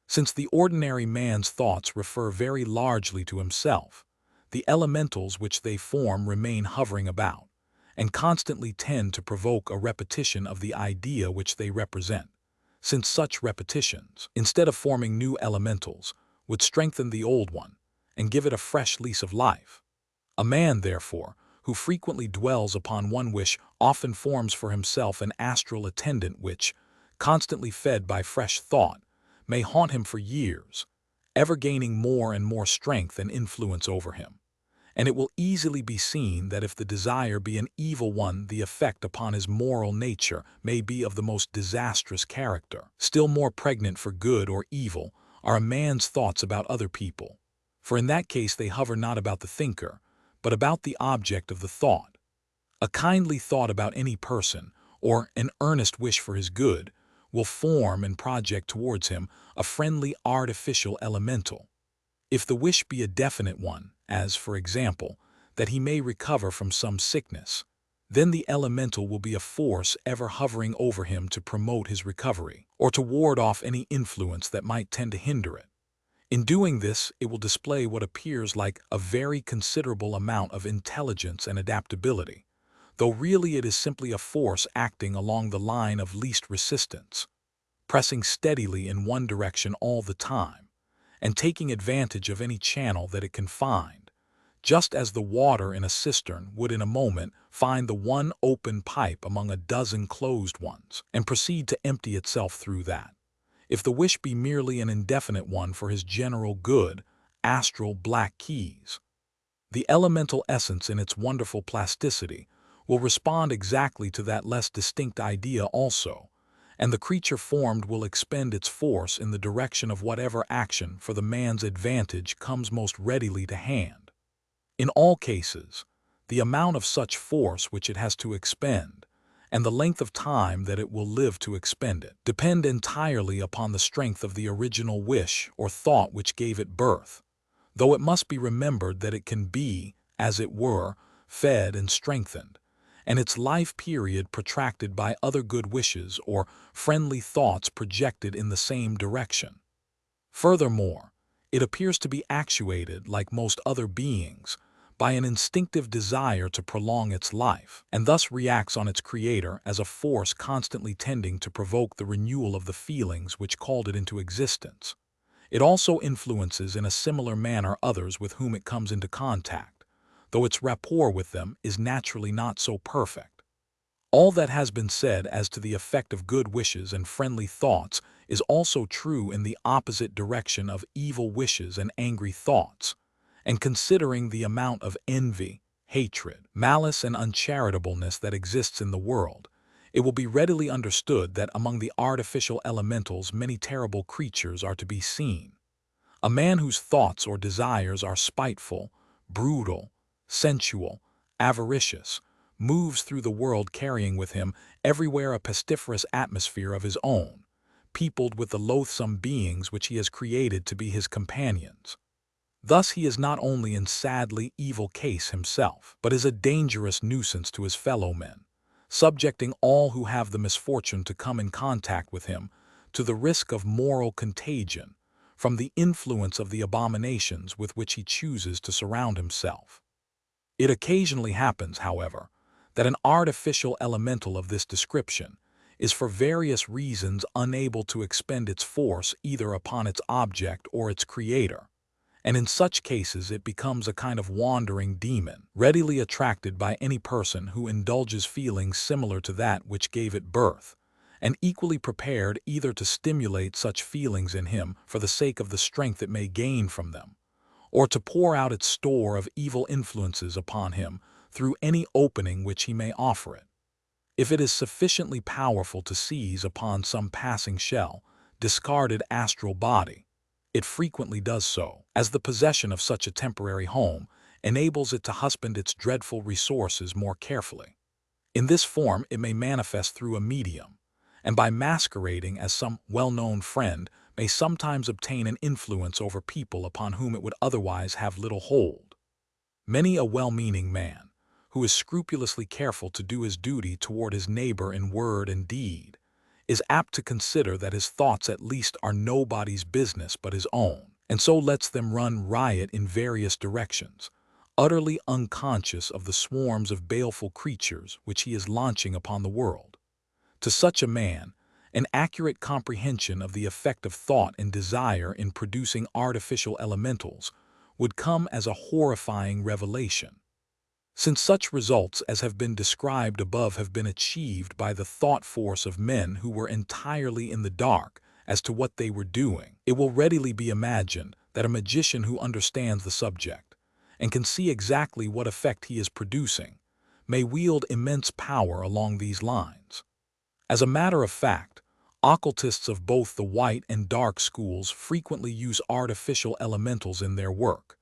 Since the ordinary man's thoughts refer very largely to himself, the elementals which they form remain hovering about, and constantly tend to provoke a repetition of the idea which they represent, since such repetitions, instead of forming new elementals, would strengthen the old one and give it a fresh lease of life. A man, therefore, who frequently dwells upon one wish often forms for himself an astral attendant which, constantly fed by fresh thought, may haunt him for years, ever gaining more and more strength and influence over him. And it will easily be seen that if the desire be an evil one, the effect upon his moral nature may be of the most disastrous character. Still more pregnant for good or evil are a man's thoughts about other people, for in that case they hover not about the thinker, but about the object of the thought. A kindly thought about any person, or an earnest wish for his good, will form and project towards him a friendly artificial elemental. If the wish be a definite one, as, for example, that he may recover from some sickness, then the elemental will be a force ever hovering over him to promote his recovery, or to ward off any influence that might tend to hinder it. In doing this, it will display what appears like a very considerable amount of intelligence and adaptability, though really it is simply a force acting along the line of least resistance, pressing steadily in one direction all the time, and taking advantage of any channel that it can find, just as the water in a cistern would in a moment find the one open pipe among a dozen closed ones, and proceed to empty itself through that. If the wish be merely an indefinite one for his general good, astral black keys, the elemental essence in its wonderful plasticity will respond exactly to that less distinct idea also, and the creature formed will expend its force in the direction of whatever action for the man's advantage comes most readily to hand. In all cases, the amount of such force which it has to expend, and the length of time that it will live to expend it, depend entirely upon the strength of the original wish or thought which gave it birth, though it must be remembered that it can be, as it were, fed and strengthened, and its life period protracted by other good wishes or friendly thoughts projected in the same direction. Furthermore, it appears to be actuated, like most other beings, by an instinctive desire to prolong its life, and thus reacts on its creator as a force constantly tending to provoke the renewal of the feelings which called it into existence. It also influences in a similar manner others with whom it comes into contact, though its rapport with them is naturally not so perfect. All that has been said as to the effect of good wishes and friendly thoughts is also true in the opposite direction of evil wishes and angry thoughts, and considering the amount of envy, hatred, malice, and uncharitableness that exists in the world, it will be readily understood that among the artificial elementals many terrible creatures are to be seen. A man whose thoughts or desires are spiteful, brutal, sensual, avaricious, moves through the world carrying with him everywhere a pestiferous atmosphere of his own, peopled with the loathsome beings which he has created to be his companions. Thus he is not only in sadly evil case himself, but is a dangerous nuisance to his fellow men, subjecting all who have the misfortune to come in contact with him to the risk of moral contagion from the influence of the abominations with which he chooses to surround himself. It occasionally happens, however, that an artificial elemental of this description is for various reasons unable to expend its force either upon its object or its creator, and in such cases it becomes a kind of wandering demon, readily attracted by any person who indulges feelings similar to that which gave it birth, and equally prepared either to stimulate such feelings in him for the sake of the strength it may gain from them, or to pour out its store of evil influences upon him through any opening which he may offer it. If it is sufficiently powerful to seize upon some passing shell, discarded astral body, it frequently does so, as the possession of such a temporary home enables it to husband its dreadful resources more carefully. In this form it may manifest through a medium, and by masquerading as some well-known friend may sometimes obtain an influence over people upon whom it would otherwise have little hold. Many a well-meaning man, who is scrupulously careful to do his duty toward his neighbor in word and deed, is apt to consider that his thoughts at least are nobody's business but his own, and so lets them run riot in various directions, utterly unconscious of the swarms of baleful creatures which he is launching upon the world. To such a man, an accurate comprehension of the effect of thought and desire in producing artificial elementals would come as a horrifying revelation. Since such results as have been described above have been achieved by the thought force of men who were entirely in the dark as to what they were doing, it will readily be imagined that a magician who understands the subject and can see exactly what effect he is producing may wield immense power along these lines. As a matter of fact, occultists of both the white and dark schools frequently use artificial elementals in their work,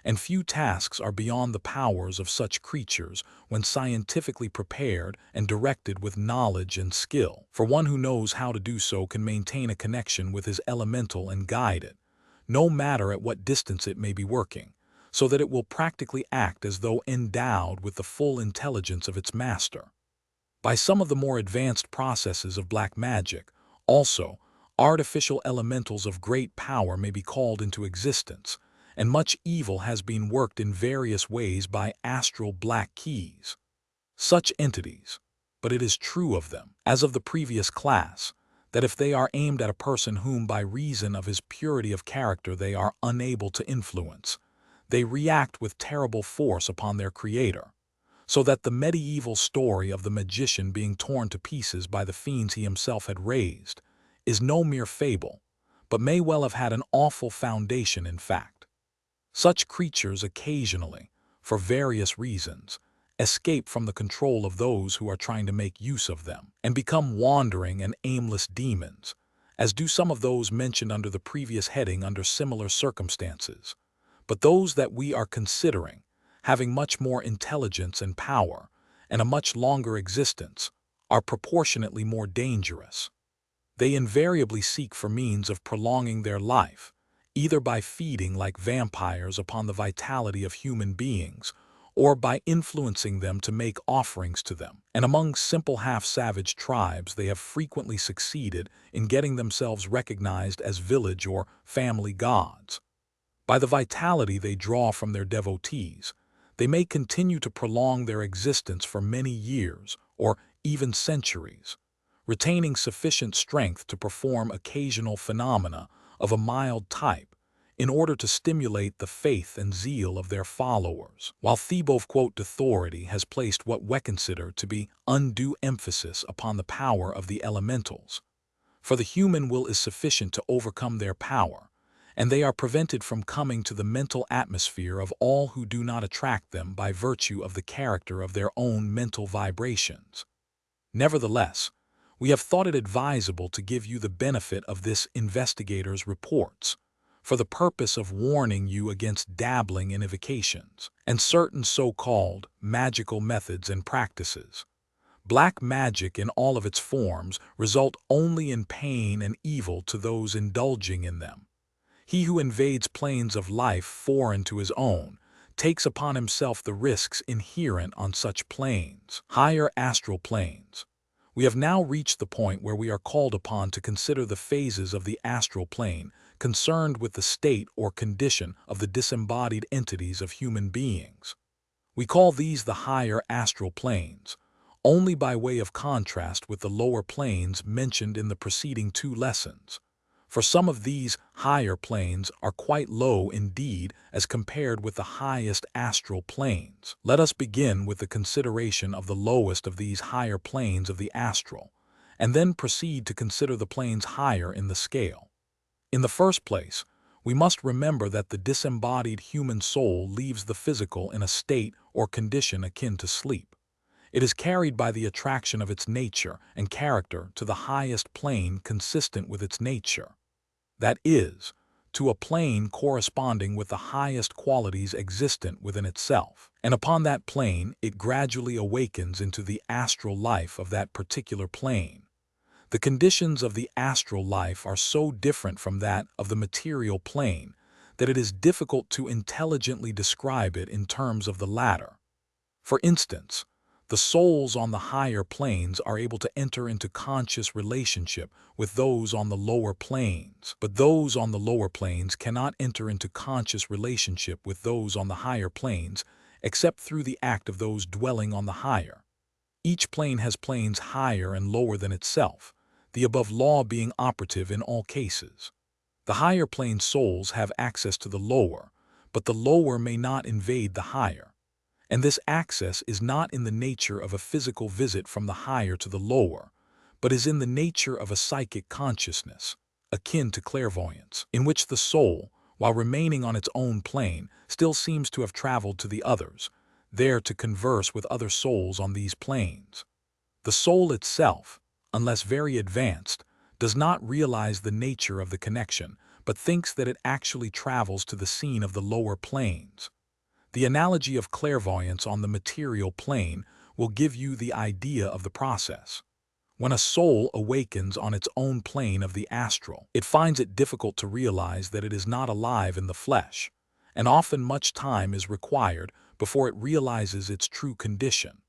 and few tasks are beyond the powers of such creatures when scientifically prepared and directed with knowledge and skill, for one who knows how to do so can maintain a connection with his elemental and guide it, no matter at what distance it may be working, so that it will practically act as though endowed with the full intelligence of its master. By some of the more advanced processes of black magic, also, artificial elementals of great power may be called into existence, and much evil has been worked in various ways by astral black keys. Such entities, but it is true of them, as of the previous class, that if they are aimed at a person whom by reason of his purity of character they are unable to influence, they react with terrible force upon their creator, so that the medieval story of the magician being torn to pieces by the fiends he himself had raised is no mere fable, but may well have had an awful foundation in fact. Such creatures occasionally, for various reasons, escape from the control of those who are trying to make use of them, and become wandering and aimless demons, as do some of those mentioned under the previous heading under similar circumstances. But those that we are considering, having much more intelligence and power, and a much longer existence, are proportionately more dangerous. They invariably seek for means of prolonging their life, either by feeding like vampires upon the vitality of human beings, or by influencing them to make offerings to them. And among simple half-savage tribes they have frequently succeeded in getting themselves recognized as village or family gods. By the vitality they draw from their devotees, they may continue to prolong their existence for many years or even centuries, retaining sufficient strength to perform occasional phenomena of a mild type in order to stimulate the faith and zeal of their followers, while Theobald Authority has placed what we consider to be undue emphasis upon the power of the elementals. For the human will is sufficient to overcome their power, and they are prevented from coming to the mental atmosphere of all who do not attract them by virtue of the character of their own mental vibrations. Nevertheless, we have thought it advisable to give you the benefit of this investigator's reports, for the purpose of warning you against dabbling in evocations and certain so-called magical methods and practices. Black magic in all of its forms result only in pain and evil to those indulging in them. He who invades planes of life foreign to his own takes upon himself the risks inherent on such planes, higher astral planes. We have now reached the point where we are called upon to consider the phases of the astral plane concerned with the state or condition of the disembodied entities of human beings. We call these the higher astral planes, only by way of contrast with the lower planes mentioned in the preceding two lessons. For some of these higher planes are quite low indeed as compared with the highest astral planes. Let us begin with the consideration of the lowest of these higher planes of the astral, and then proceed to consider the planes higher in the scale. In the first place, we must remember that the disembodied human soul leaves the physical in a state or condition akin to sleep. It is carried by the attraction of its nature and character to the highest plane consistent with its nature. That is, to a plane corresponding with the highest qualities existent within itself. And upon that plane, it gradually awakens into the astral life of that particular plane. The conditions of the astral life are so different from that of the material plane that it is difficult to intelligently describe it in terms of the latter. For instance, the souls on the higher planes are able to enter into conscious relationship with those on the lower planes, but those on the lower planes cannot enter into conscious relationship with those on the higher planes except through the act of those dwelling on the higher. Each plane has planes higher and lower than itself, the above law being operative in all cases. The higher plane souls have access to the lower, but the lower may not invade the higher. And this access is not in the nature of a physical visit from the higher to the lower, but is in the nature of a psychic consciousness, akin to clairvoyance, in which the soul, while remaining on its own plane, still seems to have traveled to the others, there to converse with other souls on these planes. The soul itself, unless very advanced, does not realize the nature of the connection, but thinks that it actually travels to the scene of the lower planes. The analogy of clairvoyance on the material plane will give you the idea of the process. When a soul awakens on its own plane of the astral, it finds it difficult to realize that it is not alive in the flesh, and often much time is required before it realizes its true condition.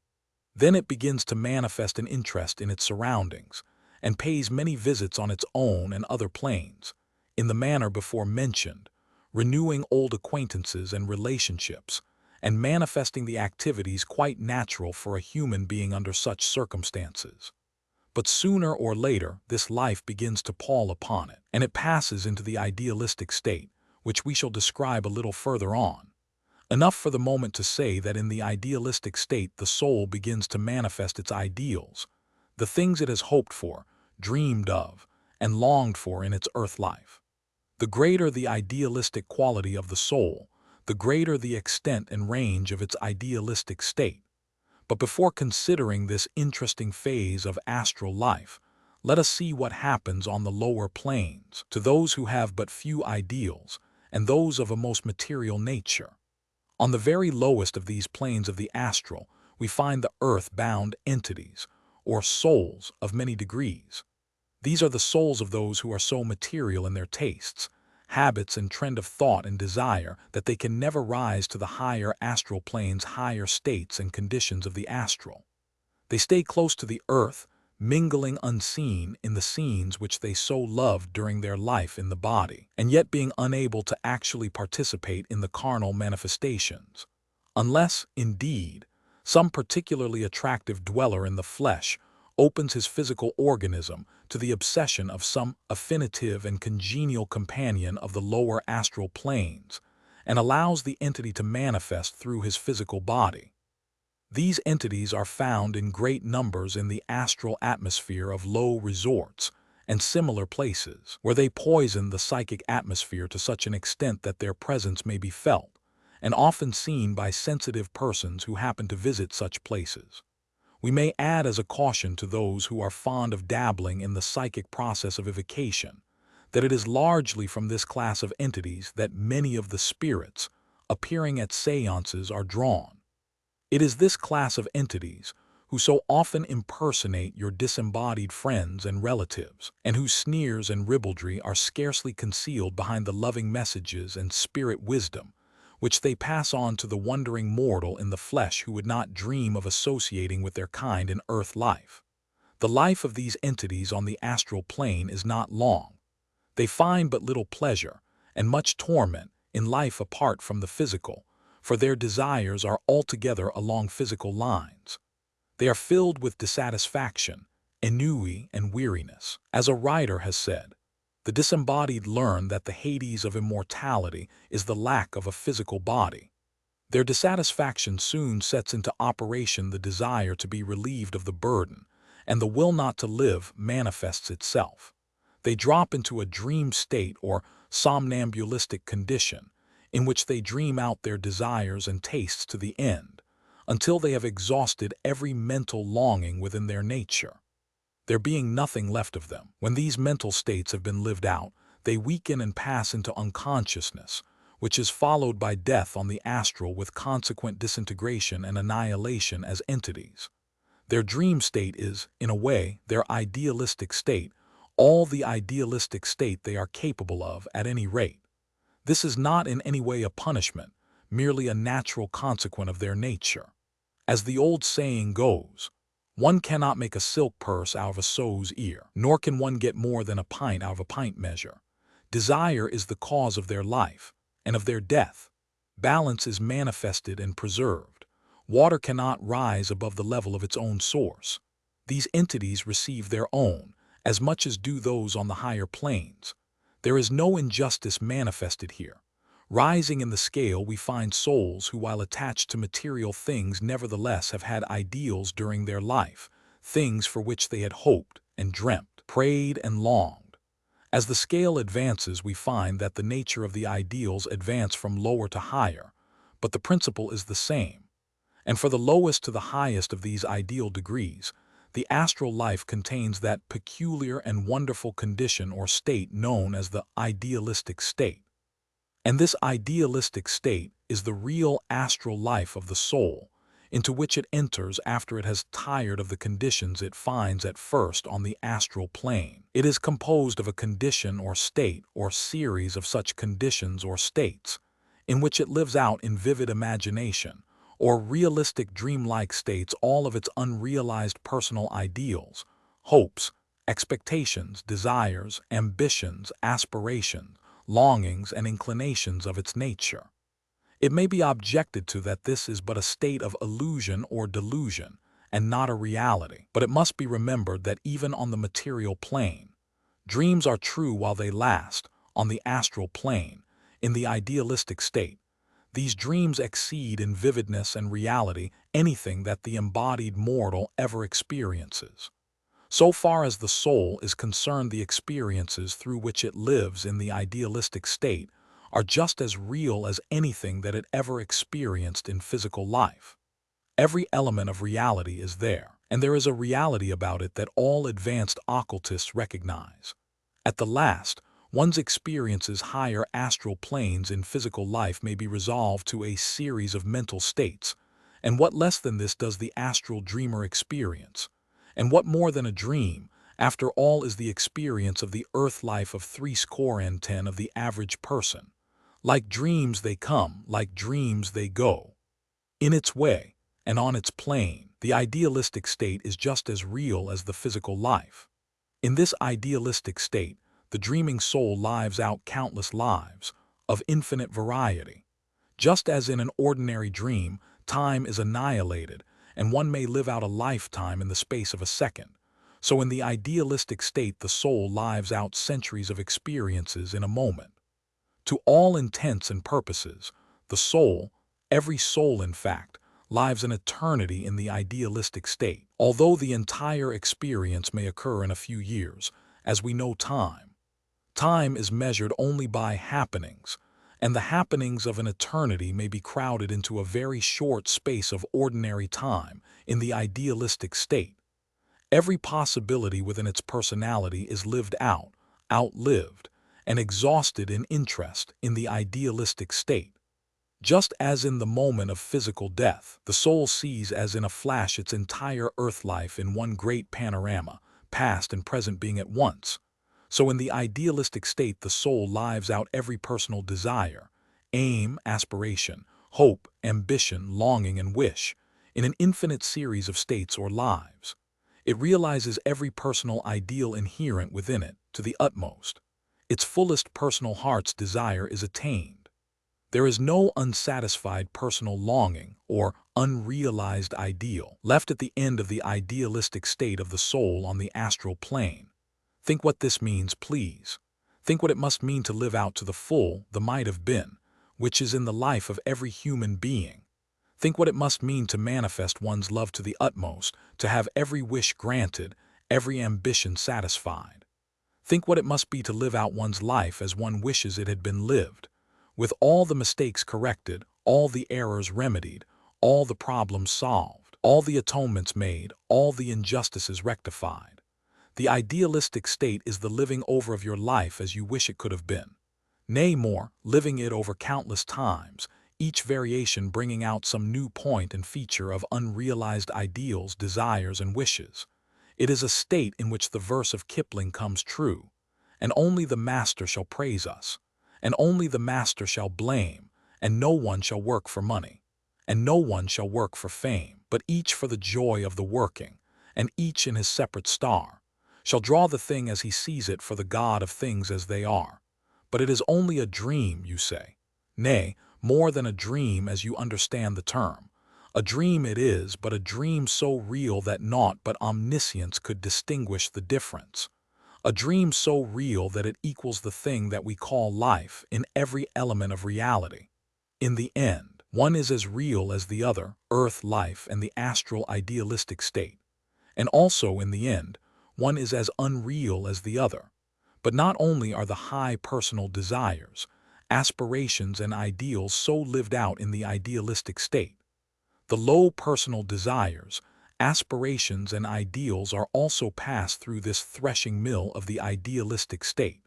Then it begins to manifest an interest in its surroundings, and pays many visits on its own and other planes, in the manner before mentioned, renewing old acquaintances and relationships, and manifesting the activities quite natural for a human being under such circumstances. But sooner or later, this life begins to pall upon it, and it passes into the idealistic state, which we shall describe a little further on. Enough for the moment to say that in the idealistic state the soul begins to manifest its ideals, the things it has hoped for, dreamed of, and longed for in its earth life. The greater the idealistic quality of the soul, the greater the extent and range of its idealistic state. But before considering this interesting phase of astral life, let us see what happens on the lower planes to those who have but few ideals and those of a most material nature. On the very lowest of these planes of the astral, we find the earth-bound entities, or souls of many degrees. These are the souls of those who are so material in their tastes, habits, and trend of thought and desire that they can never rise to the higher astral planes, higher states and conditions of the astral. They stay close to the earth, mingling unseen in the scenes which they so loved during their life in the body, and yet being unable to actually participate in the carnal manifestations, unless, indeed, some particularly attractive dweller in the flesh opens his physical organism to the obsession of some affinitive and congenial companion of the lower astral planes, and allows the entity to manifest through his physical body. These entities are found in great numbers in the astral atmosphere of low resorts and similar places, where they poison the psychic atmosphere to such an extent that their presence may be felt, and often seen by sensitive persons who happen to visit such places. We may add as a caution to those who are fond of dabbling in the psychic process of evocation, that it is largely from this class of entities that many of the spirits appearing at seances are drawn. It is this class of entities who so often impersonate your disembodied friends and relatives, and whose sneers and ribaldry are scarcely concealed behind the loving messages and spirit wisdom which they pass on to the wondering mortal in the flesh who would not dream of associating with their kind in earth life. The life of these entities on the astral plane is not long. They find but little pleasure and much torment in life apart from the physical, for their desires are altogether along physical lines. They are filled with dissatisfaction, ennui, and weariness. As a writer has said, the disembodied learn that the Hades of immortality is the lack of a physical body. Their dissatisfaction soon sets into operation the desire to be relieved of the burden, and the will not to live manifests itself. They drop into a dream state or somnambulistic condition, in which they dream out their desires and tastes to the end, until they have exhausted every mental longing within their nature, there being nothing left of them. When these mental states have been lived out, they weaken and pass into unconsciousness, which is followed by death on the astral with consequent disintegration and annihilation as entities. Their dream state is, in a way, their idealistic state, all the idealistic state they are capable of at any rate. This is not in any way a punishment, merely a natural consequence of their nature. As the old saying goes, one cannot make a silk purse out of a sow's ear, nor can one get more than a pint out of a pint measure. Desire is the cause of their life, and of their death. Balance is manifested and preserved. Water cannot rise above the level of its own source. These entities receive their own, as much as do those on the higher planes. There is no injustice manifested here. Rising in the scale, we find souls who, while attached to material things, nevertheless have had ideals during their life, things for which they had hoped and dreamt, prayed and longed. As the scale advances, we find that the nature of the ideals advance from lower to higher, but the principle is the same. And for the lowest to the highest of these ideal degrees, the astral life contains that peculiar and wonderful condition or state known as the idealistic state. And this idealistic state is the real astral life of the soul, into which it enters after it has tired of the conditions it finds at first on the astral plane. It is composed of a condition or state or series of such conditions or states, in which it lives out in vivid imagination, or realistic dreamlike states, all of its unrealized personal ideals, hopes, expectations, desires, ambitions, aspirations, longings, and inclinations of its nature. It may be objected to that this is but a state of illusion or delusion, and not a reality, but it must be remembered that even on the material plane, dreams are true while they last. On the astral plane, in the idealistic state, these dreams exceed in vividness and reality anything that the embodied mortal ever experiences. So far as the soul is concerned, the experiences through which it lives in the idealistic state are just as real as anything that it ever experienced in physical life. Every element of reality is there, and there is a reality about it that all advanced occultists recognize. At the last, one's experiences higher astral planes in physical life may be resolved to a series of mental states, and what less than this does the astral dreamer experience? And what more than a dream, after all, is the experience of the earth life of 70 of the average person? Like dreams they come, like dreams they go. In its way, and on its plane, the idealistic state is just as real as the physical life. In this idealistic state, the dreaming soul lives out countless lives, of infinite variety. Just as in an ordinary dream, time is annihilated, and one may live out a lifetime in the space of a second, so in the idealistic state the soul lives out centuries of experiences in a moment. To all intents and purposes, the soul, every soul in fact, lives an eternity in the idealistic state, although the entire experience may occur in a few years. As we know, time is measured only by happenings, and the happenings of an eternity may be crowded into a very short space of ordinary time in the idealistic state. Every possibility within its personality is lived out, outlived, and exhausted in interest in the idealistic state. Just as in the moment of physical death, the soul sees as in a flash its entire earth life in one great panorama, past and present being at once, so in the idealistic state the soul lives out every personal desire, aim, aspiration, hope, ambition, longing, and wish, in an infinite series of states or lives. It realizes every personal ideal inherent within it to the utmost. Its fullest personal heart's desire is attained. There is no unsatisfied personal longing or unrealized ideal left at the end of the idealistic state of the soul on the astral plane. Think what this means, please. Think what it must mean to live out to the full the might have been, which is in the life of every human being. Think what it must mean to manifest one's love to the utmost, to have every wish granted, every ambition satisfied. Think what it must be to live out one's life as one wishes it had been lived, with all the mistakes corrected, all the errors remedied, all the problems solved, all the atonements made, all the injustices rectified. The idealistic state is the living over of your life as you wish it could have been. Nay, more, living it over countless times, each variation bringing out some new point and feature of unrealized ideals, desires, and wishes. It is a state in which the verse of Kipling comes true, and only the master shall praise us, and only the master shall blame, and no one shall work for money, and no one shall work for fame, but each for the joy of the working, and each in his separate star, shall draw the thing as he sees it for the God of things as they are. But it is only a dream, you say. Nay, more than a dream as you understand the term. A dream it is, but a dream so real that naught but omniscience could distinguish the difference. A dream so real that it equals the thing that we call life in every element of reality. In the end, one is as real as the other, earth life and the astral idealistic state. And also, in the end, one is as unreal as the other. But not only are the high personal desires, aspirations, and ideals so lived out in the idealistic state, the low personal desires, aspirations, and ideals are also passed through this threshing mill of the idealistic state.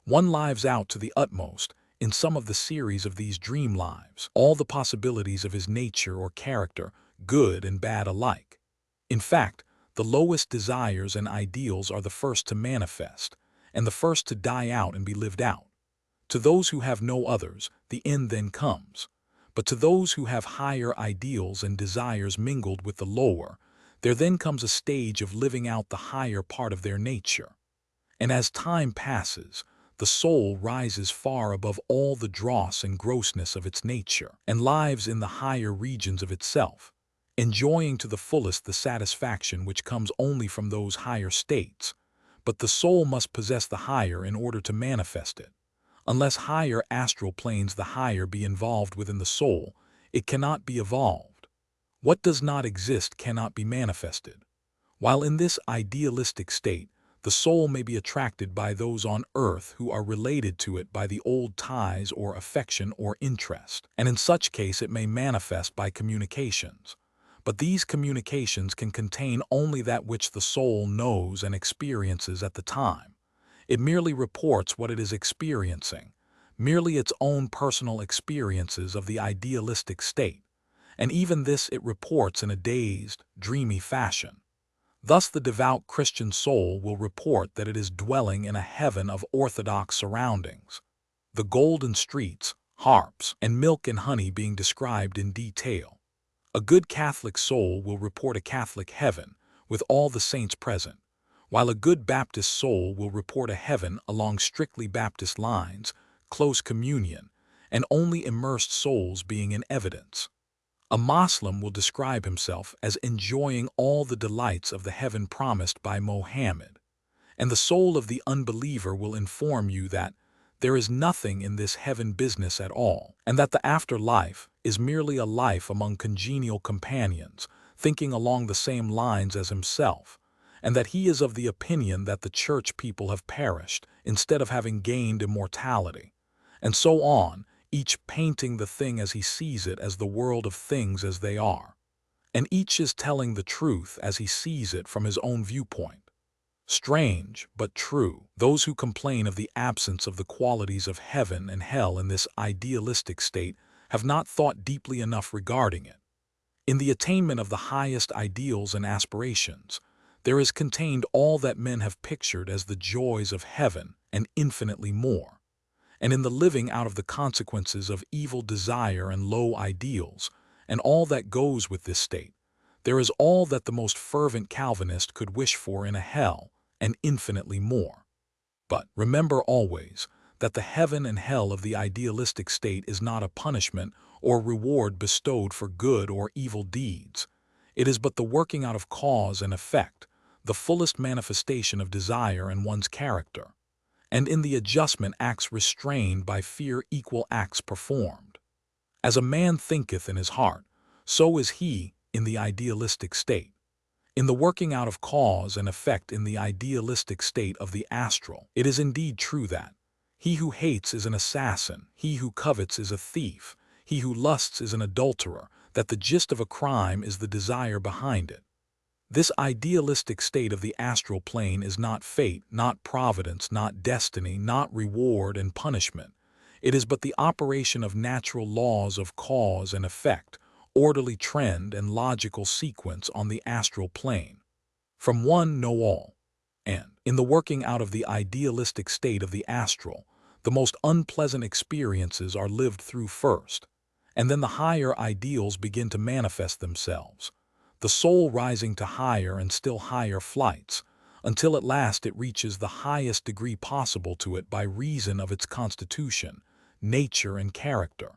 One lives out to the utmost, in some of the series of these dream lives, all the possibilities of his nature or character, good and bad alike. In fact, the lowest desires and ideals are the first to manifest, and the first to die out and be lived out. To those who have no others, the end then comes. But to those who have higher ideals and desires mingled with the lower, there then comes a stage of living out the higher part of their nature. And as time passes, the soul rises far above all the dross and grossness of its nature, and lives in the higher regions of itself, enjoying to the fullest the satisfaction which comes only from those higher states. But the soul must possess the higher in order to manifest it. Unless higher astral planes the higher be involved within the soul, it cannot be evolved. What does not exist cannot be manifested. While in this idealistic state, the soul may be attracted by those on earth who are related to it by the old ties or affection or interest, and in such case it may manifest by communications. But these communications can contain only that which the soul knows and experiences at the time. It merely reports what it is experiencing, merely its own personal experiences of the idealistic state, and even this it reports in a dazed, dreamy fashion. Thus the devout Christian soul will report that it is dwelling in a heaven of orthodox surroundings, the golden streets, harps, and milk and honey being described in detail. A good Catholic soul will report a Catholic heaven, with all the saints present, while a good Baptist soul will report a heaven along strictly Baptist lines, close communion, and only immersed souls being in evidence. A Moslem will describe himself as enjoying all the delights of the heaven promised by Mohammed, and the soul of the unbeliever will inform you that there is nothing in this heaven business at all, and that the afterlife is merely a life among congenial companions, thinking along the same lines as himself, and that he is of the opinion that the church people have perished instead of having gained immortality, and so on, each painting the thing as he sees it as the world of things as they are, and each is telling the truth as he sees it from his own viewpoint. Strange, but true. Those who complain of the absence of the qualities of heaven and hell in this idealistic state have not thought deeply enough regarding it. In the attainment of the highest ideals and aspirations, there is contained all that men have pictured as the joys of heaven and infinitely more. And in the living out of the consequences of evil desire and low ideals, and all that goes with this state, there is all that the most fervent Calvinist could wish for in a hell, and infinitely more. But remember always that the heaven and hell of the idealistic state is not a punishment or reward bestowed for good or evil deeds. It is but the working out of cause and effect, the fullest manifestation of desire in one's character, and in the adjustment acts restrained by fear equal acts performed. As a man thinketh in his heart, so is he in the idealistic state. In the working out of cause and effect in the idealistic state of the astral, it is indeed true that he who hates is an assassin, he who covets is a thief, he who lusts is an adulterer, that the gist of a crime is the desire behind it. This idealistic state of the astral plane is not fate, not providence, not destiny, not reward and punishment. It is but the operation of natural laws of cause and effect, orderly trend and logical sequence on the astral plane. From one know all. And, in the working out of the idealistic state of the astral, the most unpleasant experiences are lived through first, and then the higher ideals begin to manifest themselves, the soul rising to higher and still higher flights, until at last it reaches the highest degree possible to it by reason of its constitution, nature, and character.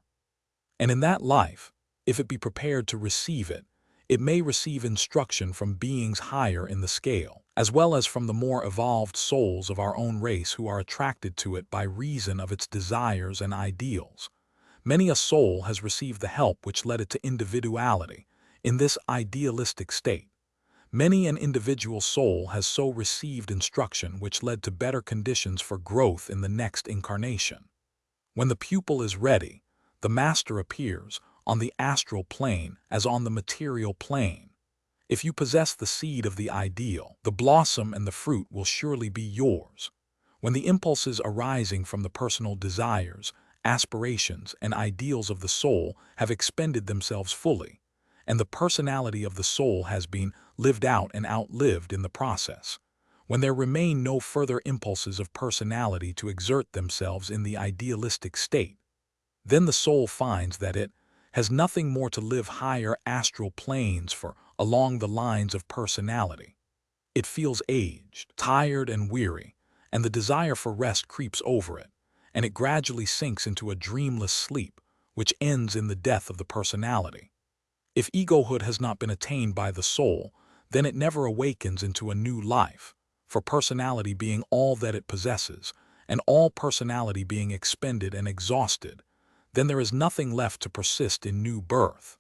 And in that life, if it be prepared to receive it, it may receive instruction from beings higher in the scale, as well as from the more evolved souls of our own race who are attracted to it by reason of its desires and ideals. Many a soul has received the help which led it to individuality in this idealistic state. Many an individual soul has so received instruction which led to better conditions for growth in the next incarnation. When the pupil is ready, the master appears on the astral plane as on the material plane. If you possess the seed of the ideal, the blossom and the fruit will surely be yours. When the impulses arising from the personal desires, aspirations, and ideals of the soul have expended themselves fully, and the personality of the soul has been lived out and outlived in the process, when there remain no further impulses of personality to exert themselves in the idealistic state, then the soul finds that it has nothing more to live higher astral planes for along the lines of personality. It feels aged, tired, and weary, and the desire for rest creeps over it, and it gradually sinks into a dreamless sleep, which ends in the death of the personality. If egohood has not been attained by the soul, then it never awakens into a new life, for personality being all that it possesses, and all personality being expended and exhausted, then there is nothing left to persist in new birth.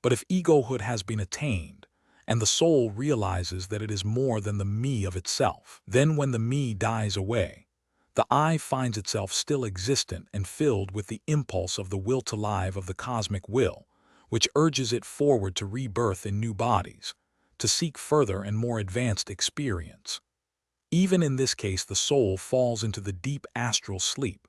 But if egohood has been attained, and the soul realizes that it is more than the me of itself, then when the me dies away, the I finds itself still existent and filled with the impulse of the will to live of the cosmic will, which urges it forward to rebirth in new bodies, to seek further and more advanced experience. Even in this case the soul falls into the deep astral sleep,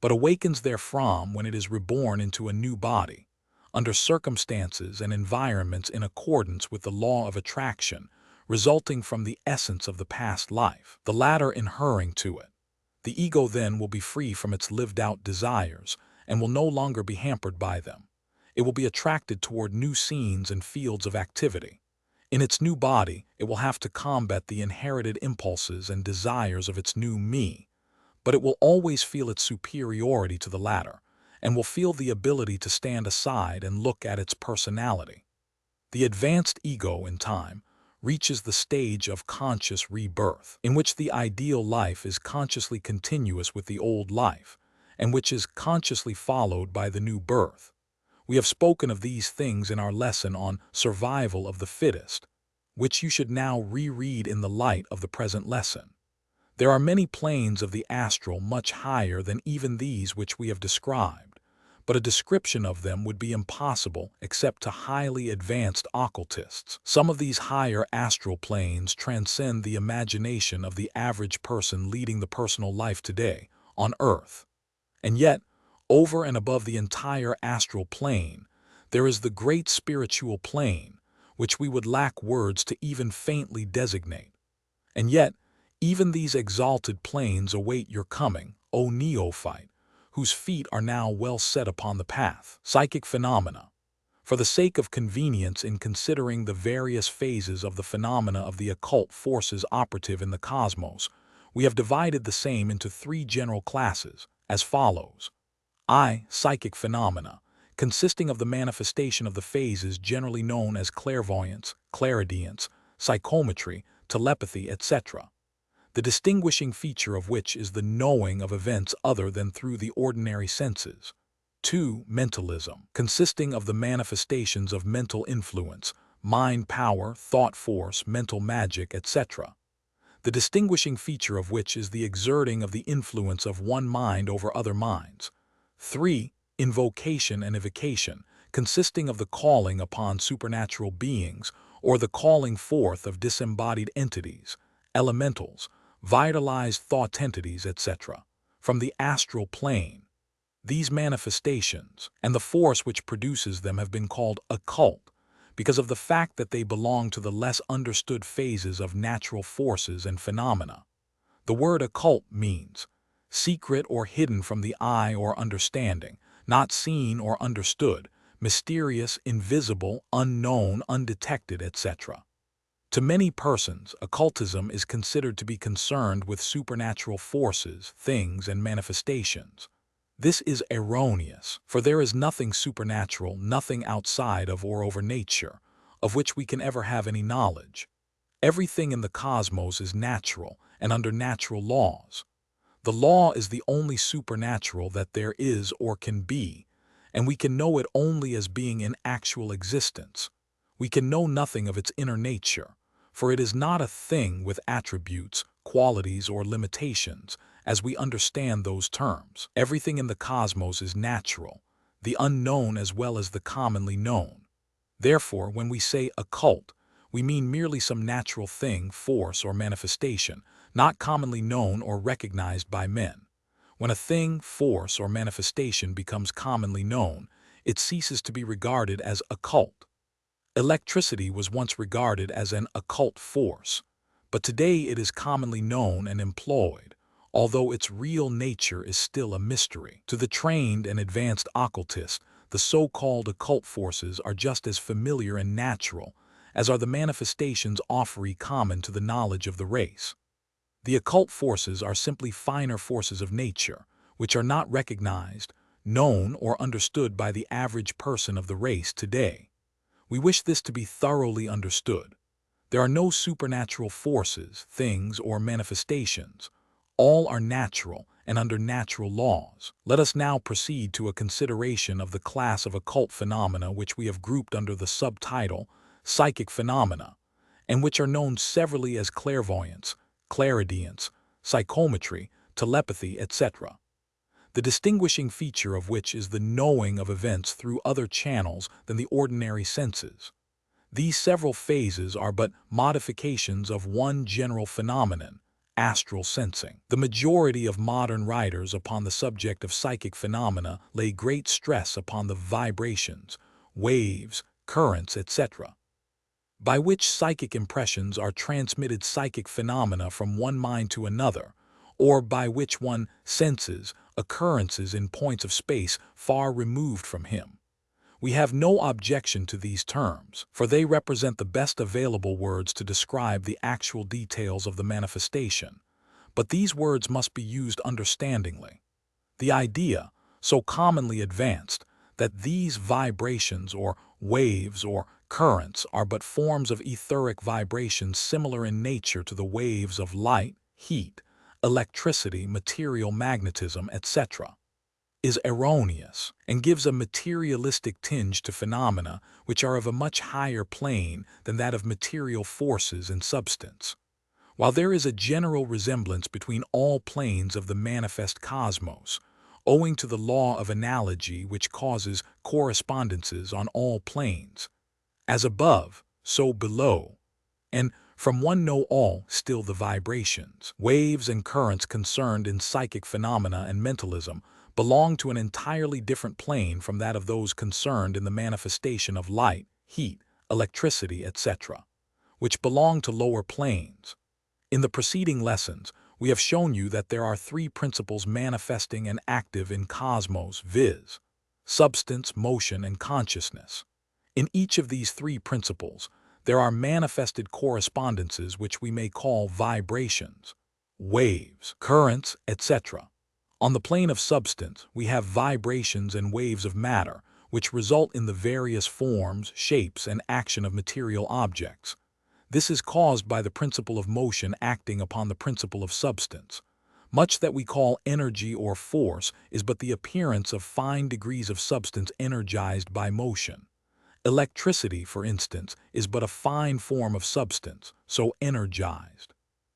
but awakens therefrom when it is reborn into a new body, under circumstances and environments in accordance with the law of attraction, resulting from the essence of the past life, the latter inhering to it. The ego then will be free from its lived-out desires and will no longer be hampered by them. It will be attracted toward new scenes and fields of activity. In its new body, it will have to combat the inherited impulses and desires of its new me, but it will always feel its superiority to the latter, and will feel the ability to stand aside and look at its personality. The advanced ego, in time, reaches the stage of conscious rebirth, in which the ideal life is consciously continuous with the old life, and which is consciously followed by the new birth. We have spoken of these things in our lesson on Survival of the Fittest, which you should now reread in the light of the present lesson. There are many planes of the astral much higher than even these which we have described, but a description of them would be impossible except to highly advanced occultists. Some of these higher astral planes transcend the imagination of the average person leading the personal life today on Earth. And yet, over and above the entire astral plane, there is the great spiritual plane, which we would lack words to even faintly designate. And yet, even these exalted planes await your coming, O neophyte, whose feet are now well set upon the path. Psychic phenomena. For the sake of convenience in considering the various phases of the phenomena of the occult forces operative in the cosmos, we have divided the same into three general classes, as follows. Psychic phenomena, consisting of the manifestation of the phases generally known as clairvoyance, clairaudience, psychometry, telepathy, etc., the distinguishing feature of which is the knowing of events other than through the ordinary senses. 2. Mentalism, consisting of the manifestations of mental influence, mind power, thought force, mental magic, etc., the distinguishing feature of which is the exerting of the influence of one mind over other minds. 3. Invocation and evocation, consisting of the calling upon supernatural beings or the calling forth of disembodied entities, elementals, vitalized thought entities, etc., from the astral plane. These manifestations and the force which produces them have been called occult because of the fact that they belong to the less understood phases of natural forces and phenomena. The word occult means secret or hidden from the eye or understanding, not seen or understood, mysterious, invisible, unknown, undetected, etc. To many persons, occultism is considered to be concerned with supernatural forces, things, and manifestations. This is erroneous, for there is nothing supernatural, nothing outside of or over nature, of which we can ever have any knowledge. Everything in the cosmos is natural and under natural laws. The law is the only supernatural that there is or can be, and we can know it only as being in actual existence. We can know nothing of its inner nature, for it is not a thing with attributes, qualities, or limitations, as we understand those terms. Everything in the cosmos is natural, the unknown as well as the commonly known. Therefore, when we say occult, we mean merely some natural thing, force, or manifestation, not commonly known or recognized by men. When a thing, force, or manifestation becomes commonly known, it ceases to be regarded as occult. Electricity was once regarded as an occult force, but today it is commonly known and employed, although its real nature is still a mystery. To the trained and advanced occultist, the so-called occult forces are just as familiar and natural as are the manifestations awfully common to the knowledge of the race. The occult forces are simply finer forces of nature, which are not recognized, known, or understood by the average person of the race today. We wish this to be thoroughly understood. There are no supernatural forces, things, or manifestations. All are natural and under natural laws. Let us now proceed to a consideration of the class of occult phenomena which we have grouped under the subtitle psychic phenomena, and which are known severally as clairvoyance, clairaudience, psychometry, telepathy, etc., the distinguishing feature of which is the knowing of events through other channels than the ordinary senses. These several phases are but modifications of one general phenomenon, astral sensing. The majority of modern writers upon the subject of psychic phenomena lay great stress upon the vibrations, waves, currents, etc., by which psychic impressions are transmitted, psychic phenomena from one mind to another, or by which one senses occurrences in points of space far removed from him. We have no objection to these terms, for they represent the best available words to describe the actual details of the manifestation, but these words must be used understandingly. The idea, so commonly advanced, that these vibrations or waves or currents are but forms of etheric vibrations similar in nature to the waves of light, heat, electricity, material magnetism, etc., is erroneous and gives a materialistic tinge to phenomena which are of a much higher plane than that of material forces and substance. While there is a general resemblance between all planes of the manifest cosmos, owing to the law of analogy which causes correspondences on all planes. As above, so below. And from one know all still the vibrations, waves and currents concerned in psychic phenomena and mentalism belong to an entirely different plane from that of those concerned in the manifestation of light, heat, electricity, etc., which belong to lower planes. In the preceding lessons, we have shown you that there are three principles manifesting and active in cosmos, viz., substance, motion, and consciousness. In each of these three principles, there are manifested correspondences which we may call vibrations, waves, currents, etc. On the plane of substance, we have vibrations and waves of matter, which result in the various forms, shapes, and action of material objects. This is caused by the principle of motion acting upon the principle of substance. Much that we call energy or force is but the appearance of fine degrees of substance energized by motion. Electricity, for instance, is but a fine form of substance, so energized.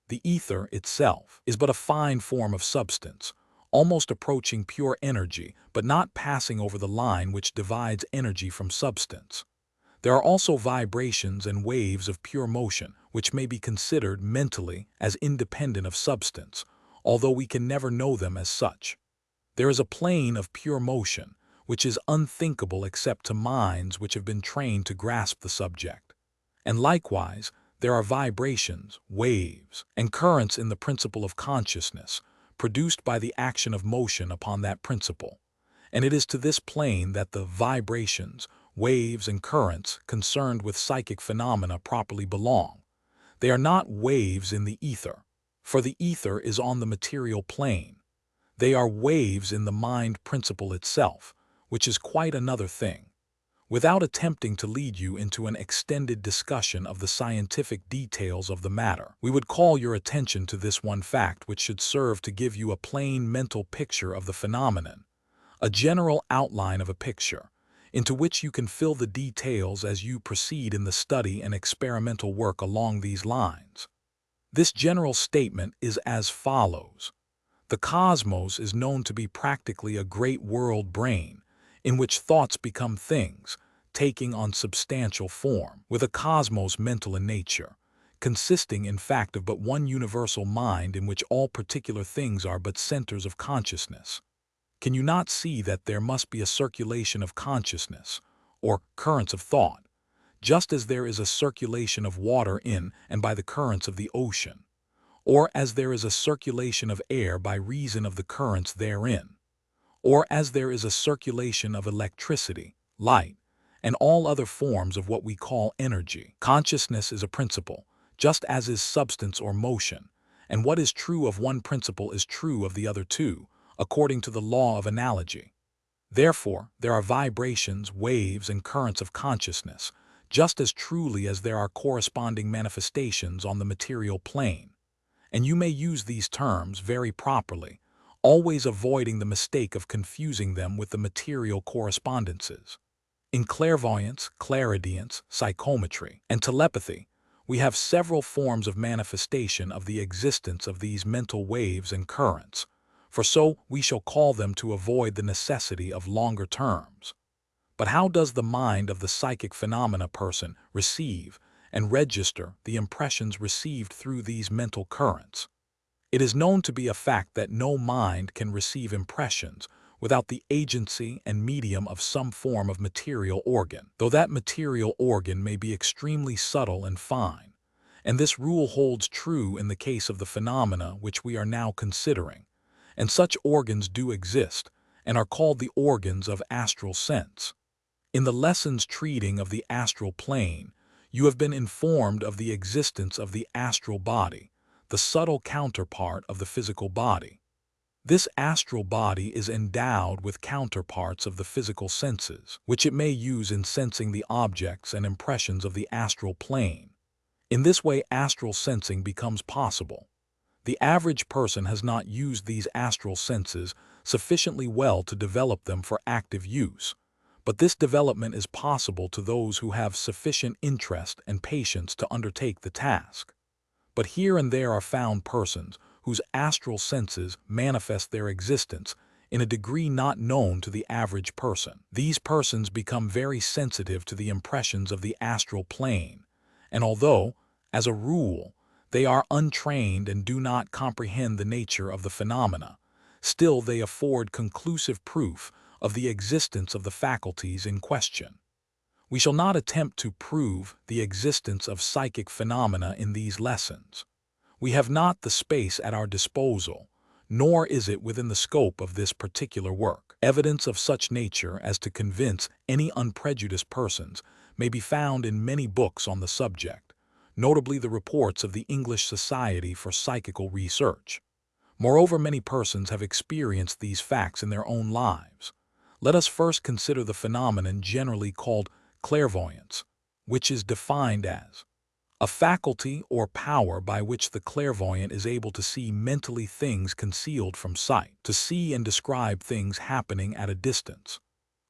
The ether itself is but a fine form of substance, almost approaching pure energy, but not passing over the line which divides energy from substance. There are also vibrations and waves of pure motion, which may be considered mentally as independent of substance, although we can never know them as such. There is a plane of pure motion, which is unthinkable except to minds which have been trained to grasp the subject. And likewise, there are vibrations, waves, and currents in the principle of consciousness, produced by the action of motion upon that principle. And it is to this plane that the vibrations, waves, and currents concerned with psychic phenomena properly belong. They are not waves in the ether, for the ether is on the material plane. They are waves in the mind principle itself, which is quite another thing. Without attempting to lead you into an extended discussion of the scientific details of the matter, we would call your attention to this one fact which should serve to give you a plain mental picture of the phenomenon, a general outline of a picture, into which you can fill the details as you proceed in the study and experimental work along these lines. This general statement is as follows. The cosmos is known to be practically a great world brain, in which thoughts become things, taking on substantial form, with a cosmos mental in nature, consisting in fact of but one universal mind in which all particular things are but centers of consciousness. Can you not see that there must be a circulation of consciousness, or currents of thought, just as there is a circulation of water in and by the currents of the ocean, or as there is a circulation of air by reason of the currents therein, or as there is a circulation of electricity, light, and all other forms of what we call energy? Consciousness is a principle, just as is substance or motion, and what is true of one principle is true of the other too, according to the law of analogy. Therefore, there are vibrations, waves, and currents of consciousness, just as truly as there are corresponding manifestations on the material plane. And you may use these terms very properly, always avoiding the mistake of confusing them with the material correspondences. In clairvoyance, clairaudience, psychometry, and telepathy, we have several forms of manifestation of the existence of these mental waves and currents, for so we shall call them to avoid the necessity of longer terms. But how does the mind of the psychic phenomena person receive and register the impressions received through these mental currents? It is known to be a fact that no mind can receive impressions without the agency and medium of some form of material organ, though that material organ may be extremely subtle and fine. And this rule holds true in the case of the phenomena which we are now considering, and such organs do exist and are called the organs of astral sense. In the lessons treating of the astral plane, you have been informed of the existence of the astral body, the subtle counterpart of the physical body. This astral body is endowed with counterparts of the physical senses, which it may use in sensing the objects and impressions of the astral plane. In this way, astral sensing becomes possible. The average person has not used these astral senses sufficiently well to develop them for active use, but this development is possible to those who have sufficient interest and patience to undertake the task. But here and there are found persons whose astral senses manifest their existence in a degree not known to the average person. These persons become very sensitive to the impressions of the astral plane, and although, as a rule, they are untrained and do not comprehend the nature of the phenomena, still they afford conclusive proof of the existence of the faculties in question. We shall not attempt to prove the existence of psychic phenomena in these lessons. We have not the space at our disposal, nor is it within the scope of this particular work. Evidence of such nature as to convince any unprejudiced persons may be found in many books on the subject, notably the reports of the English Society for Psychical Research. Moreover, many persons have experienced these facts in their own lives. Let us first consider the phenomenon generally called clairvoyance, which is defined as a faculty or power by which the clairvoyant is able to see mentally things concealed from sight, to see and describe things happening at a distance.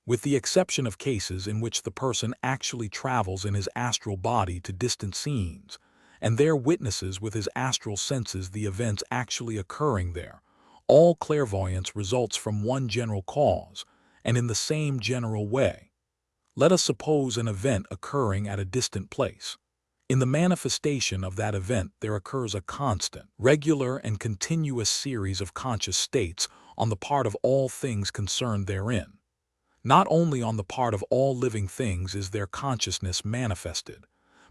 With the exception of cases in which the person actually travels in his astral body to distant scenes, and there witnesses with his astral senses the events actually occurring there, all clairvoyance results from one general cause, and in the same general way. Let us suppose an event occurring at a distant place. In the manifestation of that event there occurs a constant, regular, and continuous series of conscious states on the part of all things concerned therein. Not only on the part of all living things is there consciousness manifested,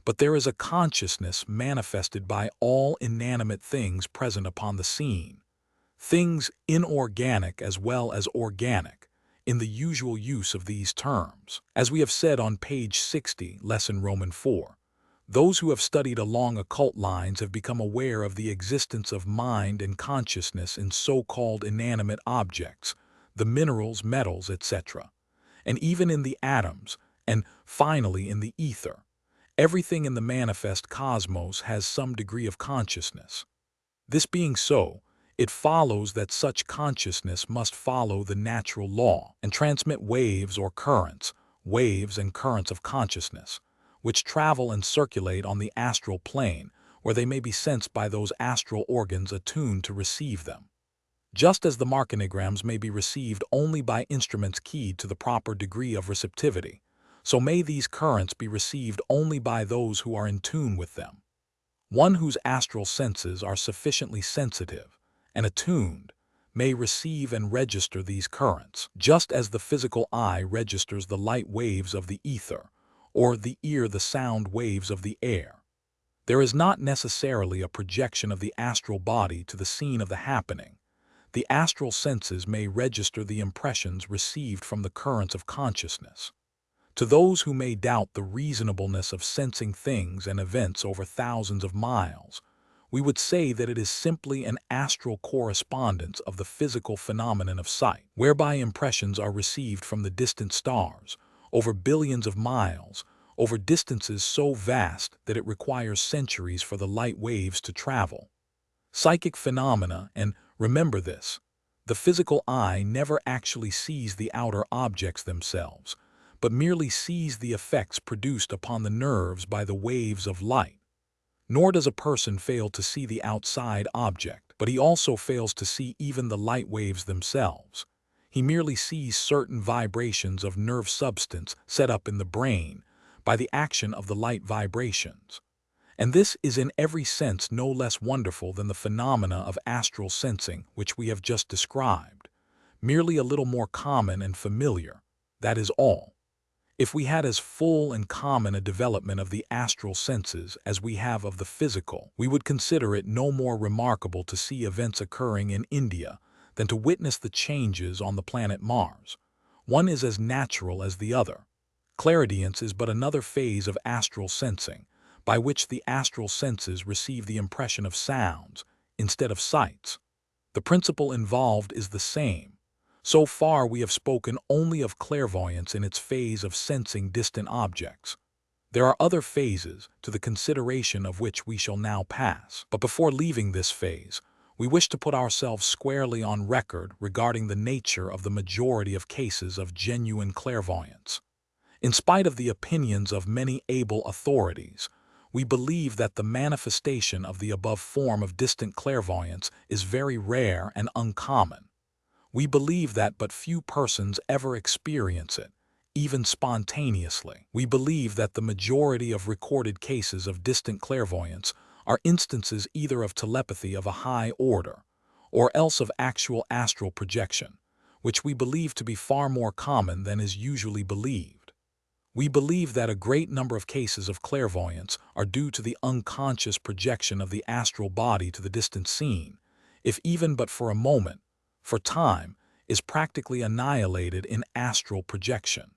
but there is a consciousness manifested by all inanimate things present upon the scene, things inorganic as well as organic, in the usual use of these terms. As we have said on page 60, lesson Roman 4, those who have studied along occult lines have become aware of the existence of mind and consciousness in so-called inanimate objects, the minerals, metals, etc., and even in the atoms, and finally in the ether. Everything in the manifest cosmos has some degree of consciousness. This being so, it follows that such consciousness must follow the natural law and transmit waves or currents, waves and currents of consciousness, which travel and circulate on the astral plane, where they may be sensed by those astral organs attuned to receive them. Just as the machinigrams may be received only by instruments keyed to the proper degree of receptivity, so may these currents be received only by those who are in tune with them. One whose astral senses are sufficiently sensitive and attuned may receive and register these currents, just as the physical eye registers the light waves of the ether, or the ear the sound waves of the air. There is not necessarily a projection of the astral body to the scene of the happening. The astral senses may register the impressions received from the currents of consciousness. To those who may doubt the reasonableness of sensing things and events over thousands of miles, we would say that it is simply an astral correspondence of the physical phenomenon of sight, whereby impressions are received from the distant stars, over billions of miles, over distances so vast that it requires centuries for the light waves to travel. Psychic phenomena, and remember this, the physical eye never actually sees the outer objects themselves, but merely sees the effects produced upon the nerves by the waves of light. Nor does a person fail to see the outside object, but he also fails to see even the light waves themselves. He merely sees certain vibrations of nerve substance set up in the brain by the action of the light vibrations. And this is in every sense no less wonderful than the phenomena of astral sensing which we have just described, merely a little more common and familiar, that is all. If we had as full and common a development of the astral senses as we have of the physical, we would consider it no more remarkable to see events occurring in India than to witness the changes on the planet Mars. One is as natural as the other. Clairaudience is but another phase of astral sensing, by which the astral senses receive the impression of sounds instead of sights. The principle involved is the same. So far we have spoken only of clairvoyance in its phase of sensing distant objects. There are other phases, to the consideration of which we shall now pass. But before leaving this phase, we wish to put ourselves squarely on record regarding the nature of the majority of cases of genuine clairvoyance. In spite of the opinions of many able authorities, we believe that the manifestation of the above form of distant clairvoyance is very rare and uncommon. We believe that but few persons ever experience it, even spontaneously. We believe that the majority of recorded cases of distant clairvoyance are instances either of telepathy of a high order, or else of actual astral projection, which we believe to be far more common than is usually believed. We believe that a great number of cases of clairvoyance are due to the unconscious projection of the astral body to the distant scene, if even but for a moment, for time is practically annihilated in astral projection.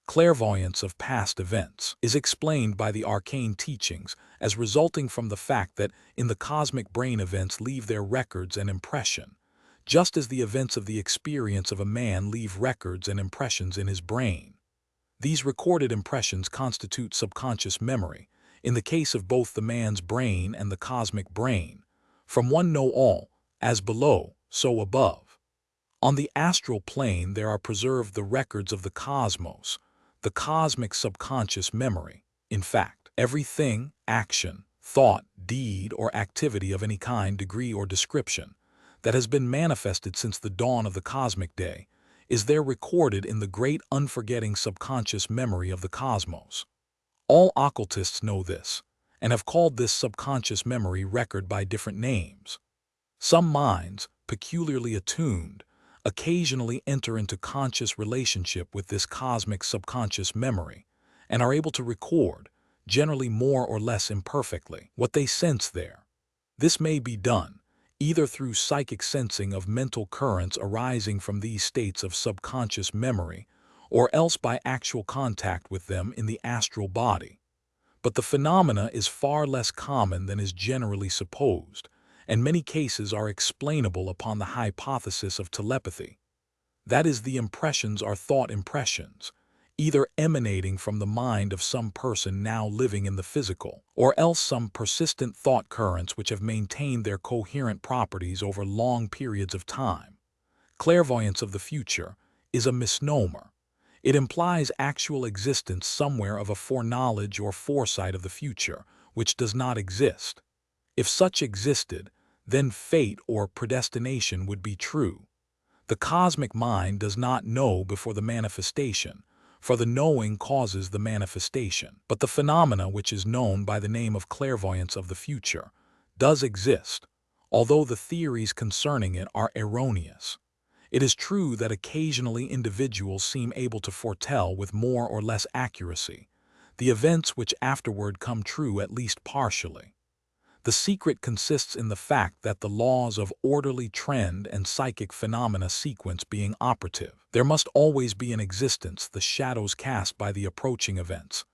Clairvoyance of past events is explained by the arcane teachings as resulting from the fact that in the cosmic brain events leave their records and impression, just as the events of the experience of a man leave records and impressions in his brain. These recorded impressions constitute subconscious memory, in the case of both the man's brain and the cosmic brain. From one know all, as below, so above. On the astral plane there are preserved the records of the cosmos, the cosmic subconscious memory. In fact, everything, action, thought, deed, or activity of any kind, degree, or description that has been manifested since the dawn of the cosmic day is there recorded in the great unforgetting subconscious memory of the cosmos. All occultists know this, and have called this subconscious memory record by different names. Some minds, peculiarly attuned, occasionally enter into conscious relationship with this cosmic subconscious memory and are able to record, generally more or less imperfectly, what they sense there. This may be done either through psychic sensing of mental currents arising from these states of subconscious memory or else by actual contact with them in the astral body. But the phenomena is far less common than is generally supposed, and many cases are explainable upon the hypothesis of telepathy. That is, the impressions are thought impressions, either emanating from the mind of some person now living in the physical, or else some persistent thought currents which have maintained their coherent properties over long periods of time. Clairvoyance of the future is a misnomer. It implies actual existence somewhere of a foreknowledge or foresight of the future, which does not exist. If such existed, then fate or predestination would be true. The cosmic mind does not know before the manifestation, for the knowing causes the manifestation. But the phenomena which is known by the name of clairvoyance of the future does exist, although the theories concerning it are erroneous. It is true that occasionally individuals seem able to foretell with more or less accuracy the events which afterward come true at least partially. The secret consists in the fact that the laws of orderly trend and psychic phenomena sequence being operative, there must always be in existence the shadows cast by the approaching events,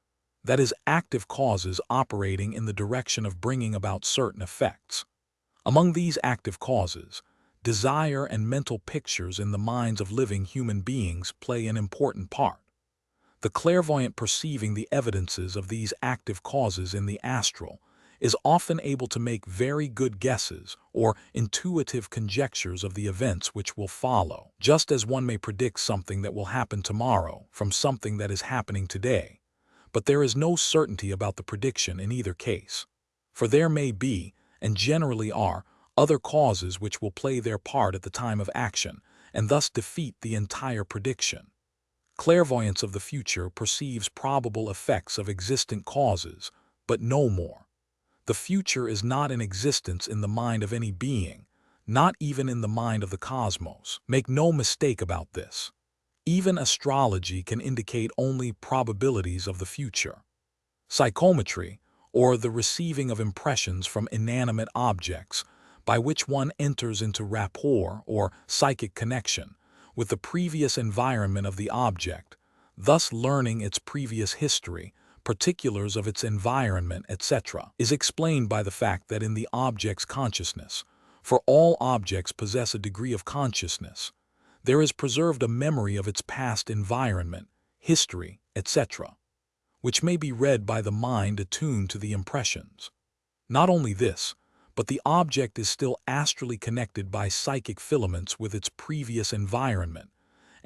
that is, active causes operating in the direction of bringing about certain effects. Among these active causes, desire and mental pictures in the minds of living human beings play an important part. The clairvoyant perceiving the evidences of these active causes in the astral is often able to make very good guesses or intuitive conjectures of the events which will follow, just as one may predict something that will happen tomorrow from something that is happening today. But there is no certainty about the prediction in either case, for there may be, and generally are, other causes which will play their part at the time of action and thus defeat the entire prediction. Clairvoyance of the future perceives probable effects of existent causes, but no more. The future is not in existence in the mind of any being, not even in the mind of the cosmos. Make no mistake about this. Even astrology can indicate only probabilities of the future. Psychometry, or the receiving of impressions from inanimate objects, by which one enters into rapport or psychic connection with the previous environment of the object, thus learning its previous history, particulars of its environment, etc., is explained by the fact that in the object's consciousness, for all objects possess a degree of consciousness, there is preserved a memory of its past environment, history, etc., which may be read by the mind attuned to the impressions. Not only this, but the object is still astrally connected by psychic filaments with its previous environment,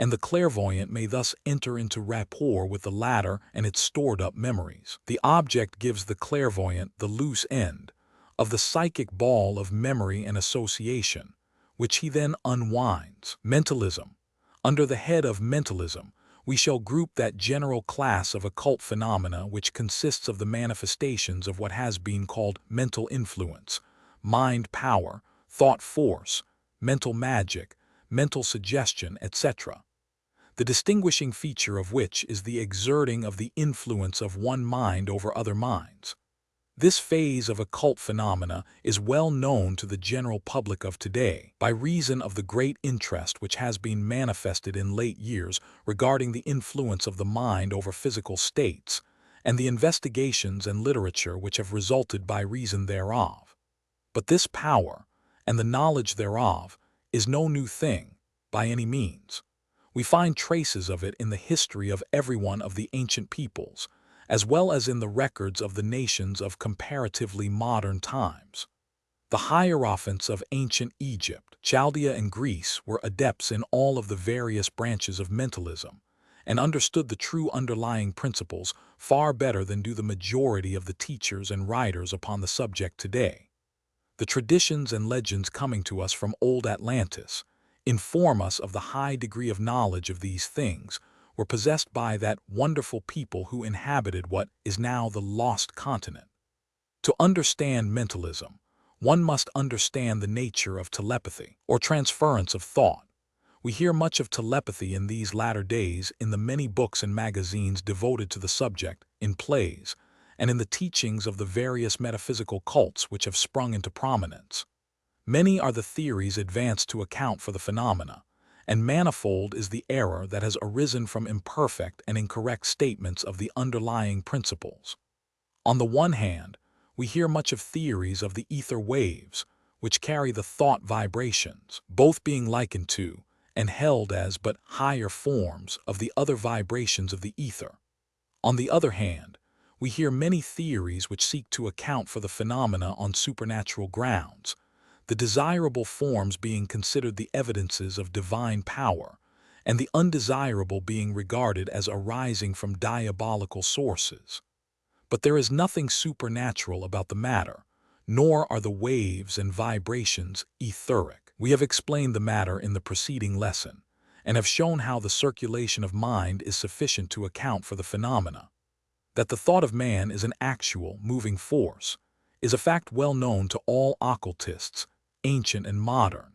and the clairvoyant may thus enter into rapport with the latter and its stored-up memories. The object gives the clairvoyant the loose end of the psychic ball of memory and association, which he then unwinds. Mentalism. Under the head of mentalism, we shall group that general class of occult phenomena which consists of the manifestations of what has been called mental influence, mind power, thought force, mental magic, mental suggestion, etc., the distinguishing feature of which is the exerting of the influence of one mind over other minds. This phase of occult phenomena is well known to the general public of today by reason of the great interest which has been manifested in late years regarding the influence of the mind over physical states, and the investigations and literature which have resulted by reason thereof. But this power, and the knowledge thereof, is no new thing, by any means. We find traces of it in the history of every one of the ancient peoples, as well as in the records of the nations of comparatively modern times. The hierophants of ancient Egypt, Chaldea, and Greece were adepts in all of the various branches of mentalism, and understood the true underlying principles far better than do the majority of the teachers and writers upon the subject today. The traditions and legends coming to us from old Atlantis inform us of the high degree of knowledge of these things were possessed by that wonderful people who inhabited what is now the lost continent. To understand mentalism, one must understand the nature of telepathy, or transference of thought. We hear much of telepathy in these latter days in the many books and magazines devoted to the subject, in plays, and in the teachings of the various metaphysical cults which have sprung into prominence. Many are the theories advanced to account for the phenomena, and manifold is the error that has arisen from imperfect and incorrect statements of the underlying principles. On the one hand, we hear much of theories of the ether waves, which carry the thought vibrations, both being likened to and held as but higher forms of the other vibrations of the ether. On the other hand, we hear many theories which seek to account for the phenomena on supernatural grounds, the desirable forms being considered the evidences of divine power, and the undesirable being regarded as arising from diabolical sources. But there is nothing supernatural about the matter, nor are the waves and vibrations etheric. We have explained the matter in the preceding lesson, and have shown how the circulation of mind is sufficient to account for the phenomena. That the thought of man is an actual, moving force, is a fact well known to all occultists, ancient and modern.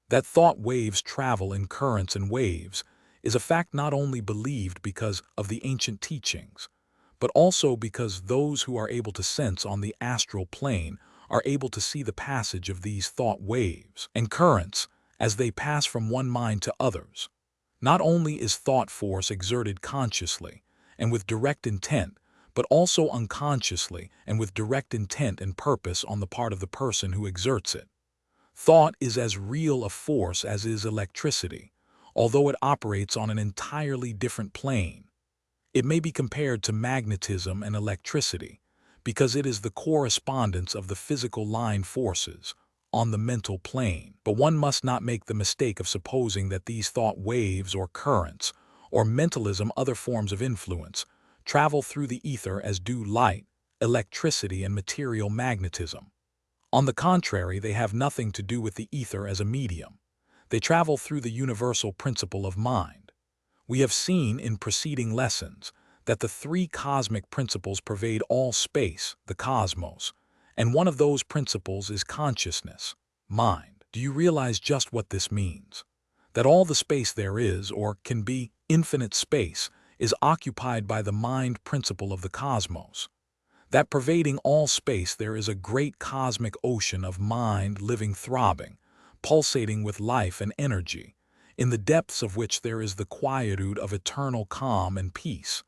That thought waves travel in currents and waves is a fact not only believed because of the ancient teachings, but also because those who are able to sense on the astral plane are able to see the passage of these thought waves and currents as they pass from one mind to others. Not only is thought force exerted consciously and with direct intent, but also unconsciously and with direct intent and purpose on the part of the person who exerts it. Thought is as real a force as is electricity, although it operates on an entirely different plane. It may be compared to magnetism and electricity, because it is the correspondence of the physical line forces on the mental plane. But one must not make the mistake of supposing that these thought waves or currents, or mentalism other forms of influence, travel through the ether as do light, electricity, and material magnetism. On the contrary, they have nothing to do with the ether as a medium. They travel through the universal principle of mind. We have seen in preceding lessons that the three cosmic principles pervade all space, the cosmos, and one of those principles is consciousness, mind. Do you realize just what this means? That all the space there is, or can be, infinite space, is occupied by the mind principle of the cosmos. That pervading all space there is a great cosmic ocean of mind living, throbbing, pulsating with life and energy, in the depths of which there is the quietude of eternal calm and peace,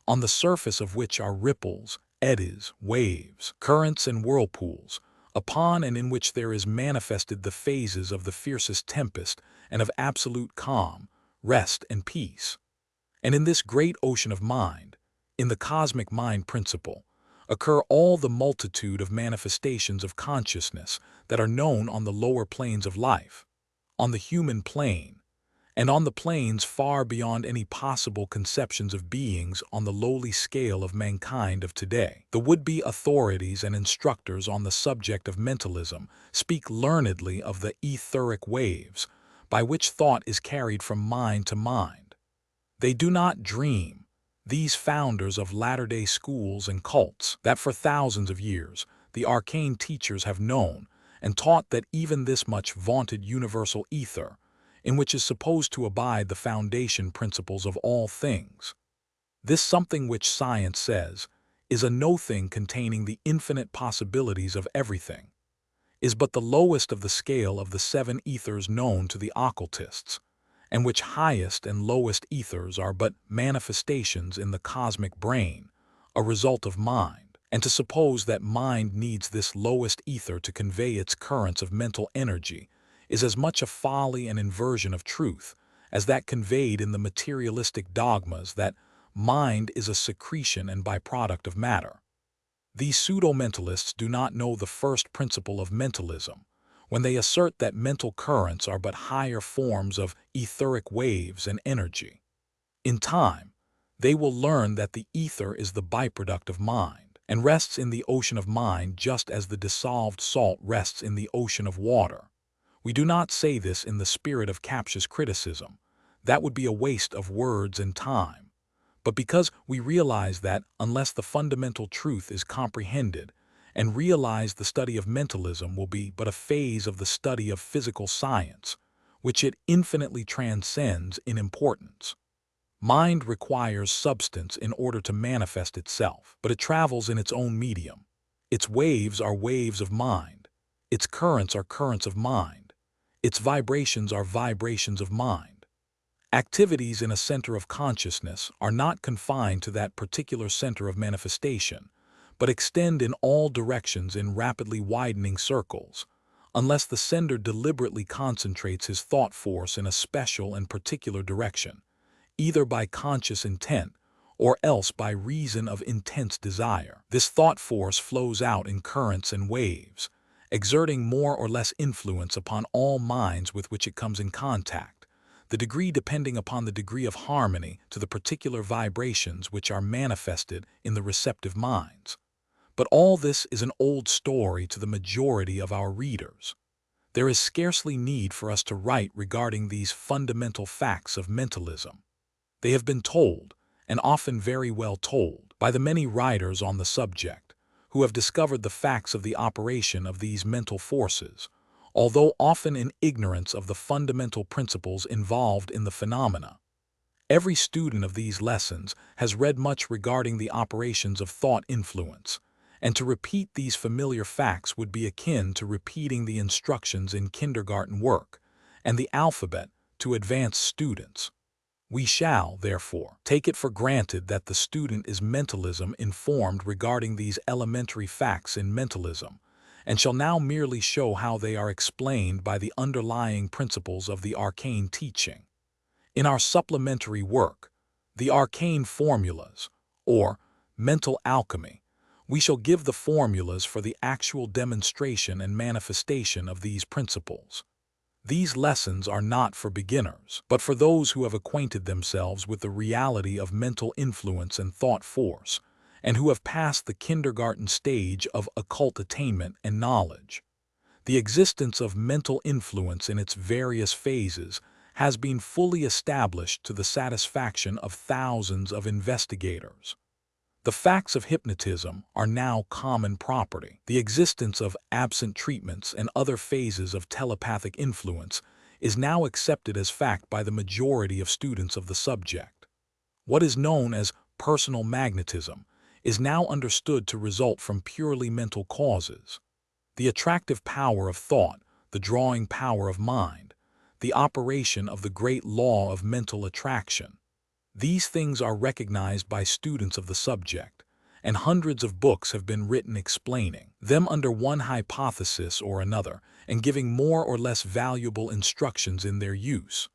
on the surface of which are ripples, eddies, waves, currents, and whirlpools, upon and in which there is manifested the phases of the fiercest tempest and of absolute calm, rest, and peace. And in this great ocean of mind, in the cosmic mind principle, occur all the multitude of manifestations of consciousness that are known on the lower planes of life, on the human plane, and on the planes far beyond any possible conceptions of beings on the lowly scale of mankind of today. The would-be authorities and instructors on the subject of mentalism speak learnedly of the etheric waves, by which thought is carried from mind to mind. They do not dream, these founders of latter-day schools and cults, that for thousands of years the arcane teachers have known and taught that even this much vaunted universal ether, in which is supposed to abide the foundation principles of all things, this something which science says is a no-thing containing the infinite possibilities of everything, is but the lowest of the scale of the 7 ethers known to the occultists, and which highest and lowest ethers are but manifestations in the cosmic brain, a result of mind, and to suppose that mind needs this lowest ether to convey its currents of mental energy is as much a folly and inversion of truth as that conveyed in the materialistic dogmas that mind is a secretion and byproduct of matter. These pseudo-mentalists do not know the first principle of mentalism, when they assert that mental currents are but higher forms of etheric waves and energy. In time, they will learn that the ether is the byproduct of mind, and rests in the ocean of mind just as the dissolved salt rests in the ocean of water. We do not say this in the spirit of captious criticism. That would be a waste of words and time. But because we realize that, unless the fundamental truth is comprehended, and realize the study of mentalism will be but a phase of the study of physical science, which it infinitely transcends in importance. Mind requires substance in order to manifest itself, but it travels in its own medium. Its waves are waves of mind. Its currents are currents of mind. Its vibrations are vibrations of mind. Activities in a center of consciousness are not confined to that particular center of manifestation, but extend in all directions in rapidly widening circles, unless the sender deliberately concentrates his thought force in a special and particular direction, either by conscious intent or else by reason of intense desire. This thought force flows out in currents and waves, exerting more or less influence upon all minds with which it comes in contact, the degree depending upon the degree of harmony to the particular vibrations which are manifested in the receptive minds. But all this is an old story to the majority of our readers. There is scarcely need for us to write regarding these fundamental facts of mentalism. They have been told, and often very well told, by the many writers on the subject, who have discovered the facts of the operation of these mental forces, although often in ignorance of the fundamental principles involved in the phenomena. Every student of these lessons has read much regarding the operations of thought influence, and to repeat these familiar facts would be akin to repeating the instructions in kindergarten work and the alphabet to advanced students. We shall, therefore, take it for granted that the student is mentalism informed regarding these elementary facts in mentalism, and shall now merely show how they are explained by the underlying principles of the arcane teaching. In our supplementary work, The Arcane Formulas, or Mental Alchemy, we shall give the formulas for the actual demonstration and manifestation of these principles. These lessons are not for beginners, but for those who have acquainted themselves with the reality of mental influence and thought force, and who have passed the kindergarten stage of occult attainment and knowledge. The existence of mental influence in its various phases has been fully established to the satisfaction of thousands of investigators. The facts of hypnotism are now common property. The existence of absent treatments and other phases of telepathic influence is now accepted as fact by the majority of students of the subject. What is known as personal magnetism is now understood to result from purely mental causes. The attractive power of thought, the drawing power of mind, the operation of the great law of mental attraction. These things are recognized by students of the subject, and hundreds of books have been written explaining them under one hypothesis or another and giving more or less valuable instructions in their use.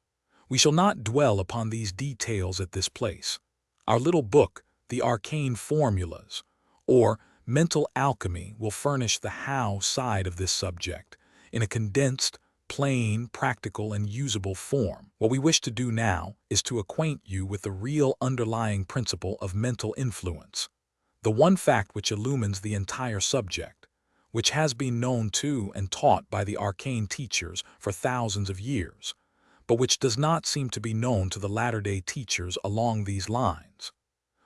We shall not dwell upon these details at this place. Our little book, The Arcane Formulas, or Mental Alchemy, will furnish the how side of this subject in a condensed plain, practical, and usable form. What we wish to do now is to acquaint you with the real underlying principle of mental influence, the one fact which illumines the entire subject, which has been known to and taught by the arcane teachers for thousands of years, but which does not seem to be known to the latter-day teachers along these lines.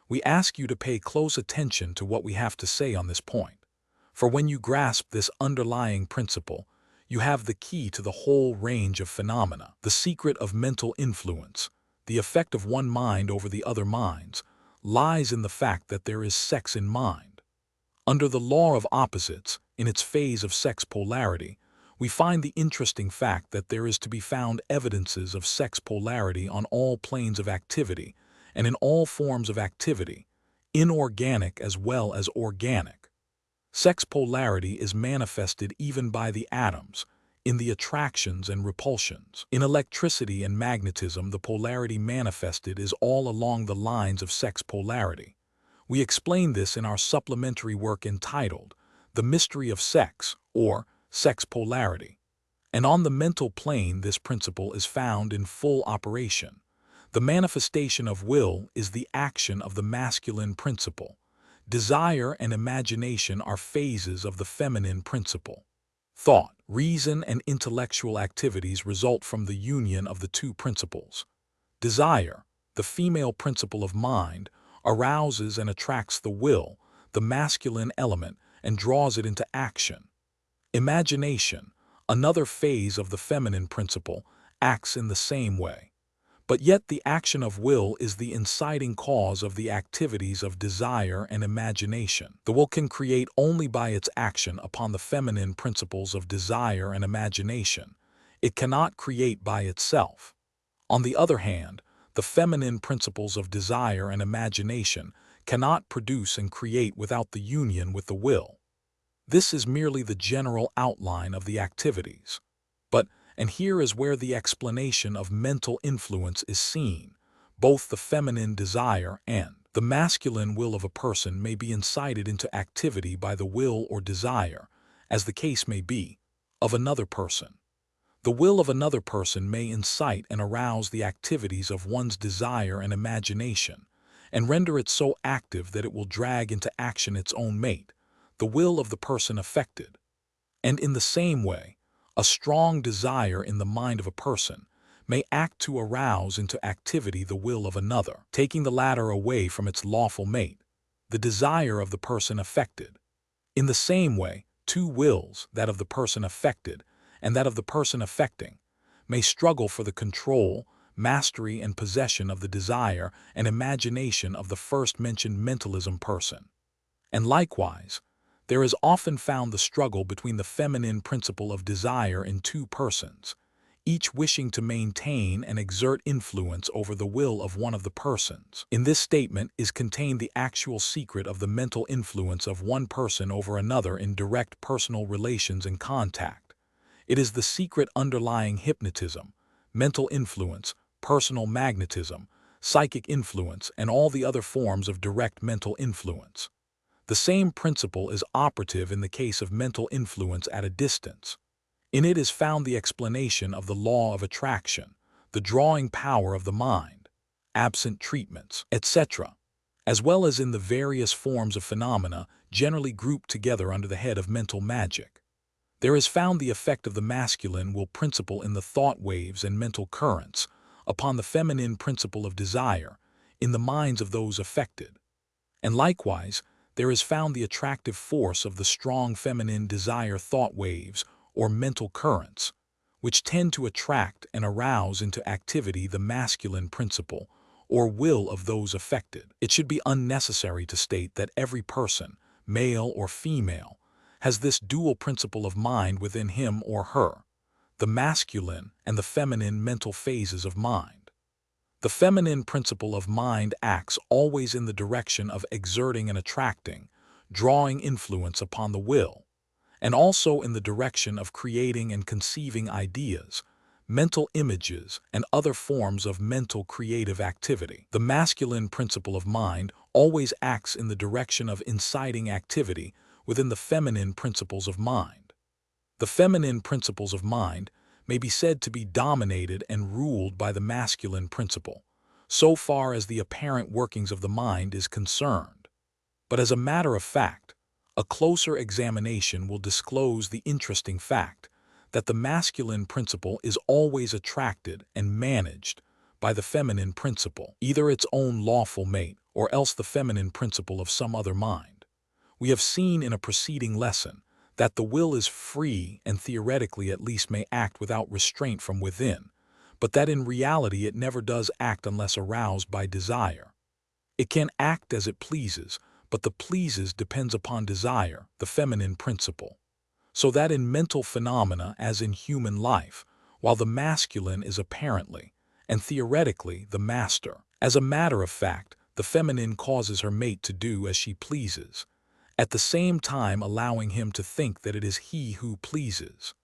We ask you to pay close attention to what we have to say on this point, for when you grasp this underlying principle, you have the key to the whole range of phenomena. The secret of mental influence, the effect of one mind over the other minds, lies in the fact that there is sex in mind. Under the law of opposites, in its phase of sex polarity, we find the interesting fact that there is to be found evidences of sex polarity on all planes of activity and in all forms of activity, inorganic as well as organic. Sex polarity is manifested even by the atoms, in the attractions and repulsions. In electricity and magnetism, the polarity manifested is all along the lines of sex polarity. We explain this in our supplementary work entitled The Mystery of Sex, or Sex Polarity. And on the mental plane, this principle is found in full operation. The manifestation of will is the action of the masculine principle. Desire and imagination are phases of the feminine principle. Thought, reason, and intellectual activities result from the union of the two principles. Desire, the female principle of mind, arouses and attracts the will, the masculine element, and draws it into action. Imagination, another phase of the feminine principle, acts in the same way. But yet the action of will is the inciting cause of the activities of desire and imagination. The will can create only by its action upon the feminine principles of desire and imagination. It cannot create by itself. On the other hand, the feminine principles of desire and imagination cannot produce and create without the union with the will. This is merely the general outline of the activities. And here is where the explanation of mental influence is seen. Both the feminine desire and the masculine will of a person may be incited into activity by the will or desire, as the case may be, of another person. The will of another person may incite and arouse the activities of one's desire and imagination, and render it so active that it will drag into action its own mate, the will of the person affected. And in the same way, a strong desire in the mind of a person may act to arouse into activity the will of another, taking the latter away from its lawful mate, the desire of the person affected. In the same way, two wills, that of the person affected and that of the person affecting, may struggle for the control, mastery, and possession of the desire and imagination of the first-mentioned mentalism person. And likewise, there is often found the struggle between the feminine principle of desire in two persons, each wishing to maintain and exert influence over the will of one of the persons. In this statement is contained the actual secret of the mental influence of one person over another in direct personal relations and contact. It is the secret underlying hypnotism, mental influence, personal magnetism, psychic influence, and all the other forms of direct mental influence. The same principle is operative in the case of mental influence at a distance. In it is found the explanation of the law of attraction, the drawing power of the mind, absent treatments, etc., as well as in the various forms of phenomena generally grouped together under the head of mental magic. There is found the effect of the masculine will principle in the thought waves and mental currents upon the feminine principle of desire in the minds of those affected. And likewise, there is found the attractive force of the strong feminine desire thought waves or mental currents, which tend to attract and arouse into activity the masculine principle or will of those affected. It should be unnecessary to state that every person, male or female, has this dual principle of mind within him or her, the masculine and the feminine mental phases of mind. The feminine principle of mind acts always in the direction of exerting and attracting, drawing influence upon the will, and also in the direction of creating and conceiving ideas, mental images, and other forms of mental creative activity. The masculine principle of mind always acts in the direction of inciting activity within the feminine principles of mind. The feminine principles of mind may be said to be dominated and ruled by the masculine principle, so far as the apparent workings of the mind is concerned. But as a matter of fact, a closer examination will disclose the interesting fact that the masculine principle is always attracted and managed by the feminine principle, either its own lawful mate or else the feminine principle of some other mind. We have seen in a preceding lesson that the will is free and theoretically at least may act without restraint from within, but that in reality it never does act unless aroused by desire. It can act as it pleases, but the pleases depends upon desire, the feminine principle. So that in mental phenomena as in human life, while the masculine is apparently and theoretically the master, as a matter of fact, the feminine causes her mate to do as she pleases, at the same time allowing him to think that it is he who pleases.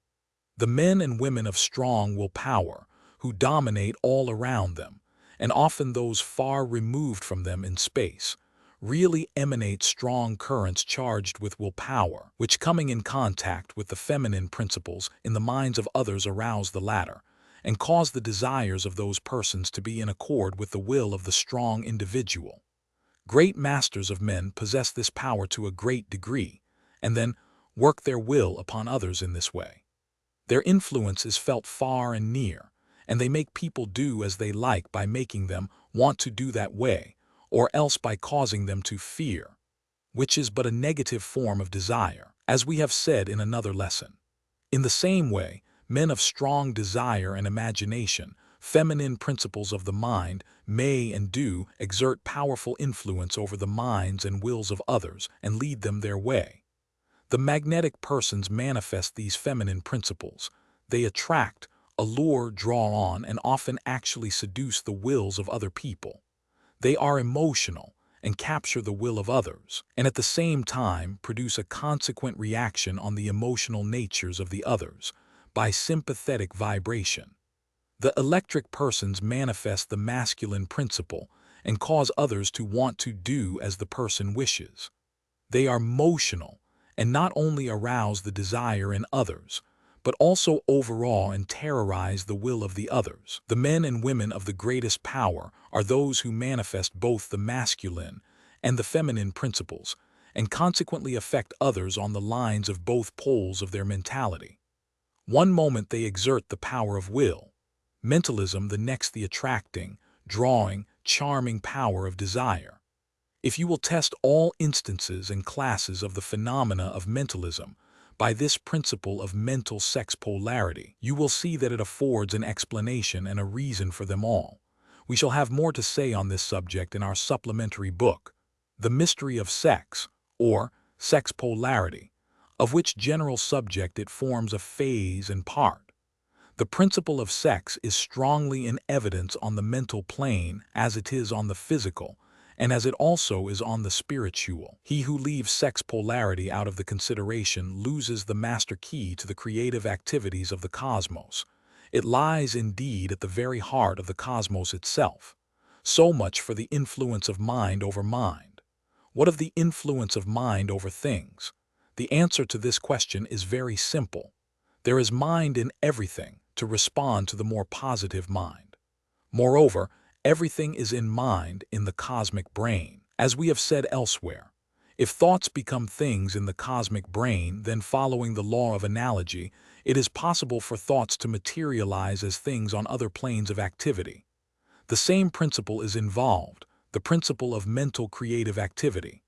The men and women of strong willpower, who dominate all around them, and often those far removed from them in space, really emanate strong currents charged with willpower, which coming in contact with the feminine principles in the minds of others arouse the latter, and cause the desires of those persons to be in accord with the will of the strong individual. Great masters of men possess this power to a great degree, and then work their will upon others in this way. Their influence is felt far and near, and they make people do as they like by making them want to do that way, or else by causing them to fear, which is but a negative form of desire, as we have said in another lesson. In the same way, men of strong desire and imagination, feminine principles of the mind, may and do exert powerful influence over the minds and wills of others and lead them their way. The magnetic persons manifest these feminine principles. They attract, allure, draw on, and often actually seduce the wills of other people. They are emotional and capture the will of others, and at the same time produce a consequent reaction on the emotional natures of the others by sympathetic vibration. The electric persons manifest the masculine principle and cause others to want to do as the person wishes. They are motional and not only arouse the desire in others, but also overawe and terrorize the will of the others. The men and women of the greatest power are those who manifest both the masculine and the feminine principles, and consequently affect others on the lines of both poles of their mentality. One moment they exert the power of will, mentalism; the next the attracting, drawing, charming power of desire. If you will test all instances and classes of the phenomena of mentalism by this principle of mental sex polarity, you will see that it affords an explanation and a reason for them all. We shall have more to say on this subject in our supplementary book, The Mystery of Sex, or Sex Polarity, of which general subject it forms a phase and part. The principle of sex is strongly in evidence on the mental plane as it is on the physical, and as it also is on the spiritual. He who leaves sex polarity out of the consideration loses the master key to the creative activities of the cosmos. It lies indeed at the very heart of the cosmos itself. So much for the influence of mind over mind. What of the influence of mind over things? The answer to this question is very simple. There is mind in everything to respond to the more positive mind. Moreover, everything is in mind in the cosmic brain. As we have said elsewhere, if thoughts become things in the cosmic brain, then following the law of analogy, it is possible for thoughts to materialize as things on other planes of activity. The same principle is involved, the principle of mental creative activity.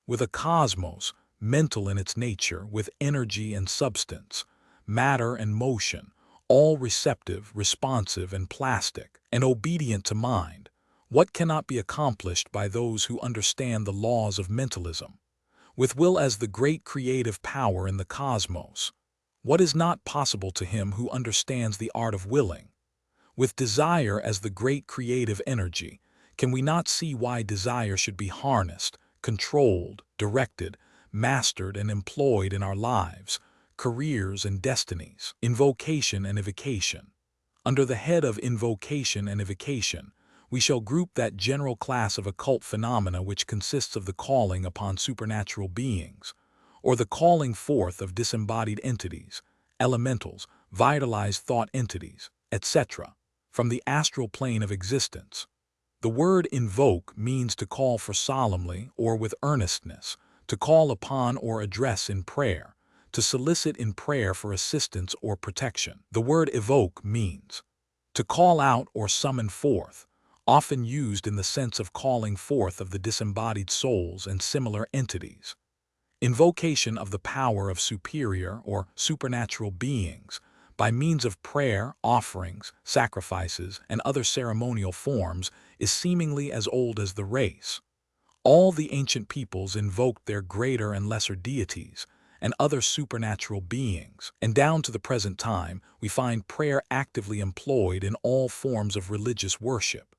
With a cosmos, mental in its nature, with energy and substance, matter and motion, all receptive, responsive, and plastic, and obedient to mind, what cannot be accomplished by those who understand the laws of mentalism? With will as the great creative power in the cosmos, what is not possible to him who understands the art of willing? With desire as the great creative energy, can we not see why desire should be harnessed, controlled, directed, mastered, and employed in our lives, careers, and destinies? Invocation and evocation. Under the head of invocation and evocation, we shall group that general class of occult phenomena which consists of the calling upon supernatural beings, or the calling forth of disembodied entities, elementals, vitalize thought entities, etc., from the astral plane of existence. The word invoke means to call for solemnly or with earnestness, to call upon or address in prayer, to solicit in prayer for assistance or protection. The word evoke means to call out or summon forth, often used in the sense of calling forth of the disembodied souls and similar entities. Invocation of the power of superior or supernatural beings by means of prayer, offerings, sacrifices, and other ceremonial forms is seemingly as old as the race. All the ancient peoples invoked their greater and lesser deities and other supernatural beings, and down to the present time we find prayer actively employed in all forms of religious worship.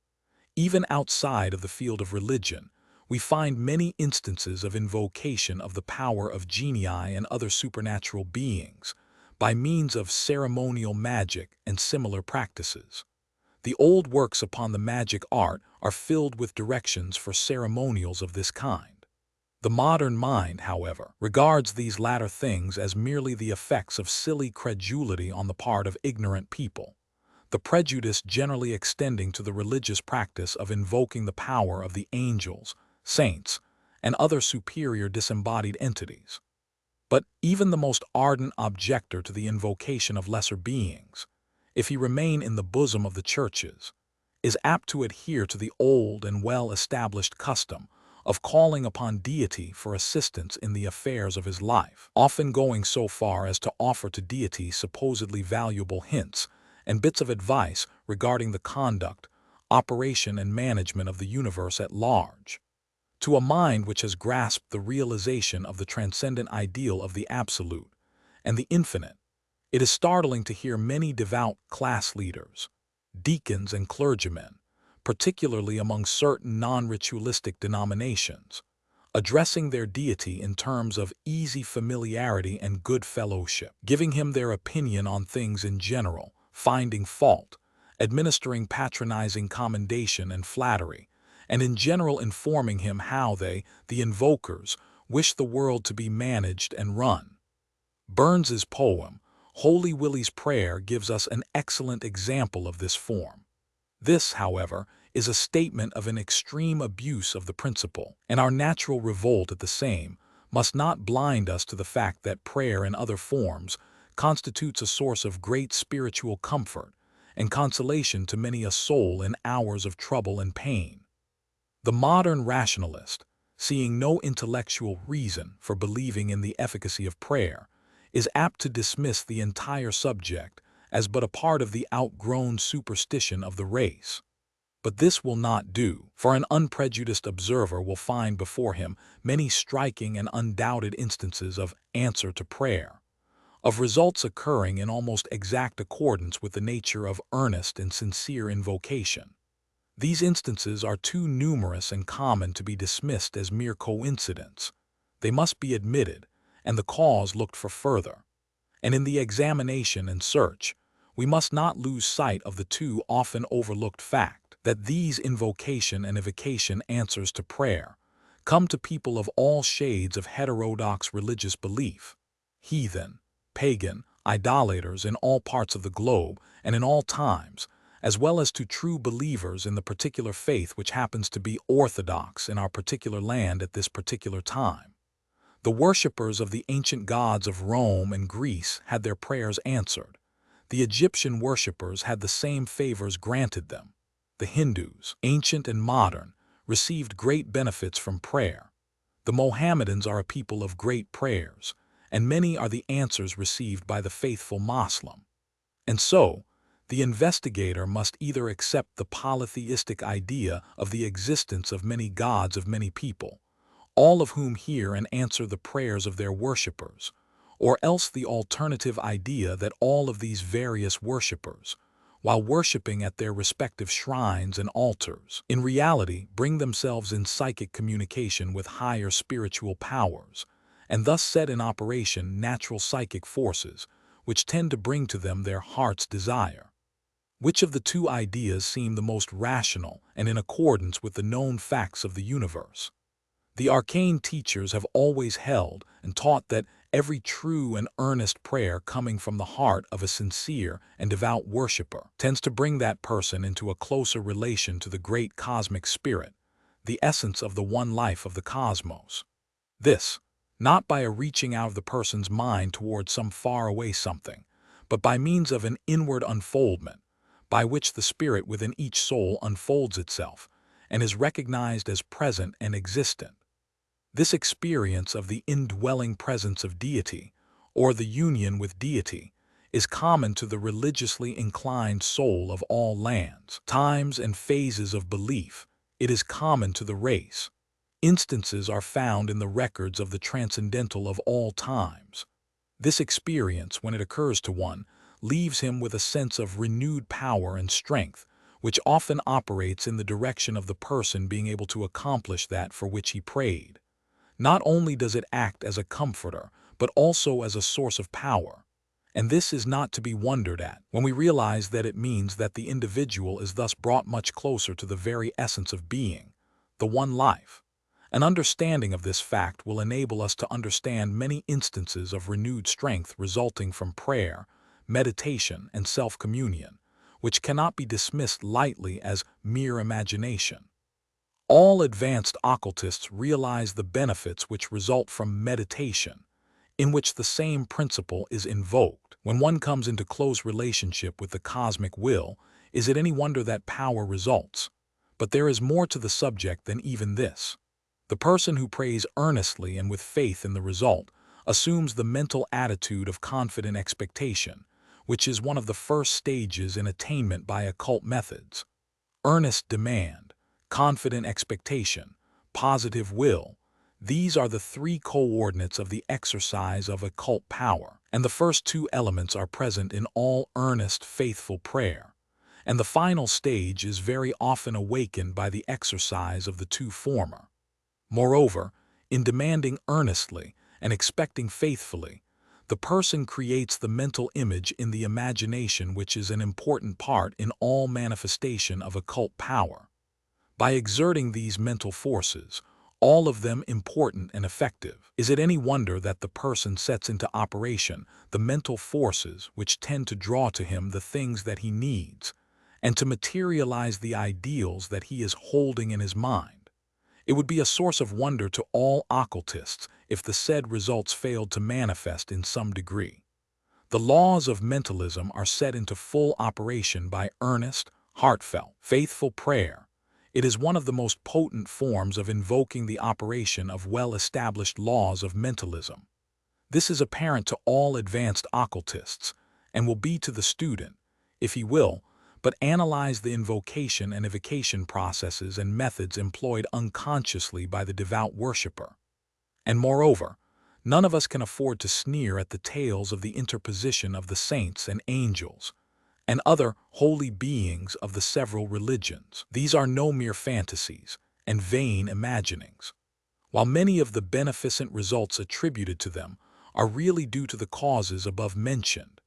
Even outside of the field of religion, we find many instances of invocation of the power of genii and other supernatural beings by means of ceremonial magic and similar practices. The old works upon the magic art are filled with directions for ceremonials of this kind. The modern mind, however, regards these latter things as merely the effects of silly credulity on the part of ignorant people, the prejudice generally extending to the religious practice of invoking the power of the angels, saints, and other superior disembodied entities. But even the most ardent objector to the invocation of lesser beings, if he remain in the bosom of the churches, is apt to adhere to the old and well-established custom of calling upon deity for assistance in the affairs of his life, often going so far as to offer to deity supposedly valuable hints and bits of advice regarding the conduct, operation, and management of the universe at large. To a mind which has grasped the realization of the transcendent ideal of the absolute and the infinite, it is startling to hear many devout class leaders, deacons and clergymen, particularly among certain non-ritualistic denominations, addressing their deity in terms of easy familiarity and good fellowship, giving him their opinion on things in general, finding fault, administering patronizing commendation and flattery, and in general informing him how they, the invokers, wish the world to be managed and run. Burns's poem, Holy Willie's Prayer, gives us an excellent example of this form. This, however, is a statement of an extreme abuse of the principle, and our natural revolt at the same must not blind us to the fact that prayer in other forms constitutes a source of great spiritual comfort and consolation to many a soul in hours of trouble and pain. The modern rationalist, seeing no intellectual reason for believing in the efficacy of prayer, is apt to dismiss the entire subject as but a part of the outgrown superstition of the race. But this will not do, for an unprejudiced observer will find before him many striking and undoubted instances of answer to prayer, of results occurring in almost exact accordance with the nature of earnest and sincere invocation. These instances are too numerous and common to be dismissed as mere coincidence. They must be admitted, and the cause looked for further. And in the examination and search, we must not lose sight of the too often overlooked fact that these invocation and evocation answers to prayer come to people of all shades of heterodox religious belief, heathen, pagan, idolaters in all parts of the globe and in all times, as well as to true believers in the particular faith which happens to be orthodox in our particular land at this particular time. The worshippers of the ancient gods of Rome and Greece had their prayers answered. The Egyptian worshippers had the same favors granted them. The Hindus, ancient and modern, received great benefits from prayer. The Mohammedans are a people of great prayers, and many are the answers received by the faithful Moslem. And so, the investigator must either accept the polytheistic idea of the existence of many gods of many people, all of whom hear and answer the prayers of their worshippers, or else the alternative idea that all of these various worshippers, while worshiping at their respective shrines and altars, in reality bring themselves in psychic communication with higher spiritual powers, and thus set in operation natural psychic forces, which tend to bring to them their heart's desire. Which of the two ideas seem the most rational and in accordance with the known facts of the universe? The arcane teachers have always held and taught that every true and earnest prayer coming from the heart of a sincere and devout worshiper tends to bring that person into a closer relation to the great cosmic spirit, the essence of the one life of the cosmos. This, not by a reaching out of the person's mind towards some faraway something, but by means of an inward unfoldment, by which the spirit within each soul unfolds itself and is recognized as present and existent. This experience of the indwelling presence of deity, or the union with deity, is common to the religiously inclined soul of all lands, times, and phases of belief. It is common to the race. Instances are found in the records of the transcendental of all times. This experience, when it occurs to one, leaves him with a sense of renewed power and strength, which often operates in the direction of the person being able to accomplish that for which he prayed. Not only does it act as a comforter, but also as a source of power. And this is not to be wondered at when we realize that it means that the individual is thus brought much closer to the very essence of being, the one life. An understanding of this fact will enable us to understand many instances of renewed strength resulting from prayer, meditation, and self-communion, which cannot be dismissed lightly as mere imagination. All advanced occultists realize the benefits which result from meditation, in which the same principle is invoked. When one comes into close relationship with the cosmic will, is it any wonder that power results? But there is more to the subject than even this. The person who prays earnestly and with faith in the result assumes the mental attitude of confident expectation, which is one of the first stages in attainment by occult methods. Earnest demand, confident expectation, positive will, these are the three coordinates of the exercise of occult power, and the first two elements are present in all earnest, faithful prayer, and the final stage is very often awakened by the exercise of the two former. Moreover, in demanding earnestly and expecting faithfully, the person creates the mental image in the imagination, which is an important part in all manifestation of occult power. By exerting these mental forces, all of them important and effective, is it any wonder that the person sets into operation the mental forces which tend to draw to him the things that he needs, and to materialize the ideals that he is holding in his mind? It would be a source of wonder to all occultists if the said results failed to manifest in some degree. The laws of mentalism are set into full operation by earnest, heartfelt, faithful prayer. It is one of the most potent forms of invoking the operation of well-established laws of mentalism. This is apparent to all advanced occultists, and will be to the student, if he will, but analyze the invocation and evocation processes and methods employed unconsciously by the devout worshipper. And moreover, none of us can afford to sneer at the tales of the interposition of the saints and angels, and other holy beings of the several religions. These are no mere fantasies and vain imaginings. While many of the beneficent results attributed to them are really due to the causes above mentioned,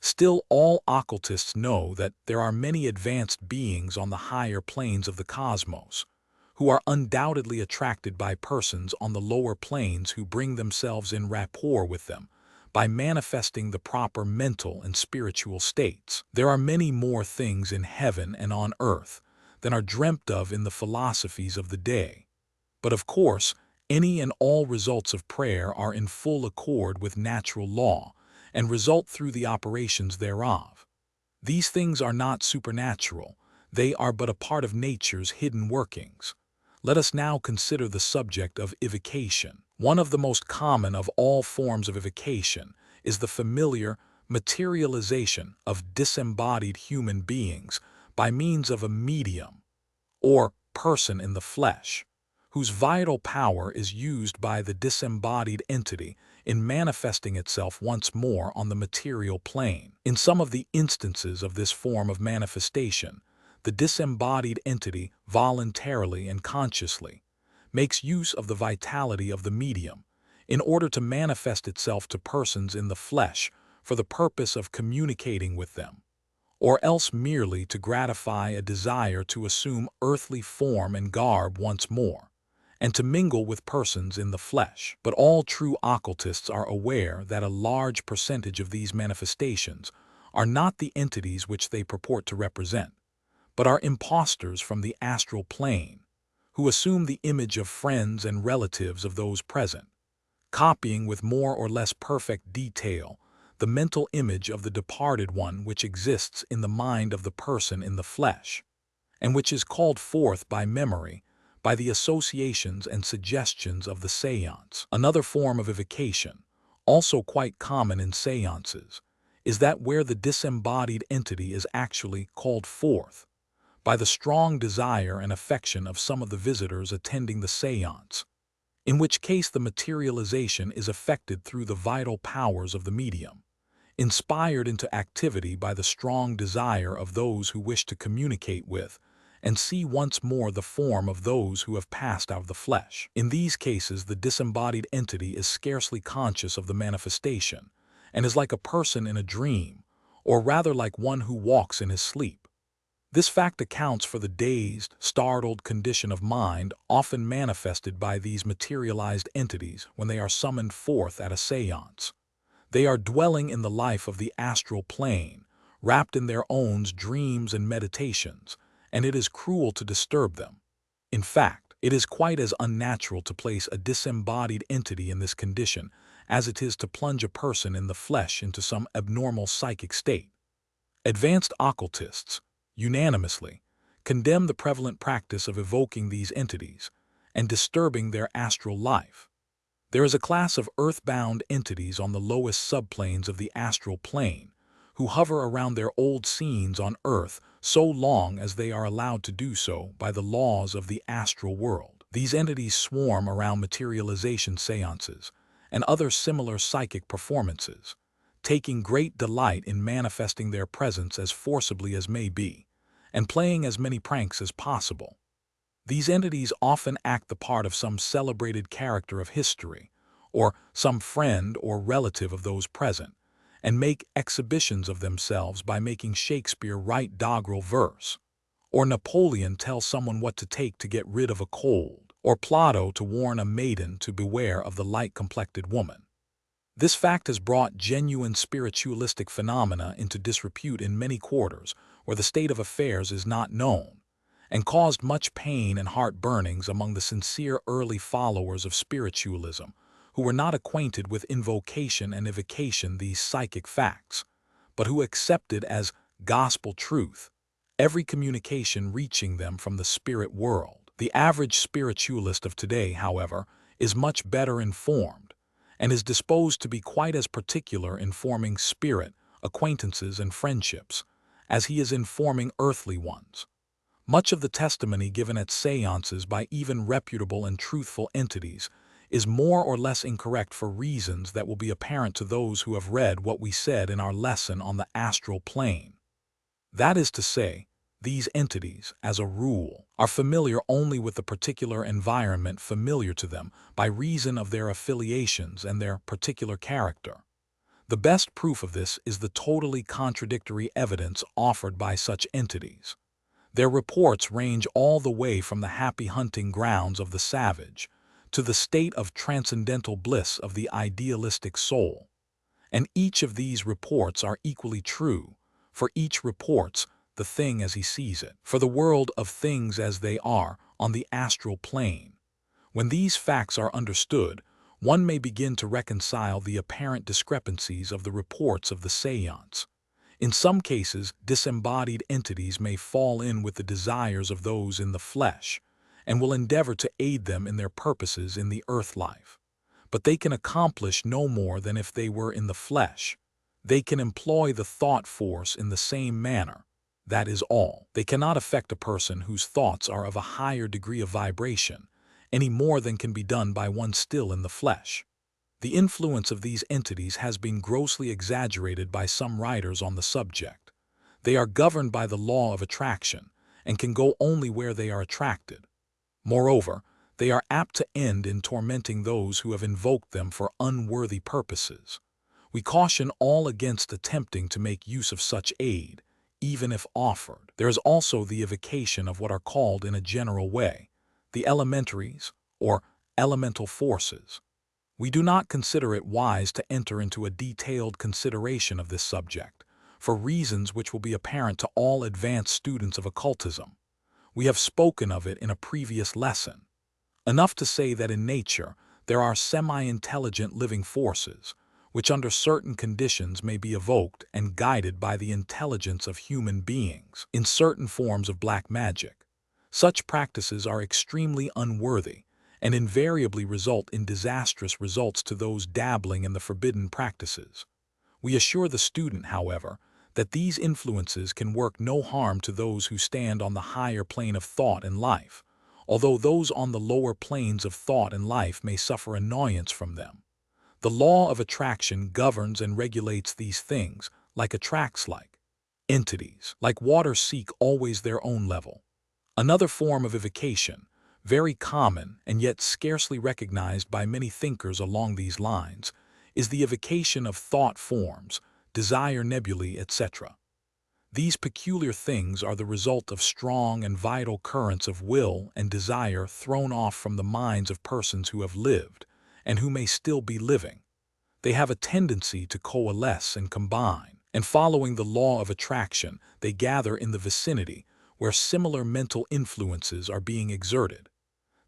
still all occultists know that there are many advanced beings on the higher planes of the cosmos, who are undoubtedly attracted by persons on the lower planes who bring themselves in rapport with them, by manifesting the proper mental and spiritual states. There are many more things in heaven and on earth than are dreamt of in the philosophies of the day. But of course, any and all results of prayer are in full accord with natural law and result through the operations thereof. These things are not supernatural, they are but a part of nature's hidden workings. Let us now consider the subject of evocation. One of the most common of all forms of evocation is the familiar materialization of disembodied human beings by means of a medium, or person in the flesh, whose vital power is used by the disembodied entity in manifesting itself once more on the material plane. In some of the instances of this form of manifestation, the disembodied entity voluntarily and consciously makes use of the vitality of the medium in order to manifest itself to persons in the flesh for the purpose of communicating with them, or else merely to gratify a desire to assume earthly form and garb once more, and to mingle with persons in the flesh. But all true occultists are aware that a large percentage of these manifestations are not the entities which they purport to represent, but are impostors from the astral plane, who assume the image of friends and relatives of those present, copying with more or less perfect detail the mental image of the departed one which exists in the mind of the person in the flesh, and which is called forth by memory by the associations and suggestions of the seance. Another form of evocation, also quite common in seances, is that where the disembodied entity is actually called forth by the strong desire and affection of some of the visitors attending the seance, in which case the materialization is effected through the vital powers of the medium, inspired into activity by the strong desire of those who wish to communicate with and see once more the form of those who have passed out of the flesh. In these cases, the disembodied entity is scarcely conscious of the manifestation and is like a person in a dream, or rather like one who walks in his sleep. This fact accounts for the dazed, startled condition of mind often manifested by these materialized entities when they are summoned forth at a seance. They are dwelling in the life of the astral plane, wrapped in their own dreams and meditations, and it is cruel to disturb them. In fact, it is quite as unnatural to place a disembodied entity in this condition as it is to plunge a person in the flesh into some abnormal psychic state. Advanced occultists, unanimously, condemn the prevalent practice of evoking these entities and disturbing their astral life. There is a class of earthbound entities on the lowest subplanes of the astral plane who hover around their old scenes on Earth so long as they are allowed to do so by the laws of the astral world. These entities swarm around materialization seances and other similar psychic performances, taking great delight in manifesting their presence as forcibly as may be, and playing as many pranks as possible. These entities often act the part of some celebrated character of history, or some friend or relative of those present, and make exhibitions of themselves by making Shakespeare write doggerel verse, or Napoleon tell someone what to take to get rid of a cold, or Plato to warn a maiden to beware of the light-complected woman. This fact has brought genuine spiritualistic phenomena into disrepute in many quarters where the state of affairs is not known, and caused much pain and heart-burnings among the sincere early followers of spiritualism, who were not acquainted with invocation and evocation, these psychic facts, but who accepted as gospel truth every communication reaching them from the spirit world. The average spiritualist of today, however, is much better informed, and is disposed to be quite as particular in forming spirit acquaintances and friendships as he is in forming earthly ones. Much of the testimony given at seances by even reputable and truthful entities is more or less incorrect for reasons that will be apparent to those who have read what we said in our lesson on the astral plane. That is to say, these entities, as a rule, are familiar only with the particular environment familiar to them by reason of their affiliations and their particular character. The best proof of this is the totally contradictory evidence offered by such entities. Their reports range all the way from the happy hunting grounds of the savage to the state of transcendental bliss of the idealistic soul. And each of these reports are equally true, for each reports the thing as he sees it, for the world of things as they are on the astral plane. When these facts are understood, one may begin to reconcile the apparent discrepancies of the reports of the seance. In some cases, disembodied entities may fall in with the desires of those in the flesh, and will endeavor to aid them in their purposes in the earth life. But they can accomplish no more than if they were in the flesh. They can employ the thought force in the same manner. That is all. They cannot affect a person whose thoughts are of a higher degree of vibration, any more than can be done by one still in the flesh. The influence of these entities has been grossly exaggerated by some writers on the subject. They are governed by the law of attraction and can go only where they are attracted. Moreover, they are apt to end in tormenting those who have invoked them for unworthy purposes. We caution all against attempting to make use of such aid, even if offered. There is also the evocation of what are called in a general way the elementaries or elemental forces. We do not consider it wise to enter into a detailed consideration of this subject, for reasons which will be apparent to all advanced students of occultism. We have spoken of it in a previous lesson. Enough to say that in nature there are semi-intelligent living forces, which under certain conditions may be evoked and guided by the intelligence of human beings in certain forms of black magic. Such practices are extremely unworthy and invariably result in disastrous results to those dabbling in the forbidden practices. We assure the student, however, that these influences can work no harm to those who stand on the higher plane of thought and life, although those on the lower planes of thought and life may suffer annoyance from them. The law of attraction governs and regulates these things, like attracts like. Entities, like water, seek always their own level. Another form of evocation, very common and yet scarcely recognized by many thinkers along these lines, is the evocation of thought forms, desire nebulae, etc. These peculiar things are the result of strong and vital currents of will and desire thrown off from the minds of persons who have lived and who may still be living. They have a tendency to coalesce and combine, and following the law of attraction, they gather in the vicinity where similar mental influences are being exerted.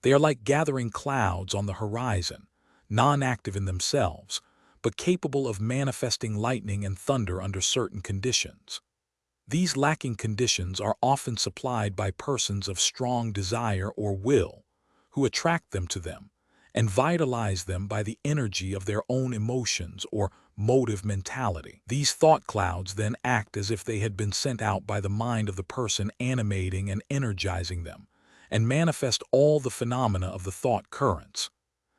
They are like gathering clouds on the horizon, non-active in themselves, but capable of manifesting lightning and thunder under certain conditions. These lacking conditions are often supplied by persons of strong desire or will, who attract them to them and vitalize them by the energy of their own emotions or motive mentality. These thought clouds then act as if they had been sent out by the mind of the person animating and energizing them, and manifest all the phenomena of the thought currents.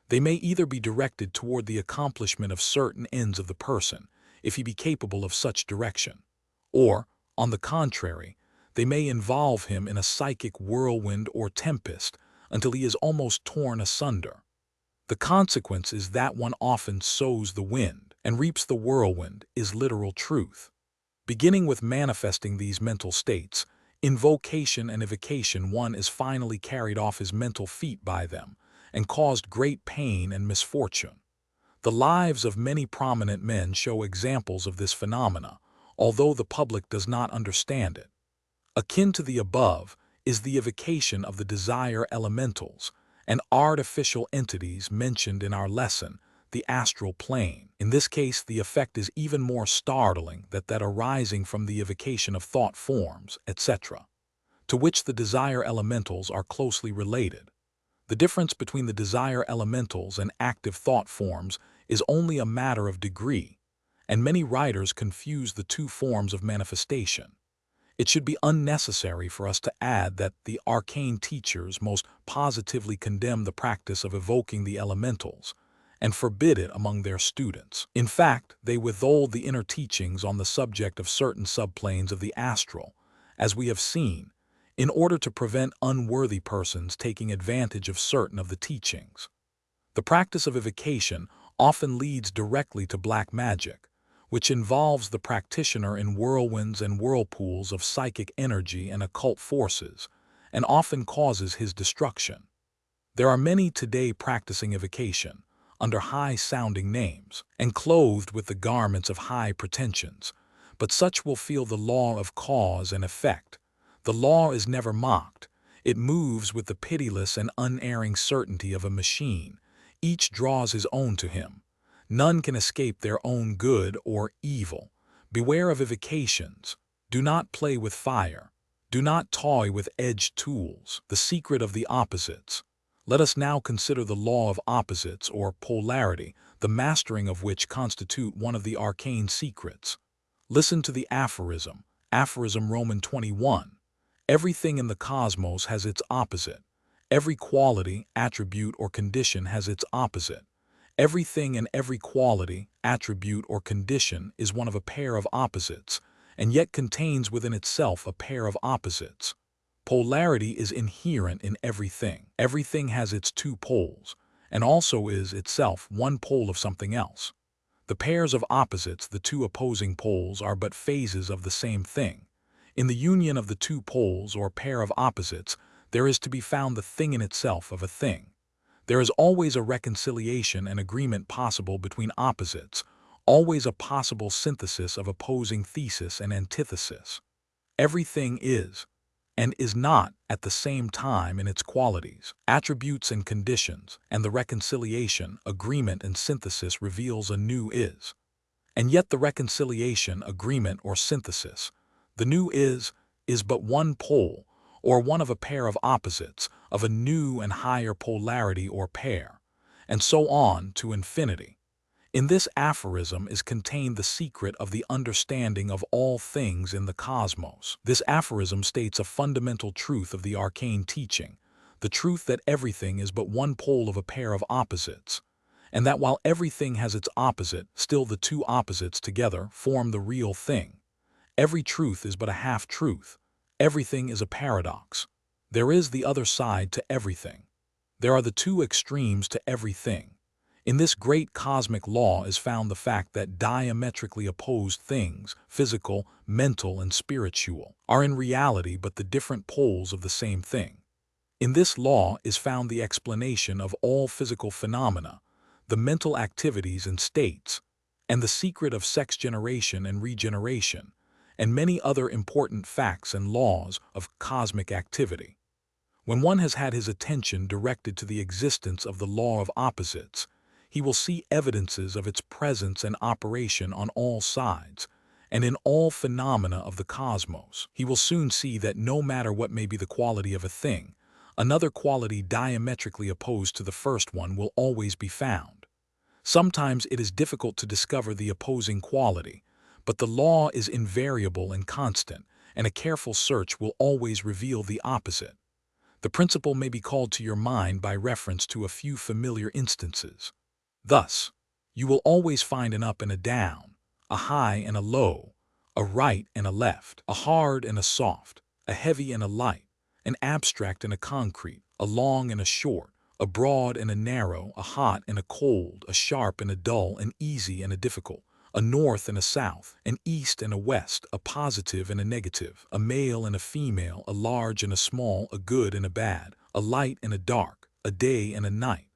They may either be directed toward the accomplishment of certain ends of the person, if he be capable of such direction, or, on the contrary, they may involve him in a psychic whirlwind or tempest until he is almost torn asunder. The consequence is that one often sows the wind and reaps the whirlwind is literal truth. Beginning with manifesting these mental states, invocation and evocation, one is finally carried off his mental feet by them and caused great pain and misfortune. The lives of many prominent men show examples of this phenomena, although the public does not understand it. Akin to the above is the evocation of the desire elementals and artificial entities mentioned in our lesson, the astral plane. In this case, the effect is even more startling than that arising from the evocation of thought forms, etc., to which the desire elementals are closely related. The difference between the desire elementals and active thought forms is only a matter of degree, and many writers confuse the two forms of manifestation. It should be unnecessary for us to add that the arcane teachers most positively condemn the practice of evoking the elementals and forbid it among their students. In fact, they withhold the inner teachings on the subject of certain subplanes of the astral, as we have seen, in order to prevent unworthy persons taking advantage of certain of the teachings. The practice of evocation often leads directly to black magic, which involves the practitioner in whirlwinds and whirlpools of psychic energy and occult forces, and often causes his destruction. There are many today practicing evocation under high-sounding names and clothed with the garments of high pretensions, but such will feel the law of cause and effect. The law is never mocked. It moves with the pitiless and unerring certainty of a machine. Each draws his own to him. None can escape their own good or evil. Beware of evocations. Do not play with fire. Do not toy with edged tools. The secret of the opposites. Let us now consider the law of opposites or polarity, the mastering of which constitute one of the arcane secrets. Listen to the aphorism, Roman 21. Everything in the cosmos has its opposite. Every quality, attribute, or condition has its opposite. Everything and every quality, attribute, or condition is one of a pair of opposites, and yet contains within itself a pair of opposites. Polarity is inherent in everything. Everything has its two poles, and also is itself one pole of something else. The pairs of opposites, the two opposing poles, are but phases of the same thing. In the union of the two poles or pair of opposites, there is to be found the thing in itself of a thing. There is always a reconciliation and agreement possible between opposites, always a possible synthesis of opposing thesis and antithesis. Everything is, and is not at the same time in its qualities, attributes and conditions, and the reconciliation, agreement, and synthesis reveals a new is. And yet the reconciliation, agreement, or synthesis, the new is but one pole, or one of a pair of opposites, of a new and higher polarity or pair, and so on to infinity. In this aphorism is contained the secret of the understanding of all things in the cosmos. This aphorism states a fundamental truth of the arcane teaching, the truth that everything is but one pole of a pair of opposites, and that while everything has its opposite, still the two opposites together form the real thing. Every truth is but a half-truth. Everything is a paradox. There is the other side to everything. There are the two extremes to everything. In this great cosmic law is found the fact that diametrically opposed things, physical, mental, and spiritual, are in reality but the different poles of the same thing. In this law is found the explanation of all physical phenomena, the mental activities and states, and the secret of sex generation and regeneration, and many other important facts and laws of cosmic activity. When one has had his attention directed to the existence of the law of opposites, he will see evidences of its presence and operation on all sides, and in all phenomena of the cosmos. He will soon see that no matter what may be the quality of a thing, another quality diametrically opposed to the first one will always be found. Sometimes it is difficult to discover the opposing quality, but the law is invariable and constant, and a careful search will always reveal the opposite. The principle may be called to your mind by reference to a few familiar instances. Thus, you will always find an up and a down, a high and a low, a right and a left, a hard and a soft, a heavy and a light, an abstract and a concrete, a long and a short, a broad and a narrow, a hot and a cold, a sharp and a dull, an easy and a difficult, a north and a south, an east and a west, a positive and a negative, a male and a female, a large and a small, a good and a bad, a light and a dark, a day and a night,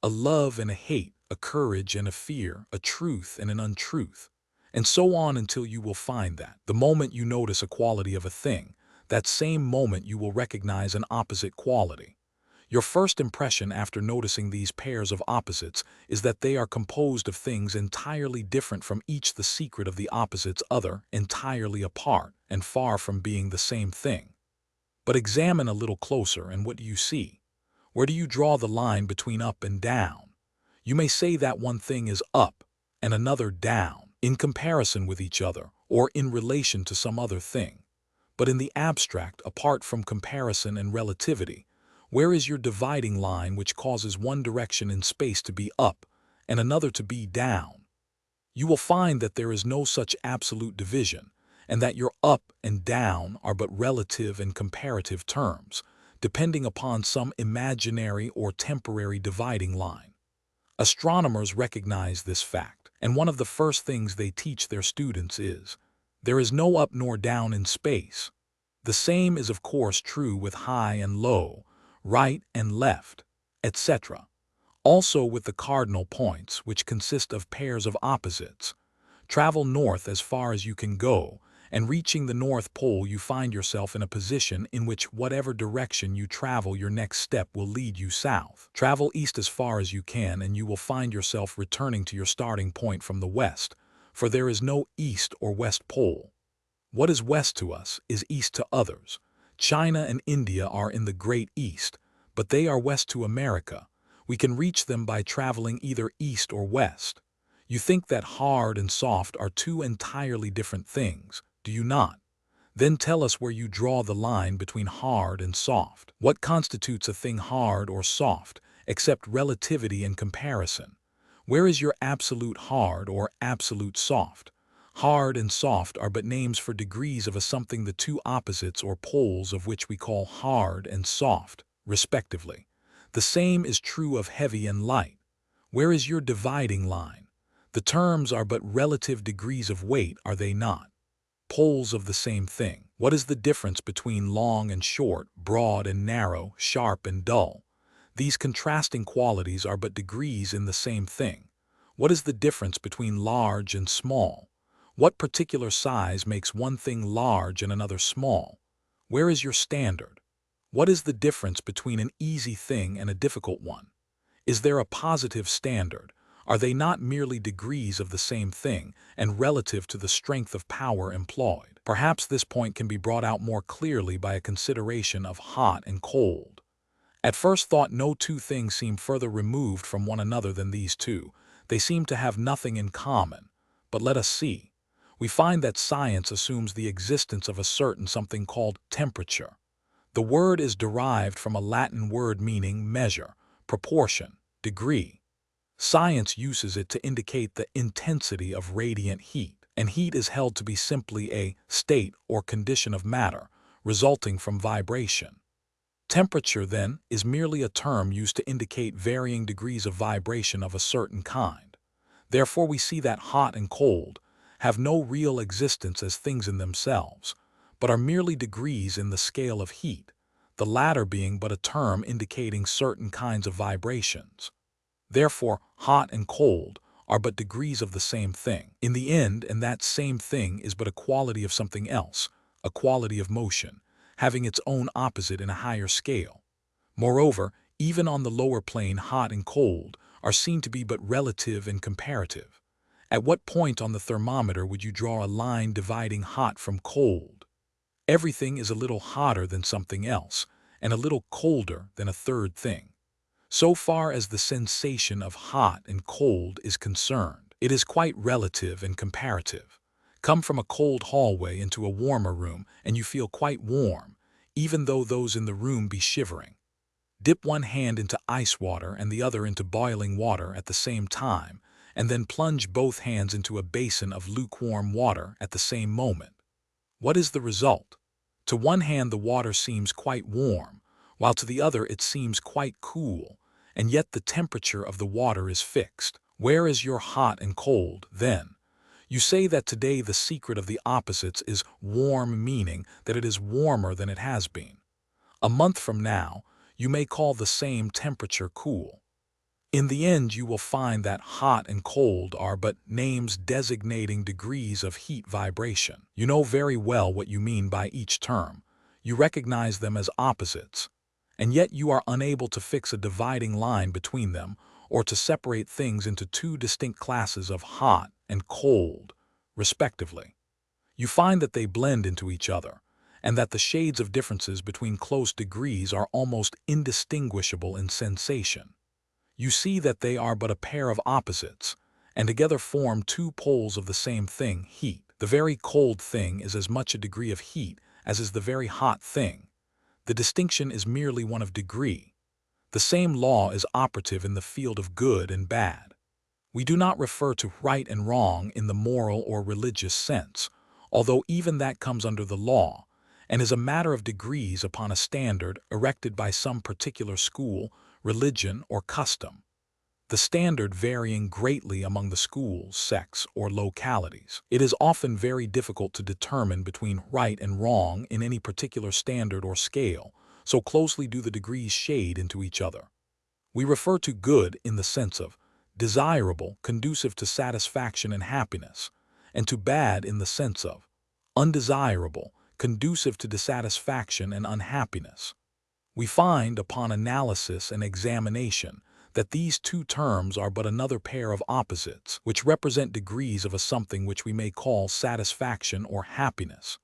a love and a hate, a courage and a fear, a truth and an untruth, and so on until you will find that, the moment you notice a quality of a thing, that same moment you will recognize an opposite quality. Your first impression after noticing these pairs of opposites is that they are composed of things entirely different from each, the secret of the opposites other, entirely apart, and far from being the same thing. But examine a little closer, and what do you see? Where do you draw the line between up and down? You may say that one thing is up and another down, in comparison with each other, or in relation to some other thing. But in the abstract, apart from comparison and relativity, where is your dividing line which causes one direction in space to be up and another to be down? You will find that there is no such absolute division, and that your up and down are but relative and comparative terms, depending upon some imaginary or temporary dividing line. Astronomers recognize this fact, and one of the first things they teach their students is, there is no up nor down in space. The same is of course true with high and low, right and left, etc. Also with the cardinal points, which consist of pairs of opposites. Travel north as far as you can go, and reaching the North Pole you find yourself in a position in which whatever direction you travel, your next step will lead you south. Travel east as far as you can, and you will find yourself returning to your starting point from the west, for there is no east or west pole. What is west to us is east to others. China and India are in the Great East, but they are west to America. We can reach them by traveling either east or west. You think that hard and soft are two entirely different things, do you not? Then tell us where you draw the line between hard and soft. What constitutes a thing hard or soft, except relativity and comparison? Where is your absolute hard or absolute soft? Hard and soft are but names for degrees of a something, the two opposites or poles of which we call hard and soft, respectively. The same is true of heavy and light. Where is your dividing line? The terms are but relative degrees of weight, are they not? Poles of the same thing. What is the difference between long and short, broad and narrow, sharp and dull? These contrasting qualities are but degrees in the same thing. What is the difference between large and small? What particular size makes one thing large and another small? Where is your standard? What is the difference between an easy thing and a difficult one? Is there a positive standard? Are they not merely degrees of the same thing and relative to the strength of power employed? Perhaps this point can be brought out more clearly by a consideration of hot and cold. At first thought, no two things seem further removed from one another than these two. They seem to have nothing in common. But let us see. We find that science assumes the existence of a certain something called temperature. The word is derived from a Latin word meaning measure, proportion, degree. Science uses it to indicate the intensity of radiant heat, and heat is held to be simply a state or condition of matter, resulting from vibration. Temperature, then, is merely a term used to indicate varying degrees of vibration of a certain kind. Therefore, we see that hot and cold have no real existence as things in themselves, but are merely degrees in the scale of heat, the latter being but a term indicating certain kinds of vibrations. Therefore, hot and cold are but degrees of the same thing. In the end, and that same thing is but a quality of something else, a quality of motion, having its own opposite in a higher scale. Moreover, even on the lower plane, hot and cold are seen to be but relative and comparative. At what point on the thermometer would you draw a line dividing hot from cold? Everything is a little hotter than something else, and a little colder than a third thing. So far as the sensation of hot and cold is concerned, it is quite relative and comparative. Come from a cold hallway into a warmer room, and you feel quite warm, even though those in the room be shivering. Dip one hand into ice water and the other into boiling water at the same time, and then plunge both hands into a basin of lukewarm water at the same moment. What is the result? To one hand the water seems quite warm, while to the other it seems quite cool, and yet the temperature of the water is fixed. Where is your hot and cold, then? You say that today the secret of the opposites is warm, meaning that it is warmer than it has been. A month from now, you may call the same temperature cool. In the end, you will find that hot and cold are but names designating degrees of heat vibration. You know very well what you mean by each term. You recognize them as opposites, and yet you are unable to fix a dividing line between them or to separate things into two distinct classes of hot and cold, respectively. You find that they blend into each other, and that the shades of differences between close degrees are almost indistinguishable in sensation. You see that they are but a pair of opposites, and together form two poles of the same thing, heat. The very cold thing is as much a degree of heat as is the very hot thing. The distinction is merely one of degree. The same law is operative in the field of good and bad. We do not refer to right and wrong in the moral or religious sense, although even that comes under the law, and is a matter of degrees upon a standard erected by some particular school, religion, or custom, the standard varying greatly among the schools, sects, or localities. It is often very difficult to determine between right and wrong in any particular standard or scale, so closely do the degrees shade into each other. We refer to good in the sense of desirable, conducive to satisfaction and happiness, and to bad in the sense of undesirable, conducive to dissatisfaction and unhappiness. We find, upon analysis and examination, that these two terms are but another pair of opposites, which represent degrees of a something which we may call satisfaction or happiness.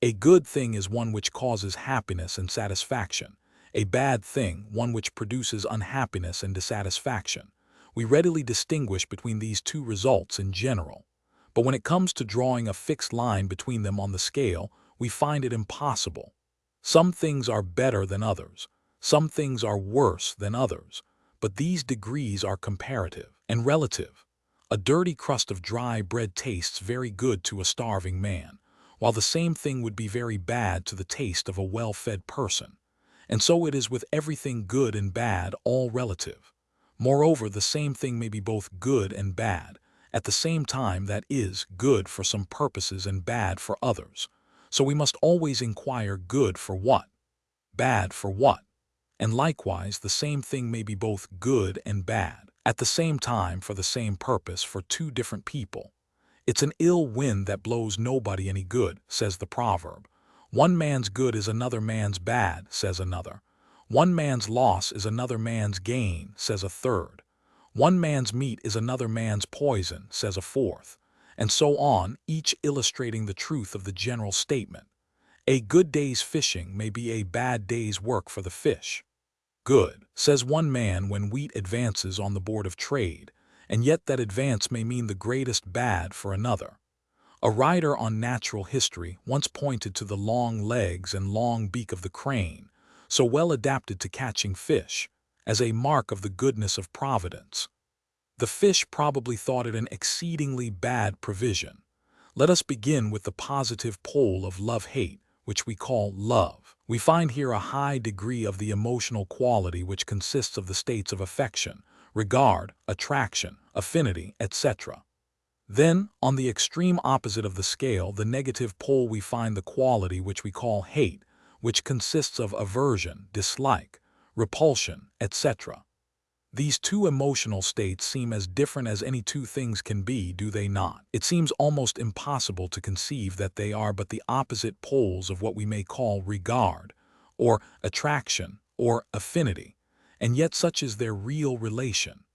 A good thing is one which causes happiness and satisfaction. A bad thing, one which produces unhappiness and dissatisfaction. We readily distinguish between these two results in general, but when it comes to drawing a fixed line between them on the scale, we find it impossible. Some things are better than others, some things are worse than others, but these degrees are comparative and relative. A dirty crust of dry bread tastes very good to a starving man, while the same thing would be very bad to the taste of a well-fed person. And so it is with everything good and bad, all relative. Moreover, the same thing may be both good and bad, at the same time, that is, good for some purposes and bad for others. So we must always inquire, good for what? Bad for what? And likewise, the same thing may be both good and bad, at the same time for the same purpose for two different people. It's an ill wind that blows nobody any good, says the proverb. One man's good is another man's bad, says another. One man's loss is another man's gain, says a third. One man's meat is another man's poison, says a fourth. And so on, each illustrating the truth of the general statement. A good day's fishing may be a bad day's work for the fish. Good, says one man when wheat advances on the Board of Trade, and yet that advance may mean the greatest bad for another. A writer on natural history once pointed to the long legs and long beak of the crane, so well adapted to catching fish, as a mark of the goodness of Providence. The fish probably thought it an exceedingly bad provision. Let us begin with the positive pole of love-hate, which we call love. We find here a high degree of the emotional quality which consists of the states of affection, regard, attraction, affinity, etc. Then, on the extreme opposite of the scale, the negative pole, we find the quality which we call hate, which consists of aversion, dislike, repulsion, etc. These two emotional states seem as different as any two things can be, do they not? It seems almost impossible to conceive that they are but the opposite poles of what we may call regard, or attraction, or affinity, and yet such is their real relation.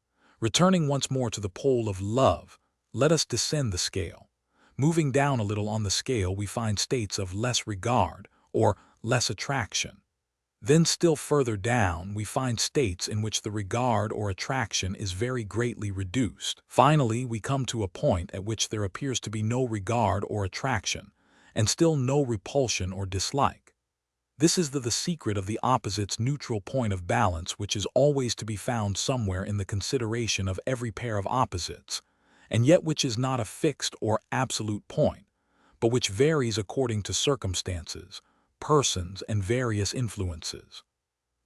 Returning once more to the pole of love, let us descend the scale. Moving down a little on the scale, we find states of less regard, or less attraction. Then still further down, we find states in which the regard or attraction is very greatly reduced. Finally, we come to a point at which there appears to be no regard or attraction, and still no repulsion or dislike. This is the secret of the opposite's neutral point of balance, which is always to be found somewhere in the consideration of every pair of opposites, and yet which is not a fixed or absolute point, but which varies according to circumstances, persons, and various influences.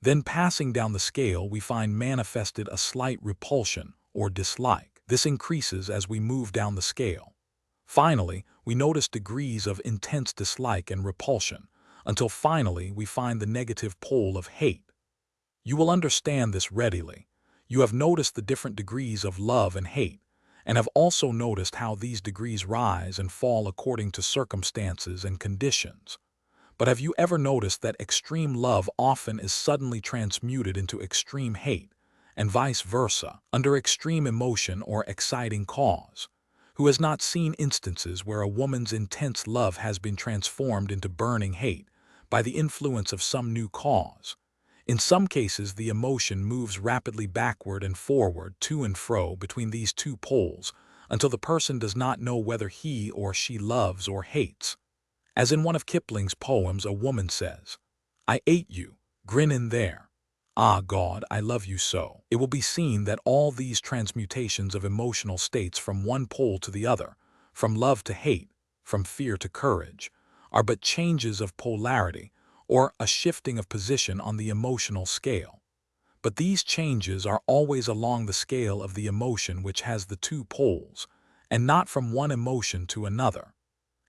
Then passing down the scale, we find manifested a slight repulsion or dislike. This increases as we move down the scale. Finally, we notice degrees of intense dislike and repulsion, until finally we find the negative pole of hate. You will understand this readily. You have noticed the different degrees of love and hate, and have also noticed how these degrees rise and fall according to circumstances and conditions. But have you ever noticed that extreme love often is suddenly transmuted into extreme hate, and vice versa, under extreme emotion or exciting cause? Who has not seen instances where a woman's intense love has been transformed into burning hate by the influence of some new cause? In some cases, the emotion moves rapidly backward and forward, to and fro between these two poles, until the person does not know whether he or she loves or hates. As in one of Kipling's poems, a woman says, "I ate you, grin in there. Ah, God, I love you so." It will be seen that all these transmutations of emotional states from one pole to the other, from love to hate, from fear to courage, are but changes of polarity, or a shifting of position on the emotional scale. But these changes are always along the scale of the emotion which has the two poles, and not from one emotion to another.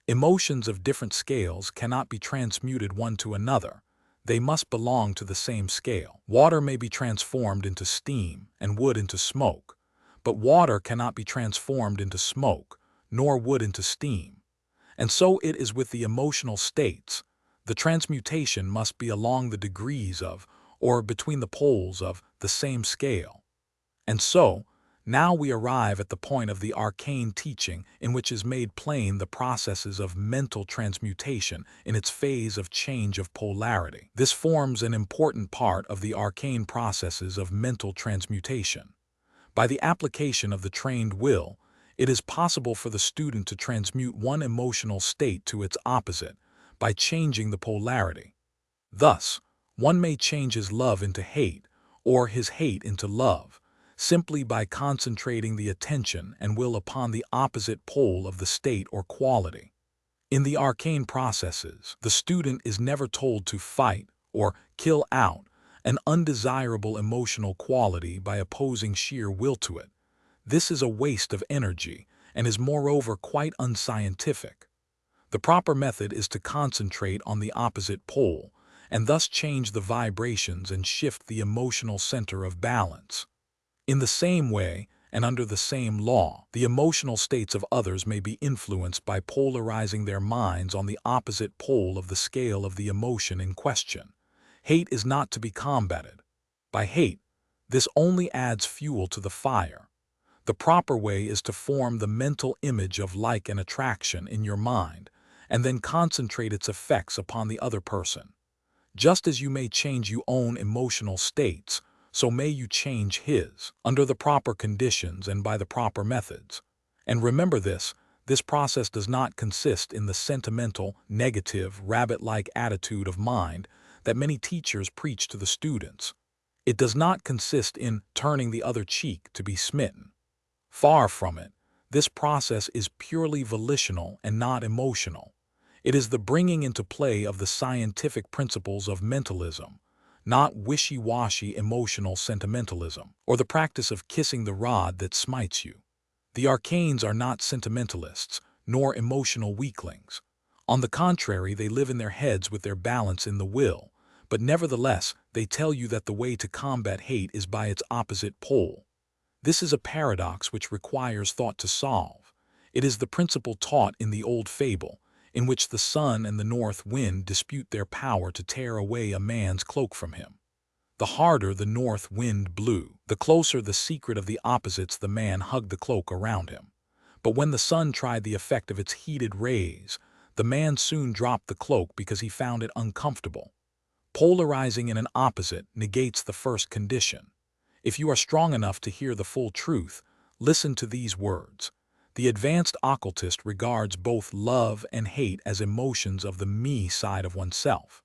Emotions of different scales cannot be transmuted one to another. They must belong to the same scale. Water may be transformed into steam and wood into smoke, but water cannot be transformed into smoke, nor wood into steam. And so it is with the emotional states. The transmutation must be along the degrees of, or between the poles of, the same scale. And so, now we arrive at the point of the arcane teaching in which is made plain the processes of mental transmutation in its phase of change of polarity. This forms an important part of the arcane processes of mental transmutation. By the application of the trained will, it is possible for the student to transmute one emotional state to its opposite by changing the polarity. Thus, one may change his love into hate, or his hate into love, simply by concentrating the attention and will upon the opposite pole of the state or quality. In the arcane processes, the student is never told to fight or kill out an undesirable emotional quality by opposing sheer will to it. This is a waste of energy and is moreover quite unscientific. The proper method is to concentrate on the opposite pole and thus change the vibrations and shift the emotional center of balance. In the same way, and under the same law, the emotional states of others may be influenced by polarizing their minds on the opposite pole of the scale of the emotion in question. Hate is not to be combated. By hate, this only adds fuel to the fire. The proper way is to form the mental image of like and attraction in your mind, and then concentrate its effects upon the other person. Just as you may change your own emotional states, so may you change his, under the proper conditions and by the proper methods. And remember this process does not consist in the sentimental, negative, rabbit-like attitude of mind that many teachers preach to the students. It does not consist in turning the other cheek to be smitten. Far from it, this process is purely volitional and not emotional. It is the bringing into play of the scientific principles of mentalism, not wishy-washy emotional sentimentalism, or the practice of kissing the rod that smites you. The arcanes are not sentimentalists, nor emotional weaklings. On the contrary, they live in their heads with their balance in the will, but nevertheless, they tell you that the way to combat hate is by its opposite pole. This is a paradox which requires thought to solve. It is the principle taught in the old fable, in which the sun and the north wind dispute their power to tear away a man's cloak from him. The harder the north wind blew, the closer the secret of the opposites the man hugged the cloak around him. But when the sun tried the effect of its heated rays, the man soon dropped the cloak because he found it uncomfortable. Polarizing in an opposite negates the first condition. If you are strong enough to hear the full truth, listen to these words. The advanced occultist regards both love and hate as emotions of the me side of oneself.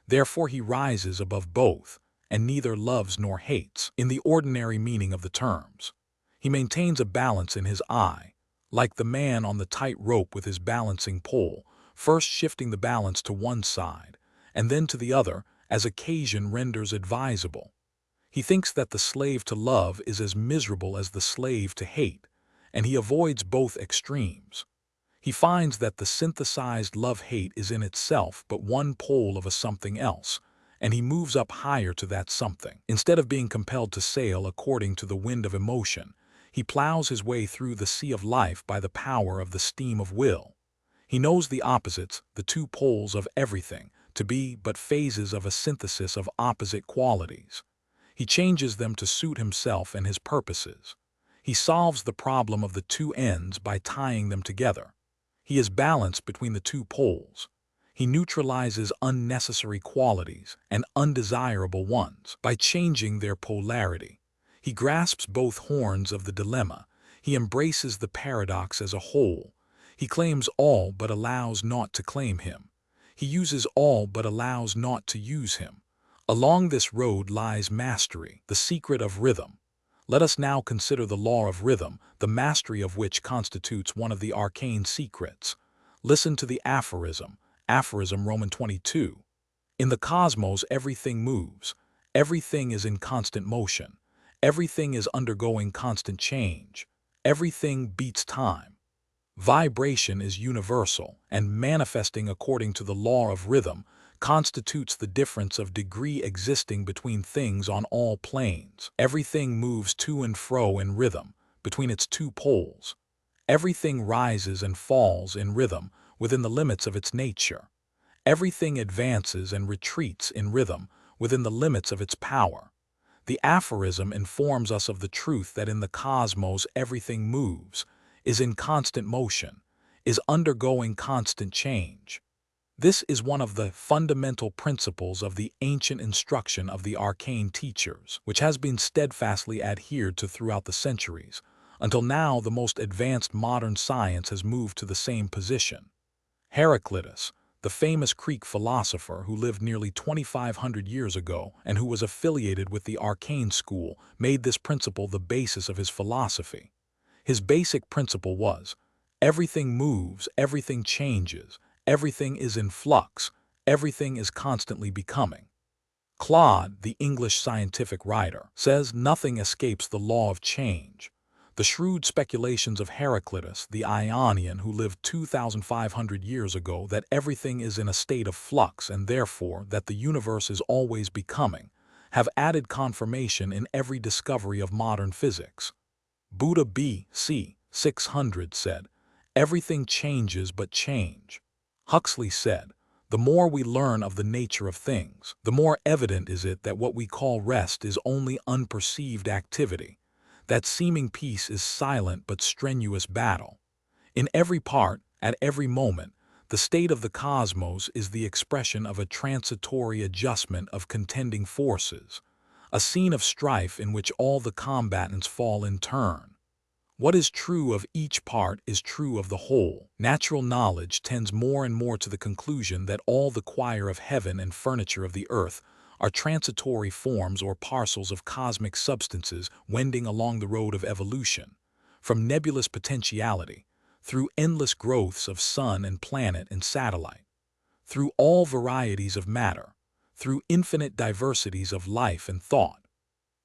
Therefore he rises above both, and neither loves nor hates, in the ordinary meaning of the terms. He maintains a balance in his eye, like the man on the tight rope with his balancing pole, first shifting the balance to one side, and then to the other, as occasion renders advisable. He thinks that the slave to love is as miserable as the slave to hate, and he avoids both extremes. He finds that the synthesized love-hate is in itself but one pole of a something else, and he moves up higher to that something. Instead of being compelled to sail according to the wind of emotion, he plows his way through the sea of life by the power of the steam of will. He knows the opposites, the two poles of everything, to be but phases of a synthesis of opposite qualities. He changes them to suit himself and his purposes. He solves the problem of the two ends by tying them together. He is balanced between the two poles. He neutralizes unnecessary qualities and undesirable ones by changing their polarity. He grasps both horns of the dilemma. He embraces the paradox as a whole. He claims all but allows naught to claim him. He uses all but allows naught to use him. Along this road lies mastery, the secret of rhythm. Let us now consider the law of rhythm, the mastery of which constitutes one of the arcane secrets. Listen to the aphorism, Roman 22. In the cosmos everything moves, everything is in constant motion, everything is undergoing constant change, everything beats time. Vibration is universal, and manifesting according to the law of rhythm constitutes the difference of degree existing between things on all planes. Everything moves to and fro in rhythm, between its two poles. Everything rises and falls in rhythm within the limits of its nature. Everything advances and retreats in rhythm within the limits of its power. The aphorism informs us of the truth that in the cosmos everything moves, is in constant motion, is undergoing constant change. This is one of the fundamental principles of the ancient instruction of the arcane teachers, which has been steadfastly adhered to throughout the centuries, until now the most advanced modern science has moved to the same position. Heraclitus, the famous Greek philosopher who lived nearly 2,500 years ago and who was affiliated with the arcane school, made this principle the basis of his philosophy. His basic principle was, everything moves, everything changes, everything is in flux, everything is constantly becoming. Claude, the English scientific writer, says nothing escapes the law of change. The shrewd speculations of Heraclitus, the Ionian who lived 2,500 years ago, that everything is in a state of flux and therefore that the universe is always becoming, have added confirmation in every discovery of modern physics. Buddha B.C. 600 said, "Everything changes but change." Huxley said, "The more we learn of the nature of things, the more evident is it that what we call rest is only unperceived activity, that seeming peace is silent but strenuous battle. In every part, at every moment, the state of the cosmos is the expression of a transitory adjustment of contending forces, a scene of strife in which all the combatants fall in turn. What is true of each part is true of the whole. Natural knowledge tends more and more to the conclusion that all the choir of heaven and furniture of the earth are transitory forms or parcels of cosmic substances wending along the road of evolution, from nebulous potentiality, through endless growths of sun and planet and satellite, through all varieties of matter, through infinite diversities of life and thought,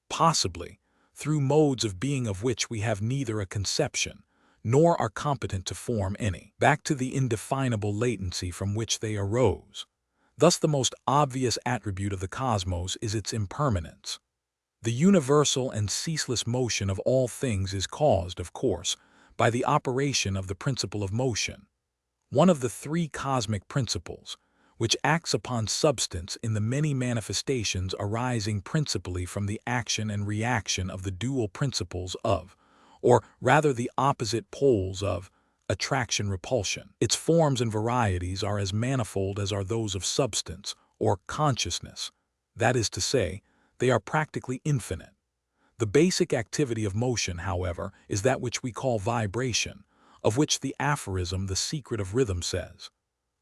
possibly through modes of being of which we have neither a conception nor are competent to form any, back to the indefinable latency from which they arose. Thus the most obvious attribute of the cosmos is its impermanence. The universal and ceaseless motion of all things is caused, of course, by the operation of the principle of motion, one of the three cosmic principles, which acts upon substance in the many manifestations arising principally from the action and reaction of the dual principles of, or rather the opposite poles of, attraction-repulsion. Its forms and varieties are as manifold as are those of substance, or consciousness. That is to say, they are practically infinite. The basic activity of motion, however, is that which we call vibration, of which the aphorism The Secret of Rhythm says,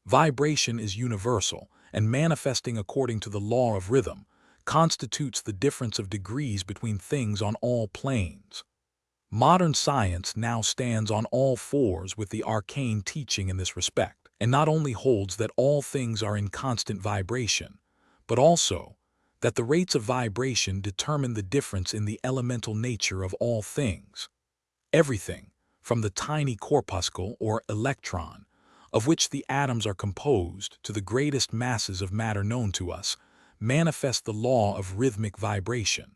"Vibration is universal, and manifesting according to the law of rhythm, constitutes the difference of degrees between things on all planes." Modern science now stands on all fours with the arcane teaching in this respect, and not only holds that all things are in constant vibration, but also that the rates of vibration determine the difference in the elemental nature of all things. Everything, from the tiny corpuscle or electron, of which the atoms are composed, to the greatest masses of matter known to us, manifest the law of rhythmic vibration.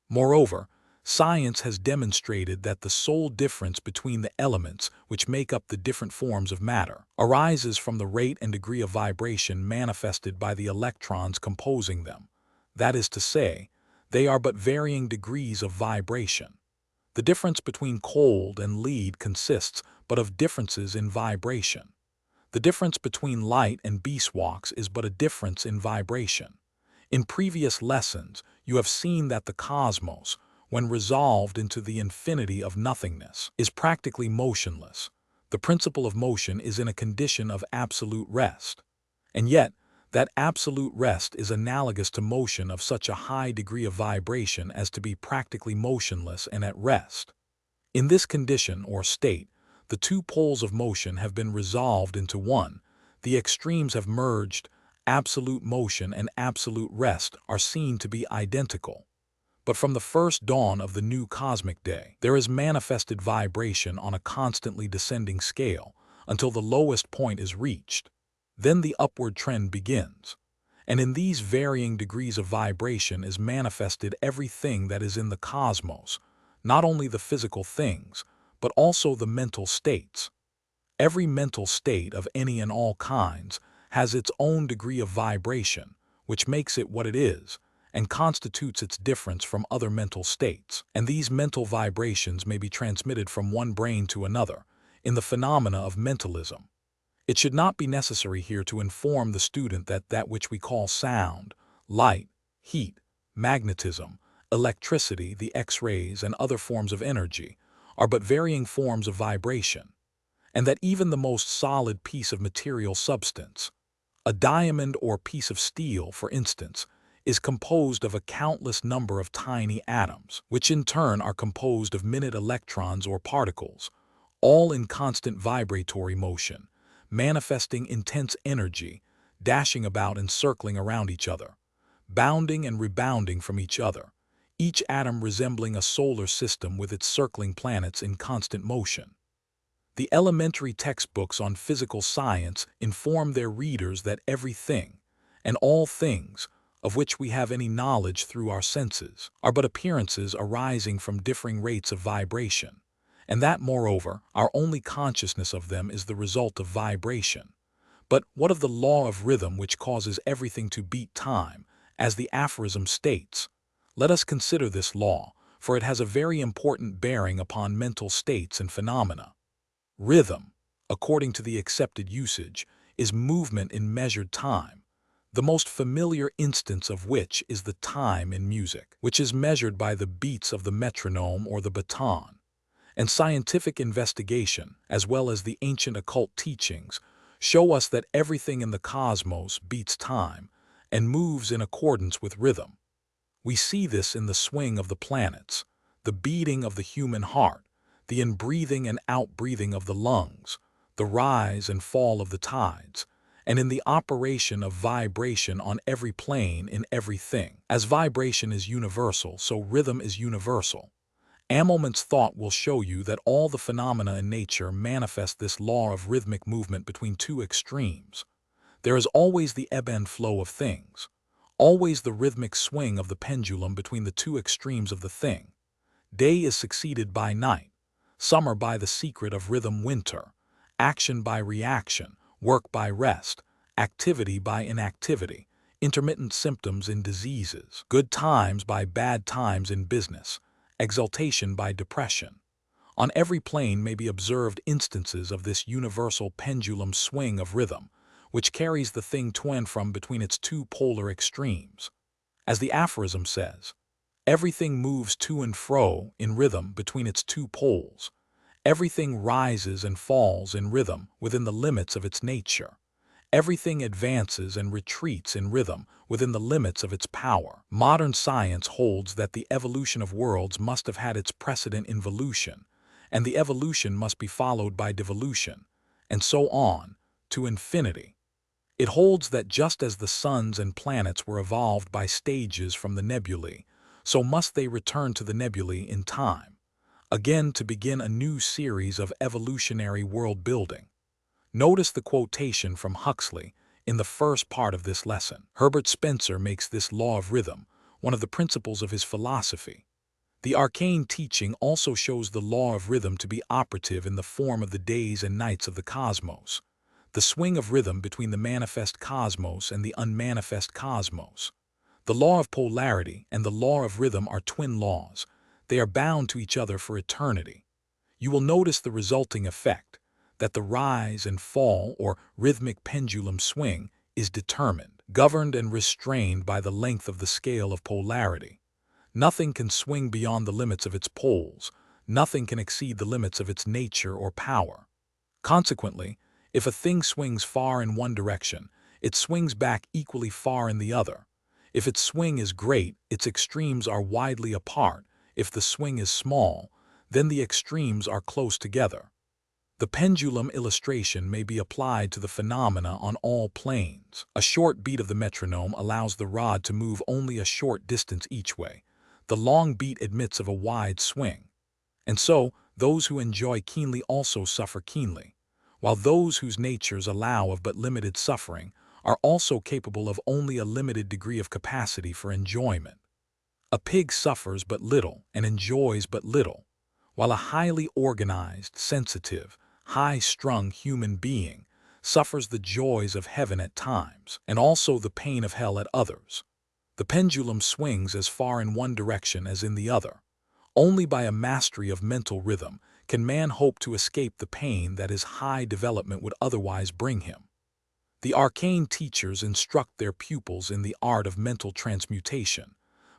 Moreover, science has demonstrated that the sole difference between the elements which make up the different forms of matter arises from the rate and degree of vibration manifested by the electrons composing them. That is to say, they are but varying degrees of vibration. The difference between cold and lead consists but of differences in vibration. The difference between light and beeswax is but a difference in vibration. In previous lessons, you have seen that the cosmos, when resolved into the infinity of nothingness, is practically motionless. The principle of motion is in a condition of absolute rest. And yet, that absolute rest is analogous to motion of such a high degree of vibration as to be practically motionless and at rest. In this condition or state, the two poles of motion have been resolved into one, the extremes have merged, absolute motion and absolute rest are seen to be identical. But from the first dawn of the new cosmic day, there is manifested vibration on a constantly descending scale until the lowest point is reached. Then the upward trend begins. And in these varying degrees of vibration is manifested everything that is in the cosmos, not only the physical things, but also the mental states. Every mental state of any and all kinds has its own degree of vibration, which makes it what it is, and constitutes its difference from other mental states. And these mental vibrations may be transmitted from one brain to another, in the phenomena of mentalism. It should not be necessary here to inform the student that that which we call sound, light, heat, magnetism, electricity, the X-rays, and other forms of energy are but varying forms of vibration, and that even the most solid piece of material substance, a diamond or piece of steel, for instance, is composed of a countless number of tiny atoms, which in turn are composed of minute electrons or particles, all in constant vibratory motion, manifesting intense energy, dashing about and circling around each other, bounding and rebounding from each other, each atom resembling a solar system with its circling planets in constant motion. The elementary textbooks on physical science inform their readers that everything, and all things, of which we have any knowledge through our senses, are but appearances arising from differing rates of vibration, and that, moreover, our only consciousness of them is the result of vibration. But what of the law of rhythm which causes everything to beat time, as the aphorism states? Let us consider this law, for it has a very important bearing upon mental states and phenomena. Rhythm, according to the accepted usage, is movement in measured time, the most familiar instance of which is the time in music, which is measured by the beats of the metronome or the baton. And scientific investigation, as well as the ancient occult teachings, show us that everything in the cosmos beats time and moves in accordance with rhythm. We see this in the swing of the planets, the beating of the human heart, the inbreathing and outbreathing of the lungs, the rise and fall of the tides, and in the operation of vibration on every plane in everything. As vibration is universal, so rhythm is universal. Amelman's thought will show you that all the phenomena in nature manifest this law of rhythmic movement between two extremes. There is always the ebb and flow of things, always the rhythmic swing of the pendulum between the two extremes of the thing. Day is succeeded by night, summer by the secret of rhythm winter, action by reaction, work by rest, activity by inactivity, intermittent symptoms in diseases, good times by bad times in business, exaltation by depression. On every plane may be observed instances of this universal pendulum swing of rhythm, which carries the thing to and from between its two polar extremes. As the aphorism says, everything moves to and fro in rhythm between its two poles. Everything rises and falls in rhythm within the limits of its nature. Everything advances and retreats in rhythm within the limits of its power. Modern science holds that the evolution of worlds must have had its precedent in evolution, and the evolution must be followed by devolution, and so on, to infinity. It holds that just as the suns and planets were evolved by stages from the nebulae, so must they return to the nebulae in time, again to begin a new series of evolutionary world-building. Notice the quotation from Huxley in the first part of this lesson. Herbert Spencer makes this law of rhythm one of the principles of his philosophy. The arcane teaching also shows the law of rhythm to be operative in the form of the days and nights of the cosmos, the swing of rhythm between the manifest cosmos and the unmanifest cosmos. The law of polarity and the law of rhythm are twin laws. They are bound to each other for eternity. You will notice the resulting effect, that the rise and fall or rhythmic pendulum swing is determined, governed and restrained by the length of the scale of polarity. Nothing can swing beyond the limits of its poles, nothing can exceed the limits of its nature or power. Consequently, if a thing swings far in one direction, it swings back equally far in the other. If its swing is great, its extremes are widely apart. If the swing is small, then the extremes are close together. The pendulum illustration may be applied to the phenomena on all planes. A short beat of the metronome allows the rod to move only a short distance each way. The long beat admits of a wide swing. And so, those who enjoy keenly also suffer keenly, while those whose natures allow of but limited suffering are also capable of only a limited degree of capacity for enjoyment. A pig suffers but little and enjoys but little, while a highly organized, sensitive, high-strung human being suffers the joys of heaven at times, and also the pain of hell at others. The pendulum swings as far in one direction as in the other. Only by a mastery of mental rhythm can man hope to escape the pain that his high development would otherwise bring him. The arcane teachers instruct their pupils in the art of mental transmutation,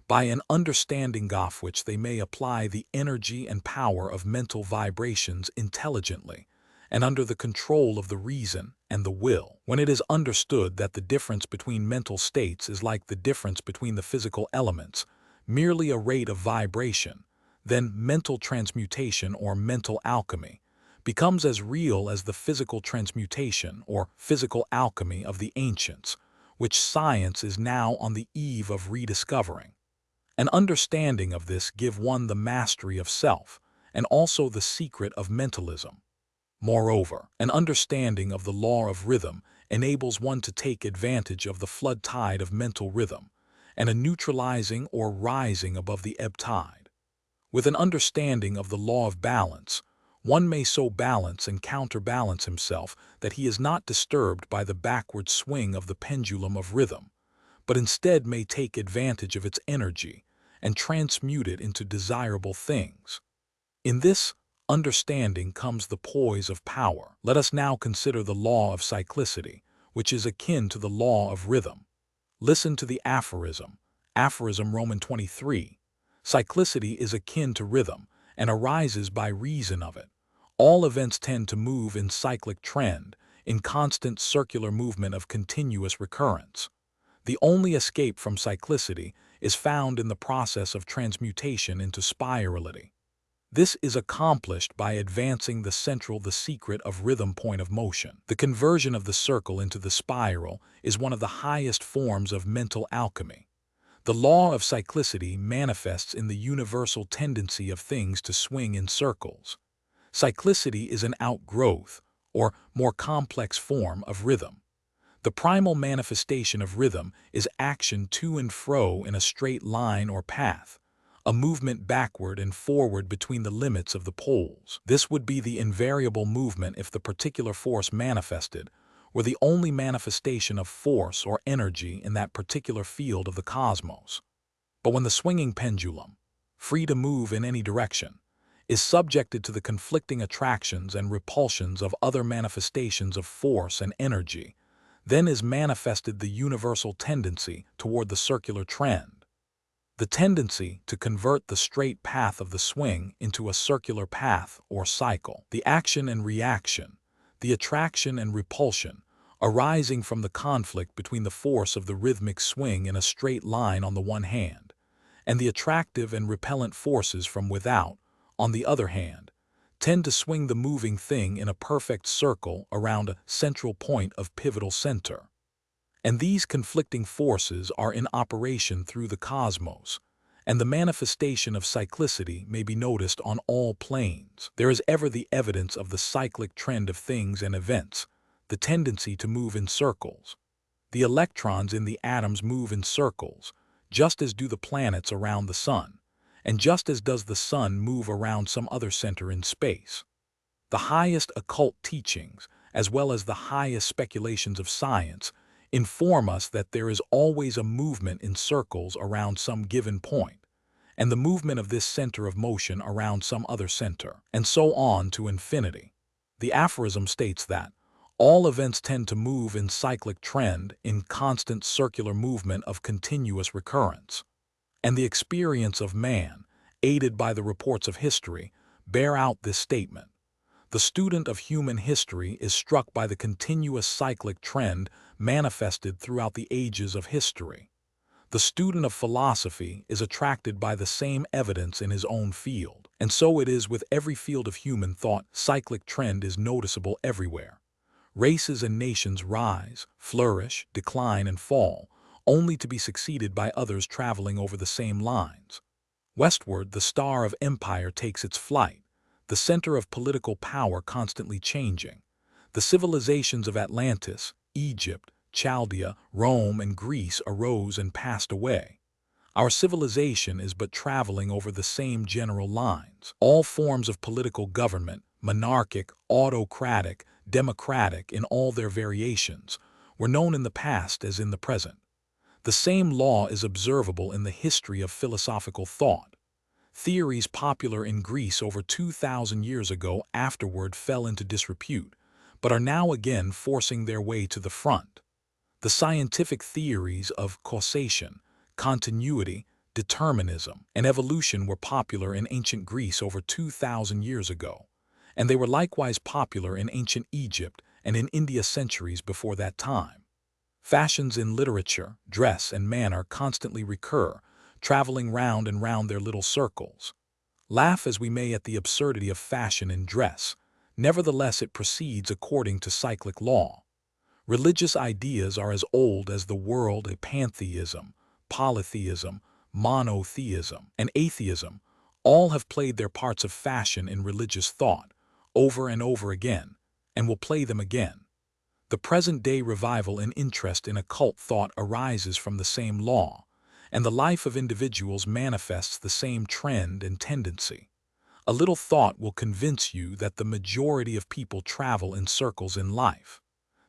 by an understanding of which they may apply the energy and power of mental vibrations intelligently, and under the control of the reason and the will. When it is understood that the difference between mental states is like the difference between the physical elements, merely a rate of vibration, then mental transmutation or mental alchemy becomes as real as the physical transmutation or physical alchemy of the ancients, which science is now on the eve of rediscovering. An understanding of this give one the mastery of self, and also the secret of mentalism. Moreover, an understanding of the law of rhythm enables one to take advantage of the flood tide of mental rhythm, and a neutralizing or rising above the ebb tide. With an understanding of the law of balance, one may so balance and counterbalance himself that he is not disturbed by the backward swing of the pendulum of rhythm, but instead may take advantage of its energy and transmute it into desirable things. In this understanding comes the poise of power. Let us now consider the law of cyclicity, which is akin to the law of rhythm. Listen to the aphorism. Aphorism Roman 23. Cyclicity is akin to rhythm and arises by reason of it. All events tend to move in cyclic trend, in constant circular movement of continuous recurrence. The only escape from cyclicity is found in the process of transmutation into spirality. This is accomplished by advancing the secret of rhythm point of motion. The conversion of the circle into the spiral is one of the highest forms of mental alchemy. The law of cyclicity manifests in the universal tendency of things to swing in circles. Cyclicity is an outgrowth, or more complex form of rhythm. The primal manifestation of rhythm is action to and fro in a straight line or path, a movement backward and forward between the limits of the poles. This would be the invariable movement if the particular force manifested were the only manifestation of force or energy in that particular field of the cosmos. But when the swinging pendulum, free to move in any direction, is subjected to the conflicting attractions and repulsions of other manifestations of force and energy, then is manifested the universal tendency toward the circular trend. The tendency to convert the straight path of the swing into a circular path or cycle. The action and reaction, the attraction and repulsion, arising from the conflict between the force of the rhythmic swing in a straight line on the one hand, and the attractive and repellent forces from without, on the other hand, tend to swing the moving thing in a perfect circle around a central point of pivotal center. And these conflicting forces are in operation through the cosmos, and the manifestation of cyclicity may be noticed on all planes. There is ever the evidence of the cyclic trend of things and events, the tendency to move in circles. The electrons in the atoms move in circles, just as do the planets around the sun, and just as does the sun move around some other center in space. The highest occult teachings, as well as the highest speculations of science, inform us that there is always a movement in circles around some given point, and the movement of this center of motion around some other center, and so on to infinity. The aphorism states that all events tend to move in cyclic trend in constant circular movement of continuous recurrence, and the experience of man, aided by the reports of history, bear out this statement. The student of human history is struck by the continuous cyclic trend manifested throughout the ages of history. The student of philosophy is attracted by the same evidence in his own field. And so it is with every field of human thought. Cyclic trend is noticeable everywhere. Races and nations rise, flourish, decline, and fall, only to be succeeded by others traveling over the same lines. Westward, the star of empire takes its flight, the center of political power constantly changing. The civilizations of Atlantis, Egypt, Chaldea, Rome, and Greece arose and passed away. Our civilization is but traveling over the same general lines. All forms of political government, monarchic, autocratic, democratic in all their variations, were known in the past as in the present. The same law is observable in the history of philosophical thought. Theories popular in Greece over 2,000 years ago afterward fell into disrepute, but are now again forcing their way to the front. The scientific theories of causation, continuity, determinism, and evolution were popular in ancient Greece over 2,000 years ago, and they were likewise popular in ancient Egypt and in India centuries before that time. Fashions in literature, dress, and manner constantly recur, traveling round and round their little circles. Laugh as we may at the absurdity of fashion in dress, nevertheless it proceeds according to cyclic law. Religious ideas are as old as the world: pantheism, polytheism, monotheism, and atheism all have played their parts of fashion in religious thought, over and over again, and will play them again. The present-day revival in interest in occult thought arises from the same law, and the life of individuals manifests the same trend and tendency. A little thought will convince you that the majority of people travel in circles in life.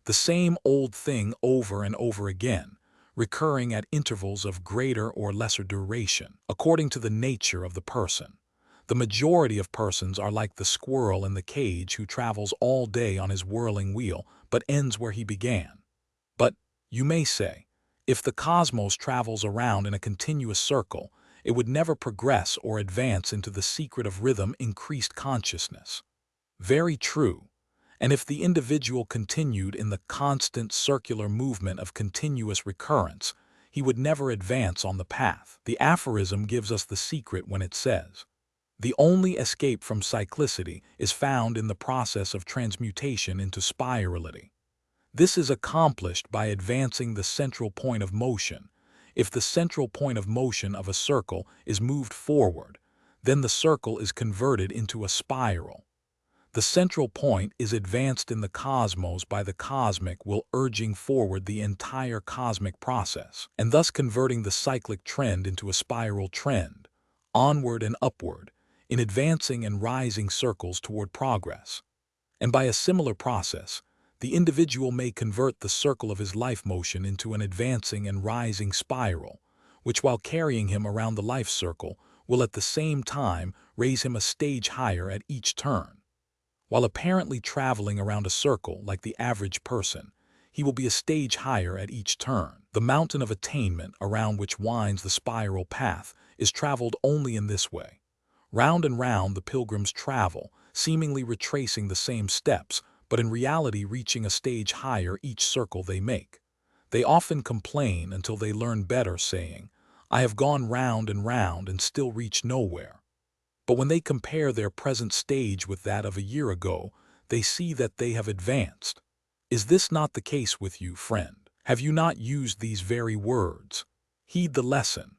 The same old thing over and over again, recurring at intervals of greater or lesser duration, according to the nature of the person. The majority of persons are like the squirrel in the cage who travels all day on his whirling wheel but ends where he began. But, you may say, if the cosmos travels around in a continuous circle, it would never progress or advance into the secret of rhythm increased consciousness. Very true. And if the individual continued in the constant circular movement of continuous recurrence, he would never advance on the path. The aphorism gives us the secret when it says, "The only escape from cyclicity is found in the process of transmutation into spirality." This is accomplished by advancing the central point of motion. If the central point of motion of a circle is moved forward, then the circle is converted into a spiral. The central point is advanced in the cosmos by the cosmic will urging forward the entire cosmic process, and thus converting the cyclic trend into a spiral trend, onward and upward, in advancing and rising circles toward progress. And by a similar process, the individual may convert the circle of his life motion into an advancing and rising spiral, which while carrying him around the life circle will at the same time raise him a stage higher at each turn. While apparently traveling around a circle like the average person, he will be a stage higher at each turn. The mountain of attainment around which winds the spiral path is traveled only in this way. Round and round the pilgrims travel, seemingly retracing the same steps, but in reality reaching a stage higher each circle they make. They often complain until they learn better, saying, "I have gone round and still reach nowhere." But when they compare their present stage with that of a year ago, they see that they have advanced. Is this not the case with you, friend? Have you not used these very words? Heed the lesson.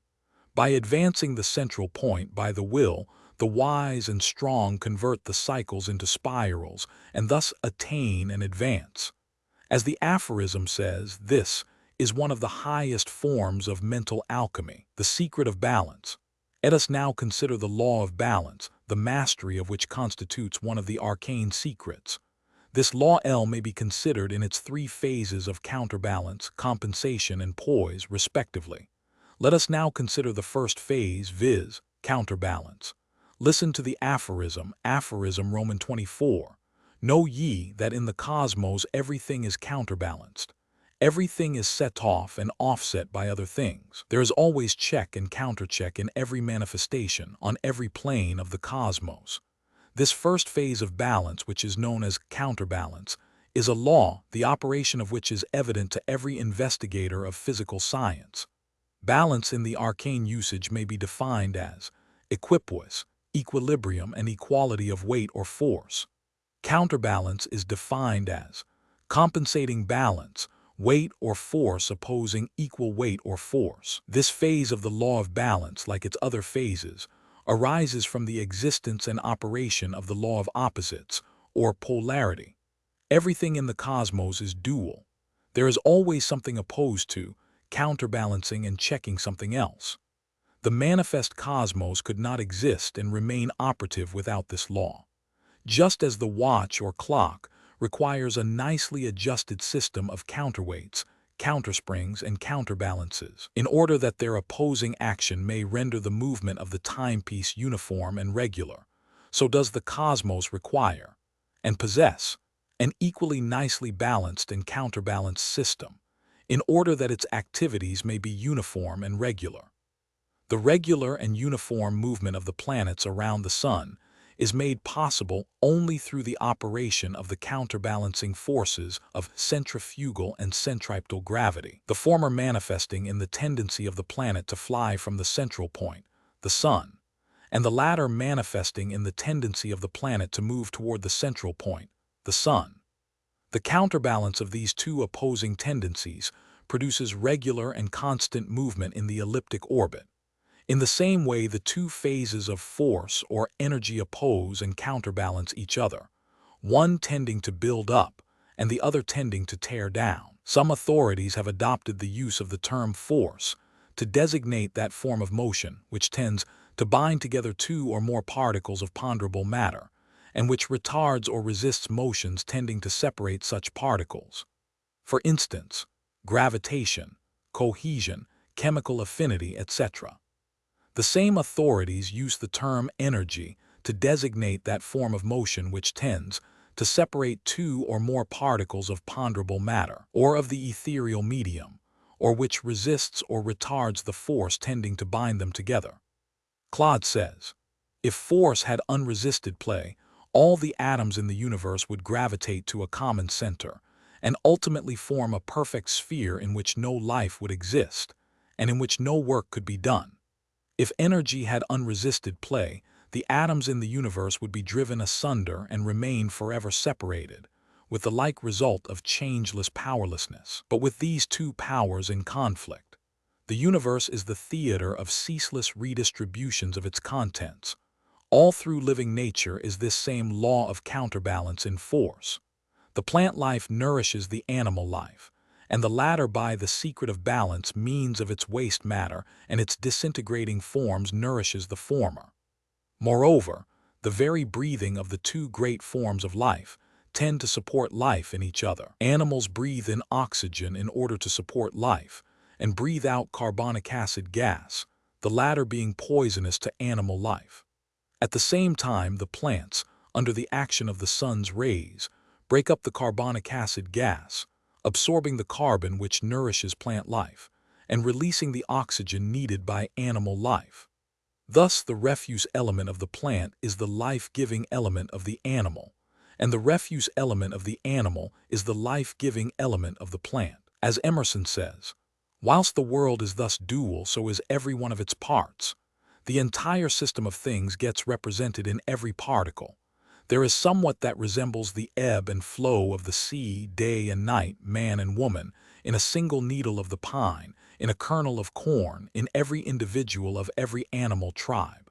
By advancing the central point by the will, the wise and strong convert the cycles into spirals and thus attain and advance. As the aphorism says, this is one of the highest forms of mental alchemy, the secret of balance. Let us now consider the law of balance, the mastery of which constitutes one of the arcane secrets. This law L may be considered in its three phases of counterbalance, compensation, and poise, respectively. Let us now consider the first phase, viz., counterbalance. Listen to the aphorism, Roman 24. Know ye that in the cosmos everything is counterbalanced. Everything is set off and offset by other things. There is always check and countercheck in every manifestation, on every plane of the cosmos. This first phase of balance, which is known as counterbalance, is a law, the operation of which is evident to every investigator of physical science. Balance in the arcane usage may be defined as equipoise, equilibrium, and equality of weight or force. Counterbalance is defined as compensating balance, weight or force opposing equal weight or force. This phase of the law of balance, like its other phases, arises from the existence and operation of the law of opposites, or polarity. Everything in the cosmos is dual. There is always something opposed to, counterbalancing and checking something else. The manifest cosmos could not exist and remain operative without this law. Just as the watch or clock requires a nicely adjusted system of counterweights, countersprings, and counterbalances, in order that their opposing action may render the movement of the timepiece uniform and regular, so does the cosmos require, and possess, an equally nicely balanced and counterbalanced system, in order that its activities may be uniform and regular. The regular and uniform movement of the planets around the Sun is made possible only through the operation of the counterbalancing forces of centrifugal and centripetal gravity, the former manifesting in the tendency of the planet to fly from the central point, the Sun, and the latter manifesting in the tendency of the planet to move toward the central point, the Sun. The counterbalance of these two opposing tendencies produces regular and constant movement in the elliptic orbit. In the same way, the two phases of force or energy oppose and counterbalance each other, one tending to build up and the other tending to tear down. Some authorities have adopted the use of the term force to designate that form of motion which tends to bind together two or more particles of ponderable matter, and which retards or resists motions tending to separate such particles. For instance, gravitation, cohesion, chemical affinity, etc. The same authorities use the term energy to designate that form of motion which tends to separate two or more particles of ponderable matter, or of the ethereal medium, or which resists or retards the force tending to bind them together. Claude says, if force had unresisted play, all the atoms in the universe would gravitate to a common center, and ultimately form a perfect sphere in which no life would exist, and in which no work could be done. If energy had unresisted play, the atoms in the universe would be driven asunder and remain forever separated, with the like result of changeless powerlessness. But with these two powers in conflict, the universe is the theater of ceaseless redistributions of its contents. All through living nature is this same law of counterbalance in force. The plant life nourishes the animal life, and the latter by the secret of balance means of its waste matter and its disintegrating forms nourishes the former. Moreover, the very breathing of the two great forms of life tend to support life in each other. Animals breathe in oxygen in order to support life, and breathe out carbonic acid gas, the latter being poisonous to animal life. At the same time, the plants, under the action of the sun's rays, break up the carbonic acid gas, absorbing the carbon which nourishes plant life, and releasing the oxygen needed by animal life. Thus, the refuse element of the plant is the life-giving element of the animal, and the refuse element of the animal is the life-giving element of the plant. As Emerson says, whilst the world is thus dual, so is every one of its parts. The entire system of things gets represented in every particle. There is somewhat that resembles the ebb and flow of the sea, day and night, man and woman, in a single needle of the pine, in a kernel of corn, in every individual of every animal tribe.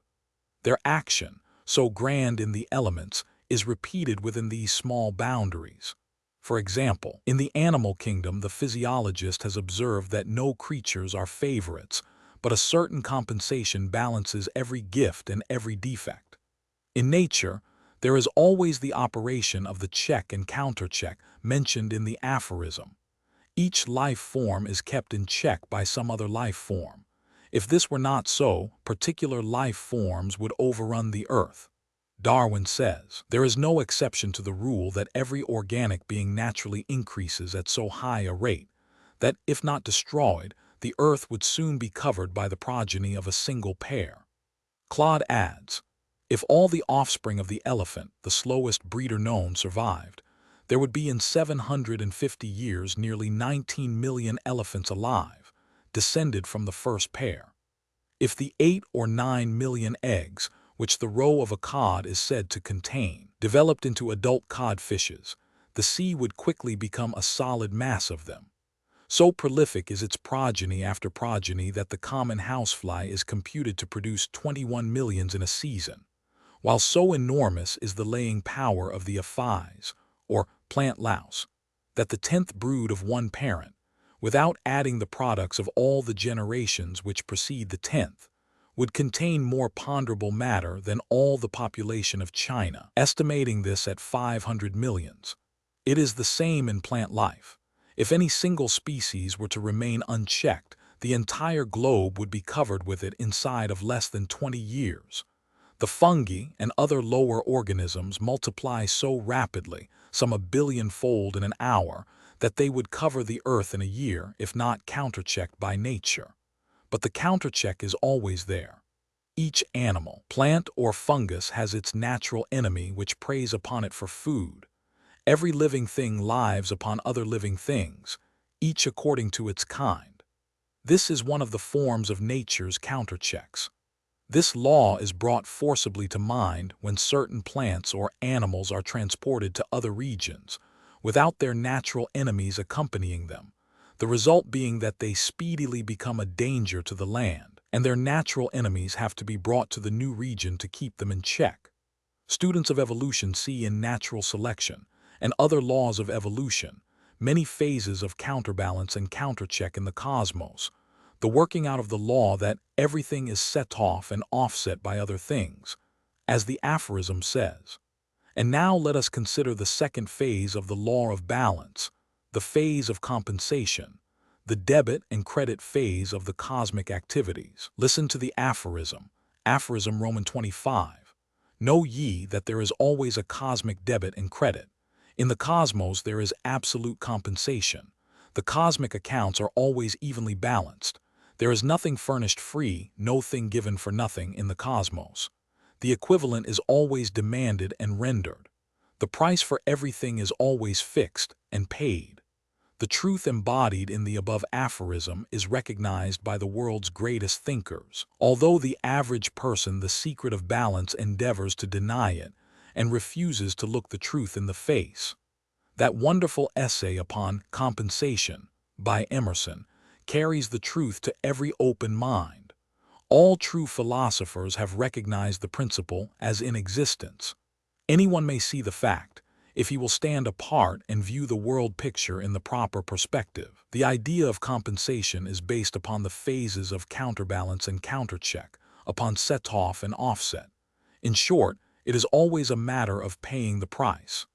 Their action, so grand in the elements, is repeated within these small boundaries. For example, in the animal kingdom, the physiologist has observed that no creatures are favorites, but a certain compensation balances every gift and every defect. In nature, there is always the operation of the check and counter-check mentioned in the aphorism. Each life form is kept in check by some other life form. If this were not so, particular life forms would overrun the earth. Darwin says, there is no exception to the rule that every organic being naturally increases at so high a rate that, if not destroyed, the earth would soon be covered by the progeny of a single pair. Claude adds, if all the offspring of the elephant, the slowest breeder known, survived, there would be in 750 years nearly 19 million elephants alive, descended from the first pair. If the 8 or 9 million eggs, which the roe of a cod is said to contain, developed into adult codfishes, the sea would quickly become a solid mass of them. So prolific is its progeny after progeny that the common housefly is computed to produce 21 millions in a season, while so enormous is the laying power of the aphides, or plant louse, that the 10th brood of one parent, without adding the products of all the generations which precede the 10th, would contain more ponderable matter than all the population of China, estimating this at 500 millions. It is the same in plant life. If any single species were to remain unchecked, the entire globe would be covered with it inside of less than 20 years. The fungi and other lower organisms multiply so rapidly, some 1 billion-fold in an hour, that they would cover the earth in a year if not counterchecked by nature. But the countercheck is always there. Each animal, plant or fungus has its natural enemy which preys upon it for food. Every living thing lives upon other living things, each according to its kind. This is one of the forms of nature's counterchecks. This law is brought forcibly to mind when certain plants or animals are transported to other regions, without their natural enemies accompanying them, the result being that they speedily become a danger to the land. and their natural enemies have to be brought to the new region to keep them in check. Students of evolution see in natural selection and other laws of evolution many phases of counterbalance and countercheck in the cosmos, the working out of the law that everything is set off and offset by other things, as the aphorism says. And now let us consider the second phase of the law of balance, the phase of compensation, the debit and credit phase of the cosmic activities. Listen to the aphorism, Roman 25. Know ye that there is always a cosmic debit and credit. In the cosmos there is absolute compensation. The cosmic accounts are always evenly balanced. There is nothing furnished free, no thing given for nothing in the cosmos. The equivalent is always demanded and rendered. The price for everything is always fixed and paid. The truth embodied in the above aphorism is recognized by the world's greatest thinkers, although the average person the secret of balance endeavors to deny it and refuses to look the truth in the face. That wonderful essay upon compensation by Emerson carries the truth to every open mind. All true philosophers have recognized the principle as in existence. Anyone may see the fact, if he will stand apart and view the world picture in the proper perspective. The idea of compensation is based upon the phases of counterbalance and countercheck, upon set-off and offset. In short, it is always a matter of paying the price.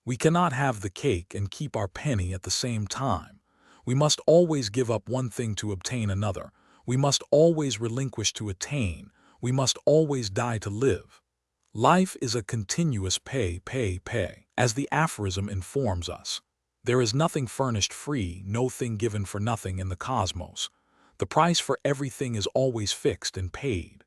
We cannot have the cake and keep our penny at the same time. We must always give up one thing to obtain another. We must always relinquish to attain. We must always die to live. Life is a continuous pay. As the aphorism informs us, there is nothing furnished free, no thing given for nothing in the cosmos. The price for everything is always fixed and paid.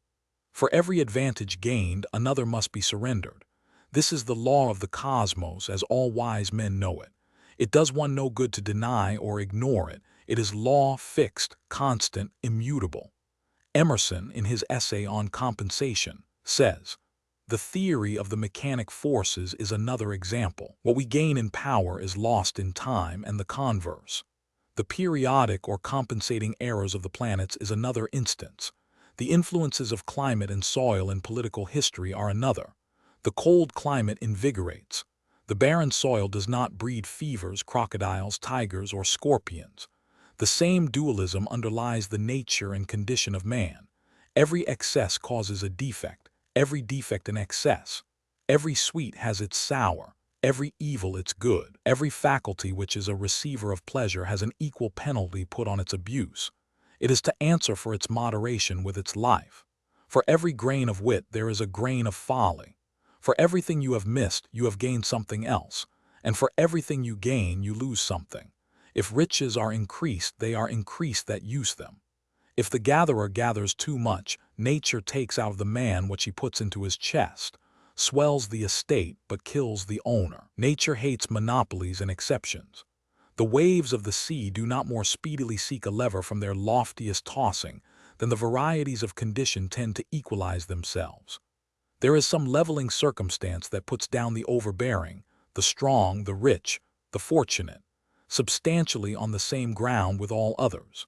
For every advantage gained, another must be surrendered. This is the law of the cosmos as all wise men know it. It does one no good to deny or ignore it. It is law fixed, constant, immutable. Emerson, in his essay on compensation, says, "The theory of the mechanic forces is another example. What we gain in power is lost in time, and the converse. The periodic or compensating errors of the planets is another instance. The influences of climate and soil in political history are another. The cold climate invigorates. The barren soil does not breed fevers, crocodiles, tigers, or scorpions. The same dualism underlies the nature and condition of man. Every excess causes a defect, every defect an excess. Every sweet has its sour, every evil its good. Every faculty which is a receiver of pleasure has an equal penalty put on its abuse. It is to answer for its moderation with its life. For every grain of wit there is a grain of folly. For everything you have missed, you have gained something else, and for everything you gain, you lose something. If riches are increased, they are increased that use them. If the gatherer gathers too much, nature takes out of the man what she puts into his chest, swells the estate but kills the owner. Nature hates monopolies and exceptions. The waves of the sea do not more speedily seek a lever from their loftiest tossing than the varieties of condition tend to equalize themselves. There is some leveling circumstance that puts down the overbearing, the strong, the rich, the fortunate, substantially on the same ground with all others.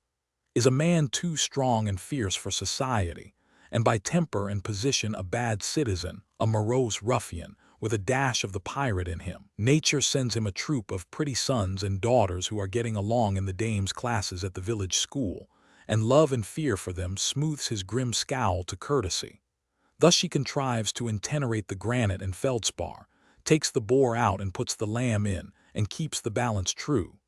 Is a man too strong and fierce for society, and by temper and position a bad citizen, a morose ruffian, with a dash of the pirate in him, nature sends him a troop of pretty sons and daughters who are getting along in the dame's classes at the village school, and love and fear for them smooths his grim scowl to courtesy. Thus she contrives to intenerate the granite and feldspar, takes the boar out and puts the lamb in, and keeps the balance true.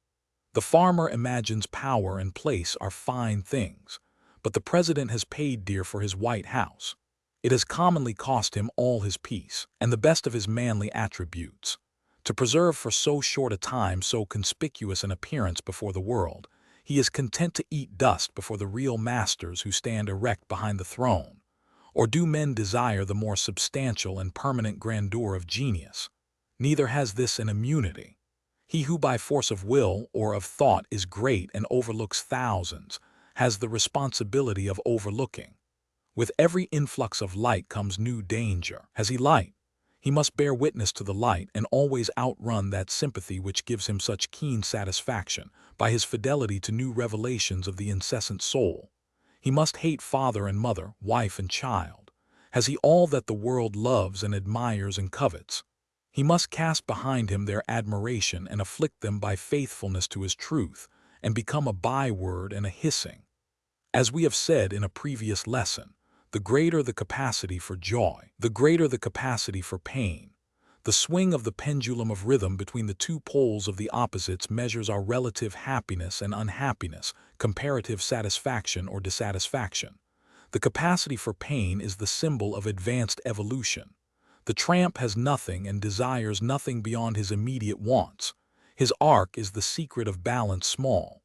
The farmer imagines power and place are fine things, but the president has paid dear for his White House. It has commonly cost him all his peace, and the best of his manly attributes. To preserve for so short a time so conspicuous an appearance before the world, he is content to eat dust before the real masters who stand erect behind the throne. Or do men desire the more substantial and permanent grandeur of genius? Neither has this an immunity. He who by force of will or of thought is great and overlooks thousands has the responsibility of overlooking. With every influx of light comes new danger. Has he light? He must bear witness to the light and always outrun that sympathy which gives him such keen satisfaction by his fidelity to new revelations of the incessant soul. He must hate father and mother, wife and child. Has he all that the world loves and admires and covets? He must cast behind him their admiration and afflict them by faithfulness to his truth, and become a byword and a hissing. As we have said in a previous lesson, the greater the capacity for joy, the greater the capacity for pain. The swing of the pendulum of rhythm between the two poles of the opposites measures our relative happiness and unhappiness, comparative satisfaction or dissatisfaction. The capacity for pain is the symbol of advanced evolution. The tramp has nothing and desires nothing beyond his immediate wants. His arc is the secret of balance small.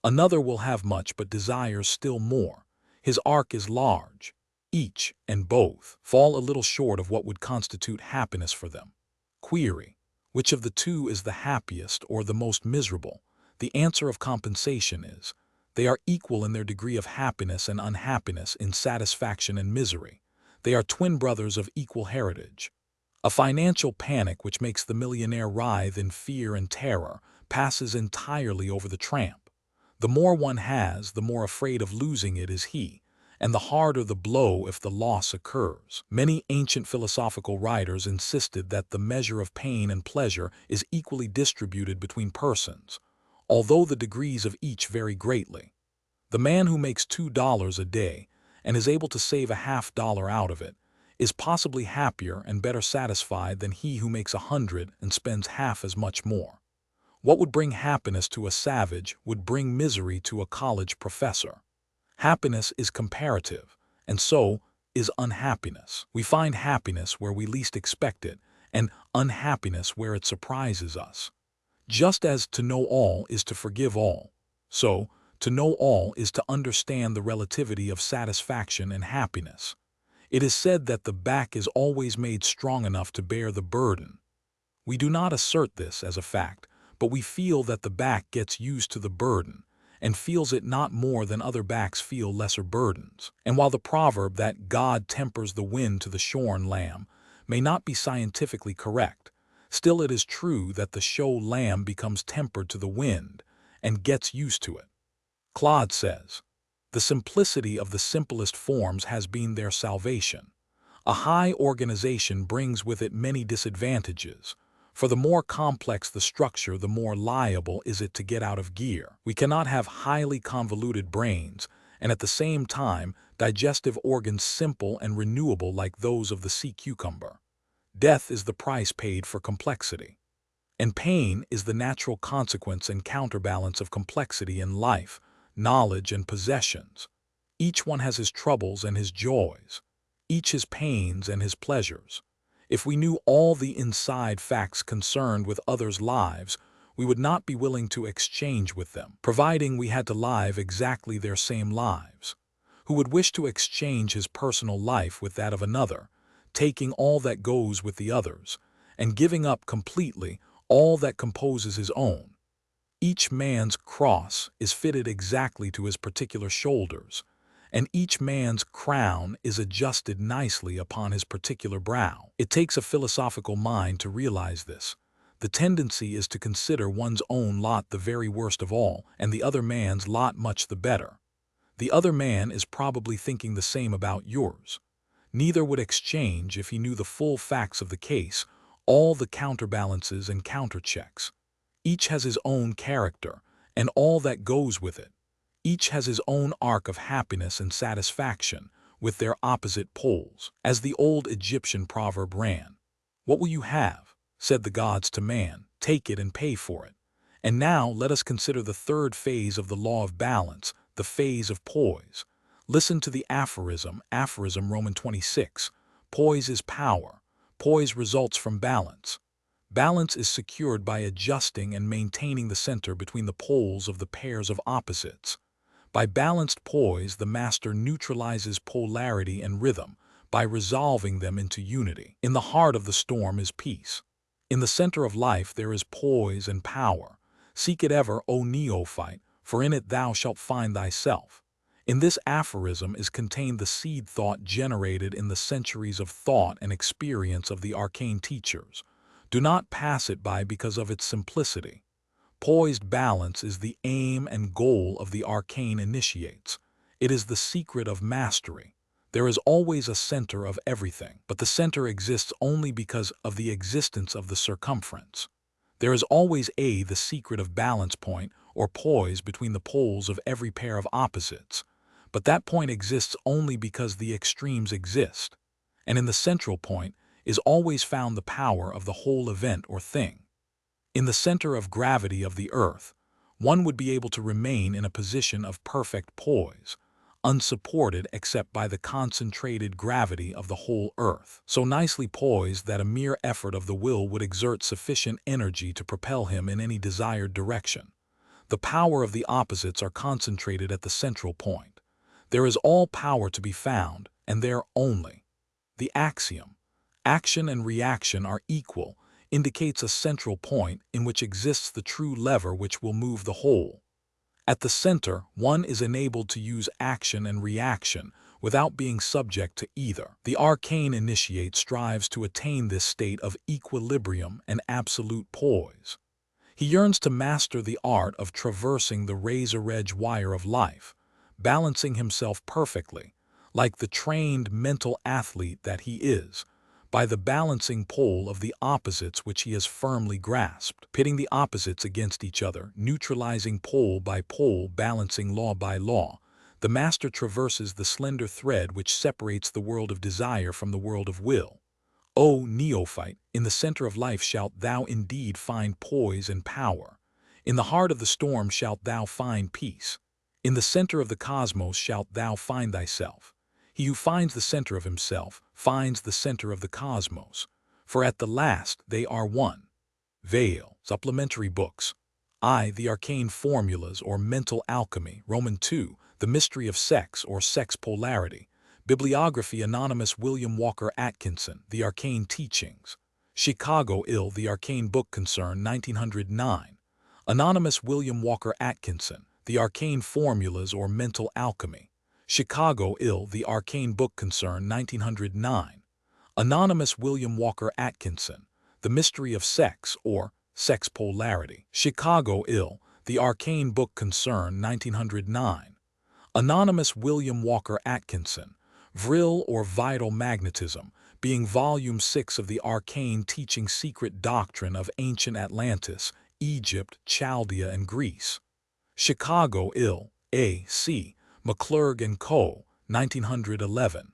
Another will have much but desires still more. His arc is large. Each, and both, fall a little short of what would constitute happiness for them. Query: which of the two is the happiest or the most miserable? The answer of compensation is, they are equal in their degree of happiness and unhappiness, in satisfaction and misery. They are twin brothers of equal heritage. A financial panic which makes the millionaire writhe in fear and terror passes entirely over the tramp. The more one has, the more afraid of losing it is he, and the harder the blow if the loss occurs. Many ancient philosophical writers insisted that the measure of pain and pleasure is equally distributed between persons, although the degrees of each vary greatly. The man who makes $2 a day and is able to save a $50 out of it is possibly happier and better satisfied than he who makes 100 and spends half as much more. What would bring happiness to a savage would bring misery to a college professor. Happiness is comparative, and so is unhappiness. We find happiness where we least expect it, and unhappiness where it surprises us. Just as to know all is to forgive all, so to know all is to understand the relativity of satisfaction and happiness. It is said that the back is always made strong enough to bear the burden. We do not assert this as a fact, but we feel that the back gets used to the burden, and feels it not more than other backs feel lesser burdens. And while the proverb that God tempers the wind to the shorn lamb may not be scientifically correct, still it is true that the show lamb becomes tempered to the wind and gets used to it. Claude says, "The simplicity of the simplest forms has been their salvation. A high organization brings with it many disadvantages, for the more complex the structure, the more liable is it to get out of gear. We cannot have highly convoluted brains and at the same time digestive organs simple and renewable like those of the sea cucumber. Death is the price paid for complexity. And pain is the natural consequence and counterbalance of complexity in life, knowledge, and possessions. Each one has his troubles and his joys, each his pains and his pleasures. If we knew all the inside facts concerned with others' lives, we would not be willing to exchange with them, providing we had to live exactly their same lives. Who would wish to exchange his personal life with that of another, taking all that goes with the others, and giving up completely all that composes his own? Each man's cross is fitted exactly to his particular shoulders, and each man's crown is adjusted nicely upon his particular brow. It takes a philosophical mind to realize this. The tendency is to consider one's own lot the very worst of all, and the other man's lot much the better. The other man is probably thinking the same about yours. Neither would exchange if he knew the full facts of the case, all the counterbalances and counterchecks. Each has his own character, and all that goes with it. Each has his own arc of happiness and satisfaction, with their opposite poles. As the old Egyptian proverb ran, "What will you have?" said the gods to man, "Take it and pay for it." And now let us consider the third phase of the law of balance, the phase of poise. Listen to the aphorism Roman 26. Poise is power. Poise results from balance. Balance is secured by adjusting and maintaining the center between the poles of the pairs of opposites. By balanced poise, the master neutralizes polarity and rhythm by resolving them into unity. In the heart of the storm is peace. In the center of life there is poise and power. Seek it ever, O neophyte, for in it thou shalt find thyself. In this aphorism is contained the seed thought generated in the centuries of thought and experience of the arcane teachers. Do not pass it by because of its simplicity. Poised balance is the aim and goal of the arcane initiates. It is the secret of mastery. There is always a center of everything, but the center exists only because of the existence of the circumference. There is always the secret of balance point or poise between the poles of every pair of opposites, but that point exists only because the extremes exist, and in the central point is always found the power of the whole event or thing. In the center of gravity of the Earth, one would be able to remain in a position of perfect poise, unsupported except by the concentrated gravity of the whole Earth, so nicely poised that a mere effort of the will would exert sufficient energy to propel him in any desired direction. The power of the opposites are concentrated at the central point. There is all power to be found, and there only. The axiom, action and reaction are equal, indicates a central point in which exists the true lever which will move the whole. At the center, one is enabled to use action and reaction without being subject to either. The arcane initiate strives to attain this state of equilibrium and absolute poise. He yearns to master the art of traversing the razor-edge wire of life, balancing himself perfectly, like the trained mental athlete that he is, by the balancing pole of the opposites which he has firmly grasped, pitting the opposites against each other, neutralizing pole by pole, balancing law by law. The master traverses the slender thread which separates the world of desire from the world of will. O neophyte, in the center of life shalt thou indeed find poise and power. In the heart of the storm shalt thou find peace. In the center of the cosmos shalt thou find thyself. He who finds the center of himself finds the center of the cosmos, for at the last they are one. Vale, supplementary books. The Arcane Formulas or Mental Alchemy, Roman 2, The Mystery of Sex or Sex Polarity. Bibliography Anonymous William Walker Atkinson, The Arcane Teachings. Chicago, Ill. The Arcane Book Concern, 1909. Anonymous William Walker Atkinson, The Arcane Formulas or Mental Alchemy. Chicago, Ill. The Arcane Book Concern, 1909. Anonymous William Walker Atkinson, The Mystery of Sex or Sex Polarity. Chicago, Ill. The Arcane Book Concern, 1909. Anonymous William Walker Atkinson, Vril or Vital Magnetism, being Volume 6 of the Arcane Teaching Secret Doctrine of Ancient Atlantis, Egypt, Chaldea, and Greece. Chicago, Ill. A. C. McClurg & Co., 1911.